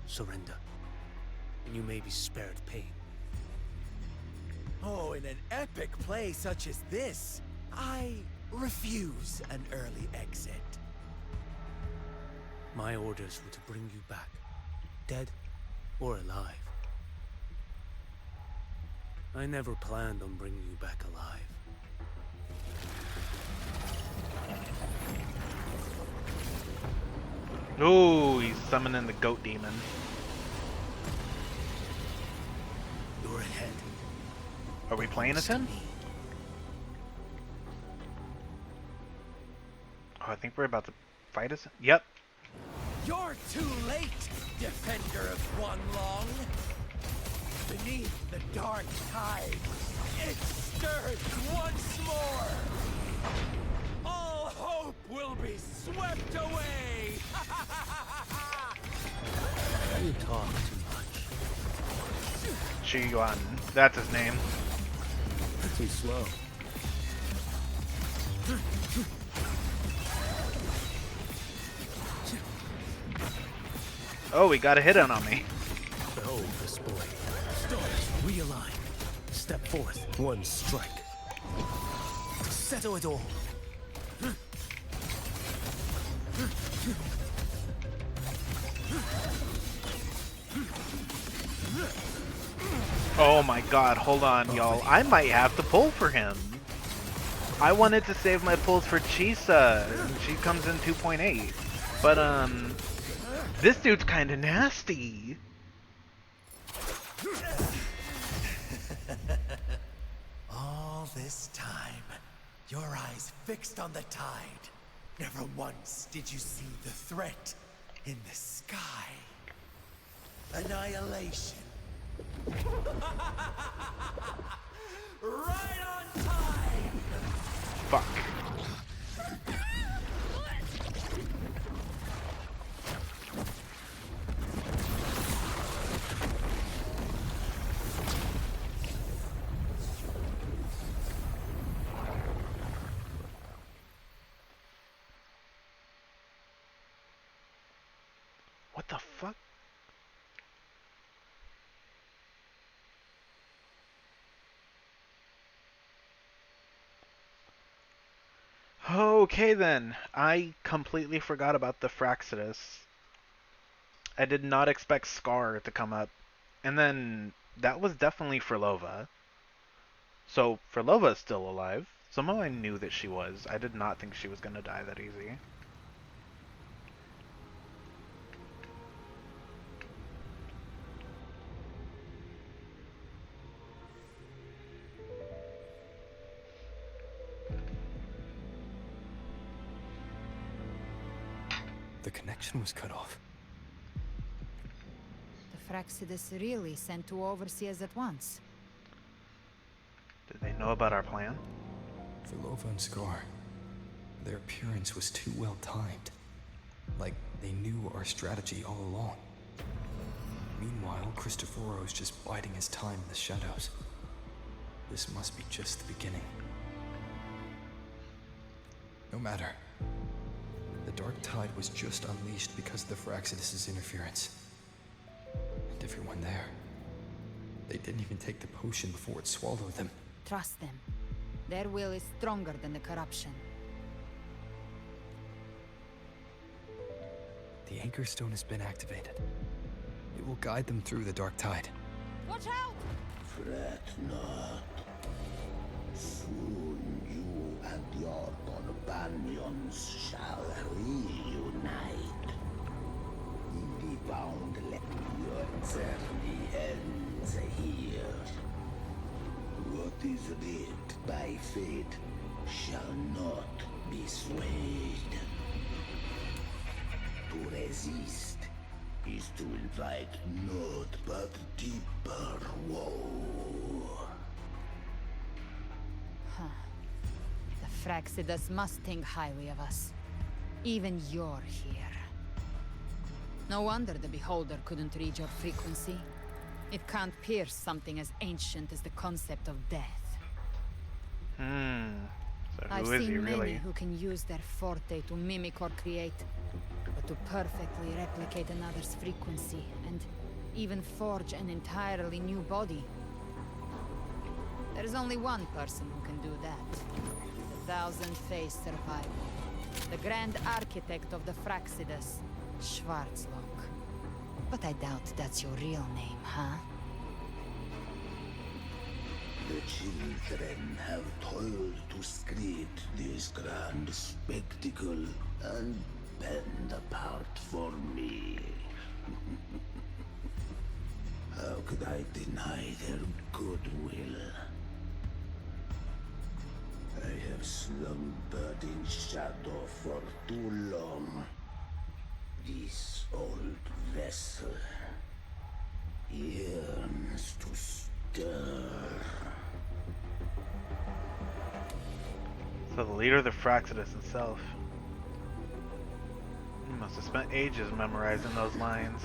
Surrender, and you may be spared pain. Oh, in an epic play such as this, I refuse an early exit. My orders were to bring you back, dead or alive. I never planned on bringing you back alive. Ooh, he's summoning the goat demon. Your head. Are we playing as him? Oh, I think we're about to fight as him. Yep. You're too late, defender of Huanglong. Beneath the dark tide, it stirs once more. All hope will be swept away. You talk too much. Chi Yuan, that's his name. Too slow. Oh, he got a hit on me. Behold this boy. Stars realign. Step forth. One strike. Settle it all. Oh my god, hold on, y'all. I might have to pull for him. I wanted to save my pulls for Chisa. She comes in 2.8. But, this dude's kinda nasty. All this time, your eyes fixed on the tide. Never once did you see the threat in the sky. Annihilation. Right on time! Fuck. What the fuck? Okay then, I completely forgot about the Fraxidus. I did not expect Scar to come up. And then, that was definitely Frolova. So, Frolova is still alive. Somehow I knew that she was. I did not think she was gonna die that easy. The connection was cut off. The Fraxidus really sent two overseers at once. Did they know about our plan? Volova and Scar. Their appearance was too well timed. Like they knew our strategy all along. Meanwhile, Cristoforo's just biding his time in the shadows. This must be just the beginning. No matter. The Dark Tide was just unleashed because of the Fraxidus' interference. And everyone there, They didn't even take the potion before it swallowed them. Trust them. Their will is stronger than the corruption. The Anchor Stone has been activated. It will guide them through the Dark Tide. Watch out! Fret not. Soon you and your companions shall reunite. In the bound land, your journey ends here. What is writ by fate shall not be swayed. To resist is to invite naught but deeper woe. Huh. The Fraxidus must think highly of us. Even you're here. No wonder the Beholder couldn't read your frequency. It can't pierce something as ancient as the concept of death. So I've who is he seen many really? who can use their forte to mimic or create, but to perfectly replicate another's frequency and even forge an entirely new body. There's only one person who can do that. The thousand-faced survivor. The grand architect of the Fraxidus, Schwarzlock. But I doubt that's your real name, huh? The children have toiled to create this grand spectacle and bend apart for me. How could I deny their goodwill? I have slumbered in shadow for too long. This old vessel yearns to stir. So the leader of the Fraxidus himself. He must have spent ages memorizing those lines.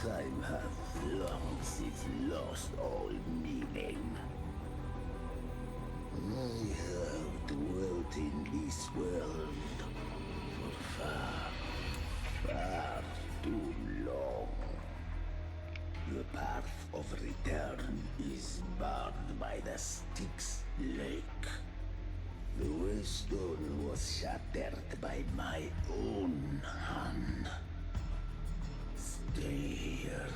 Time hath long since lost all meaning. I have dwelt in this world for far too long. The path of return is barred by the Styx Lake. The Waystone was shattered by my own hand. Stay here,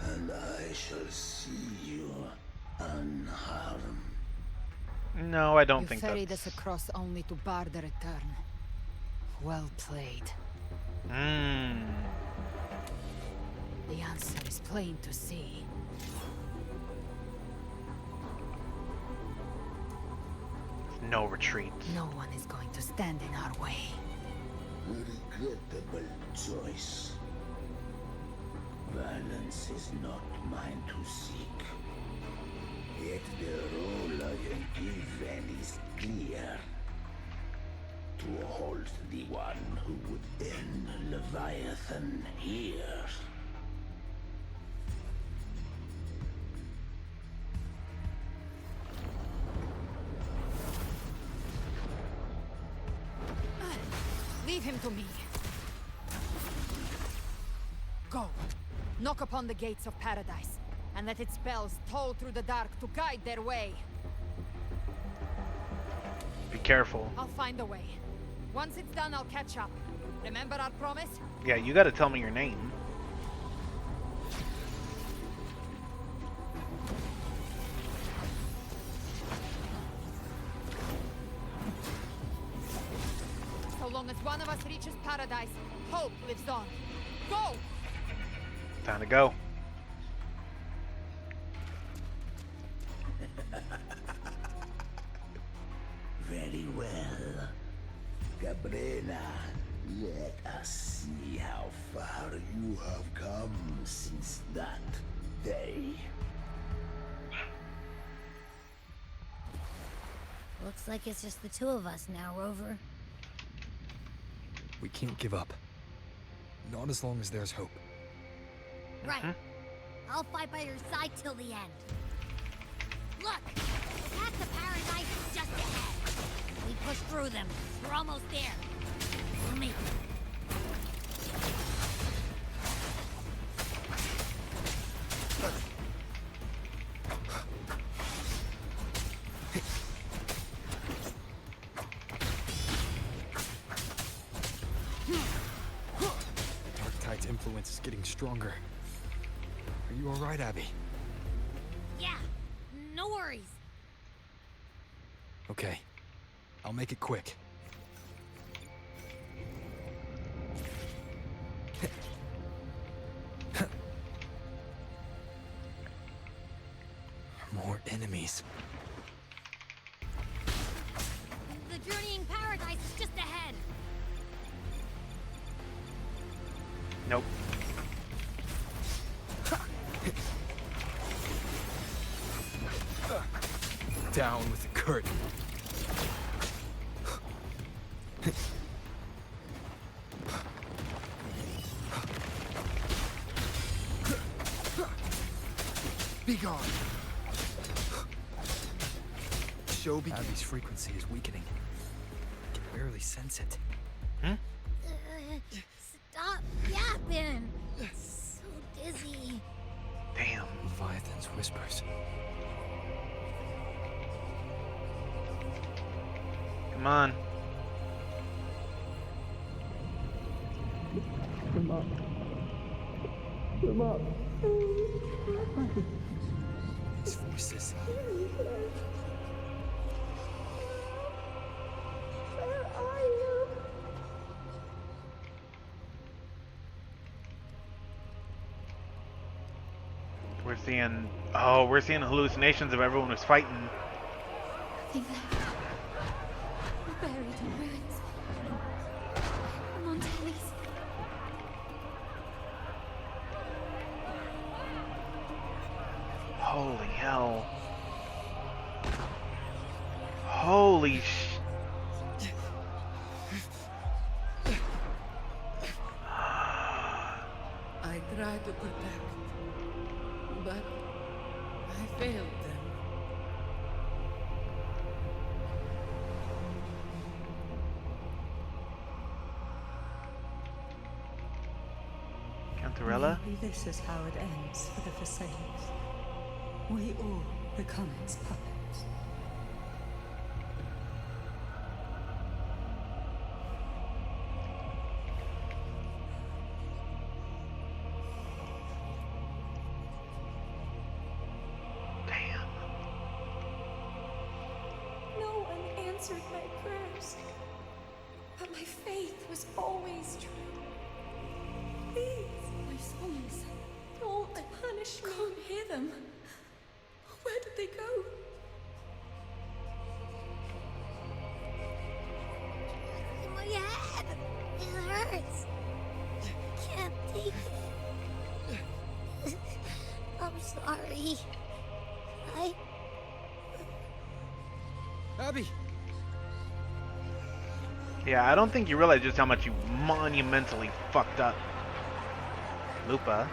and I shall see you unharmed. No, I don't You think ferried that's... us across only to bar the return. Well played. The answer is plain to see. No retreat. No one is going to stand in our way. A regrettable choice. Violence is not mine to seek. Yet the role I am given is clear. To hold the one who would end Leviathan here. Leave him to me. Go. Knock upon the gates of paradise, and let its bells toll through the dark to guide their way. Be careful. I'll find a way. Once it's done, I'll catch up. Remember our promise? Yeah, you gotta tell me your name. So long as one of us reaches paradise, hope lives on. Go! Time to go. Very well. Cabrera, let us see how far you have come since that day. Looks like it's just the two of us now, Rover. We can't give up. Not as long as there's hope. Right. I'll fight by your side till the end. Look! The path to paradise is just ahead. We push through them. We're almost there. We'll make it. defense is getting stronger. Are you alright, Abby? Yeah, no worries. Okay. I'll make it quick. More enemies. The journeying paradise is just ahead. Nope. Down with the curtain. Be gone. Abby's frequency is weakening. I can barely sense it. Stop yapping. So dizzy. Damn. Leviathan's whispers. Come on. Come up. Come up. These voices. We're seeing hallucinations of everyone who's fighting. Nothing there. We're buried in ruins. Montelli's. Holy hell. Holy sh... I tried to protect, but I failed them. Cantarella? Maybe this is how it ends for the Forsakens. We all become its puppets. No one answered my prayers, but my faith was always true. Please, my songs, don't punish me. Can't hear them. Where did they go? In my head. It hurts. Can't take it. I'm sorry. Abby! Yeah, I don't think you realize just how much you monumentally fucked up. Lupa.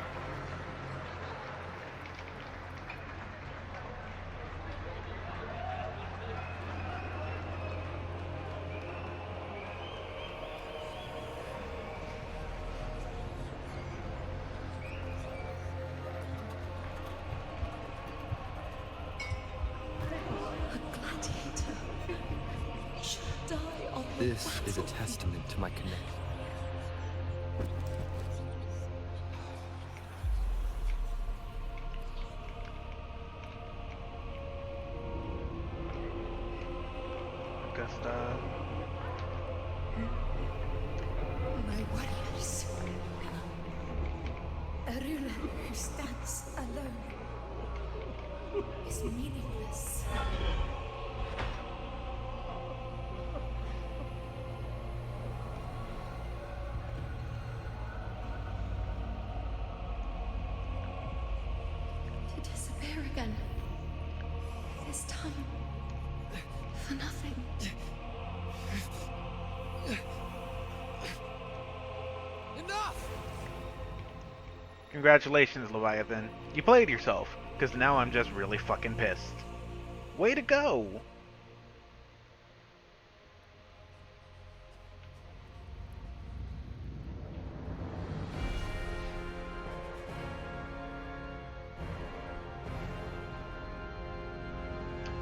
This is a testament to my connection. Augusta. My warriors. A ruler who stands alone is meaningless. To disappear again. This time, for nothing. Enough! Congratulations, Leviathan. You played yourself, because now I'm just really fucking pissed. Way to go!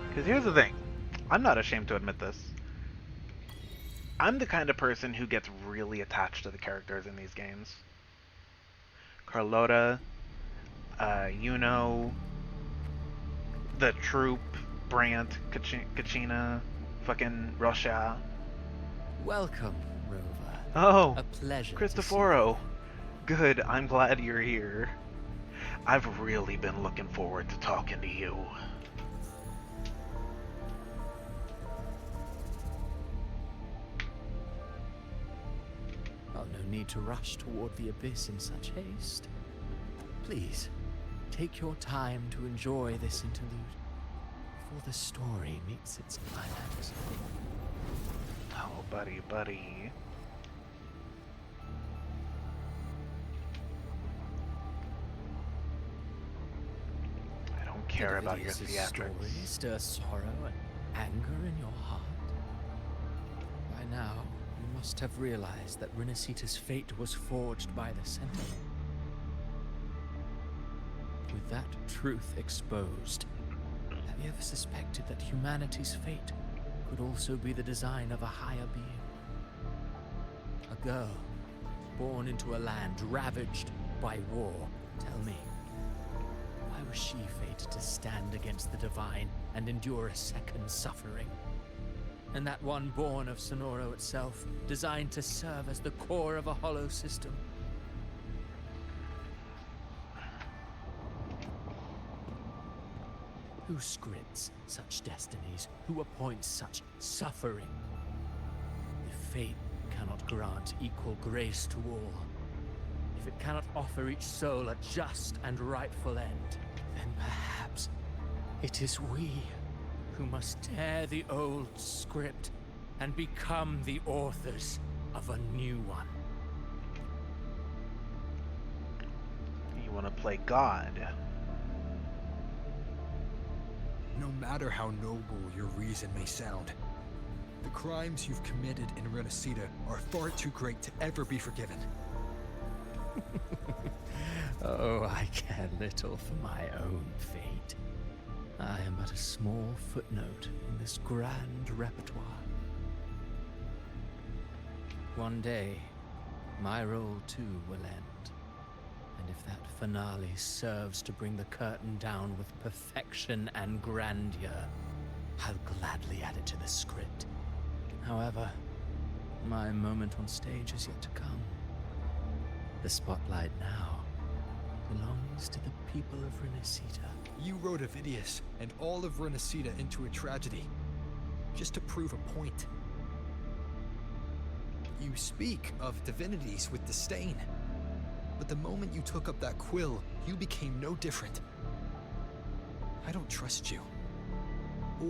Because here's the thing. I'm not ashamed to admit this. I'm the kind of person who gets really attached to the characters in these games. Carlota, Yuno, the Troop, Brant, Kachina, fucking Russia. Welcome, Rover. Oh, a pleasure. Cristoforo. Good, I'm glad you're here. I've really been looking forward to talking to you. Oh, no need to rush toward the abyss in such haste. Please, take your time to enjoy this interlude before the story meets its climax. Oh, buddy. I don't care about your theatrics. Story stir sorrow and anger in your heart. By now, you must have realized that Renacita's fate was forged by the Sentinel. With that truth exposed, have you ever suspected that humanity's fate could also be the design of a higher being? A girl, born into a land ravaged by war. Tell me, why was she fated to stand against the divine and endure a second suffering? And that one born of Sonoro itself, designed to serve as the core of a hollow system? Who scripts such destinies? Who appoints such suffering? If fate cannot grant equal grace to all, if it cannot offer each soul a just and rightful end, then perhaps it is we who must tear the old script and become the authors of a new one. You want to play God? No matter how noble your reason may sound, the crimes you've committed in Renacita are far too great to ever be forgiven. Oh, I care little for my own fate. I am but a small footnote in this grand repertoire. One day, my role too will end. And if that finale serves to bring the curtain down with perfection and grandeur, I'll gladly add it to the script. However, my moment on stage is yet to come. The spotlight now belongs to the people of Renacita. You wrote Avidius and all of Renacita into a tragedy, just to prove a point. You speak of divinities with disdain, but the moment you took up that quill, you became no different. I don't trust you,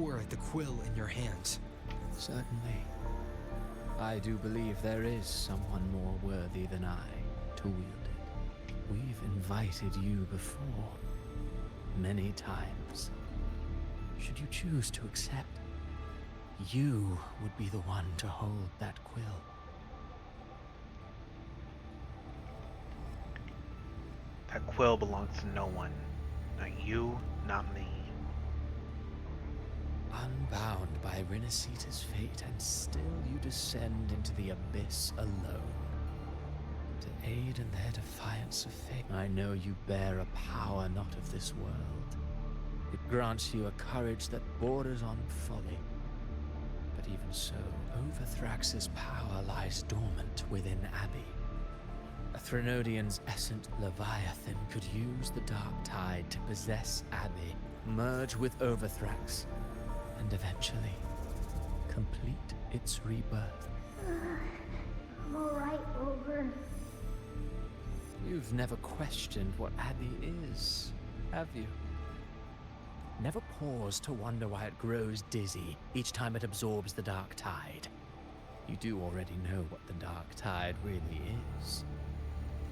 or the quill in your hands. Certainly. I do believe there is someone more worthy than I to wield it. We've invited you before, many times. Should you choose to accept, you would be the one to hold that quill. That quill belongs to no one. Not you, not me. Unbound by Renacita's fate, and still you descend into the abyss alone. To aid in their defiance of fate, I know you bear a power not of this world. It grants you a courage that borders on folly. But even so, Overthrax's power lies dormant within Abbey. A Threnodian's essence, Leviathan, could use the dark tide to possess Abbey, merge with Overthrax, and eventually complete its rebirth. I'm alright, Rover. You've never questioned what Abbey is, have you? Never paused to wonder why it grows dizzy each time it absorbs the dark tide. You do already know what the dark tide really is.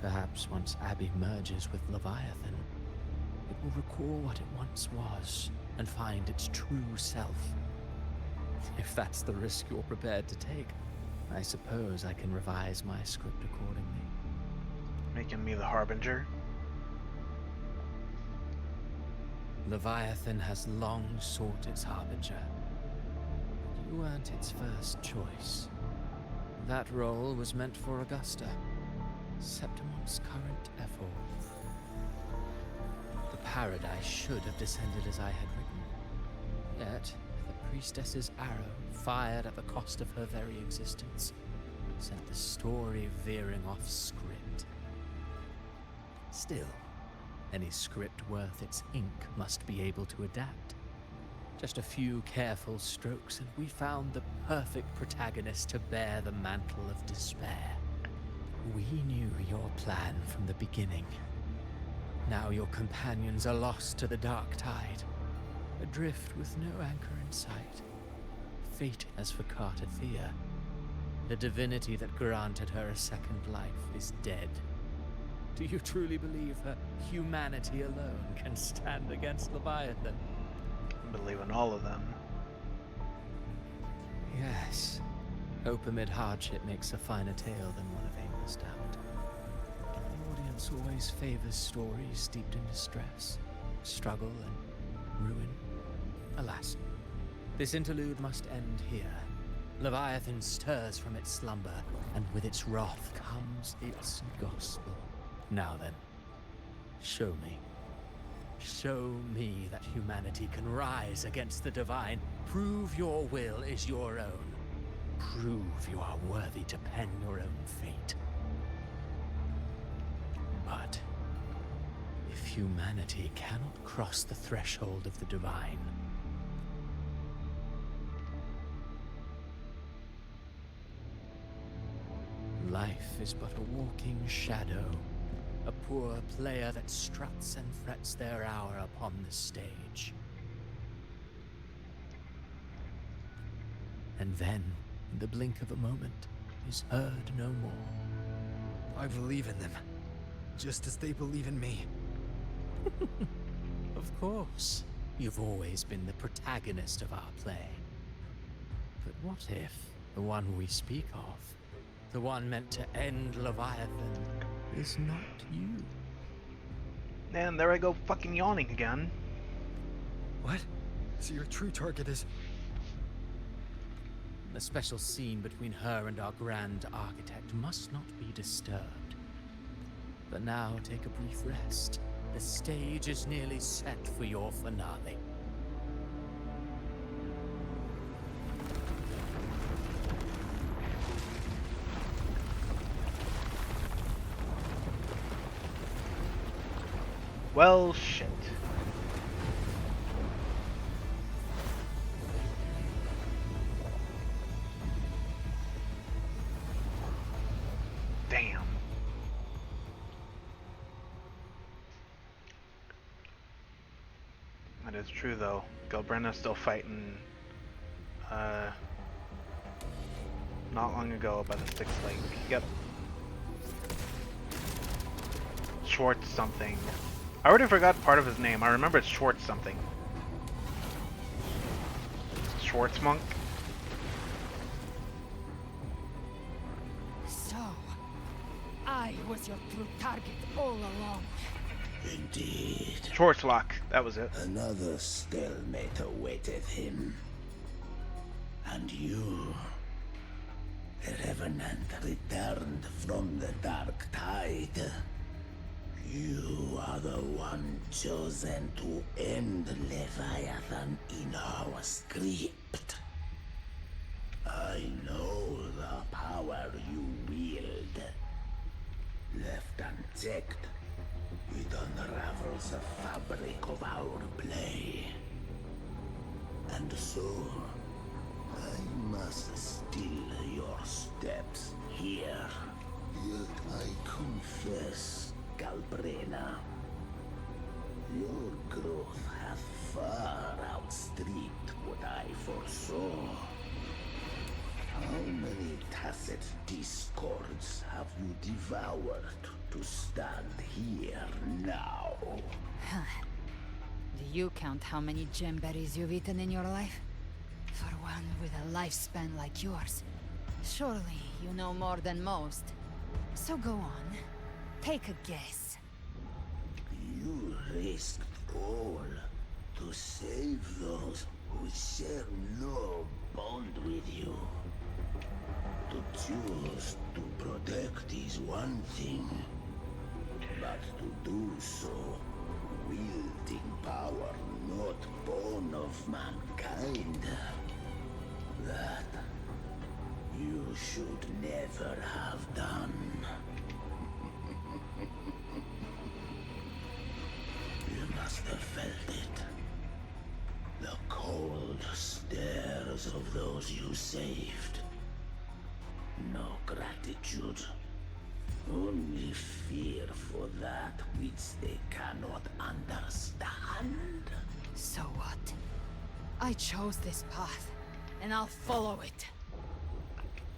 Perhaps once Abbey merges with Leviathan, it will recall what it once was and find its true self. If that's the risk you're prepared to take, I suppose I can revise my script accordingly. Making me the Harbinger? Leviathan has long sought its Harbinger. But you weren't its first choice. That role was meant for Augusta. Septimon's current effort. The paradise should have descended as I had written. Yet, the priestess's arrow, fired at the cost of her very existence, sent the story veering off script. Still, any script worth its ink must be able to adapt. Just a few careful strokes and we found the perfect protagonist to bear the mantle of despair. We knew your plan from the beginning. Now your companions are lost to the dark tide, adrift with no anchor in sight. Fate has forgotten Thea. The divinity that granted her a second life is dead. Do you truly believe her humanity alone can stand against Leviathan? I believe in all of them. Yes. Hope amid hardship makes a finer tale than one of aimless doubt. The audience always favors stories steeped in distress, struggle, and ruin. Alas, this interlude must end here. Leviathan stirs from its slumber, and with its wrath comes its gospel. Now then, show me. Show me that humanity can rise against the divine. Prove your will is your own. Prove you are worthy to pen your own fate. But if humanity cannot cross the threshold of the divine, life is but a walking shadow, a poor player that struts and frets their hour upon the stage. And then, in the blink of a moment, is heard no more. I believe in them, just as they believe in me. Of course, you've always been the protagonist of our play. But what if the one we speak of, the one meant to end Leviathan, is not you? And there I go fucking yawning again. What? So your true target is... The special scene between her and our grand architect must not be disturbed. But now take a brief rest. The stage is nearly set for your finale. Well, shit. Damn. That is true, though. Galbrenna's still fighting, not long ago by the Styx Lake. Yep. Schwartz something. I already forgot part of his name. I remember it's Schwartz something. Schwartz monk? So, I was your true target all along. Indeed. Schwarzlock, that was it. Another stalemate awaiteth him. And you, the Revenant returned from the dark tide. You are the one chosen to end Leviathan in our script. I know the power you wield. Left unchecked, it unravels the fabric of our play. And so, I must still your steps here. Yet I confess, Galbrenna, your growth hath far outstripped what I foresaw. How many tacit discords have you devoured to stand here now? Do you count how many gemberries you've eaten in your life? For one with a lifespan like yours, surely you know more than most. So go on. Take a guess. You risked all to save those who share no bond with you. To Choose to protect is one thing, but to do so, wielding power not born of mankind, that you should never have done. You must have felt it. The cold stares of those you saved. No gratitude. Only fear for that which they cannot understand. So what? I chose this path, and I'll follow it.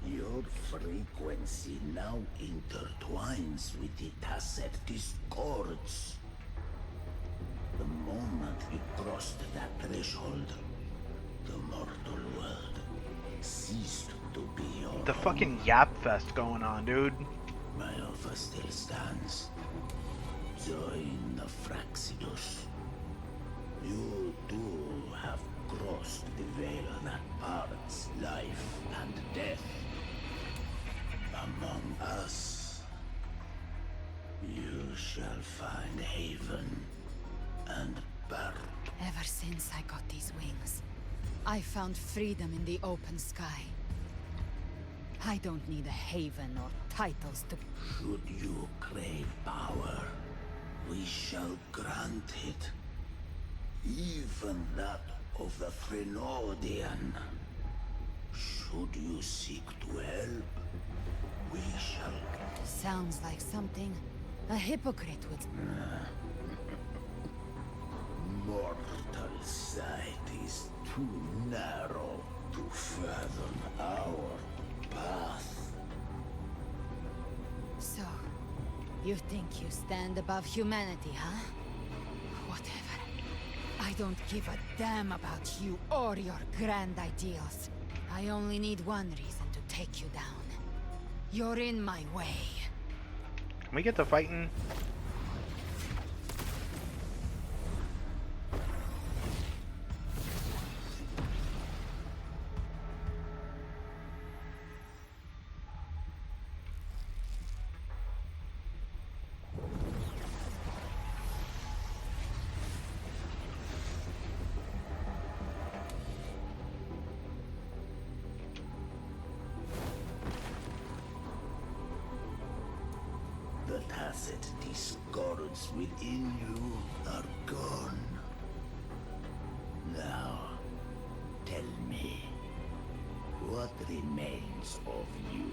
Your frequency now intertwines with the Tacet discords. The moment you crossed that threshold, the mortal world ceased to be your The home. fucking yap fest going on, dude. My offer still stands. Join the Fraxidus. You too have crossed the veil that parts life and death. Among us, you shall find haven and birth. Ever since I got these wings, I found freedom in the open sky. I don't need a haven or titles to... Should you crave power, we shall grant it. Even that of the Threnodian. Should you seek to help, we shall... Sounds like something a hypocrite would... Mortal sight is too narrow to fathom our path. So, you think you stand above humanity, huh? Whatever. I don't give a damn about you or your grand ideals. I only need one reason to take you down. You're in my way. Can we get to fighting? The tacit discords within you are gone. Now, tell me, what remains of you?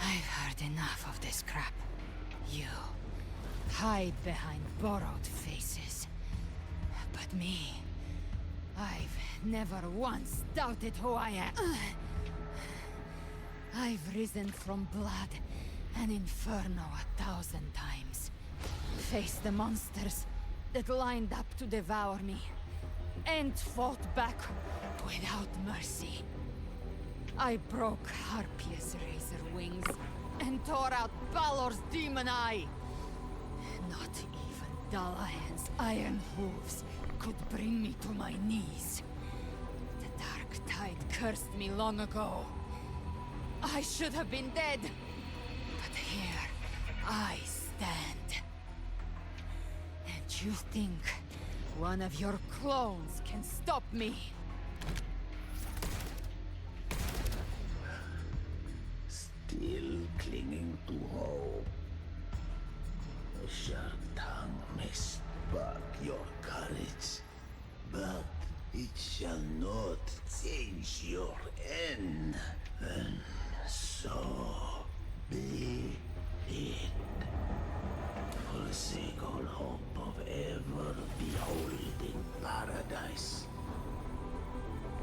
I've heard enough of this crap. You hide behind borrowed faces. But me, I've never once doubted who I am. I've risen from blood and inferno 1,000 times. Faced the monsters that lined up to devour me. And fought back without mercy. I broke Harpia's razor wings and tore out Balor's demon eye. Not even Dalahan's iron hooves could bring me to my knees. The dark tide cursed me long ago. I should have been dead. But here I stand. And you think one of your clones can stop me? Still clinging to hope. A sharp tongue may spark your courage, but it shall not change your end. And so be it. Forsake all hope of ever beholding paradise.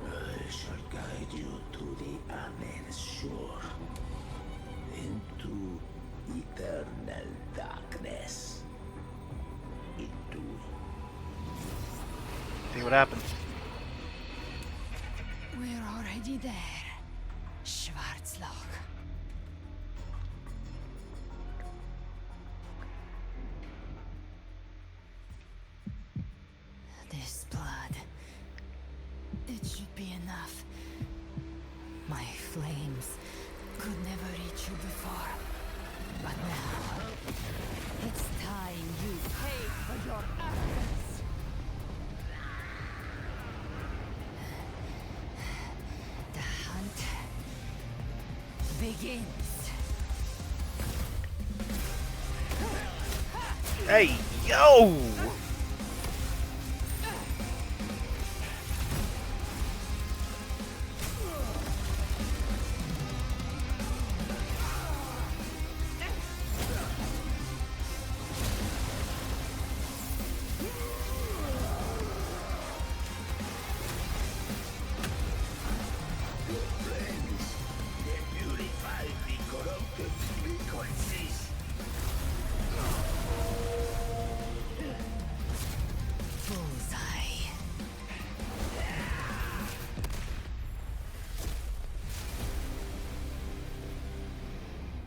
I shall guide you to the Amen shore, into eternal darkness. Into See what happens. We're already there, Schwarzloch. it be enough? My flames could never reach you before. But now, it's time you paid for your actions. The hunt begins. Hey, yo!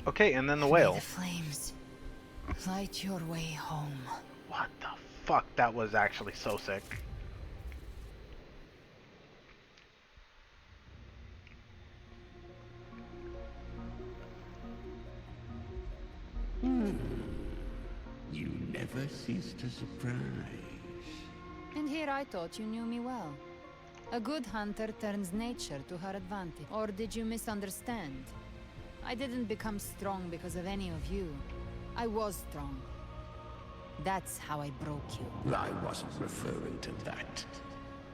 Okay, and then the whale. May the flames light your way home. What the fuck? That was actually so sick. You never cease to surprise. And here I thought you knew me well. A good hunter turns nature to her advantage. Or did you misunderstand? I didn't become strong because of any of you. I was strong. That's how I broke you. I wasn't referring to that.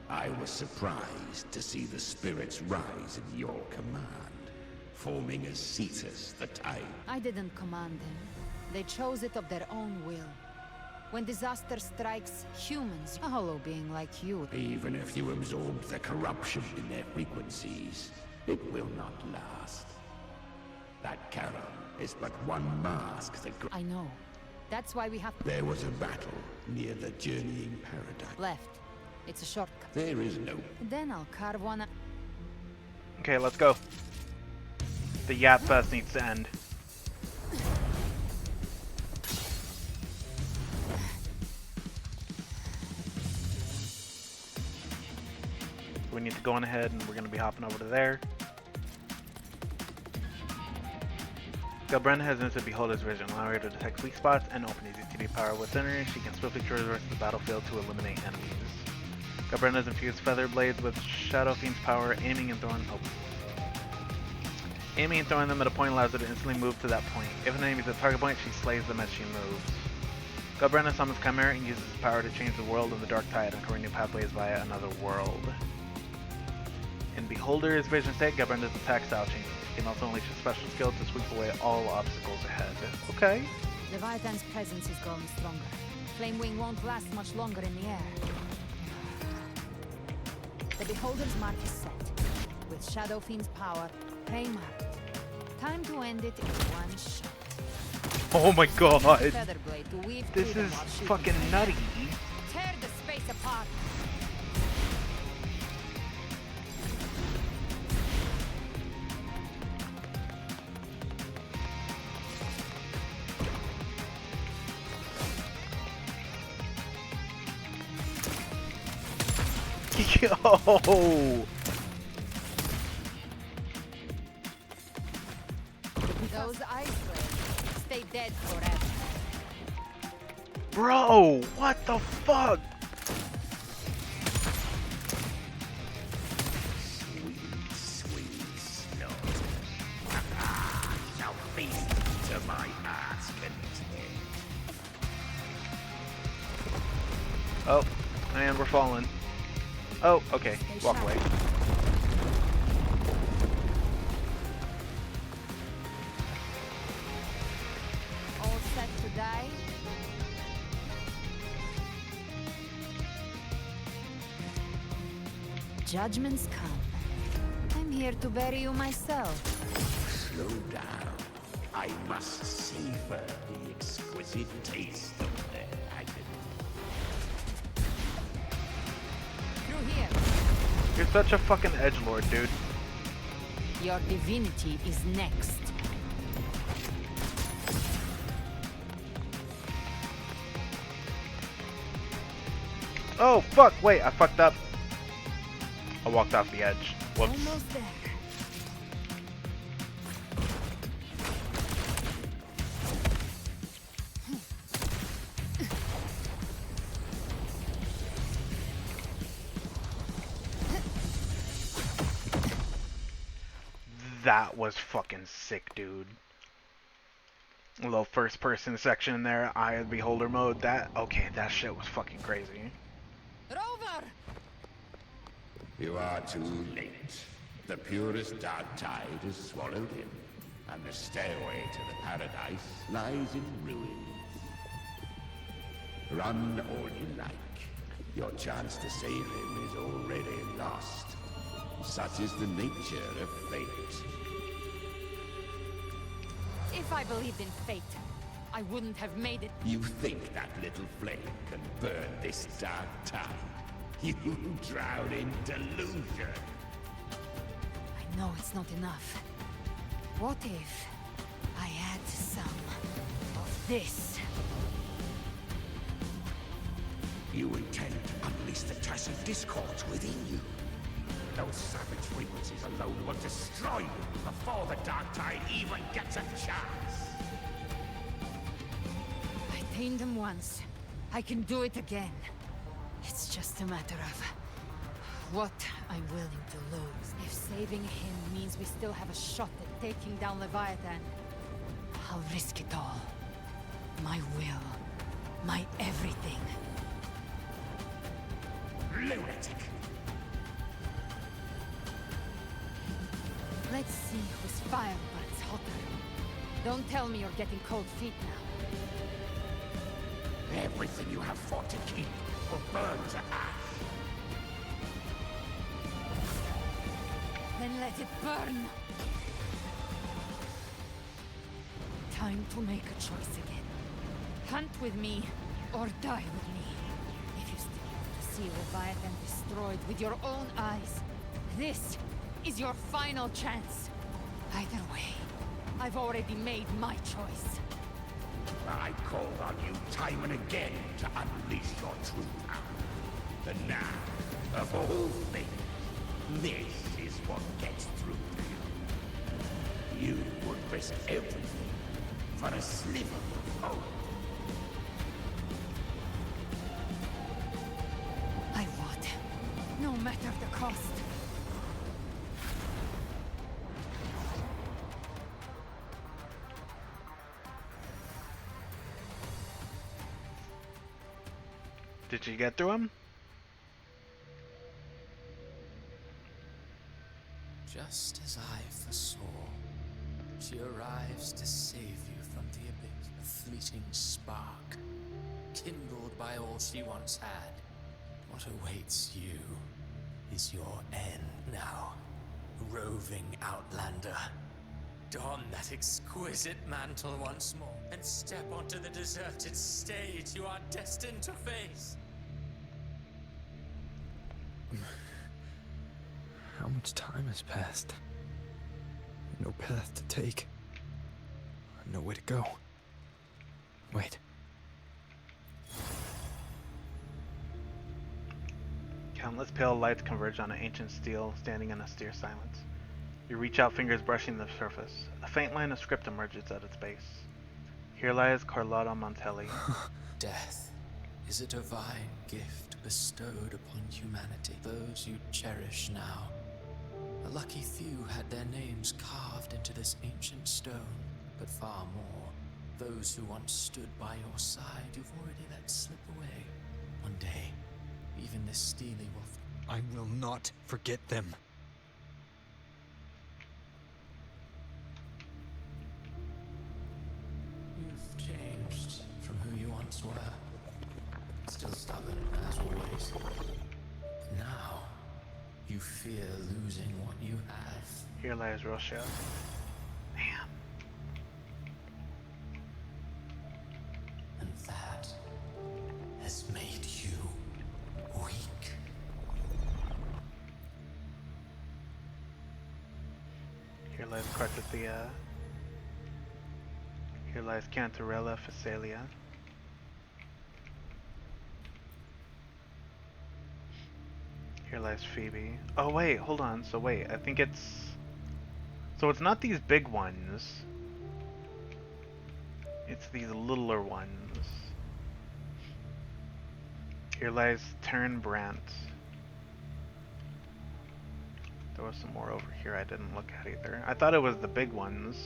I was surprised to see the spirits rise in your command, forming as Cetus the Tide. I didn't command them. They chose it of their own will. When disaster strikes, humans, a hollow being like you... Even if you absorb the corruption in their frequencies, it will not last. That Charon is but one mask that... I know. That's why we have... There was a battle near the journeying paradise. Left. It's a shortcut. There is no... Then I'll carve one out. Okay, let's go. The Yap Fest needs to end. We need to go on ahead and we're going to be hopping over to there. Galbrenna has instant Beholder's Vision, allowing her to detect weak spots and open easy TD power within her. She can swiftly traverse the battlefield to eliminate enemies. Galbrenna's infused feather blades with Shadow Fiend's power, aiming and throwing Aiming and throwing them at a point allows her to instantly move to that point. If an enemy is a target point, she slays them as she moves. Galbrenna summons Chimera and uses his power to change the world of the Dark Tide, uncovering new pathways via another world. In Beholder's Vision state, Galbrenna's attack style changes. She can also unleash a special skill to sweep away all obstacles ahead. Okay. Leviathan's presence is growing stronger. Flame Wing won't last much longer in the air. The Beholder's mark is set. With Shadow Fiend's power, prey marked. Time to end it in one shot. Oh my god! Featherblade to weave This through them is while shooting. fucking nutty. Tear the space apart. Yo! Those ice blades stay dead forever. Bro, what the fuck? Sweet snot. Shall feast to my heart's content. Oh, and we're falling. Oh, okay. Walk away. All set to die? Judgments come. I'm here to bury you myself. Slow down. I must savor the exquisite taste of their agony. Through here. You're such a fucking edgelord, dude. Your divinity is next. Oh, fuck! Wait, I fucked up. I walked off the edge. Whoops. Almost there. That was fucking sick, dude. A little first person section there, Eye of the Beholder mode. That shit was fucking crazy. Rover! You are too late. The purest dark tide is swallowed in, and the stairway to the paradise lies in ruins. Run all you like. Your chance to save him is already lost. Such is the nature of fate. If I believed in fate, I wouldn't have made it. You think that little flame can burn this dark tide? You drown in delusion. I know it's not enough. What if I add some of this? You intend to unleash the tacit discords within you. Those savage frequencies alone will destroy you before the dark tide even gets a chance. I tamed him once. I can do it again. It's just a matter of what I'm willing to lose. If saving him means we still have a shot at taking down Leviathan, I'll risk it all. My will. My everything. Lunatic! Let's see whose fire burns hotter. Don't tell me you're getting cold feet now. Everything you have fought to keep will burn to ash. Then let it burn! Time to make a choice again. Hunt with me, or die with me. If you still want to see Leviathan destroyed with your own eyes, this is your final chance. Either way, I've already made my choice. I called on you time and again to unleash your true power. And now, of all things, this is what gets through to you. You would risk everything for a sliver of hope. I would, no matter the cost. Did you get through him? Just as I foresaw, she arrives to save you from the abyss. A fleeting spark, kindled by all she once had. What awaits you is your end now, roving outlander. Don that exquisite mantle once more, and step onto the deserted stage you are destined to face. How much time has passed? No path to take. Nowhere to go. Wait. Countless pale lights converge on an ancient steel, standing in austere silence. You reach out, fingers brushing the surface. A faint line of script emerges at its base. Here lies Carlotta Montelli. Death is a divine gift bestowed upon humanity. Those you cherish now. A lucky few had their names carved into this ancient stone, but far more, those who once stood by your side, you've already let slip away. One day, even this steely wolf. I will not forget them. You've changed from who you once were. Still stubborn, as always. Now, you fear losing what you have. Here lies Rochelle. Man. And that has made you weak. Here lies Cartathea. Here lies Cantarella Phasalia. Here lies Phoebe. Oh wait, hold on. So wait, I think it's... So it's not these big ones. It's these littler ones. Here lies Turnbrant. There was some more over here I didn't look at either. I thought it was the big ones.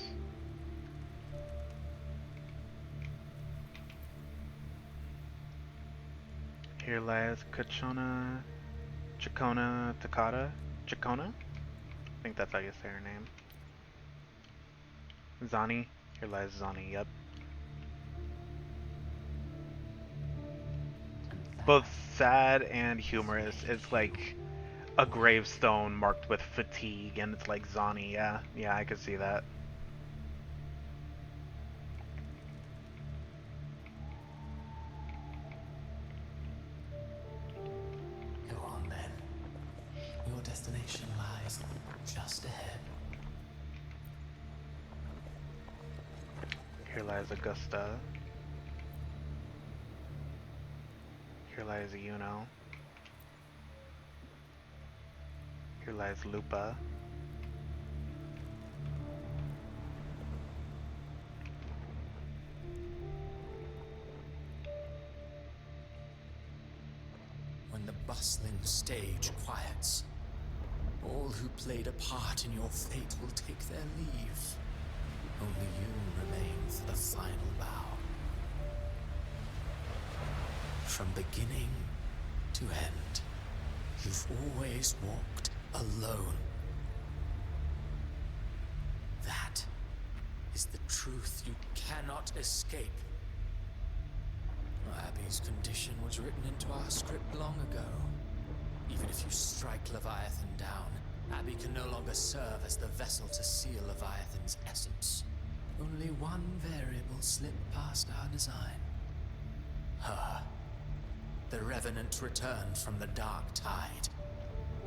Here lies Chacona Takata. Chacona? I think that's how you say her name. Zani. Here lies Zani, yep. Both sad and humorous. It's like a gravestone marked with fatigue, and it's like Zani, yeah. Yeah, I could see that. Go on then. Your destination lies just ahead. Here lies Augusta. Here lies Yuno. Here lies Lupa. When the bustling stage quiets, all who played a part in your fate will take their leave. Only you remain for the final bow. From beginning to end, you've always walked alone. That is the truth you cannot escape. Abby's condition was written into our script long ago. Even if you strike Leviathan down, Abby can no longer serve as the vessel to seal Leviathan's essence. Only one variable slipped past our design. Her. The Revenant returned from the Dark Tide.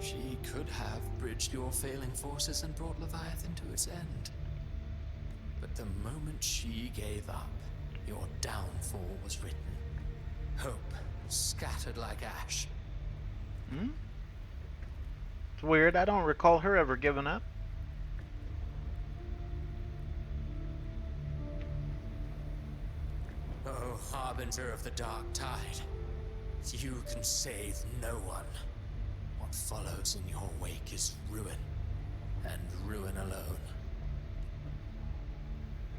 She could have bridged your failing forces and brought Leviathan to its end. But the moment she gave up, your downfall was written. Hope scattered like ash. Hmm? It's weird, I don't recall her ever giving up. Oh, harbinger of the Dark Tide. You can save no one. What follows in your wake is ruin, and ruin alone.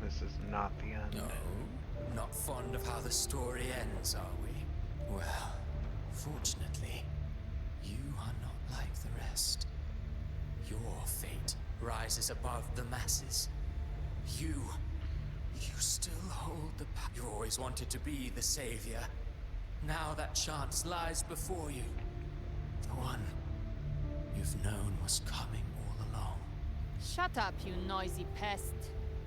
This is not the end. No, not fond of how the story ends, are we? Well, fortunately, you are not like the rest. Your fate rises above the masses. You still hold the power. You always wanted to be the savior. Now that chance lies before you. The one you've known was coming all along. Shut up, you noisy pest.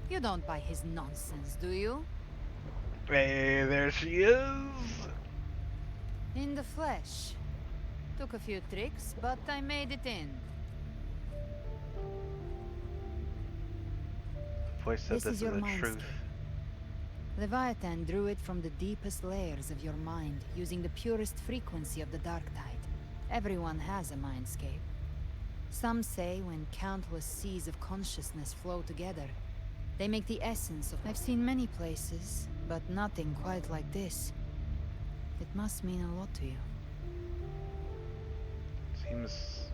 You don't buy his nonsense, do you? Hey, there she is! In the flesh. Took a few tricks, but I made it in. Voice said this is your the mindscape. truth. Leviathan drew it from the deepest layers of your mind, using the purest frequency of the Dark Tide. Everyone has a mindscape. Some say when countless seas of consciousness flow together, they make the essence of... I've seen many places, but nothing quite like this. It must mean a lot to you. Seems...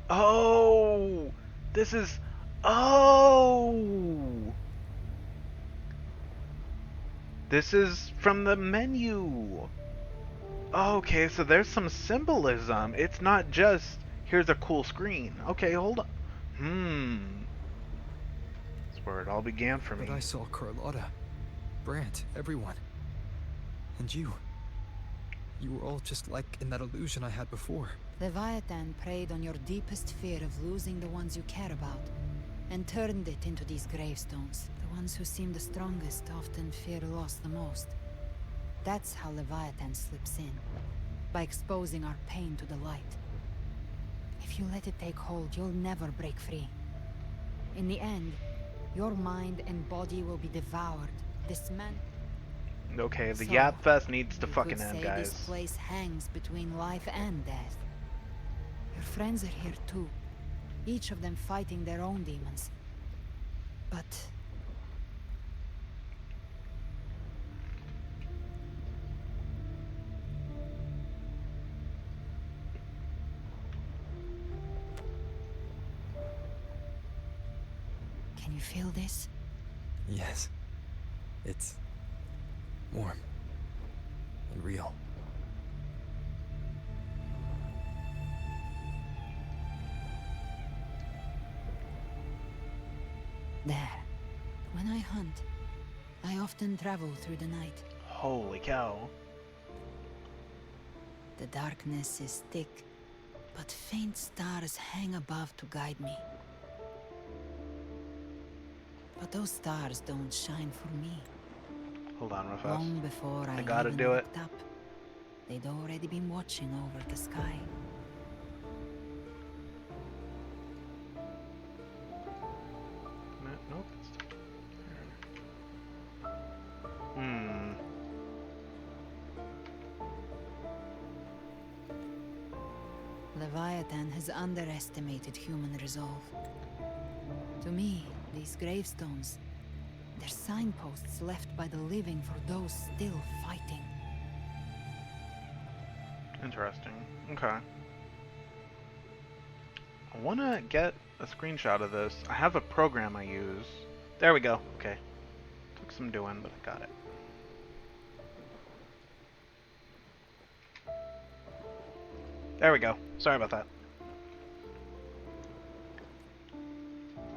Oh! This is... Oh! This is from the menu! Okay, so there's some symbolism. It's not just, here's a cool screen. Okay, hold on. That's where it all began for me. But I saw Carlotta, Brant, everyone. And you. You were all just like in that illusion I had before. Leviathan preyed on your deepest fear of losing the ones you care about, and turned it into these gravestones. The ones who seem the strongest often fear loss the most. That's how Leviathan slips in, by exposing our pain to the light. If you let it take hold, you'll never break free. In the end, your mind and body will be devoured, dismantled. Okay, the So, Yap Fest needs to you fucking could end, say guys. this place hangs between life and death. Your friends are here too, each of them fighting their own demons. But... Can you feel this? Yes. It's warm and real. There. When I hunt, I often travel through the night. Holy cow. The darkness is thick, but faint stars hang above to guide me. But those stars don't shine for me. Hold on real fast. Long before I gotta even do it. looked up, they'd already been watching over the sky. Nope. Leviathan has underestimated human resolve. To me, these gravestones, they're signposts left by the living for those still fighting. Interesting. Okay. I want to get a screenshot of this. I have a program I use. There we go. Okay. Took some doing, but I got it. There we go. Sorry about that.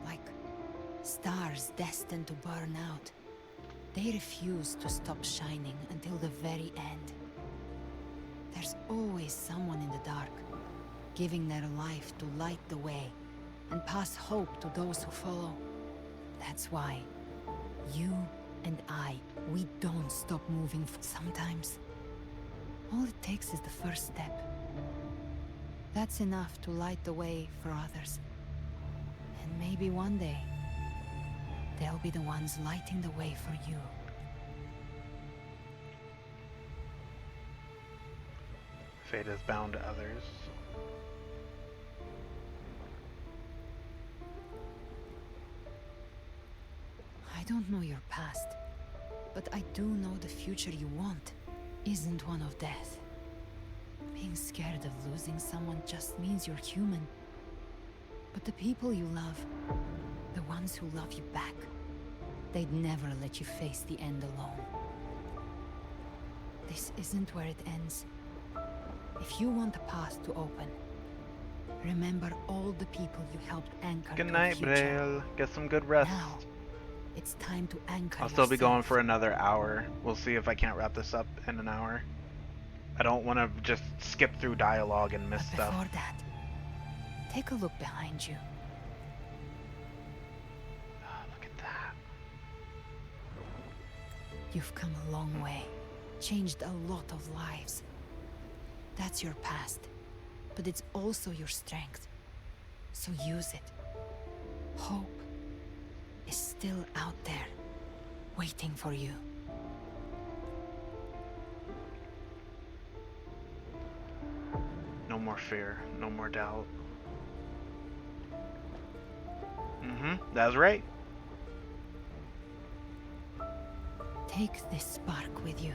Like stars destined to burn out. They refuse to stop shining until the very end. There's always someone in the dark, giving their life to light the way and pass hope to those who follow. That's why you and I, we don't stop moving. Sometimes, all it takes is the first step. That's enough to light the way for others. And maybe one day, they'll be the ones lighting the way for you. Fate is bound to others. I don't know your past, but I do know the future you want isn't one of death. Being scared of losing someone just means you're human. But the people you love, the ones who love you back, they'd never let you face the end alone. This isn't where it ends. If you want the path to open, remember all the people you helped anchor Good to night, a future. Braille. Get some good rest. Now, it's time to anchor I'll still be yourself. going for another hour. We'll see if I can't wrap this up in an hour. I don't want to just skip through dialogue and miss stuff. Before that, take a look behind you. Oh, look at that. You've come a long way, changed a lot of lives. That's your past, but it's also your strength. So use it. Hope is still out there, waiting for you. No more fear, no more doubt. That's right. Take this spark with you.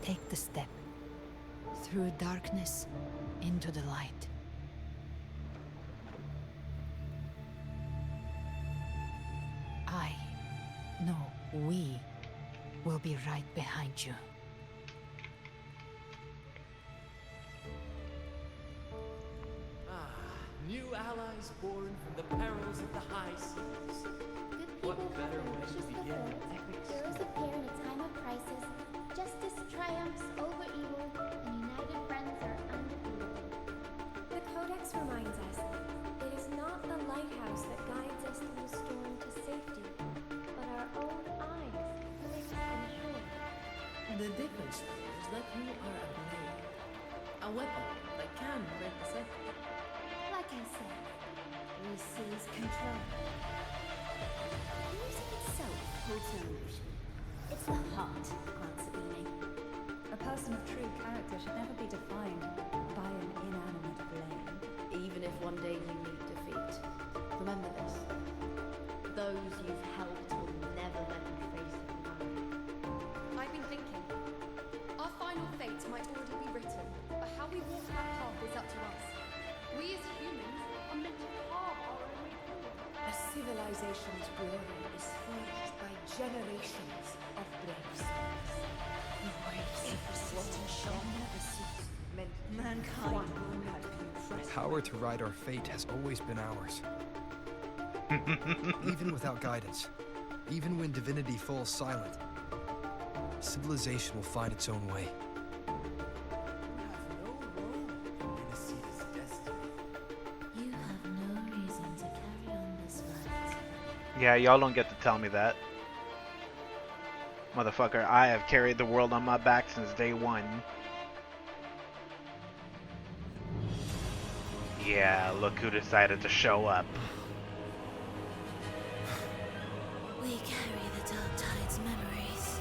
Take the step through darkness into the light. We will be right behind you. New allies born from the perils of the high seas. What better way to begin? Heroes appear in a time of crisis. Justice triumphs over evil, and united friends are undefeatable. The Codex reminds us, it is not the lighthouse that guides us through the storm to safety, but our own eyes, fixed on shore. The difference is that you are a blade. A weapon that can break the cycle. Like I said, we seize control. Music itself holds no emotion. It's the heart, Aunt Sabine. person of true character should never be defined by an inanimate blade. Even if one day you meet defeat, remember this. Those you've helped will never let you face it alone. I've been thinking. Our final fate might already be written, but how we walk that path is up to us. We as humans are meant to carve our own way forward. A civilization's glory is forged by generations of brave souls. The waves of what shone the seas meant mankind had been pressed. Power to ride our fate has always been ours. Even without guidance, even when divinity falls silent, civilization will find its own way. You have no reason to carry on this fight. Yeah, y'all don't get to tell me that. Motherfucker, I have carried the world on my back since day one. Yeah, look who decided to show up. We carry the Dark Tide's memories.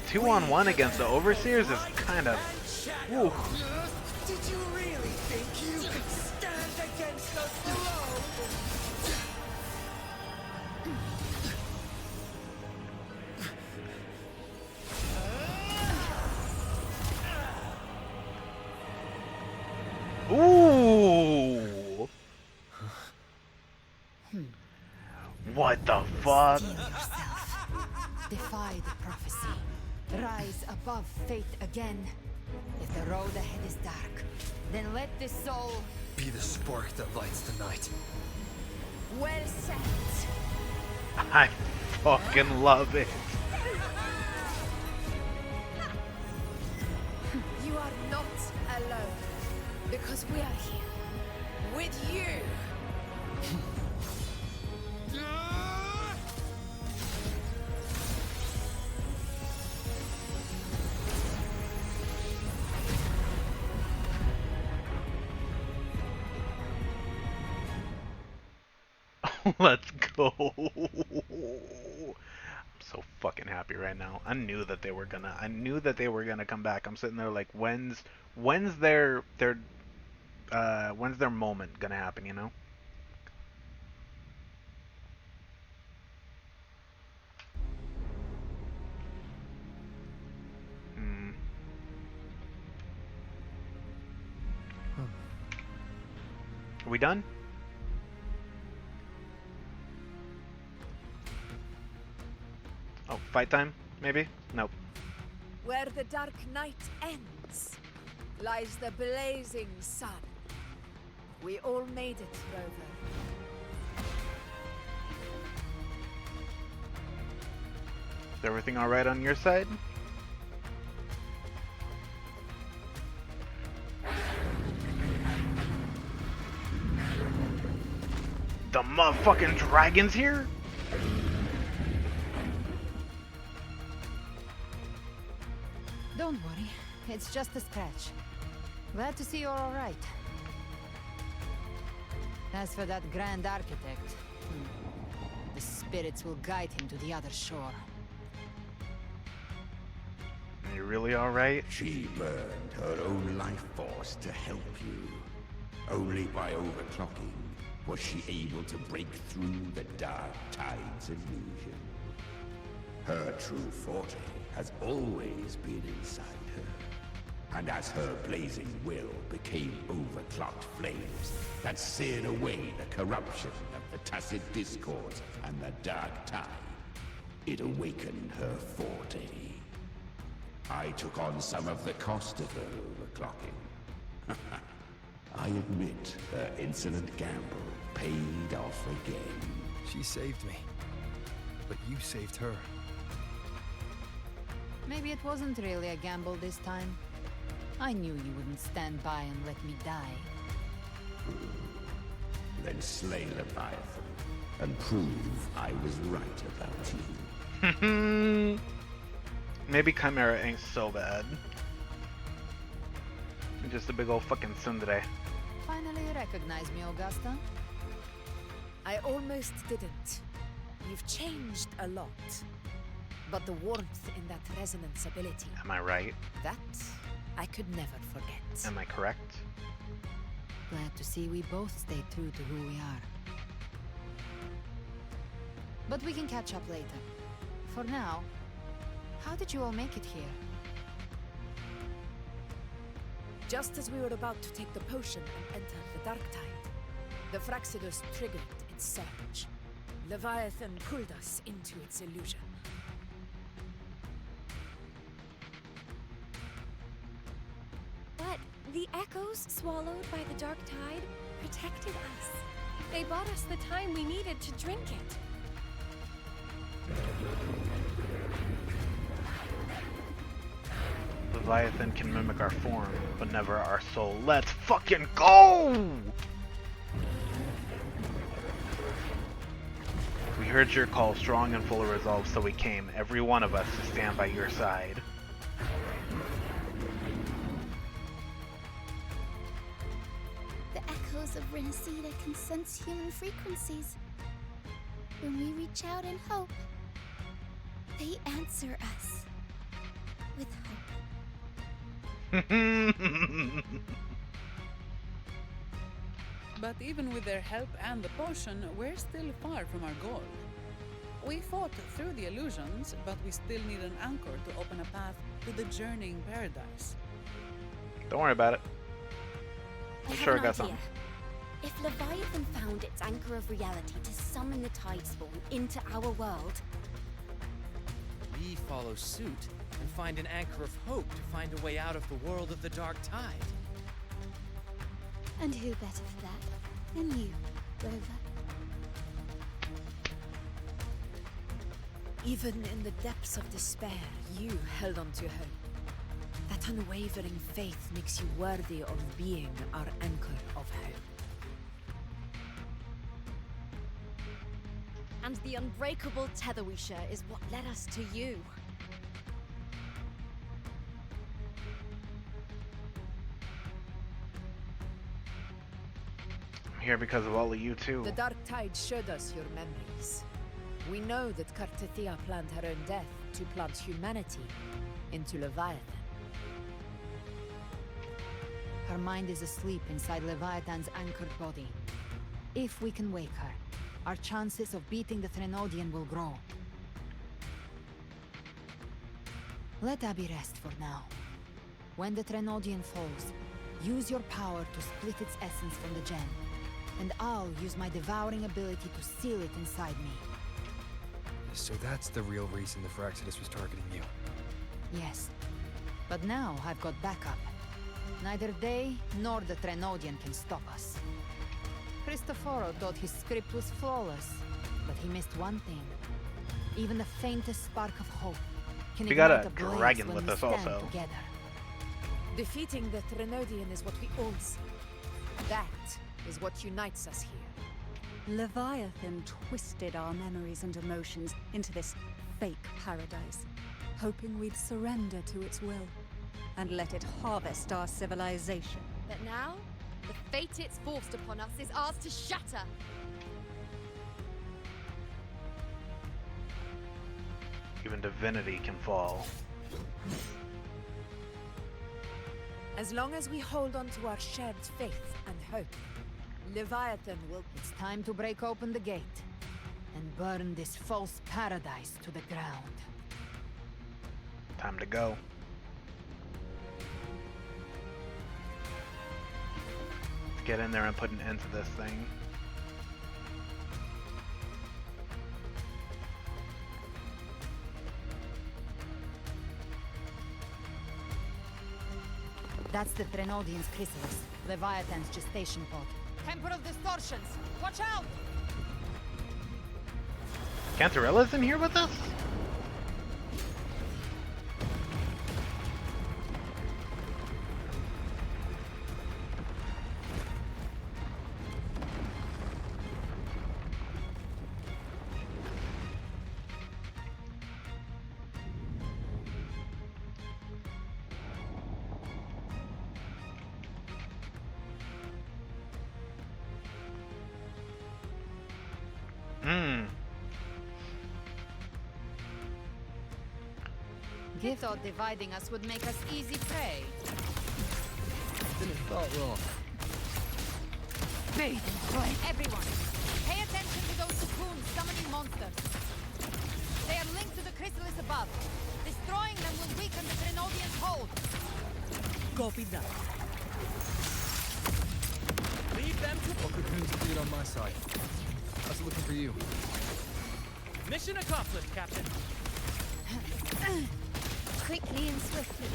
Two on one against the Overseers is kind of... Woo. Did you really think you could stand against us alone? Ooh! What the fuck? Steel yourself. Defy the prophecy. Rise above fate again. If the road ahead is dark, then let this soul Be the spark that lights the night. well set. I fucking love it. You are not alone, because we are here with you. Let's go. I'm so fucking happy right now. I knew that they were gonna come back. I'm sitting there like, when's their moment gonna happen, you know? Are we done? Oh, fight time? Maybe? Nope. Where the dark night ends lies the blazing sun. We all made it, Rover. Is everything alright on your side? The motherfucking dragon's here? Don't worry, it's just a scratch. Glad to see you're all right. As for that Grand Architect, the spirits will guide him to the other shore. Are you really all right? She burned her own life force to help you. Only by overclocking was she able to break through the Dark Tide's illusion. Her true forte has always been inside her. And as her blazing will became overclocked flames that seared away the corruption of the Tacit Discords and the Dark Tide, it awakened her forte. I took on some of the cost of her overclocking. I admit her insolent gamble paid off again. She saved me, but you saved her. Maybe it wasn't really a gamble this time. I knew you wouldn't stand by and let me die. Then slay Leviathan and prove I was right about you. Maybe Chimera ain't so bad. Just a big old fucking tsundere. Finally recognize me, Augusta? I almost didn't. You've changed a lot. But the warmth in that resonance ability... Am I right? That I could never forget. Am I correct? Glad to see we both stayed true to who we are. But we can catch up later. For now, how did you all make it here? Just as we were about to take the potion and enter the dark tide, the Fraxidus triggered its surge. Leviathan pulled us into its illusion. But the echoes swallowed by the dark tide protected us. They bought us the time we needed to drink it. Leviathan can mimic our form, but never our soul. Let's fucking go! We heard your call, strong and full of resolve, so we came, every one of us, to stand by your side. The echoes of Renacida can sense human frequencies. When we reach out in hope, they answer us with hope. But even with their help and the potion, we're still far from our goal. We fought through the illusions, but we still need an anchor to open a path to the journeying paradise. Don't worry about it. I'm sure I got idea. something. If Leviathan found its anchor of reality to summon the Tidespawn into our world, we follow suit and find an anchor of hope to find a way out of the world of the dark tide. And who better for that than you, Rover? Even in the depths of despair, you held on to hope. That unwavering faith makes you worthy of being our anchor of hope. And the unbreakable tether we share is what led us to you. I'm here because of all of you too. The dark tide showed us your memories. We know that Kartathea planned her own death to plant humanity into Leviathan. Her mind is asleep inside Leviathan's anchored body. If we can wake her, our chances of beating the Threnodian will grow. Let Abby rest for now. When the Threnodian falls, use your power to split its essence from the gem, and I'll use my devouring ability to seal it inside me. So that's the real reason the Fraxidus was targeting you. Yes, but now I've got backup. Neither they nor the Threnodian can stop us. Cristoforo thought his script was flawless, but he missed one thing. Even the faintest spark of hope can We got ignite a a blaze dragon when with we us stand also. together. Defeating the Threnodian is what we all see. That is what unites us here. Leviathan twisted our memories and emotions into this fake paradise, hoping we'd surrender to its will and let it harvest our civilization. But now, the fate it's forced upon us is ours to shatter. Even divinity can fall. As long as we hold on to our shared faith and hope, Leviathan will... It's time to break open the gate and burn this false paradise to the ground. Time to go. Let's get in there and put an end to this thing. That's the Threnodian's chrysalis, Leviathan's gestation pod. Temper of distortions! Watch out! Cantarella's in here with us? gift. Thought dividing us would make us easy prey. Didn't have thought wrong. Bathe in flame. Everyone, pay attention to those cocoons summoning monsters. They are linked to the chrysalis above. Destroying them will weaken the Threnodian's hold. Copy that. Leave them to... All cocoons cleared on my side. How's it looking for you? Mission accomplished, Captain. Quickly and swiftly.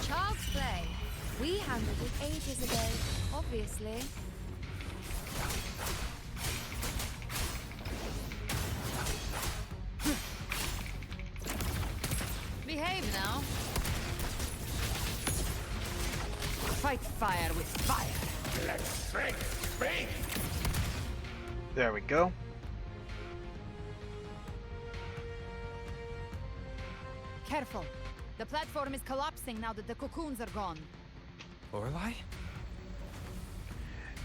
Child's play. We handled it ages ago, obviously. Behave now. Fight fire with fire. Let's speak. There we go. Careful. The platform is collapsing now that the cocoons are gone. Lorelei?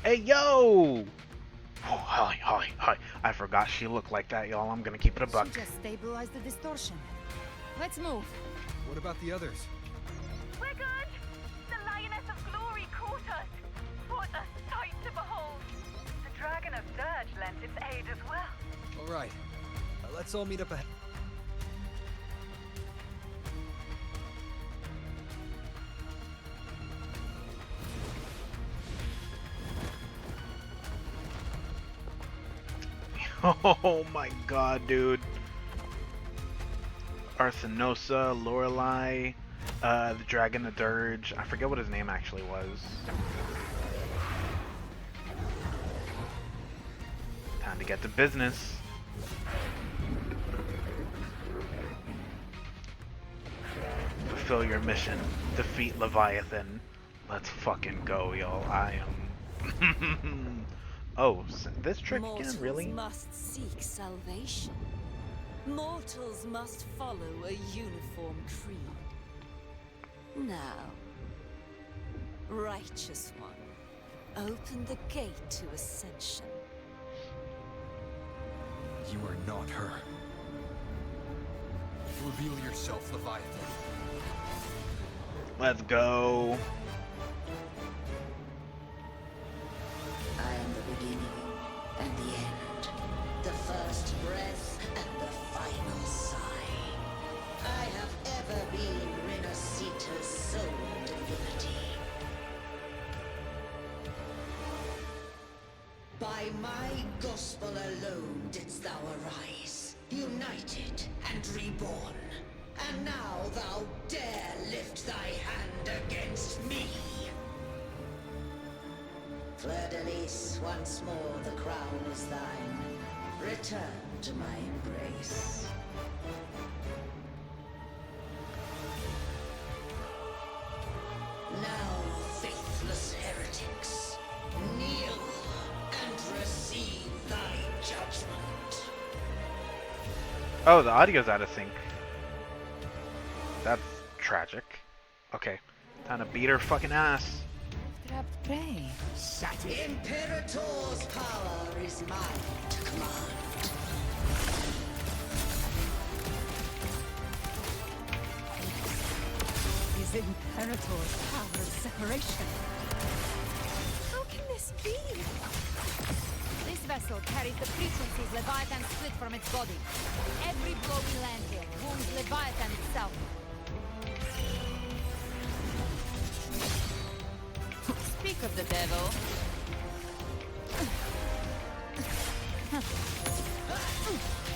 Hey, yo! Oh, hi. I forgot she looked like that, y'all. I'm gonna keep it a buck. She just stabilized the distortion. Let's move. What about the others? We're good! The Lioness of Glory caught us! What a sight to behold! The Dragon of Dirge lent its aid as well. All right. Let's all meet up ahead. Oh my god, dude. Arsenosa, Lorelei, the Dragon of Dirge. I forget what his name actually was. Time to get to business. Fulfill your mission. Defeat Leviathan. Let's fucking go, y'all. I am... Oh, this trick again, really? Mortals must seek salvation. Mortals must follow a uniform creed. Now, righteous one, open the gate to ascension. You are not her. Reveal yourself, Leviathan. Let's go. I am the beginning and the end, the first breath and the final sigh. I have ever been Renacita's sole divinity. By my gospel alone didst thou arise, united and reborn. And now thou dare lift thy hand against me. Fleur-de-Lis, once more the crown is thine. Return to my embrace. Now, faithless heretics, kneel and receive thy judgment. Oh, the audio's out of sync. That's tragic. Okay, time to beat her fucking ass. Trapped prey. Imperator's power is mine to command. Is Imperator's power of separation? How can this be? This vessel carries the frequencies Leviathan split from its body. Every blow we land here wounds Leviathan itself. Speak of the devil.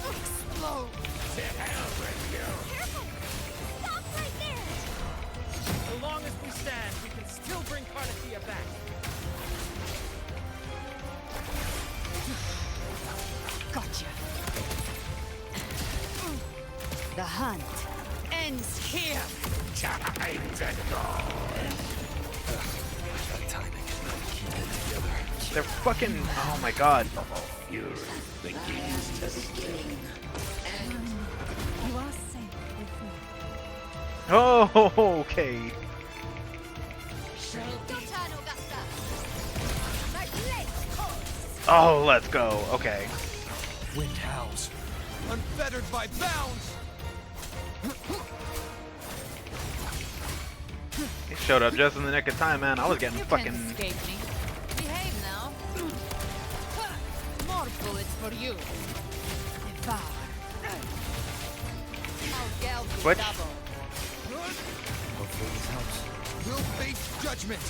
Explode! To hell with you! Careful! Stop right there! As long as we stand, we can still bring Carnathia back. Gotcha. The hunt ends here. Time to go. That timing. Keep it together. They're fucking... Oh my god. Fury begins to begin. You are safe with me. Oh, okay. Your turn, Augusta. My blade calls. Oh, let's go. Okay. Wind howls. unfettered by bounds. He showed up just in the nick of time, man. I was getting fucking. Escape me. Behave now. More bullets for you. Devour. I'll geld you Switch. double. Hopefully this helps. We'll face judgment.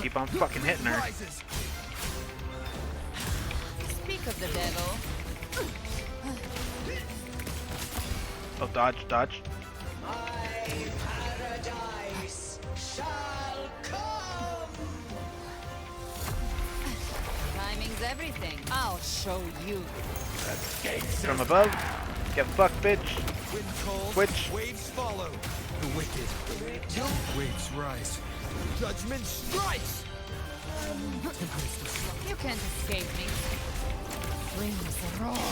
Keep on fucking hitting her. Rises. Speak of the devil. Oh, dodge, dodge. My paradise shall come. Timing's everything. I'll show you. From above. Get fucked, bitch. Wind calls, Switch. waves follow. The wicked. Waves rise. Judgment strikes. You can't escape me. Flames roar.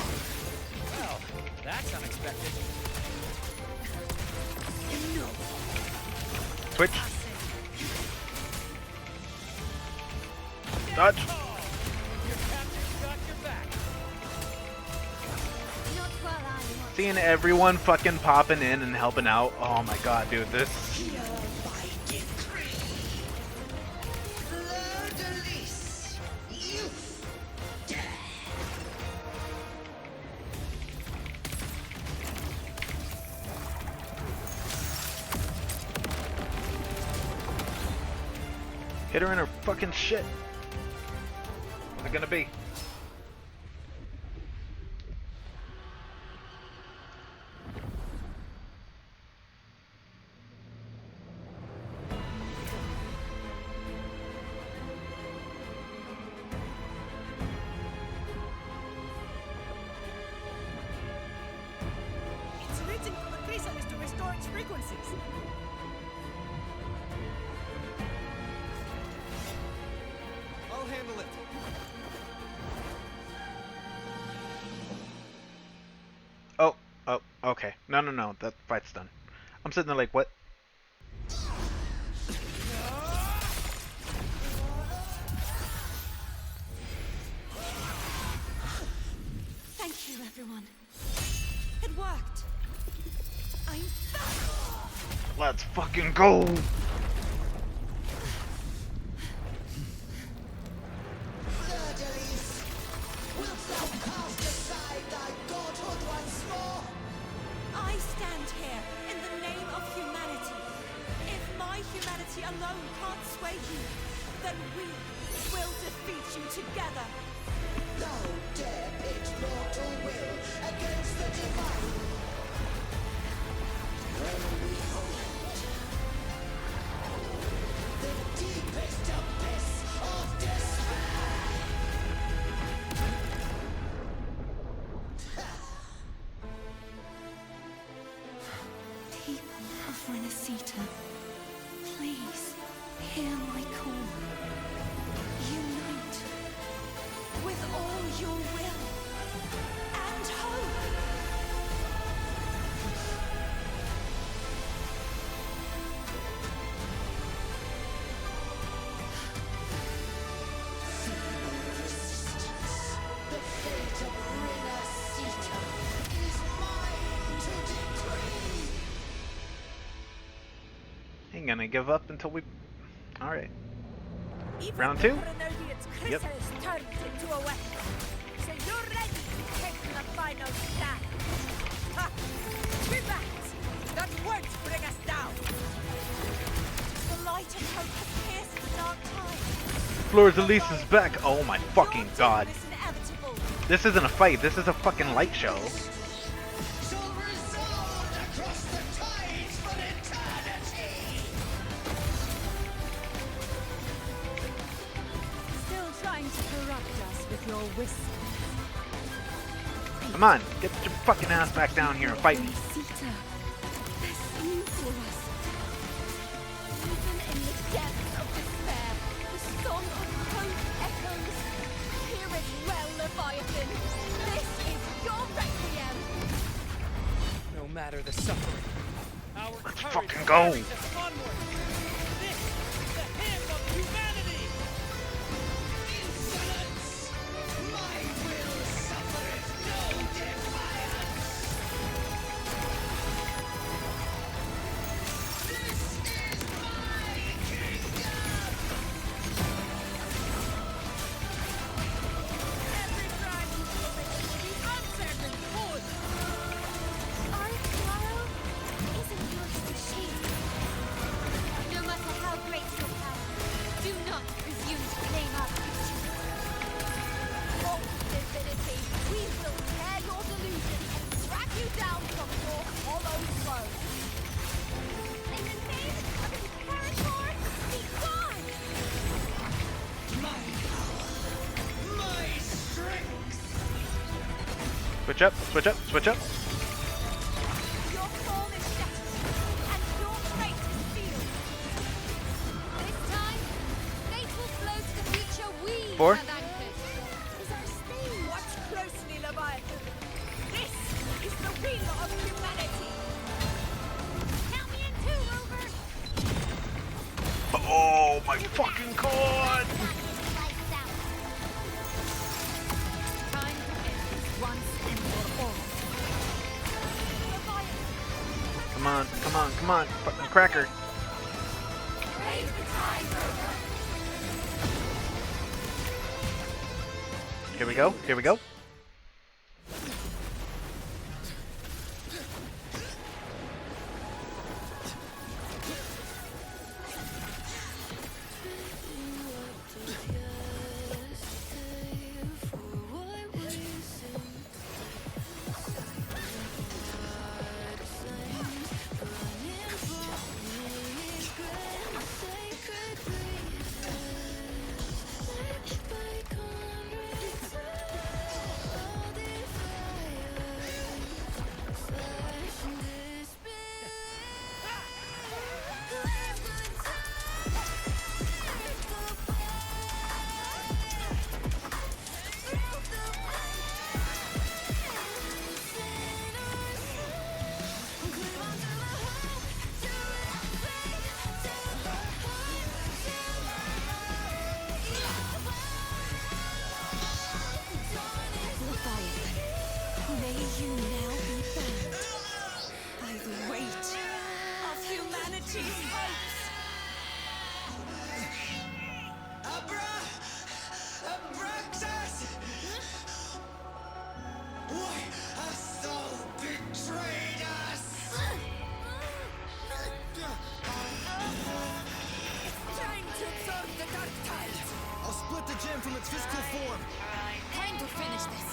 Well, that's unexpected. Switch. Dodge. Your captain's got your back. Not while I want. Seeing everyone fucking popping in and helping out. Oh my god, dude, this. Here by decree. Fleur de lis. Youth. Death. Hit her in her fucking shit. What's it gonna be? It's written for the chrysalis to restore its frequencies. I'll handle it. Oh, okay. No, that fight's done. I'm sitting there like, what? Thank you, everyone. It worked. I'm back. Let's fucking go! Fleur de lis. Wilt thou cast aside thy godhood once more? I stand here in the name of humanity. If my humanity alone can't sway you, then we will defeat you together. Thou dare pit mortal will against the divine. When we hold the deepest abyss of despair. People of Renacita, please hear my call. Unite with all your will and hope. Resistance. The fate of Renacita is mine to decree. Ain't gonna give up until we. Alright. Even Round the two? Threnodian's Yep. chrysalis turned into a weapon. So you're ready to take the final stand. Ha! We backed! That won't bring us down! The light of hope has pierced the dark tide. Fleur de lis is back. Oh my fucking god. It's inevitable. This isn't a fight. This is a fucking light show. Shall resound across the tides for eternity. Still trying to corrupt us with your whispers. Come on, get your fucking ass back down here and fight me. Renacita, they're singing for us. Even in the depths of despair, the song of hope echoes. Hear it well, Leviathan. This is your requiem. No matter the suffering, our Let's courage fucking go. carries us onward. This is the hymn of humanity. Insolence! My will switch up, switch up, switch up. Your form is shattered, and your fate is sealed. This time, fate will flow to the future we 4. have anchored. Is our stage. Watch closely, Leviathan. This is the will of humanity. Count me in too, Rover. Oh my fucking god! Time to end this once and for all. Come on, come on, come on, fucking cracker. Raise the tide, Rover. Here we go, here we go. May you now be bound by the weight of humanity's hopes. Abraxas! Why hast thou betrayed us? It's time to absorb the dark tide. I'll split the gem from its physical form. Time to finish this.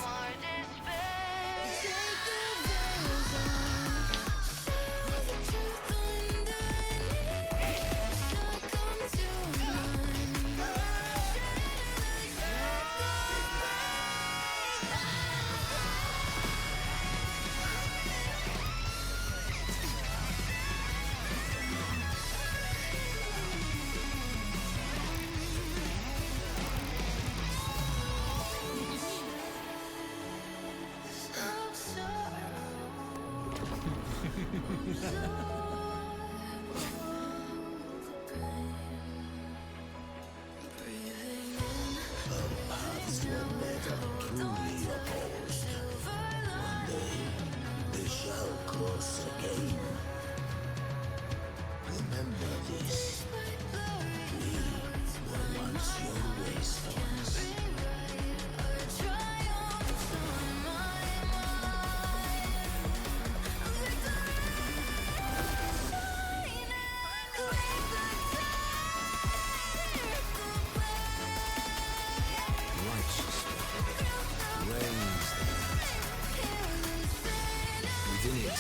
Within it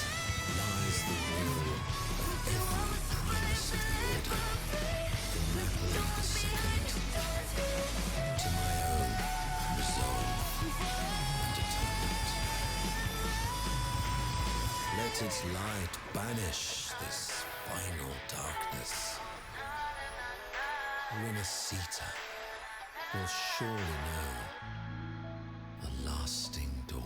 lies the will of every primus of the order, the maple of the second, to my own resolve and atonement. Let its light banish this final darkness. Renacita will surely know a lasting dawn.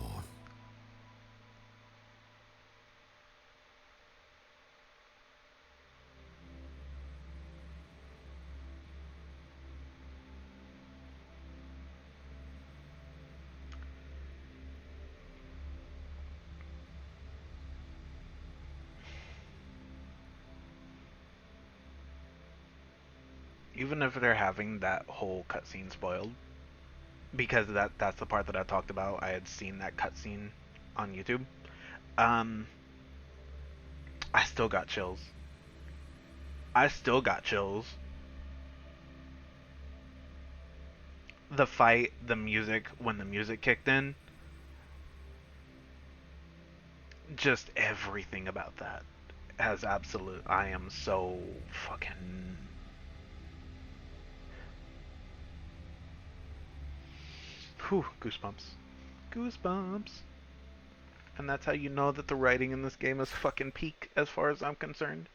Even if they're having that whole cutscene spoiled, because that's the part that I talked about. I had seen that cutscene on YouTube. I still got chills. I still got chills. The fight, the music, when the music kicked in, just everything about that has absolute. I am so fucking. Whew, goosebumps. Goosebumps. and that's how you know that the writing in this game is fucking peak as far as I'm concerned.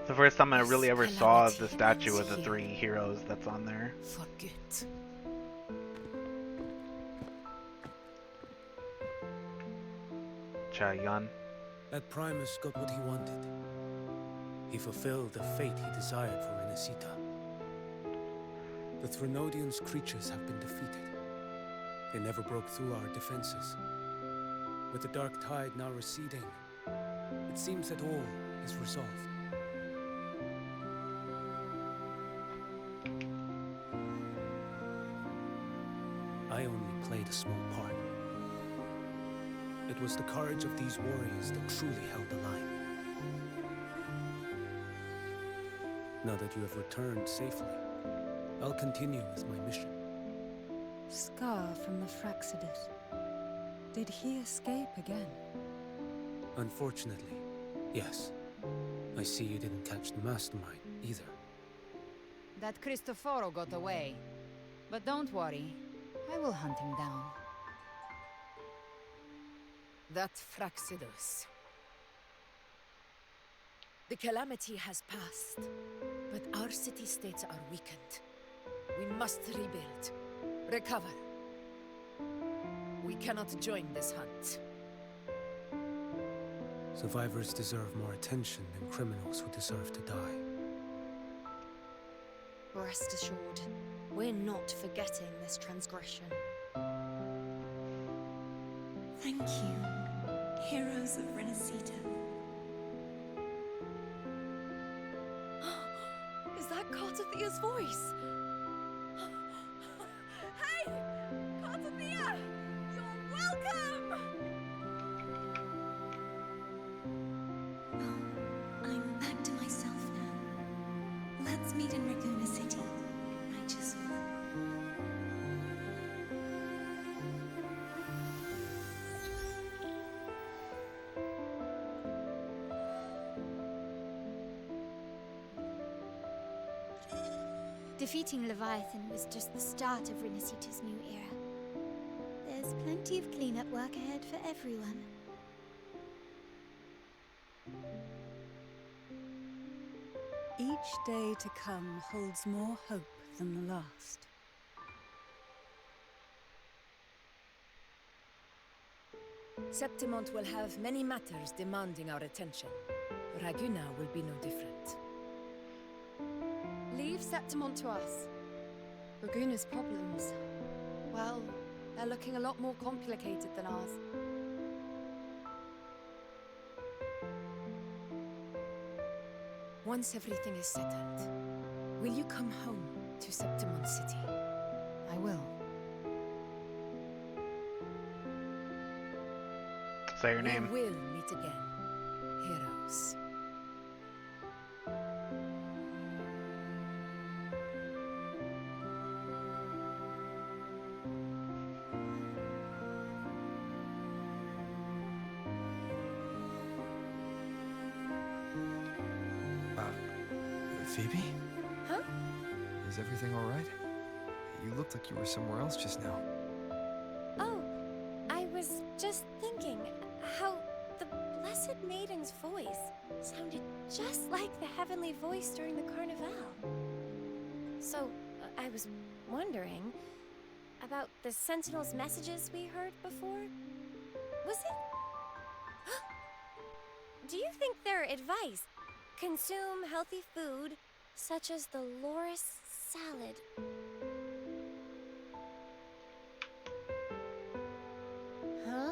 The first time I really ever saw the statue of the three heroes that's on there. Forget. Chayan. That Primus got what he wanted. He fulfilled the fate he desired for Renesita. The Threnodian's creatures have been defeated. They never broke through our defenses. With the dark tide now receding, it seems that all is resolved. I only played a small part. It was the courage of these warriors that truly held the line. Now that you have returned safely, I'll continue with my mission. Scar from the Fraxidus. Did he escape again? Unfortunately, yes. I see you didn't catch the mastermind either. That Cristoforo got away. But don't worry, I will hunt him down. That Fraxidus. The calamity has passed, but our city-states are weakened. We must rebuild, recover. We cannot join this hunt. Survivors deserve more attention than criminals who deserve to die. Rest assured, we're not forgetting this transgression. Thank you, heroes of Renesita. Is that Cartathea's voice? Hey! Cartathea! You're welcome! I'm back to myself now. Let's meet in Raguna City, righteous one. Defeating Leviathan was just the start of Renesita's new era. There's plenty of cleanup work ahead for everyone. Each day to come holds more hope than the last. Septimont will have many matters demanding our attention. Raguna will be no different. Leave Septimont to us. Raguna's problems, well, they're looking a lot more complicated than ours. Once everything is settled, will you come home to Septimont City? I will. Say your name. We will meet again, heroes. Phoebe? Huh? Is everything all right? You looked like you were somewhere else just now. Oh, I was just thinking how the Blessed Maiden's voice sounded just like the heavenly voice during the Carnival. So, I was wondering about the Sentinel's messages we heard before. Was it? Do you think their advice? Consume healthy food, such as the Loris salad. Huh?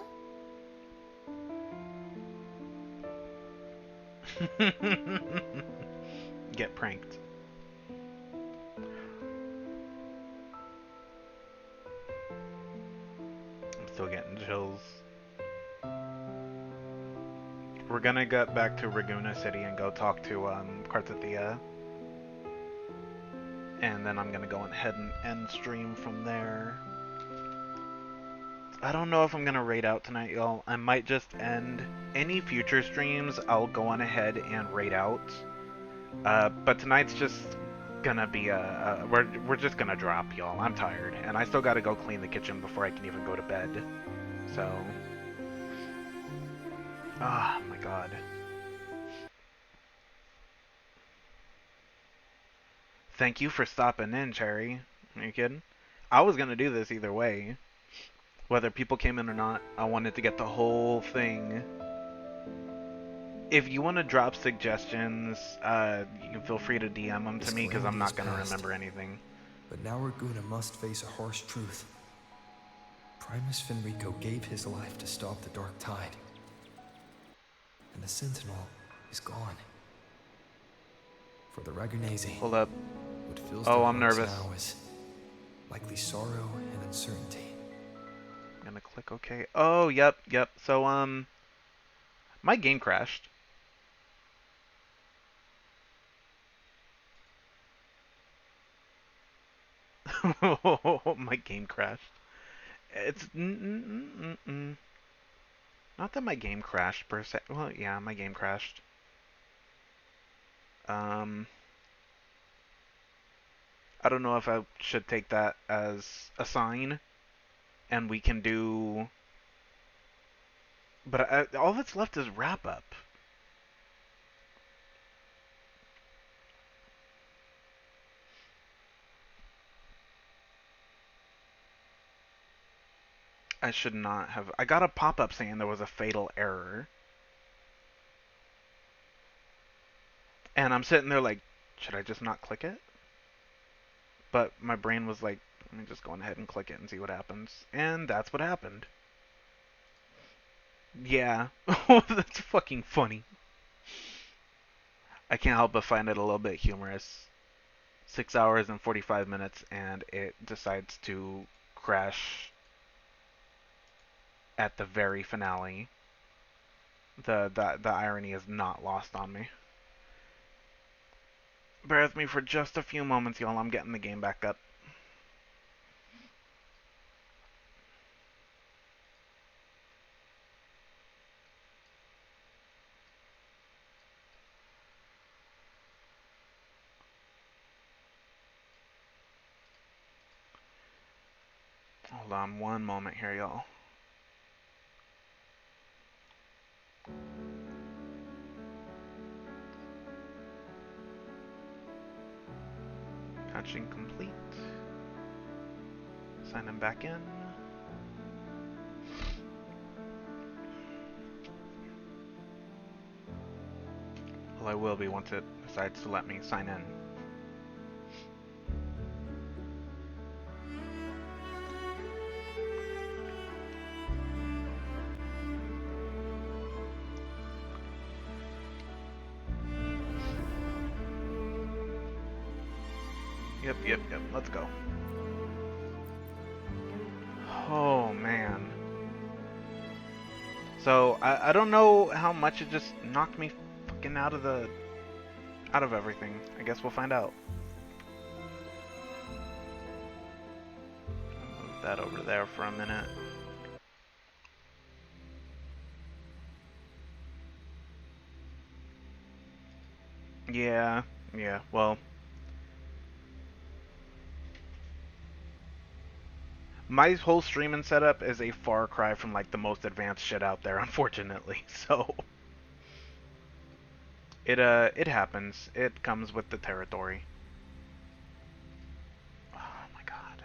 Get pranked. I'm still getting chills. We're gonna get back to Raguna City and go talk to Cartathea. And then I'm gonna go ahead and end stream from there. I don't know if I'm gonna raid out tonight, y'all. I might just end any future streams. I'll go on ahead and raid out. But tonight's just gonna be we're just gonna drop, y'all. I'm tired, and I still gotta go clean the kitchen before I can even go to bed. So, oh my god. Thank you for stopping in, Cherry. Are you kidding? I was gonna do this either way. Whether people came in or not, I wanted to get the whole thing. If you want to drop suggestions, you can feel free to DM them to me, because I'm not gonna remember anything. But now Raguna must face a harsh truth. Primus Finrico gave his life to stop the Dark Tide. And the Sentinel is gone. For the Ragunesi. Hold up. What fills Oh, their I'm hearts nervous. now is likely sorrow and uncertainty. I'm gonna click OK. Oh, yep. So, my game crashed. My game crashed. It's not that my game crashed per se. Well, yeah, my game crashed. I don't know if I should take that as a sign, and we can do. But all that's left is wrap up. I should not have. I got a pop-up saying there was a fatal error. And I'm sitting there like, should I just not click it? But my brain was like, let me just go ahead and click it and see what happens. And that's what happened. Yeah. That's fucking funny. I can't help but find it a little bit humorous. 6 hours and 45 minutes and it decides to crash at the very finale. The irony is not lost on me. Bear with me for just a few moments, y'all. I'm getting the game back up. Hold on one moment here, y'all. Patching complete. Signing back in. Well, I will be once it decides to let me sign in. Yep. Let's go. Oh, man. So, I don't know how much it just knocked me fucking out of everything. I guess we'll find out. I'll move that over there for a minute. Yeah, well. My whole streaming setup is a far cry from like the most advanced shit out there, unfortunately. So it happens. It comes with the territory. Oh my god.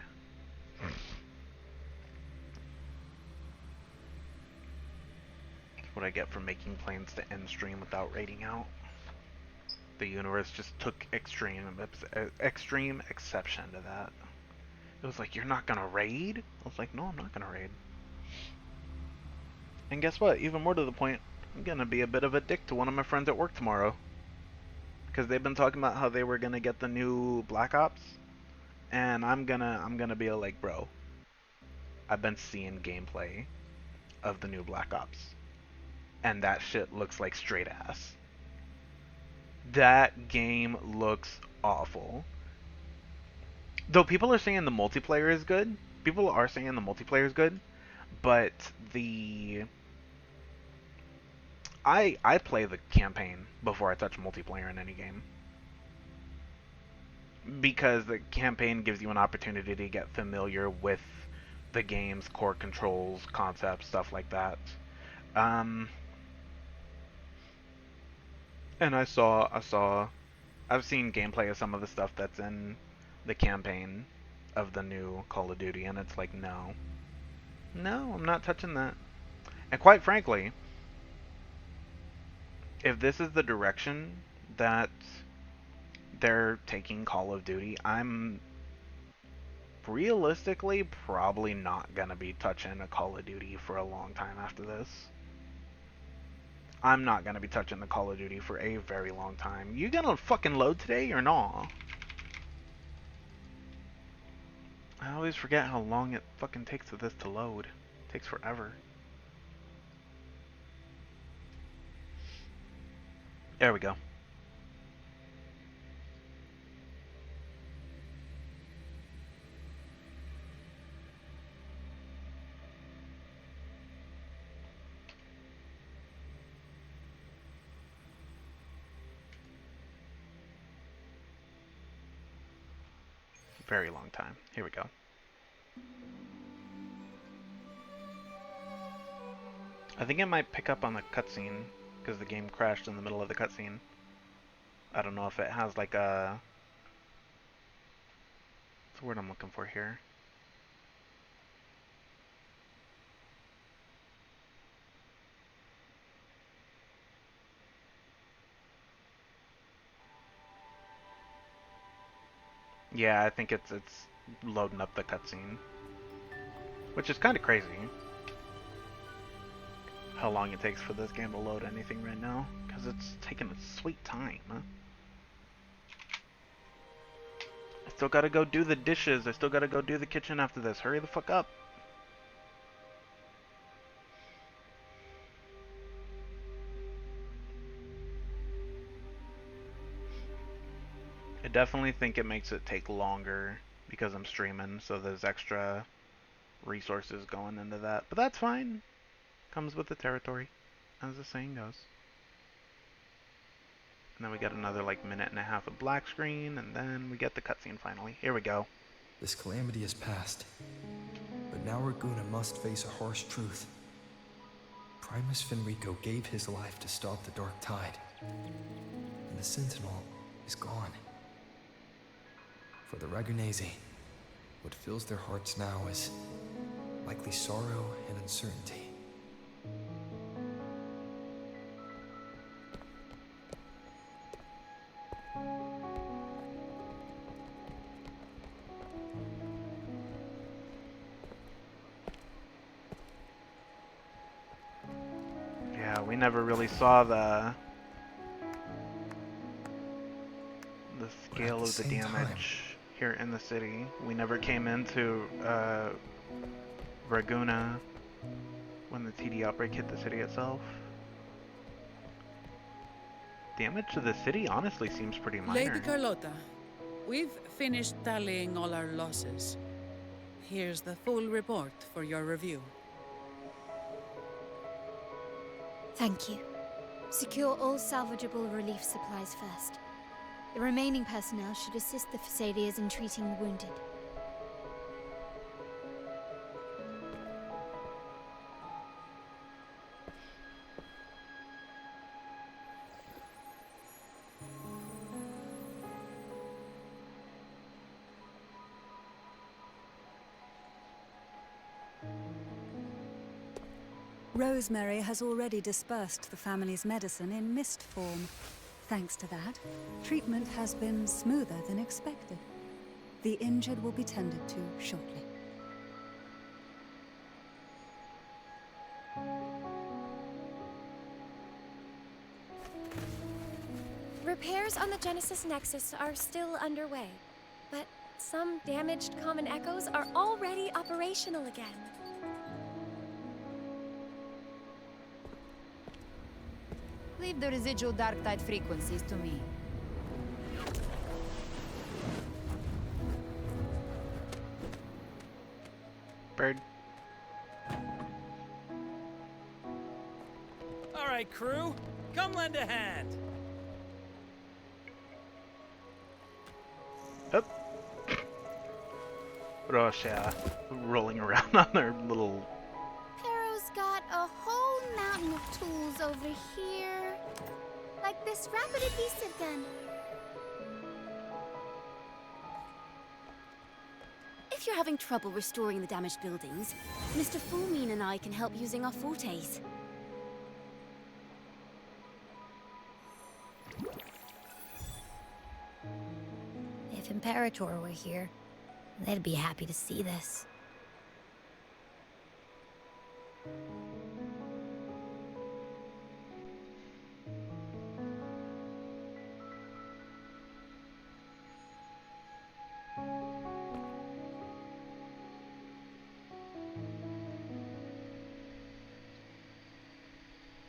That's what I get for making plans to end stream without raiding out. The universe just took extreme exception to that. It was like, you're not gonna raid? I was like, no, I'm not gonna raid. And guess what? Even more to the point, I'm gonna be a bit of a dick to one of my friends at work tomorrow. Because they've been talking about how they were gonna get the new Black Ops. And I'm gonna be like, bro, I've been seeing gameplay of the new Black Ops. And that shit looks like straight ass. That game looks awful. Though people are saying the multiplayer is good. People are saying the multiplayer is good. But I play the campaign before I touch multiplayer in any game. Because the campaign gives you an opportunity to get familiar with the game's core controls, concepts, stuff like that. And I've seen gameplay of some of the stuff that's in the campaign of the new Call of Duty, and it's like, no, I'm not touching that. And quite frankly, if this is the direction that they're taking Call of Duty, I'm realistically probably not gonna be touching a Call of Duty for a long time after this. I'm not gonna be touching the Call of Duty for a very long time. You gonna fucking load today or not? I always forget how long it fucking takes for this to load. It takes forever. There we go. Very long time. Here we go. I think it might pick up on the cutscene because the game crashed in the middle of the cutscene. I don't know if it has like a... What's the word I'm looking for here? Yeah, I think it's loading up the cutscene, which is kind of crazy. How long it takes for this game to load anything right now, because it's taking its sweet time. Huh? I still gotta go do the dishes. I still gotta go do the kitchen after this. Hurry the fuck up. I definitely think it makes it take longer because I'm streaming, so there's extra resources going into that. But that's fine. Comes with the territory, as the saying goes. And then we get another like minute and a half of black screen, and then we get the cutscene finally. Here we go. This calamity is past, but now Raguna must face a harsh truth. Primus Fenrico gave his life to stop the Dark Tide, and the Sentinel is gone. For the Ragunesi, what fills their hearts now is likely sorrow and uncertainty. Yeah, we never really saw the scale of the damage here in the city. We never came into Raguna when the TD outbreak hit the city itself. Damage to the city honestly seems pretty minor. Lady Carlotta, we've finished tallying all our losses. Here's the full report for your review. Thank you. Secure all salvageable relief supplies first. The remaining personnel should assist the Thessalians in treating the wounded. Rosemary has already dispersed the family's medicine in mist form. Thanks to that, treatment has been smoother than expected. The injured will be tended to shortly. Repairs on the Genesis Nexus are still underway, but some damaged common echoes are already operational again. Leave the residual dark tide frequencies to me. Bird. right, crew. Come lend a hand. Russia rolling around on their little... Pero's got a whole mountain of tools over here. Like this rapid adhesive gun. If you're having trouble restoring the damaged buildings, Mr. Fulmin and I can help using our fortes. If Imperator were here, they'd be happy to see this.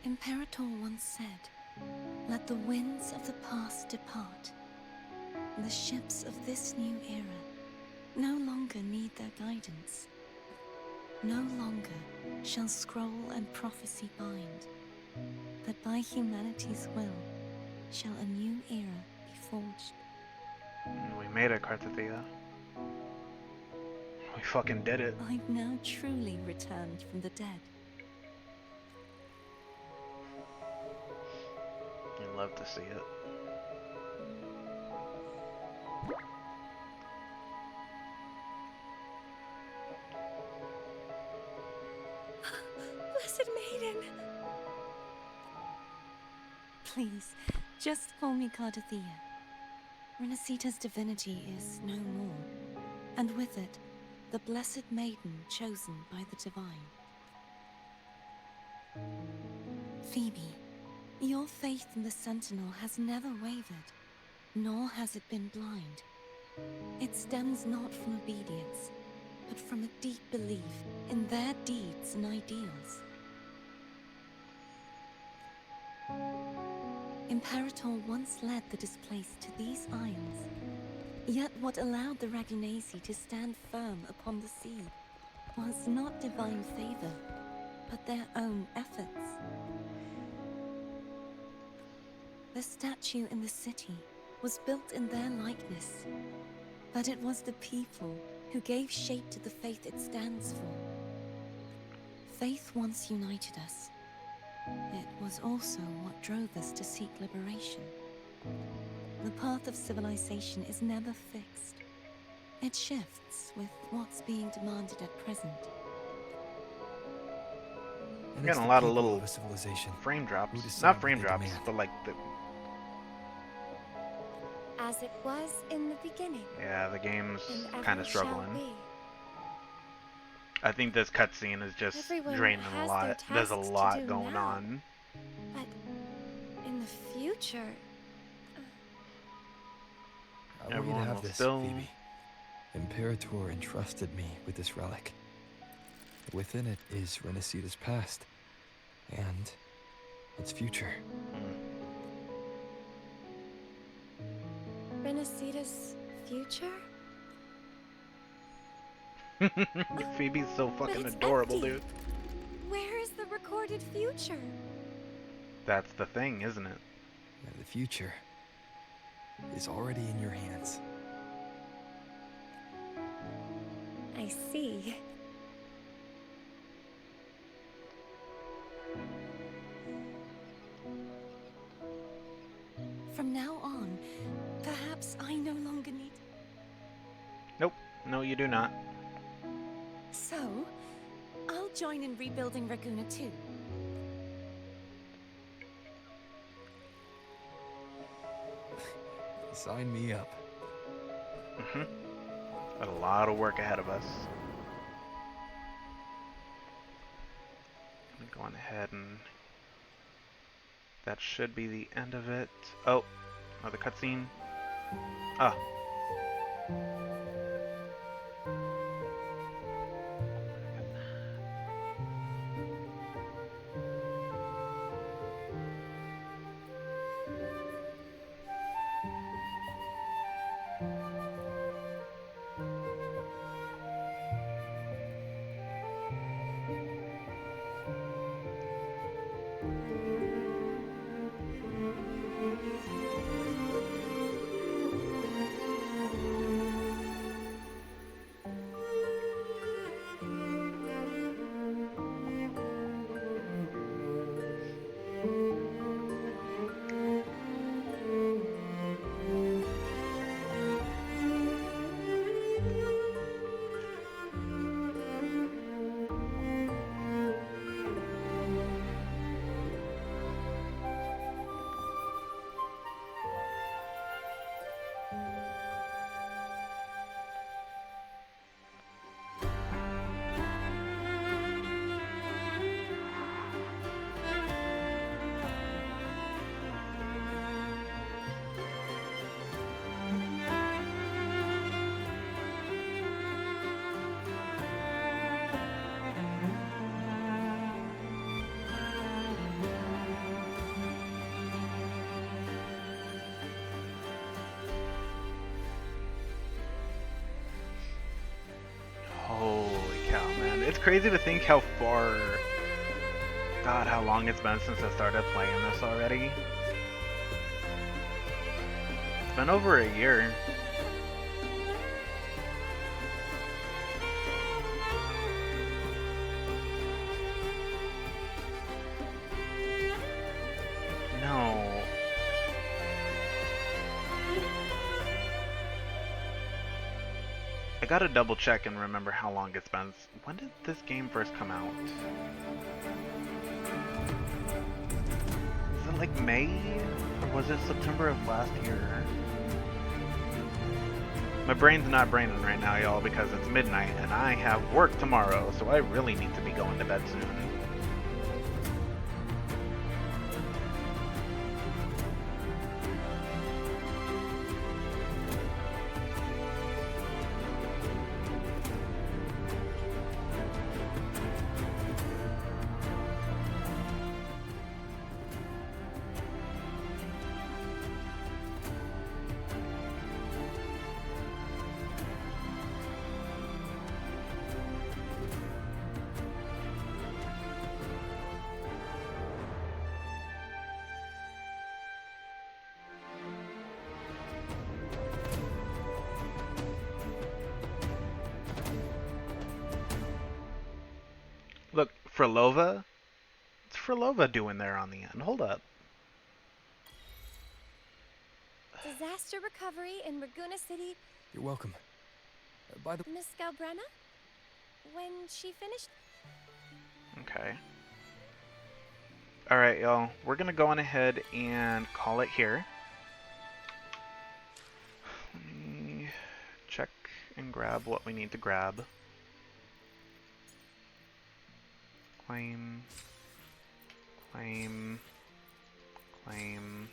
Imperator once said, "Let the winds of the past depart. The ships of this new era no longer need their guidance. No longer shall scroll and prophecy bind, but by humanity's will shall a new era be forged." We made it, Cartathea. We fucking did it. I've now truly returned from the dead. You'd love to see it. Blessed Maiden! Please, just call me Cardathea. Renacita's divinity is no more, and with it, the Blessed Maiden chosen by the Divine. Phoebe, your faith in the Sentinel has never wavered, nor has it been blind. It stems not from obedience, but from a deep belief in their deeds and ideals. Imperator once led the displaced to these isles, yet what allowed the Ragunasi to stand firm upon the sea was not divine favor, but their own efforts. The statue in the city was built in their likeness, but it was the people who gave shape to the faith it stands for. Faith once united us. It was also what drove us to seek liberation. The path of civilization is never fixed. It shifts with what's being demanded at present. I'm getting a lot of little frame drops. Not frame drops, but like the... As it was in the beginning. Yeah, the game's and kind of ever shall struggling. be. I think this cutscene is just Everyone draining a has lot. their There's a tasks to lot do going now. on. But in the future, I want you to Everyone have will this, still... Phoebe. Imperator entrusted me with this relic. Within it is Renacita's past, and its future. Renacita's future? Phoebe's so fucking it's adorable, empty. dude. Where is the recorded future? That's the thing, isn't it? The future is already in your hands. I see. From now on, perhaps I no longer need... Nope. No, you do not. So, I'll join in rebuilding Raguna too. Sign me up. Got a lot of work ahead of us. I'm going ahead and... That should be the end of it. Oh, another cutscene. Ah. It's crazy to think how far... God, how long it's been since I started playing this already. It's been over a year. No. I gotta double check and remember how long it's been. When did this game first come out? Is it like May? Or was it September of last year? My brain's not braining right now, y'all, because it's midnight and I have work tomorrow, so I really need to be going to bed soon. Look, Frolova? What's Frolova doing there on the end? Hold up. Disaster recovery in Raguna City. You're welcome. By the Miss Galbrana? When she finished? Okay. Alright, y'all. We're gonna go on ahead and call it here. Let me check and grab what we need to grab. Claim. Claim. Claim.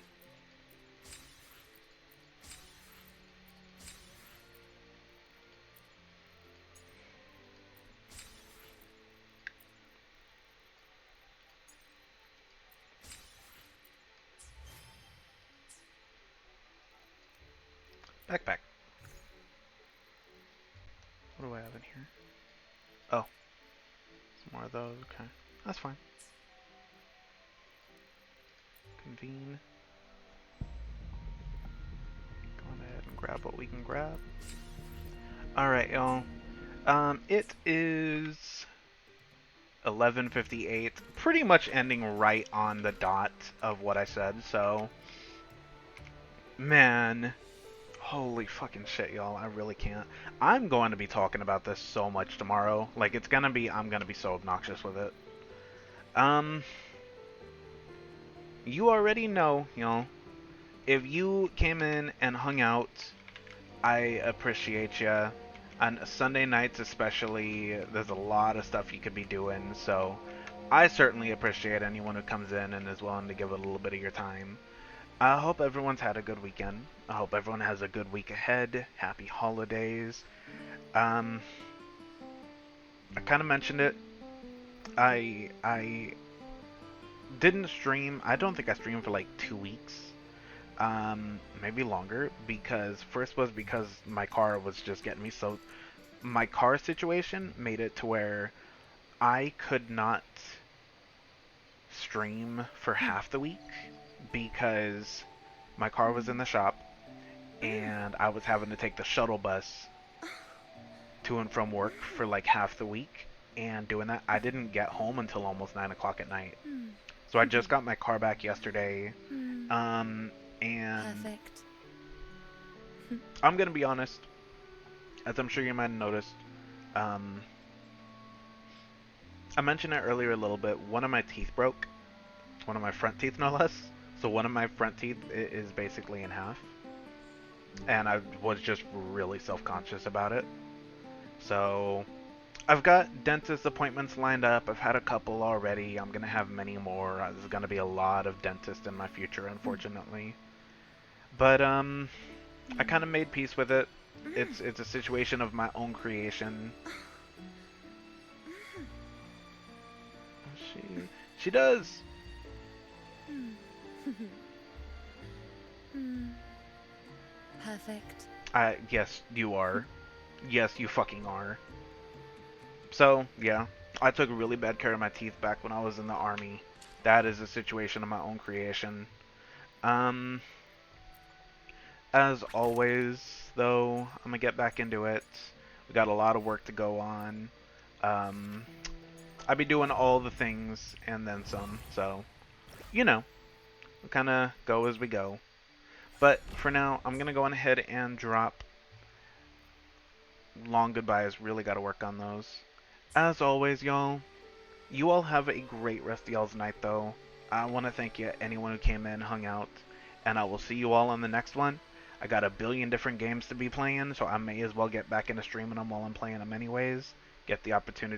Backpack. What do I have in here? Oh. Some more of those, okay. That's fine. Convene. Go ahead and grab what we can grab. Alright, y'all. It is 11:58. Pretty much ending right on the dot of what I said, so... Man... Holy fucking shit, y'all. I really can't. I'm going to be talking about this so much tomorrow. Like, it's gonna be... I'm gonna be so obnoxious with it. You already know, y'all. If you came in and hung out, I appreciate ya. On Sunday nights especially, there's a lot of stuff you could be doing, so I certainly appreciate anyone who comes in and is willing to give a little bit of your time. I hope everyone's had a good weekend. I hope everyone has a good week ahead. Happy holidays. I kind of mentioned it. I didn't stream. I don't think I streamed for like 2 weeks. Maybe longer, because first was because my car was just getting me so... My car situation made it to where I could not stream for half the week because my car was in the shop and I was having to take the shuttle bus to and from work for like half the week, and doing that, I didn't get home until almost 9 o'clock at night. So I just got my car back yesterday. And Perfect. I'm gonna be honest, as I'm sure you might have noticed, I mentioned it earlier a little bit. One of my teeth broke. One of my front teeth, no less. So one of my front teeth is basically in half. And I was just really self-conscious about it. So I've got dentist appointments lined up. I've had a couple already. I'm gonna have many more. There's gonna be a lot of dentists in my future, unfortunately. But I kind of made peace with it. It's a situation of my own creation. She does. Perfect. Yes, you are. Yes, you fucking are. So, yeah. I took really bad care of my teeth back when I was in the army. That is a situation of my own creation. As always, though, I'm gonna get back into it. We got a lot of work to go on. I'll be doing all the things and then some, so, you know, we'll kind of go as we go. But for now, I'm gonna go on ahead and drop long goodbyes. Really got to work on those. As always, y'all, you all have a great rest of y'all's night, though. I want to thank you, anyone who came in, hung out, and I will see you all on the next one. I got a billion different games to be playing, so I may as well get back into streaming them while I'm playing them anyways. Get the opportunity